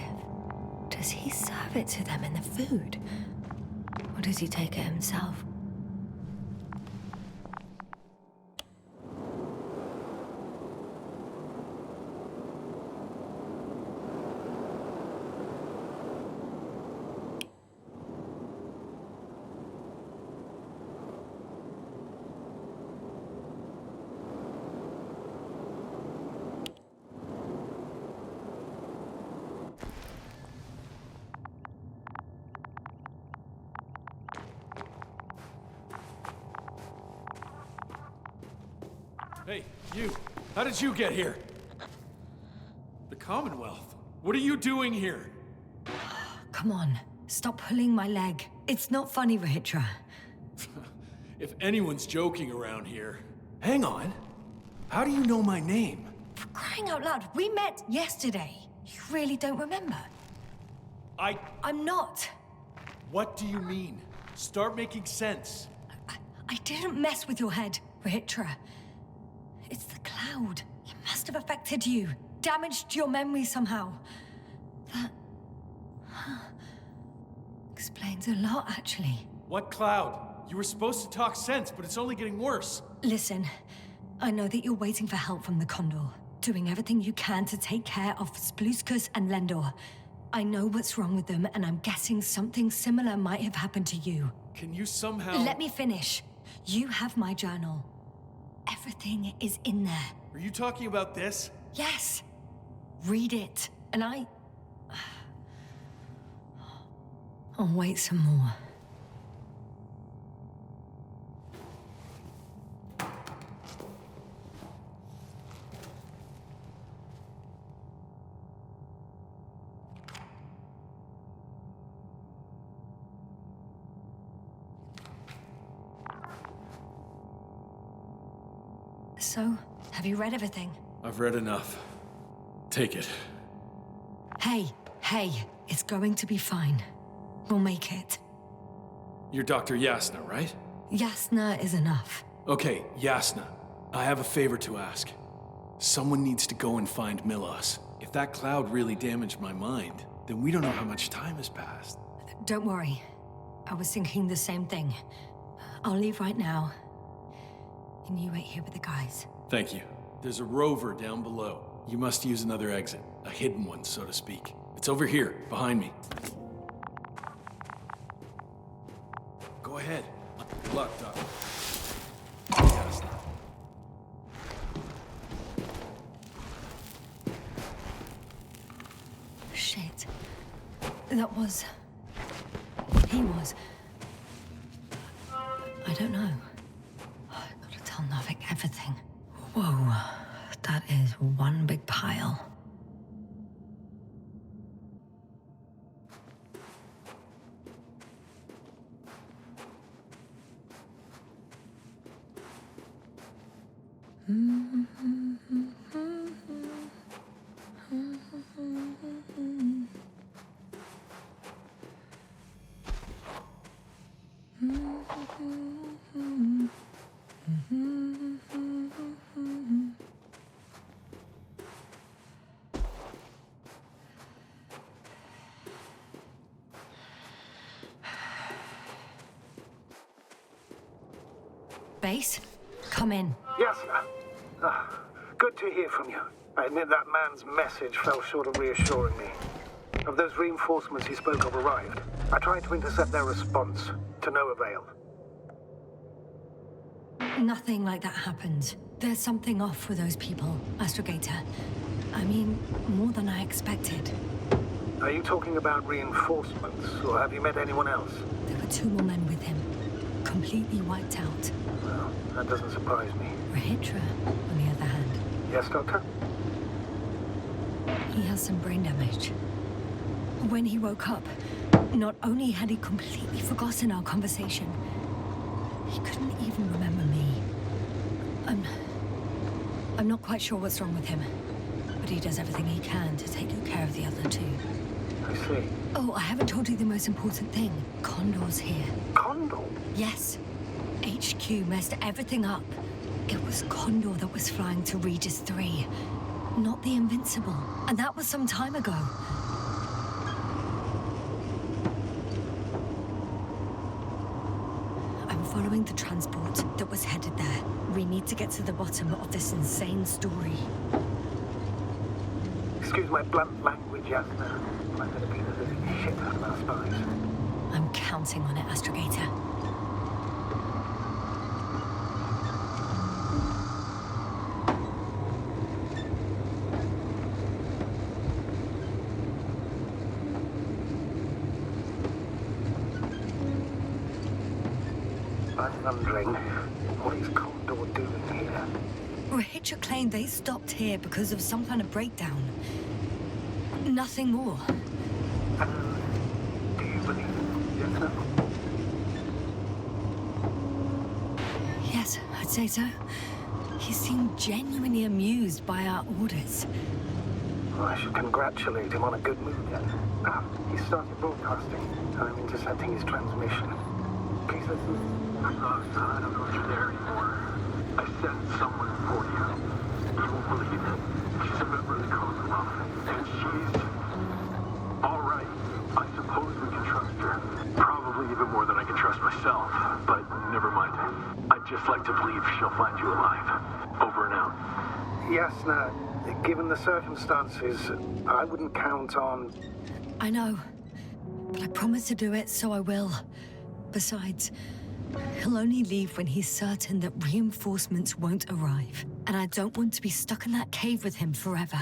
Does he serve it to them in the food? Or does he take it himself? Hey, you! How did you get here? The Commonwealth? What are you doing here? Come on, stop pulling my leg. It's not funny, Rahitra. If anyone's joking around here... Hang on. How do you know my name? For crying out loud, we met yesterday. You really don't remember? I'm not. What do you mean? Start making sense. I didn't mess with your head, Rahitra. It's the cloud. It must have affected you. Damaged your memory somehow. That... explains a lot, actually. What cloud? You were supposed to talk sense, but it's only getting worse. Listen, I know that you're waiting for help from the Condor. Doing everything you can to take care of Spluskus and Lendor. I know what's wrong with them, and I'm guessing something similar might have happened to you. Can you somehow... Let me finish. You have my journal. Everything is in there. Are you talking about this? Yes. Read it. And I'll wait some more. So, have you read everything? I've read enough. Take it. Hey, it's going to be fine. We'll make it. You're Dr. Yasna, right? Yasna is enough. Okay, Yasna. I have a favor to ask. Someone needs to go and find Milos. If that cloud really damaged my mind, then we don't know how much time has passed. Don't worry. I was thinking the same thing. I'll leave right now. And you wait here with the guys. Thank you. There's a rover down below. You must use another exit. A hidden one, so to speak. It's over here, behind me. Go ahead. Good luck, Doc. Yes. Shit. That was... He was... I don't know. I've got to tell Novik everything. Whoa. That is one big pile. base? Come in. Yes, sir. Good to hear from you. I admit that man's message fell short of reassuring me. Of those reinforcements he spoke of arrived. I tried to intercept their response, to no avail. Nothing like that happened. There's something off with those people, Astrogator. I mean, more than I expected. Are you talking about reinforcements, or have you met anyone else? There were 2 more men with him, completely wiped out. Well, that doesn't surprise me. Rahitra, on the other hand. Yes, Doctor? He has some brain damage. When he woke up, not only had he completely forgotten our conversation, he couldn't even remember me. I'm not quite sure what's wrong with him, but he does everything he can to take good care of the other 2. I see. Oh, I haven't told you the most important thing. Condor's here. Condor? Yes. HQ messed everything up. It was Condor that was flying to Regis 3, not the Invincible. And that was some time ago. I'm following the transport that was headed there. We need to get to the bottom of this insane story. Excuse my blunt language, Yasna. I'm gonna beat the living shit out of our spies. I'm counting on it, Astrogator. I'm wondering, what is Condor doing here? Rahitra claimed they stopped here because of some kind of breakdown. Nothing more. Do you believe Yasna? Yes, I'd say so. He seemed genuinely amused by our orders. Well, I should congratulate him on a good move then. He started broadcasting. I'm intercepting his transmission. Please listen. Son, I don't know if you're there anymore. I sent someone for you. You won't believe it. She's a member of the Commonwealth. And she's... all right. I suppose we can trust her. Probably even more than I can trust myself. But never mind. I'd just like to believe she'll find you alive. Over and out. Yasna, given the circumstances, I wouldn't count on... I know. But I promised to do it, so I will. Besides, he'll only leave when he's certain that reinforcements won't arrive. And I don't want to be stuck in that cave with him forever.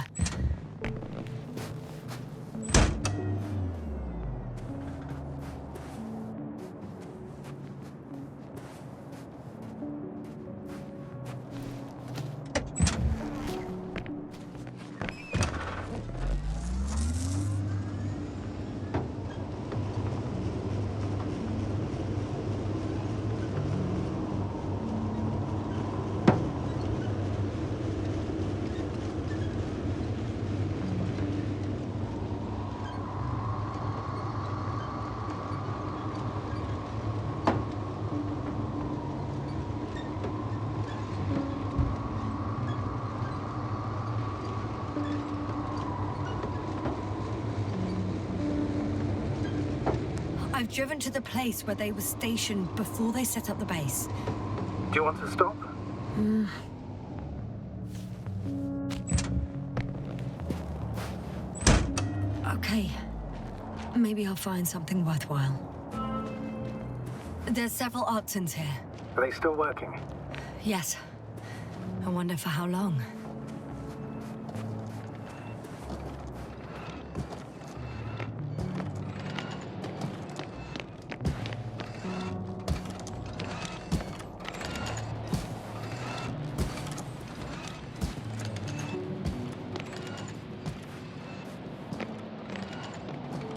I've driven to the place where they were stationed before they set up the base. Do you want to stop? Okay. Maybe I'll find something worthwhile. There's several Arctons here. Are they still working? Yes. I wonder for how long.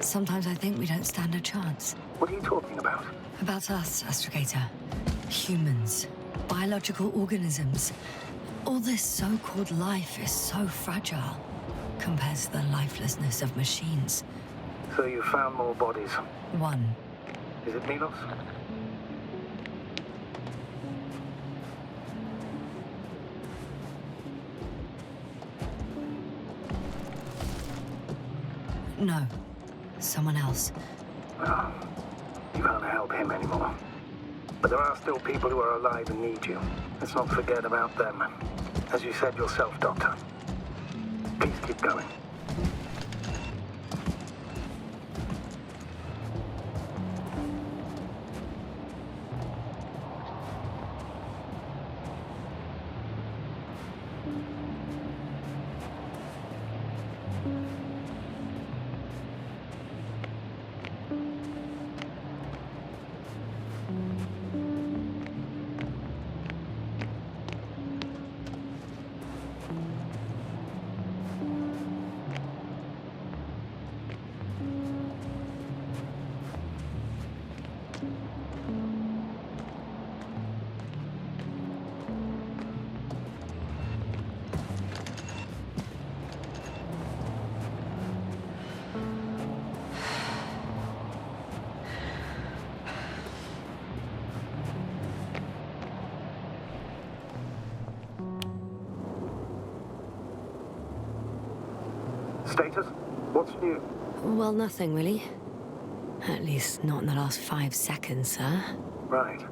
Sometimes I think we don't stand a chance. What are you talking about? About us, Astrogator. Humans. Biological organisms. All this so-called life is so fragile compared to the lifelessness of machines. So you found more bodies? One. Is it Milos? No. Someone else. Well, you can't help him anymore. But there are still people who are alive and need you. Let's not forget about them. As you said yourself, Doctor. Please keep going. Status? What's new? Well, nothing really. At least not in the last 5 seconds, sir. Right.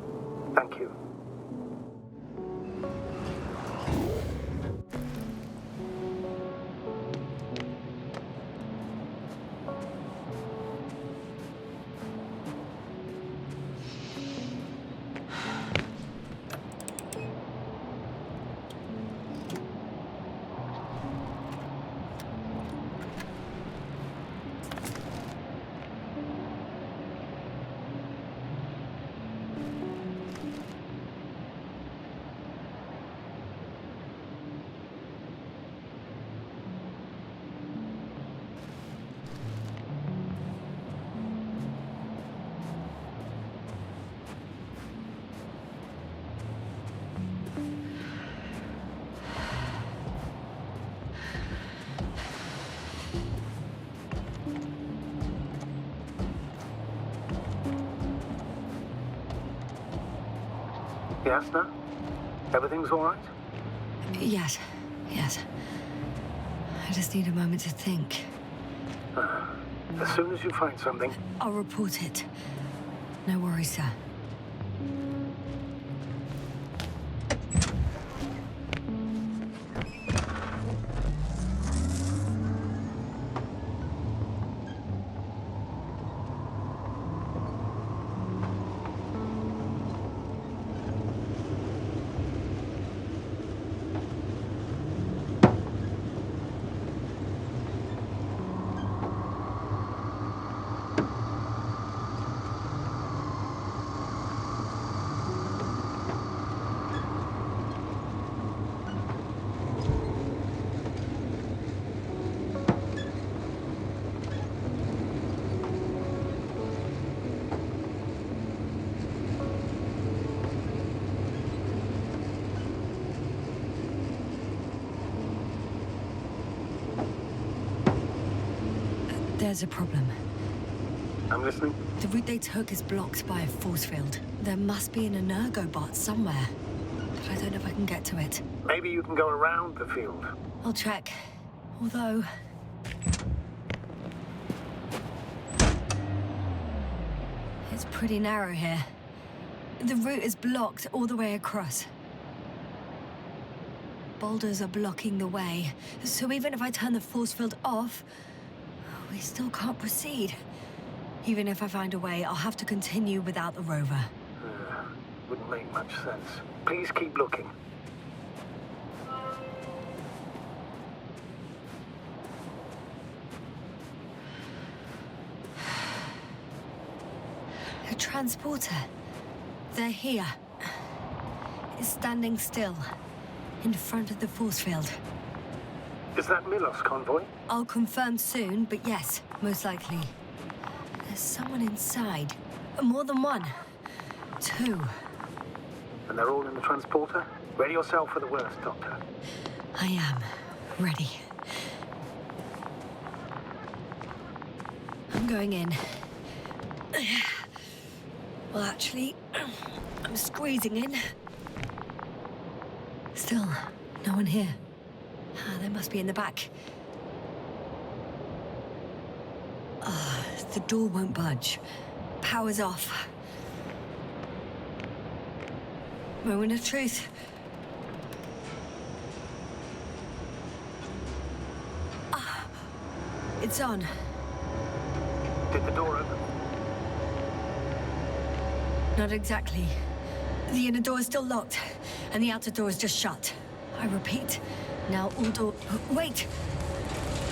Thank you. Yes, no? Everything's all right? Yes. I just need a moment to think. As soon as you find something... I'll report it. No worries, sir. There's a problem. I'm listening. The route they took is blocked by a force field. There must be an energobot somewhere, but I don't know if I can get to it. Maybe you can go around the field. I'll check. Although... it's pretty narrow here. The route is blocked all the way across. Boulders are blocking the way, so even if I turn the force field off, we still can't proceed. Even if I find a way, I'll have to continue without the rover. Wouldn't make much sense. Please keep looking. A transporter. They're here. It's standing still, in front of the force field. Is that Milos convoy? I'll confirm soon, but yes, most likely. There's someone inside. More than one. 2. And they're all in the transporter? Ready yourself for the worst, Doctor. I am. Ready. I'm going in. Well, actually, I'm squeezing in. Still, no one here. They must be in the back. The door won't budge. Power's off. Moment of truth. Ah, it's on. Did the door open? Not exactly. The inner door is still locked, and the outer door is just shut. I repeat, now all door... Wait!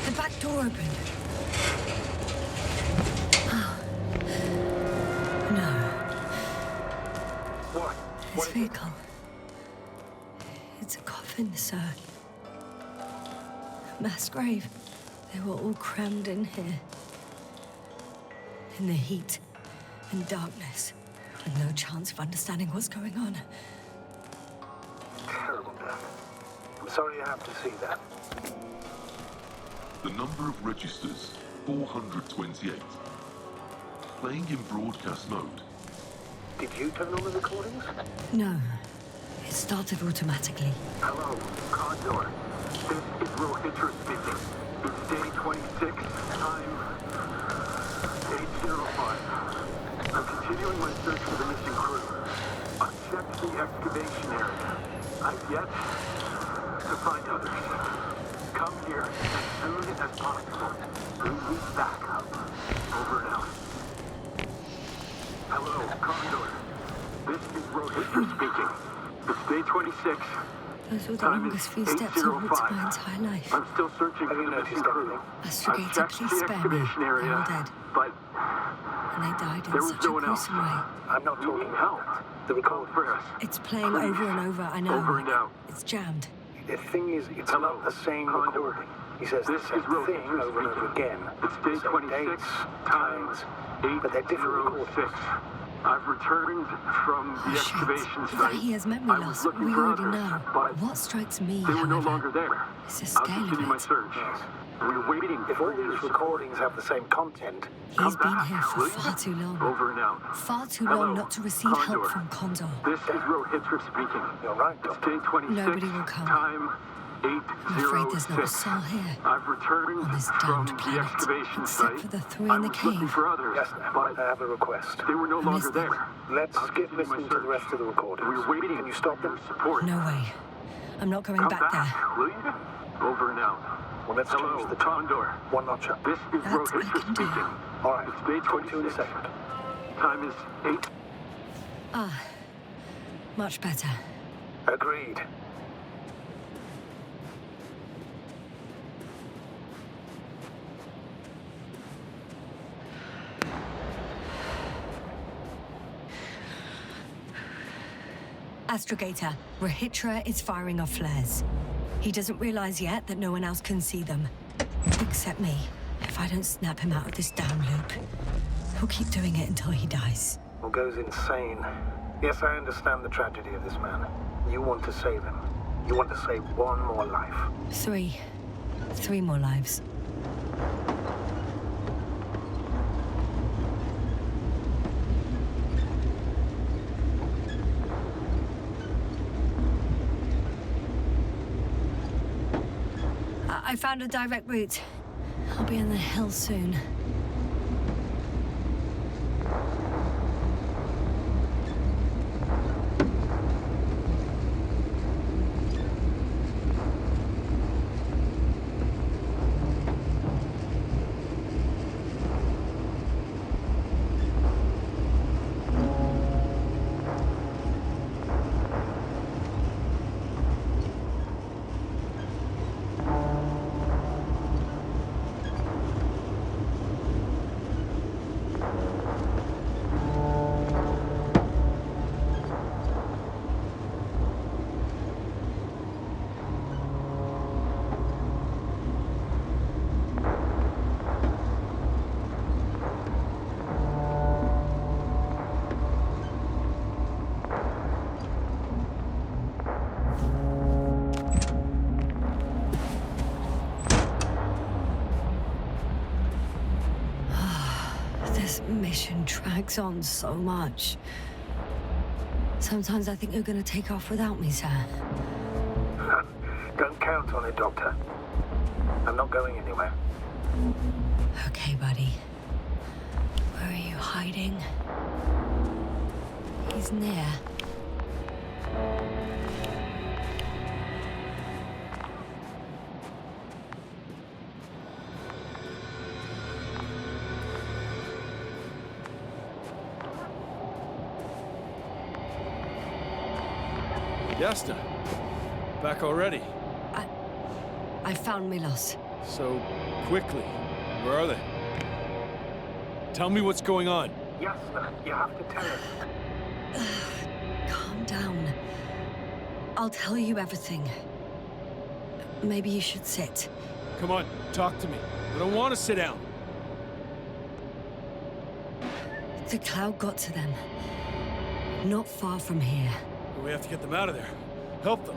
The back door opened. Oh. No. What? This vehicle. It's a coffin, sir. A mass grave. They were all crammed in here. In the heat and darkness, with no chance of understanding what's going on. Terrible death. I'm sorry you have to see that. The number of registers, 428. Playing in broadcast mode. Did you turn on the recordings? No. It started automatically. Hello, Condor. This is Rohitra speaking. It's day 26, time 8:05. I'm continuing my search for the missing crew. I've checked the excavation area. I've yet to find others. Come here as soon as possible. Bring me back up. Over and out. Hello, Condor. This is Rohitra speaking. It's day 26. Those were the longest few steps I've walked my entire life. I'm still searching for the missing crew. Astrogator, please spare me. They're all dead. But and they died in there was such a no one else. gruesome way. I'm not talking about that. The recording. It's playing over and over, I know. Over and out. It's jammed. The thing is, it's not the same recording. He says the same thing over and over again. It's day 26, times 8, but they're different recordings. I've returned from the excavation That site. he has memory loss, we already know. But What strikes me, they were no however, longer there. is the I'll scale continue of my it. search. We're waiting If for all your these support. recordings have the same content, He's been back, here for will you? far too long. Over and out. Far too Hello, long not to receive help Condor. from Condor. This is Rohitra speaking. You're right, It's day 26. Nobody will come. Time I'm afraid there's not a 8:06. soul here. I've returned On this from damned the planet, excavation except site. for the three I in the was looking cave. for others, yes, ma'am. but I have a request. they were no longer missed them. there. Let's I'll skip continue my listening to the search. rest of the recordings. We're waiting. Can you stop them? Support. No way. I'm not going Come back there. will you? Over and out. Well, let's Hello, change the time. Condor. One notch up. This is That I Rohitra can do. speaking. All right. It's day Talk to you in a 26. second. Time is 8. Ah, much better. Agreed. Astrogator, Rohitra is firing off flares. He doesn't realize yet that no one else can see them. Except me. If I don't snap him out of this down loop, he'll keep doing it until he dies. Or goes insane. Yes, I understand the tragedy of this man. You want to save him. You want to save one more life. Three more lives. I found a direct route. I'll be in the hills soon. This mission drags on so much. Sometimes I think you're gonna take off without me, sir. Don't count on it, Doctor. I'm not going anywhere. Okay, buddy. Where are you hiding? He's near. Yasta, back already. I found Milos. So quickly. Where are they? Tell me what's going on. Yasna, you have to tell us. Calm down. I'll tell you everything. Maybe you should sit. Come on, talk to me. I don't want to sit down. The cloud got to them. Not far from here. We have to get them out of there. Help them.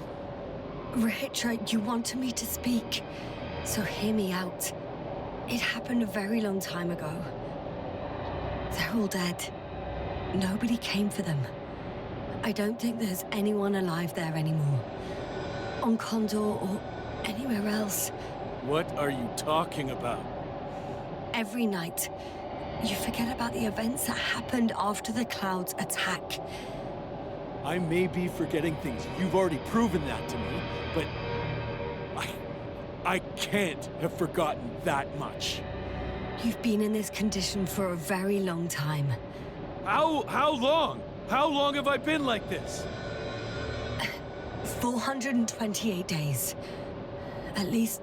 Richard, you wanted me to speak, so hear me out. It happened a very long time ago. They're all dead. Nobody came for them. I don't think there's anyone alive there anymore. On Condor or anywhere else. What are you talking about? Every night, you forget about the events that happened after the Cloud's attack. I may be forgetting things. You've already proven that to me, but I can't have forgotten that much. You've been in this condition for a very long time. How long? How long have I been like this? 428 days. At least,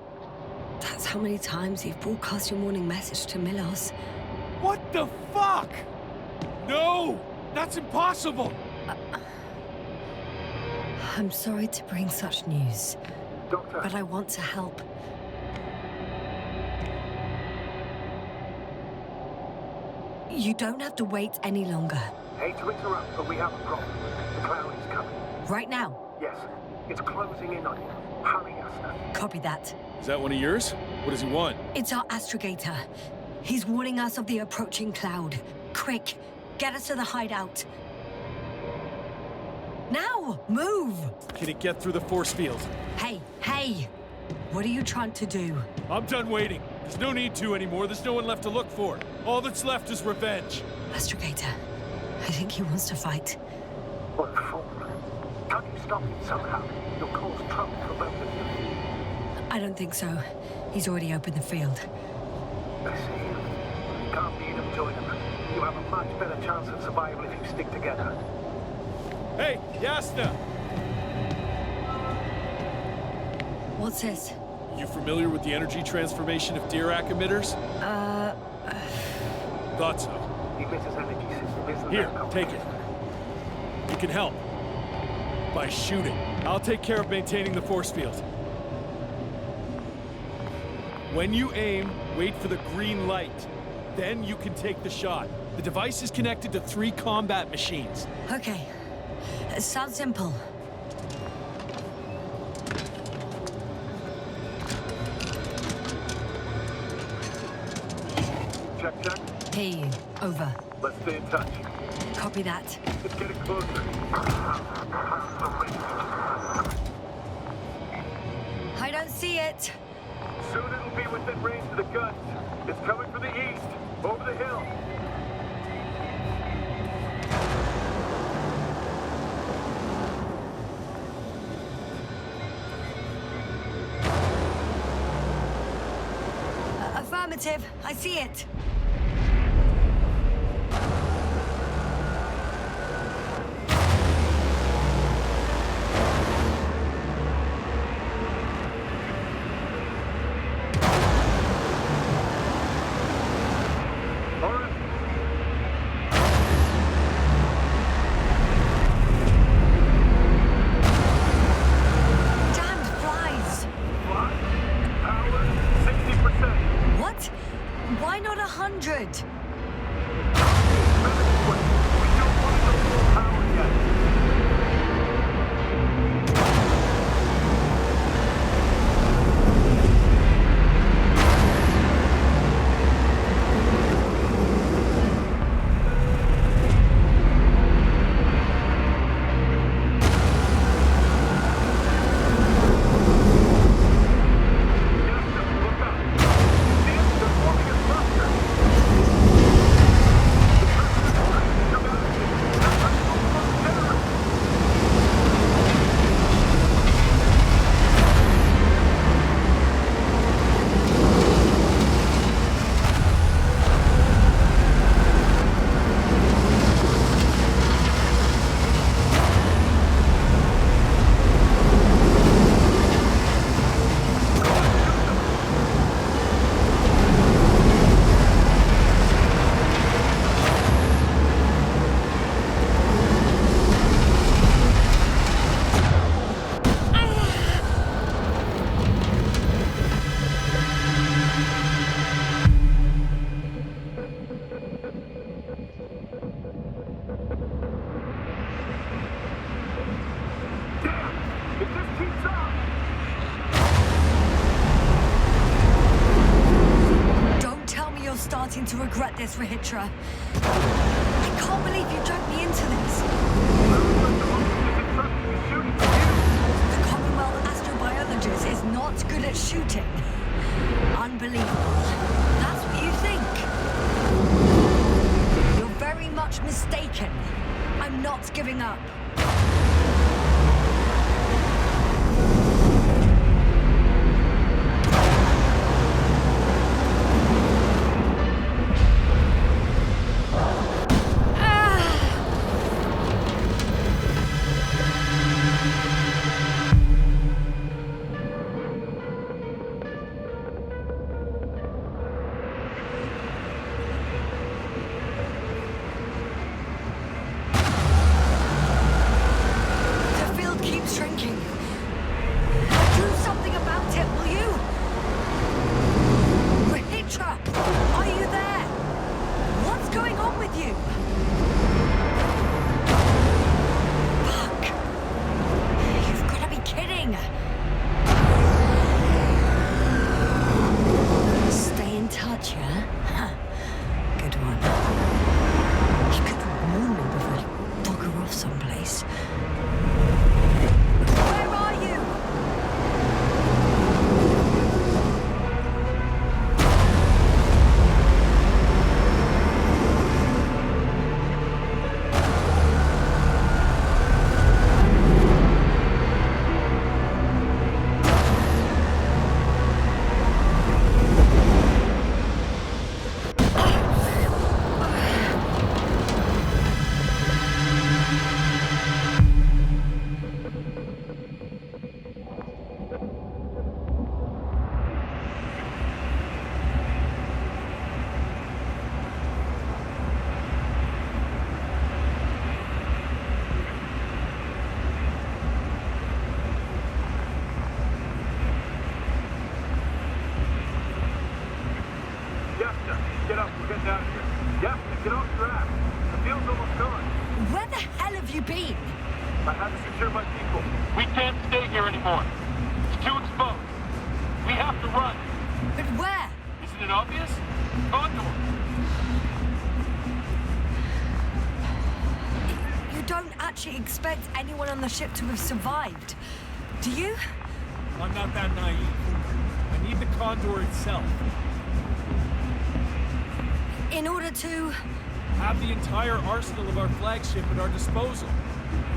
that's how many times you've broadcast your morning message to Milos. What the fuck? No! That's impossible! I'm sorry to bring such news, Doctor. but I want to help. You don't have to wait any longer. Hate to interrupt, but we have a problem. The cloud is coming. Right now? Yes. It's closing in on you. Hurry, Yasna. Copy that. Is that one of yours? What does he want? It's our astrogator. He's warning us of the approaching cloud. Quick, get us to the hideout. Now, move! Can it get through the force field? Hey! What are you trying to do? I'm done waiting. There's no need to anymore. There's no one left to look for. All that's left is revenge. Astrogator, I think he wants to fight. What a fool. Can't you stop him somehow? You'll cause trouble for both of you. I don't think so. He's already opened the field. I see. You can't beat him, join him. You have a much better chance of survival if you stick together. Hey, Yasna! What's this? You familiar with the energy transformation of Dirac emitters? Thought so. The emitter's energy system isn't Here, that take complicated. it. You can help. By shooting. I'll take care of maintaining the force field. When you aim, wait for the green light. Then you can take the shot. The device is connected to 3 combat machines. Okay. It sounds simple. Check. Hear you. Over. Let's stay in touch. Copy that. It's getting closer. I don't see it. Soon it'll be within range of the gun. It's coming from the east, over the hill. Affirmative. I see it. Why not 100%? this, Rahitra. I can't believe you dragged me into this. The Commonwealth astrobiologist is not good at shooting. Unbelievable. That's what you think. You're very much mistaken. I'm not giving up. Expect anyone on the ship to have survived, do you? I'm not that naive. I need the Condor itself. In order to... have the entire arsenal of our flagship at our disposal.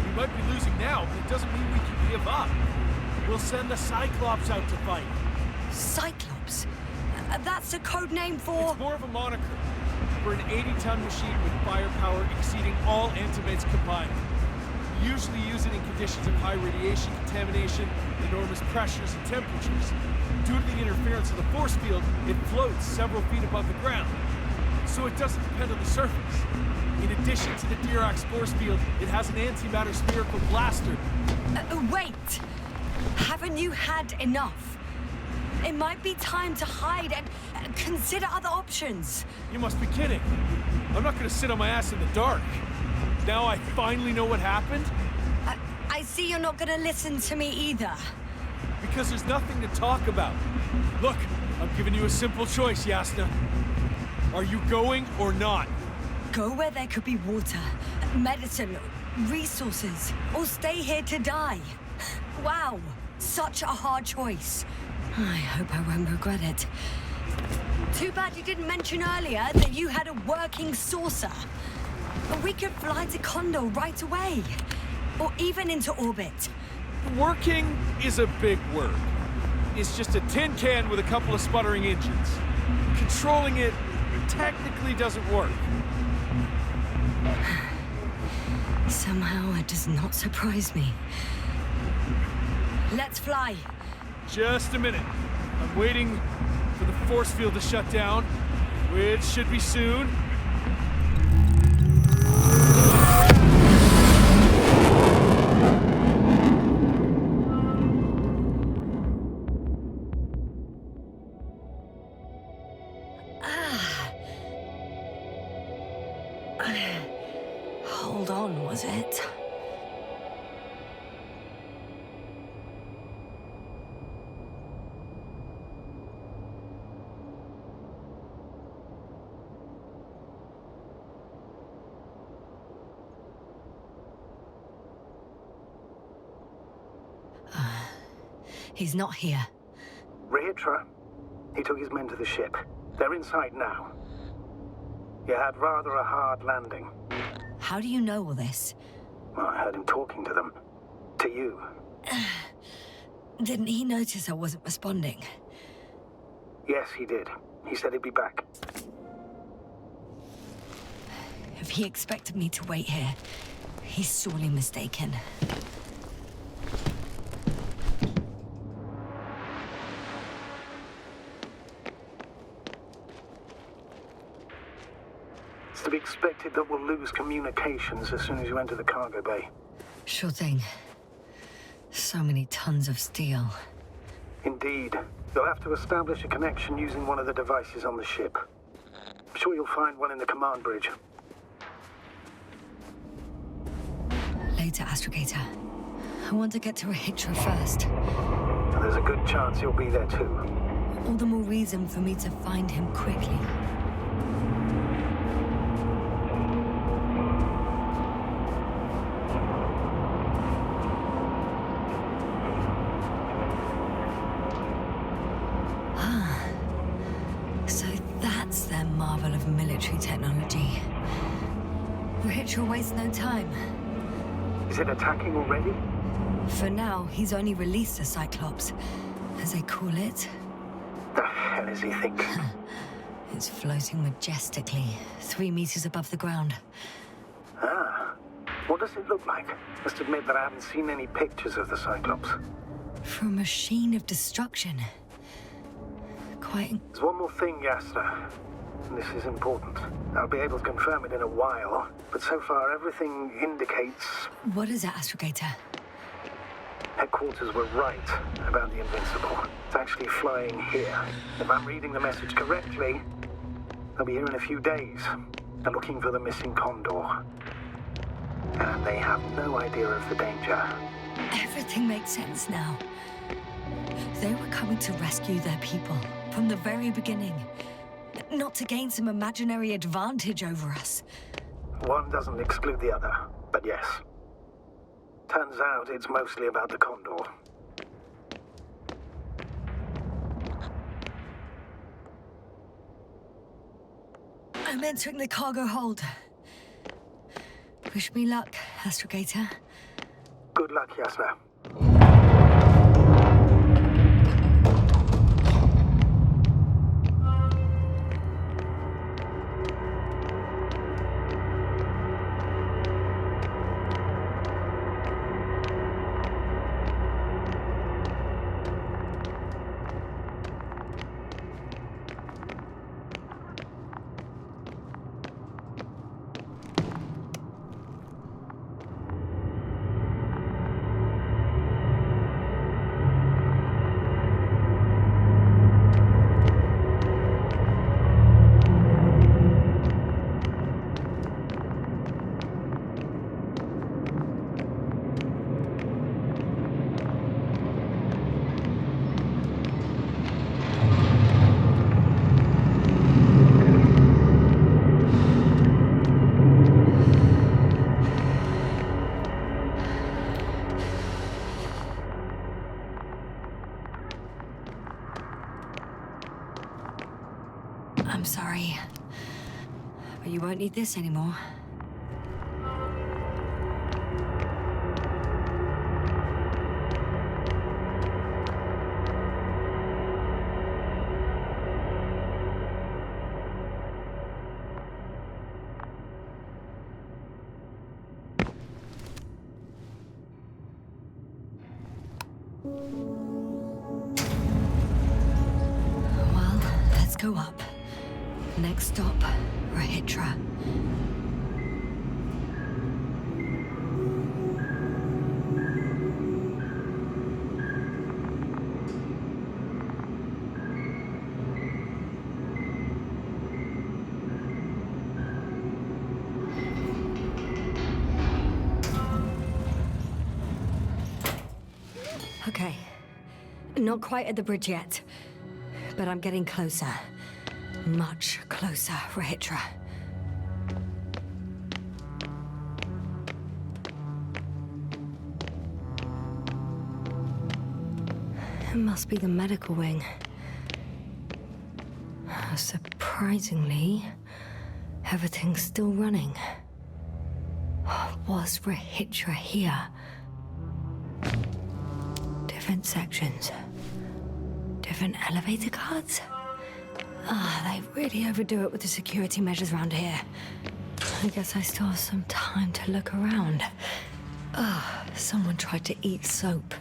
We might be losing now, but it doesn't mean we can give up. We'll send the Cyclops out to fight. Cyclops? That's a code name for... It's more of a moniker. For an 80-ton machine with firepower exceeding all Antimates combined. We usually use it in conditions of high radiation contamination, enormous pressures and temperatures. Due to the interference of the force field, it floats several feet above the ground. So it doesn't depend on the surface. In addition to the Dirac force field, it has an antimatter spherical blaster. Wait! Haven't you had enough? It might be time to hide and consider other options. You must be kidding. I'm not gonna sit on my ass in the dark. Now I finally know what happened? I see you're not gonna listen to me either. Because there's nothing to talk about. Look, I'm giving you a simple choice, Yasna. Are you going or not? Go where there could be water, medicine, resources, or stay here to die. Wow, such a hard choice. I hope I won't regret it. Too bad you didn't mention earlier that you had a working saucer. We could fly to Condor right away. Or even into orbit. Working is a big word. It's just a tin can with a couple of sputtering engines. Controlling it technically doesn't work. Somehow it does not surprise me. Let's fly. Just a minute. I'm waiting for the force field to shut down, which should be soon. Hold on, was it? He's not here. Rahitra? He took his men to the ship. They're inside now. You had rather a hard landing. How do you know all this? Well, I heard him talking to them. To you. Didn't he notice I wasn't responding? Yes, he did. He said he'd be back. If he expected me to wait here, he's sorely mistaken. It's to be expected that we'll lose communications as soon as you enter the cargo bay. Sure thing. So many tons of steel. Indeed. You'll have to establish a connection using one of the devices on the ship. I'm sure you'll find one in the command bridge. Later, Astrogator. I want to get to Rahitra first. There's a good chance you'll be there too. All the more reason for me to find him quickly. So that's their marvel of military technology. Rahitra wastes no time. Is it attacking already? For now, he's only released a Cyclops, as they call it. The hell is he thinking? It's floating majestically, 3 meters above the ground. Ah. What does it look like? Must admit that I haven't seen any pictures of the Cyclops. For a machine of destruction. Quite... There's one more thing, Yasna. This is important. I'll be able to confirm it in a while, but so far everything indicates... What is it, Astrogator? Headquarters were right about the Invincible. It's actually flying here. If I'm reading the message correctly, they'll be here in a few days. They're looking for the missing Condor. And they have no idea of the danger. Everything makes sense now. They were coming to rescue their people from the very beginning. Not to gain some imaginary advantage over us. One doesn't exclude the other, but yes. Turns out it's mostly about the Condor. I'm entering the cargo hold. Wish me luck, Astrogator. Good luck, Yasna. I'm sorry, but you won't need this anymore. Well, let's go up. Next stop, Rahitra. Okay. Not quite at the bridge yet, but I'm getting closer. Much closer, Rahitra. It must be the medical wing. Surprisingly, everything's still running. Was Rahitra here? Different sections. Different elevator cards? They really overdo it with the security measures around here. I guess I still have some time to look around. Someone tried to eat soap.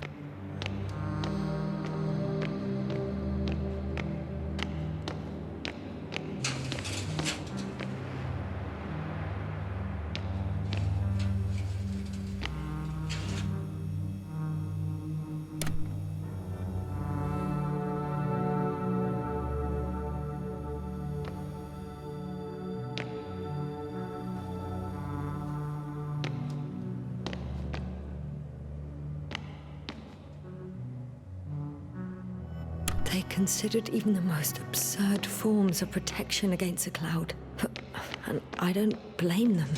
They considered even the most absurd forms of protection against a cloud. And I don't blame them.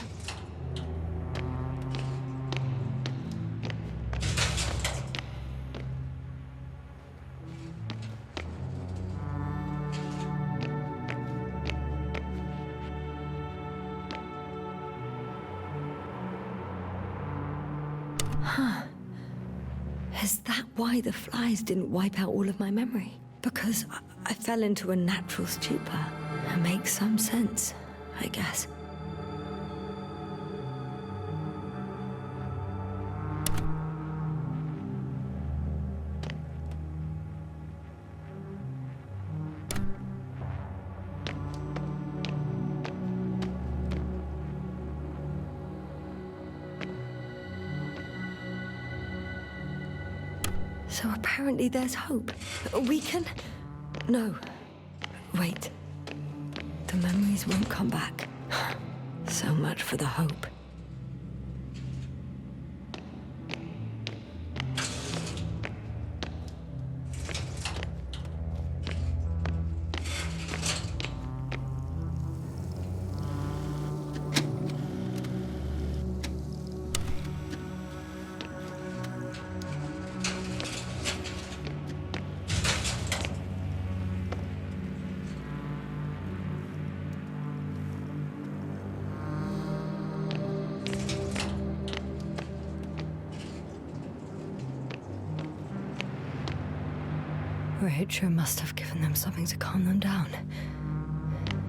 Is that why the flies didn't wipe out all of my memory? Because I fell into a natural stupor. It makes some sense, I guess. So apparently there's hope. We can... No. Wait. The memories won't come back. So much for the hope. Rahitra must have given them something to calm them down.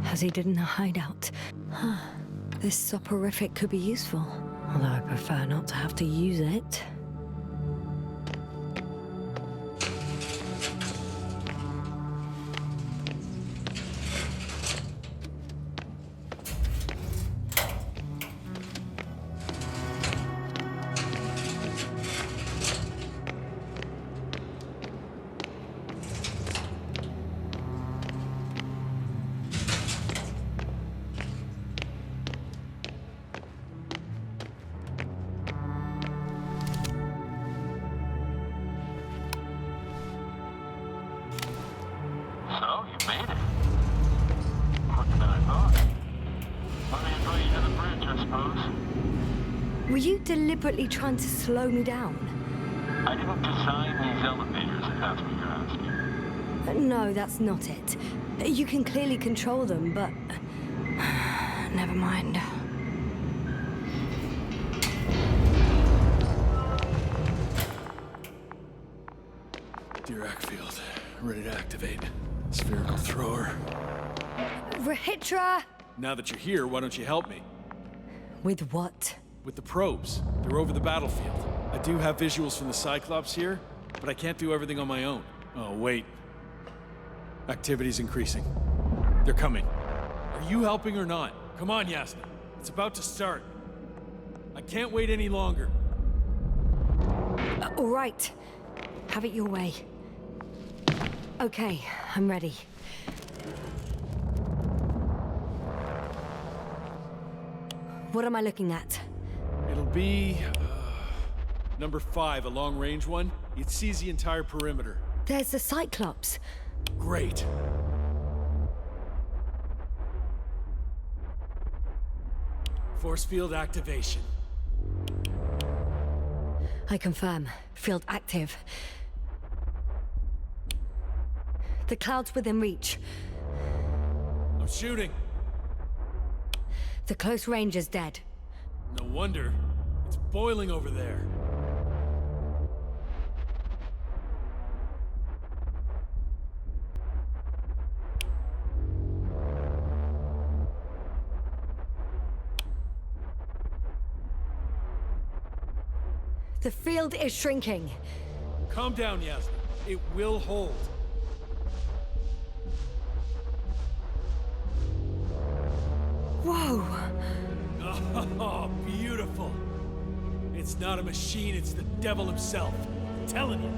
As he did in a hideout. This soporific could be useful, although I prefer not to have to use it. So, you made it. Quicker than I thought. Let me invite you to the bridge, I suppose. Were you deliberately trying to slow me down? I didn't design these elevators, if that's what you're asking. No, that's not it. You can clearly control them, but... Never mind. Dirac field. Ready to activate. Spherical thrower. Rahitra! Now that you're here, why don't you help me? With what? With the probes. They're over the battlefield. I do have visuals from the Cyclops here, but I can't do everything on my own. Oh, wait. Activity's increasing. They're coming. Are you helping or not? Come on, Yasna. It's about to start. I can't wait any longer. All right. Have it your way. Okay, I'm ready. What am I looking at? It'll be... number 5, a long-range one. It sees the entire perimeter. There's the Cyclops. Great. Force field activation. I confirm. Field active. The cloud's within reach. I'm shooting. The close range is dead. No wonder. It's boiling over there. The field is shrinking. Calm down, Yasna. It will hold. Whoa! Oh, beautiful. It's not a machine, it's the devil himself. I'm telling you.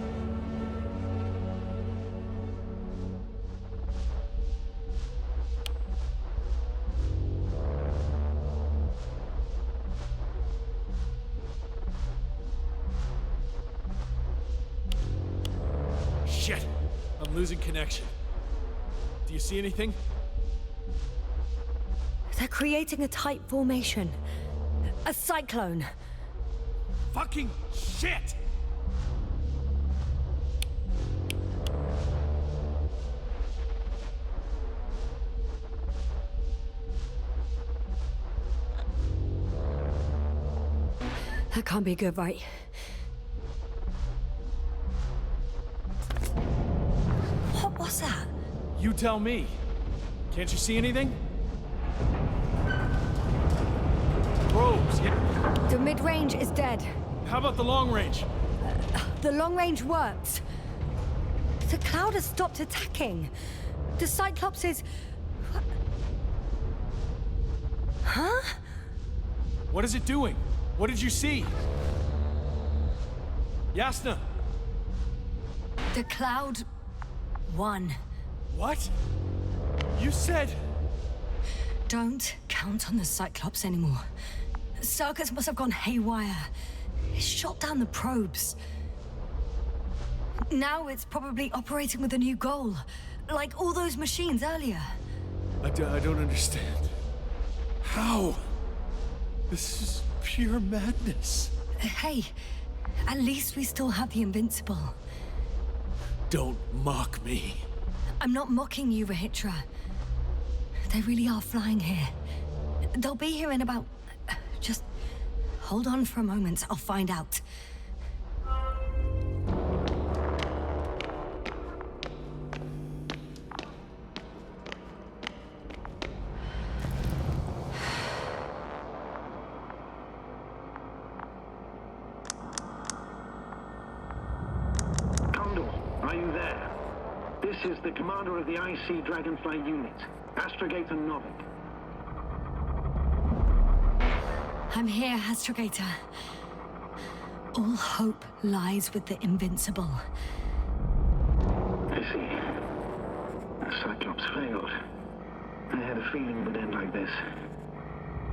Shit! I'm losing connection. Do you see anything? They're creating a tight formation. A cyclone. Fucking shit! That can't be good, right? What was that? You tell me. Can't you see anything? Probes, yeah. The mid-range is dead. How about the long range? The long range works. The cloud has stopped attacking. The Cyclops is... Huh? What is it doing? What did you see? Yasna! The cloud won. What? You said... Don't count on the Cyclops anymore. Circuits must have gone haywire. It shot down the probes. Now it's probably operating with a new goal. Like all those machines earlier. I don't understand. How? This is pure madness. Hey, at least we still have the Invincible. Don't mock me. I'm not mocking you, Rahitra. They really are flying here. They'll be here in about... Just hold on for a moment. I'll find out. Condor, are you there? This is the commander of the IC Dragonfly unit, Astrogator Novik. I'm here, Astrogator. All hope lies with the Invincible. I see. The Cyclops failed. I had a feeling it would end like this.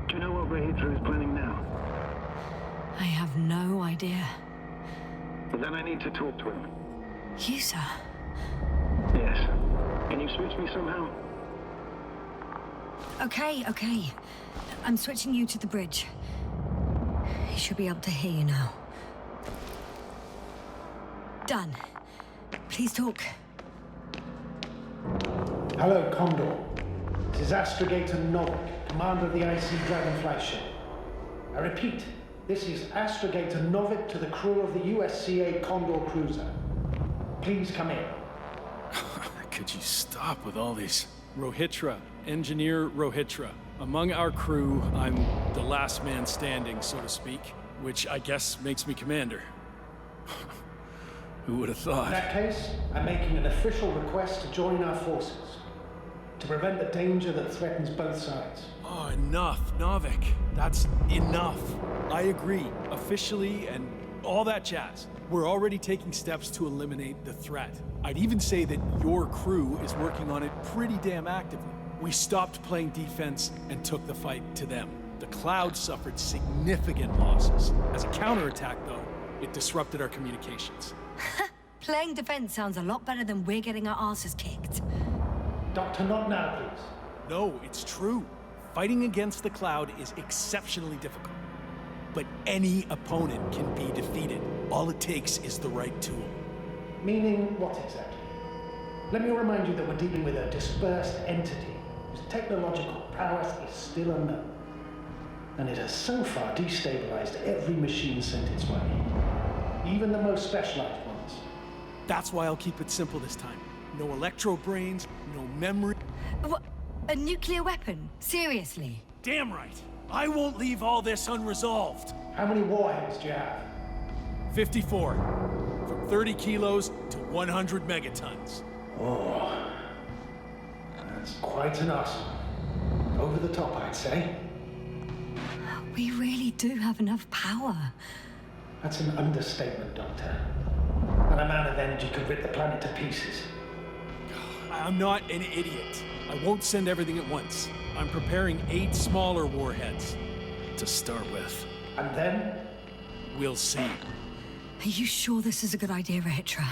Do you know what Rahitra is planning now? I have no idea. Well, then I need to talk to him. You, sir? Yes. Can you switch me somehow? Okay. I'm switching you to the bridge. He should be able to hear you now. Done. Please talk. Hello, Condor. This is Astrogator Novik, commander of the IC Dragonfly ship. I repeat, this is Astrogator Novik to the crew of the USCA Condor cruiser. Please come in. Could you stop with all these? Rohitra, Engineer Rohitra. Among our crew, I'm the last man standing, so to speak, which I guess makes me commander. Who would have thought? In that case, I'm making an official request to join our forces, to prevent the danger that threatens both sides. Oh, enough, Novik. That's enough. I agree, officially, and all that jazz. We're already taking steps to eliminate the threat. I'd even say that your crew is working on it pretty damn actively. We stopped playing defense and took the fight to them. The Cloud suffered significant losses. As a counterattack, though, it disrupted our communications. Playing defense sounds a lot better than we're getting our asses kicked. Doctor, not now, please. No, it's true. Fighting against the Cloud is exceptionally difficult. But any opponent can be defeated. All it takes is the right tool. Meaning what exactly? Let me remind you that we're dealing with a dispersed entity whose technological prowess is still unknown. And it has so far destabilized every machine sent its way. Even the most specialized ones. That's why I'll keep it simple this time. No electro brains, no memory. What? A nuclear weapon? Seriously? Damn right. I won't leave all this unresolved. How many warheads do you have? 54. From 30 kilos to 100 megatons. Oh. That's quite an arsenal. Over the top, I'd say. We really do have enough power. That's an understatement, Doctor. An amount of energy could rip the planet to pieces. I'm not an idiot. I won't send everything at once. I'm preparing 8 smaller warheads to start with. And then? We'll see. Are you sure this is a good idea, Rahitra?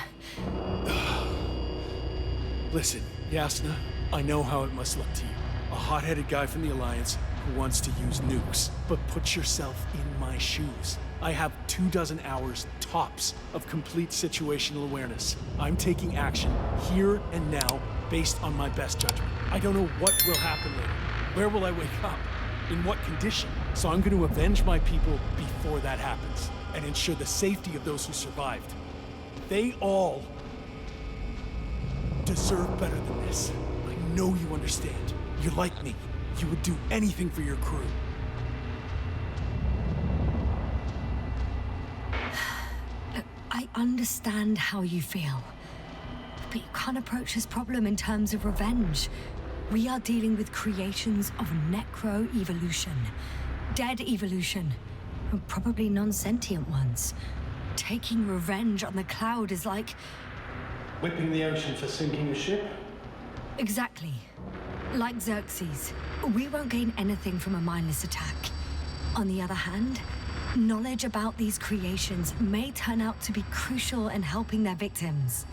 Listen, Yasna, I know how it must look to you. A hot-headed guy from the Alliance who wants to use nukes. But put yourself in my shoes. I have 24 hours tops of complete situational awareness. I'm taking action here and now based on my best judgment. I don't know what will happen later. Where will I wake up? In what condition? So I'm going to avenge my people before that happens and ensure the safety of those who survived. They all deserve better than this. I know you understand. You're like me. You would do anything for your crew. Look, I understand how you feel. But you can't approach this problem in terms of revenge. We are dealing with creations of necro-evolution. Dead evolution. And probably non-sentient ones. Taking revenge on the Cloud is like... Whipping the ocean for sinking a ship? Exactly. Like Xerxes, we won't gain anything from a mindless attack. On the other hand, knowledge about these creations may turn out to be crucial in helping their victims.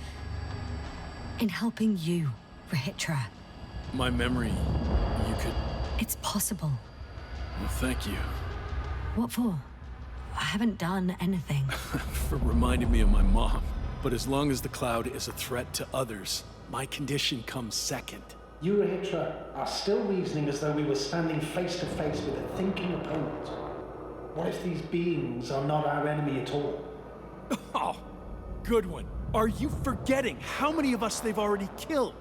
In helping you, Rahitra. My memory, you could... It's possible. Well, thank you. What for? I haven't done anything. For reminding me of my mom. But as long as the Cloud is a threat to others, my condition comes second. You, Rahitra, are still reasoning as though we were standing face to face with a thinking opponent. What if these beings are not our enemy at all? Oh, good one. Are you forgetting how many of us they've already killed?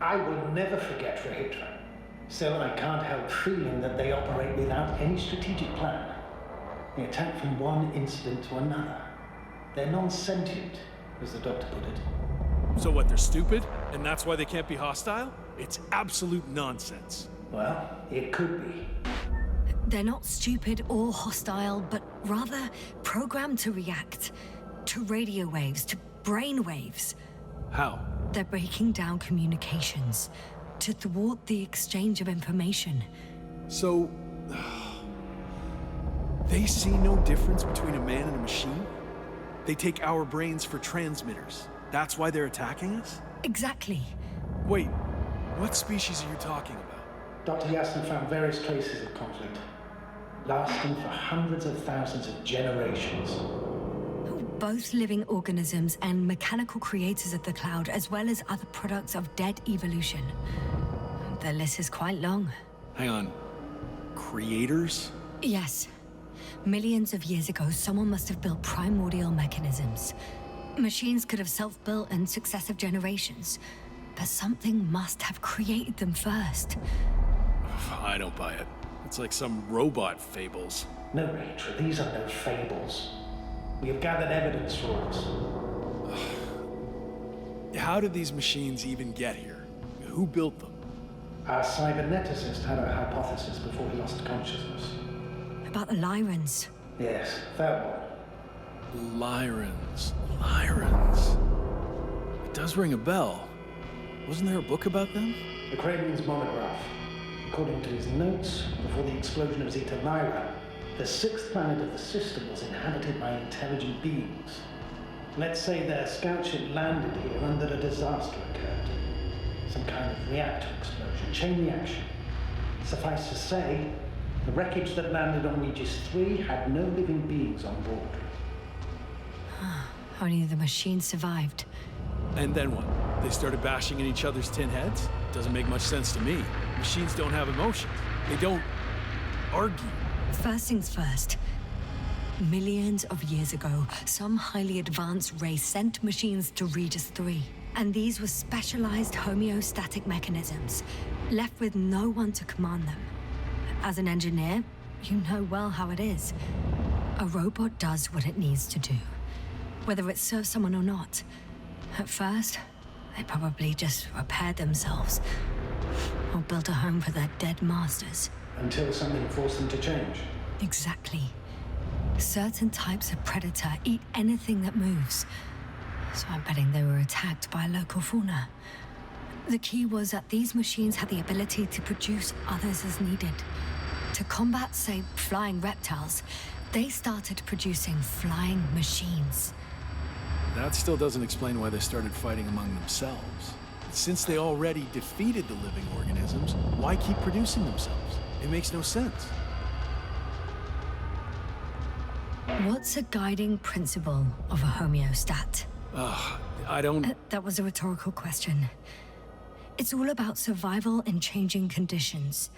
I will never forget, Rahitra. Still, I can't help feeling that they operate without any strategic plan. They attack from one incident to another. They're non-sentient, as the doctor put it. So what, they're stupid? And that's why they can't be hostile? It's absolute nonsense. Well, it could be. They're not stupid or hostile, but rather programmed to react. To radio waves, to brain waves. How? They're breaking down communications to thwart the exchange of information. So... they see no difference between a man and a machine? They take our brains for transmitters. That's why they're attacking us? Exactly. Wait, what species are you talking about? Dr. Yasna found various traces of conflict, lasting for hundreds of thousands of generations. Both living organisms and mechanical creators of the Cloud, as well as other products of dead evolution. The list is quite long. Hang on. Creators? Yes. Millions of years ago, someone must have built primordial mechanisms. Machines could have self-built in successive generations, but something must have created them first. I don't buy it. It's like some robot fables. No, Rachel, these are no fables. We have gathered evidence for us. How did these machines even get here? Who built them? Our cyberneticist had a hypothesis before he lost consciousness. About the Lyrans? Yes, that one. Lyrans. It does ring a bell. Wasn't there a book about them? The Kraven's monograph. According to his notes, before the explosion of Zeta Lyra, the 6th planet of the system was inhabited by intelligent beings. Let's say their scout ship landed here and that a disaster occurred. Some kind of reactor explosion, chain reaction. Suffice to say, the wreckage that landed on Regis 3 had no living beings on board. Only the machine survived. And then what? They started bashing in each other's tin heads? Doesn't make much sense to me. Machines don't have emotions. They don't argue. First things first. Millions of years ago, some highly advanced race sent machines to Regis 3. And these were specialized homeostatic mechanisms, left with no one to command them. As an engineer, you know well how it is. A robot does what it needs to do, whether it serves someone or not. At first, they probably just repaired themselves, or built a home for their dead masters. Until something forced them to change. Exactly. Certain types of predator eat anything that moves. So I'm betting they were attacked by a local fauna. The key was that these machines had the ability to produce others as needed. To combat, say, flying reptiles, they started producing flying machines. That still doesn't explain why they started fighting among themselves. Since they already defeated the living organisms, why keep producing themselves? It makes no sense. What's a guiding principle of a homeostat? I don't... That was a rhetorical question. It's all about survival in changing conditions,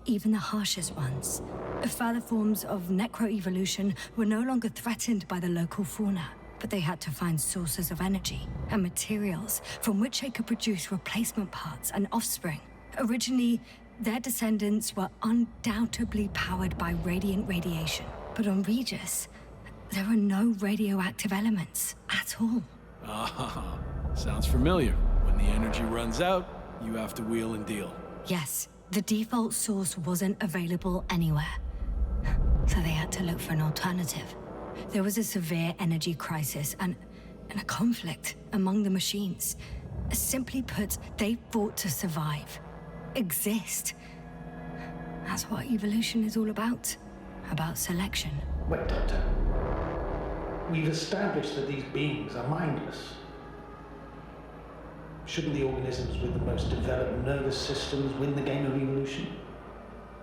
even the harshest ones. Further forms of necroevolution were no longer threatened by the local fauna, but they had to find sources of energy and materials from which they could produce replacement parts and offspring. Originally, their descendants were undoubtedly powered by radiant radiation. But on Regis, there are no radioactive elements at all. Ah, sounds familiar. When the energy runs out, you have to wheel and deal. Yes, the default source wasn't available anywhere. So they had to look for an alternative. There was a severe energy crisis and a conflict among the machines. Simply put, they fought to survive. Exist. That's what evolution is all about. About selection. Wait, Doctor. We've established that these beings are mindless. Shouldn't the organisms with the most developed nervous systems win the game of evolution?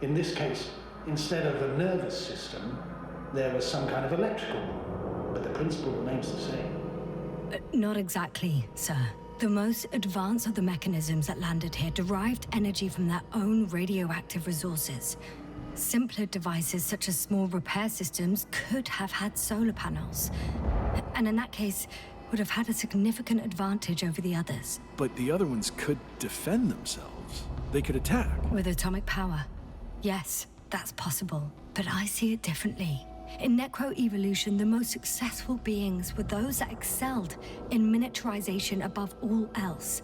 In this case, instead of a nervous system, there was some kind of electrical one, but the principle remains the same. Not exactly, sir. The most advanced of the mechanisms that landed here derived energy from their own radioactive resources. Simpler devices such as small repair systems could have had solar panels. And in that case, would have had a significant advantage over the others. But the other ones could defend themselves. They could attack. With atomic power. Yes, that's possible. But I see it differently. In necroevolution, the most successful beings were those that excelled in miniaturization above all else.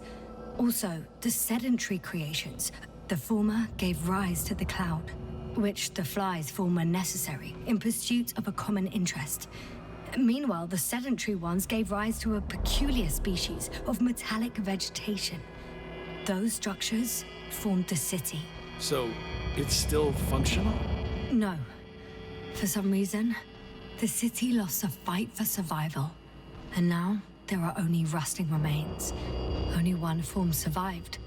Also, the sedentary creations. The former gave rise to the cloud, which the flies form when necessary, in pursuit of a common interest. Meanwhile, the sedentary ones gave rise to a peculiar species of metallic vegetation. Those structures formed the city. So, it's still functional? No. For some reason, the city lost a fight for survival. And now, there are only rusting remains. Only one form survived.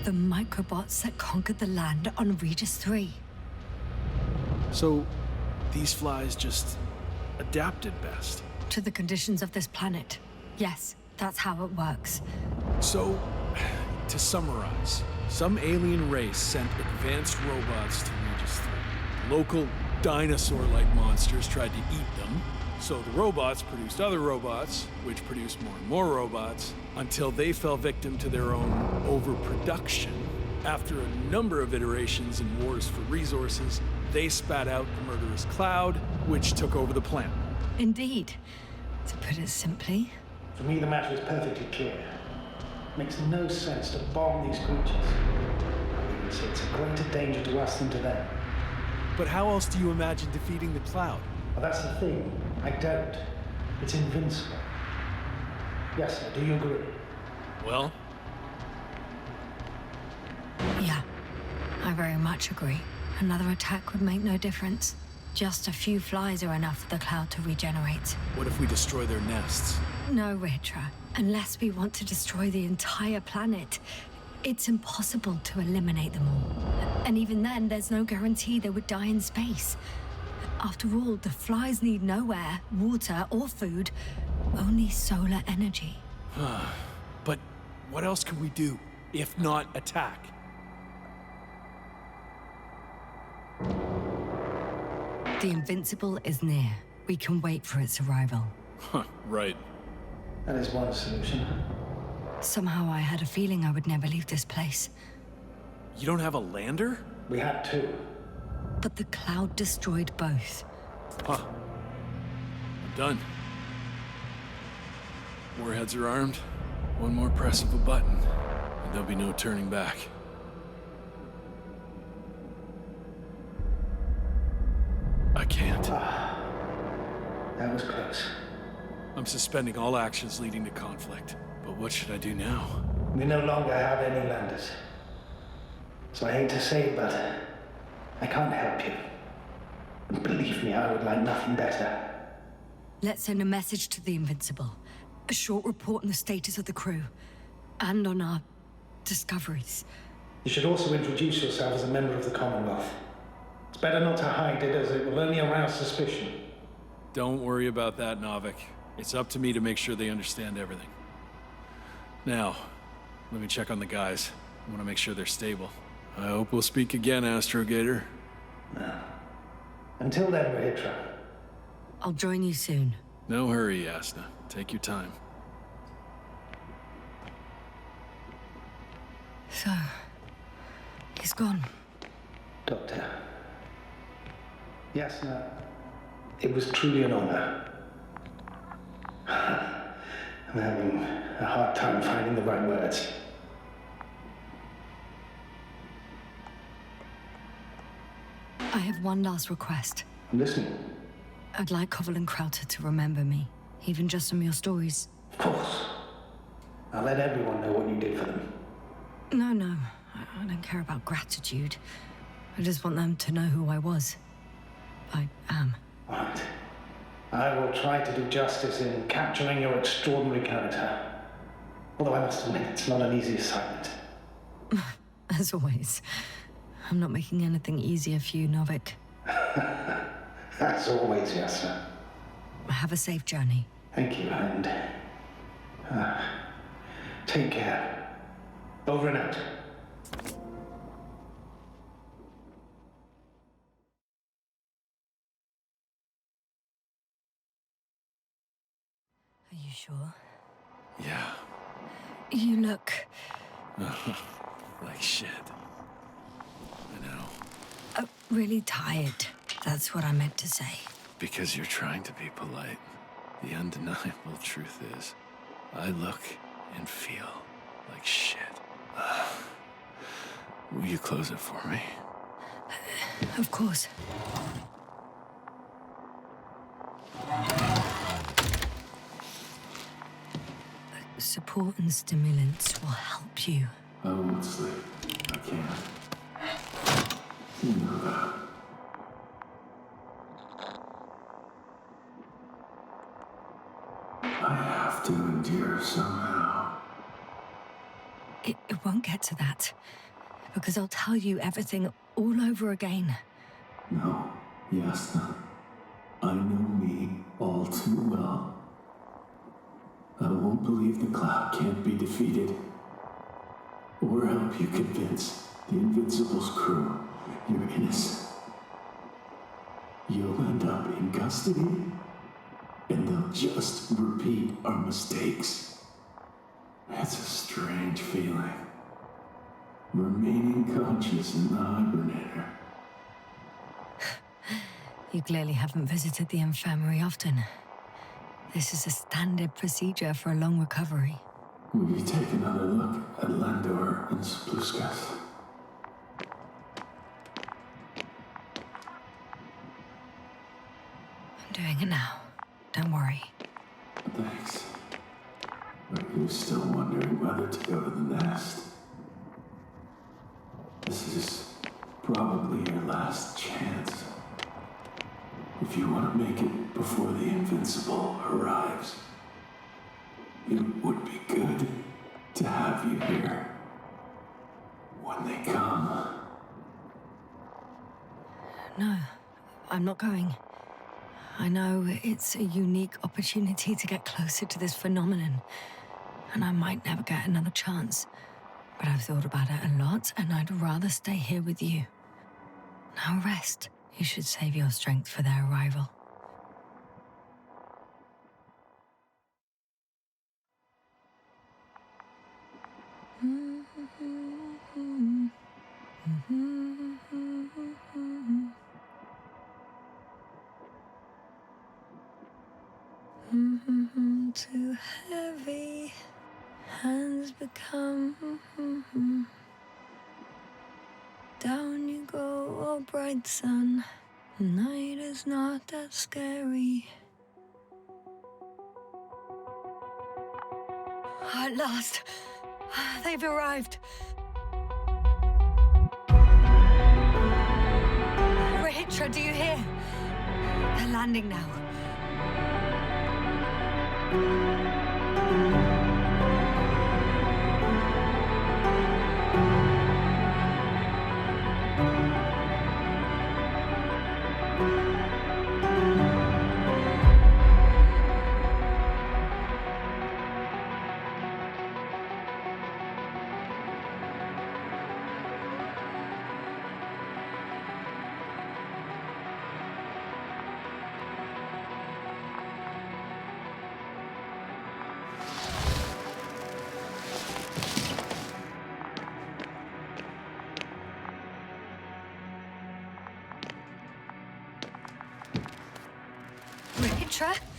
The microbots that conquered the land on Regis 3. So, these flies just adapted best? To the conditions of this planet. Yes, that's how it works. So, to summarize, some alien race sent advanced robots to Regis 3. Local dinosaur-like monsters tried to eat them, so the robots produced other robots, which produced more and more robots, until they fell victim to their own overproduction. After a number of iterations and wars for resources, they spat out the murderous cloud, which took over the planet. Indeed. To put it simply. For me, the matter is perfectly clear. It makes no sense to bomb these creatures. I would say it's a greater danger to us than to them. But how else do you imagine defeating the cloud? Well, that's the thing. I don't. It's invincible. Yes, sir, do you agree? Well? Yeah, I very much agree. Another attack would make no difference. Just a few flies are enough for the cloud to regenerate. What if we destroy their nests? No, Ritra. Unless we want to destroy the entire planet, it's impossible to eliminate them all. And even then, there's no guarantee they would die in space. After all, the flies need no air, water, or food, only solar energy. But What else can we do, if not attack? The Invincible is near. We can wait for its arrival. Huh, right. That is one solution. Somehow I had a feeling I would never leave this place. You don't have a lander? We had two. But the cloud destroyed both. Huh. I'm done. Warheads are armed. One more press of a button, and there'll be no turning back. I can't. That was close. I'm suspending all actions leading to conflict. But what should I do now? We no longer have any landers. So I hate to say it, but I can't help you. And believe me, I would like nothing better. Let's send a message to the Invincible. A short report on the status of the crew. And on our discoveries. You should also introduce yourself as a member of the Commonwealth. It's better not to hide it, as it will only arouse suspicion. Don't worry about that, Novik. It's up to me to make sure they understand everything. Now, let me check on the guys. I want to make sure they're stable. I hope we'll speak again, Astrogator. No. Until then, Rahitra. I'll join you soon. No hurry, Yasna. Take your time. So, he's gone. Doctor. Yasna, it was truly an honor. I'm having a hard time finding the right words. I have one last request. I'm listening. I'd like Koval and Krauter to remember me, even just from your stories. Of course. I'll let everyone know what you did for them. No. I don't care about gratitude. I just want them to know who I was. I am. Right. I will try to do justice in capturing your extraordinary character. Although I must admit, it's not an easy assignment. As always. I'm not making anything easier for you, Novik. As always, Yasna. Have a safe journey. Thank you, and take care. Over and out. Are you sure? Yeah. You look... like shit. I know. Really tired. That's what I meant to say. Because you're trying to be polite. The undeniable truth is, I look and feel like shit. Will you close it for me? Of course. Support and stimulants will help you. I won't sleep. I can't. You know that. I have to endure somehow. It won't get to that. Because I'll tell you everything all over again. No, Yasna. I know me all too well. I won't believe the cloud can't be defeated. Or help you convince the Invincible's crew you're innocent. You'll end up in custody, and they'll just repeat our mistakes. It's a strange feeling. Remaining conscious in the hibernator. You clearly haven't visited the infirmary often. This is a standard procedure for a long recovery. Will you take another look at Landor and Spluskas? I'm doing it now. Don't worry. Thanks. Are you still wondering whether to go to the nest? This is probably your last chance. If you want to make it before the Invincible arrives, it would be good to have you here when they come. No, I'm not going. I know it's a unique opportunity to get closer to this phenomenon. and I might never get another chance. But I've thought about it a lot, and I'd rather stay here with you. Now rest. You should save your strength for their arrival. Too heavy, hands become. Down you go, oh bright sun. Night is not that scary. At last, they've arrived. Rahitra, do you hear? They're landing now. Rahitra?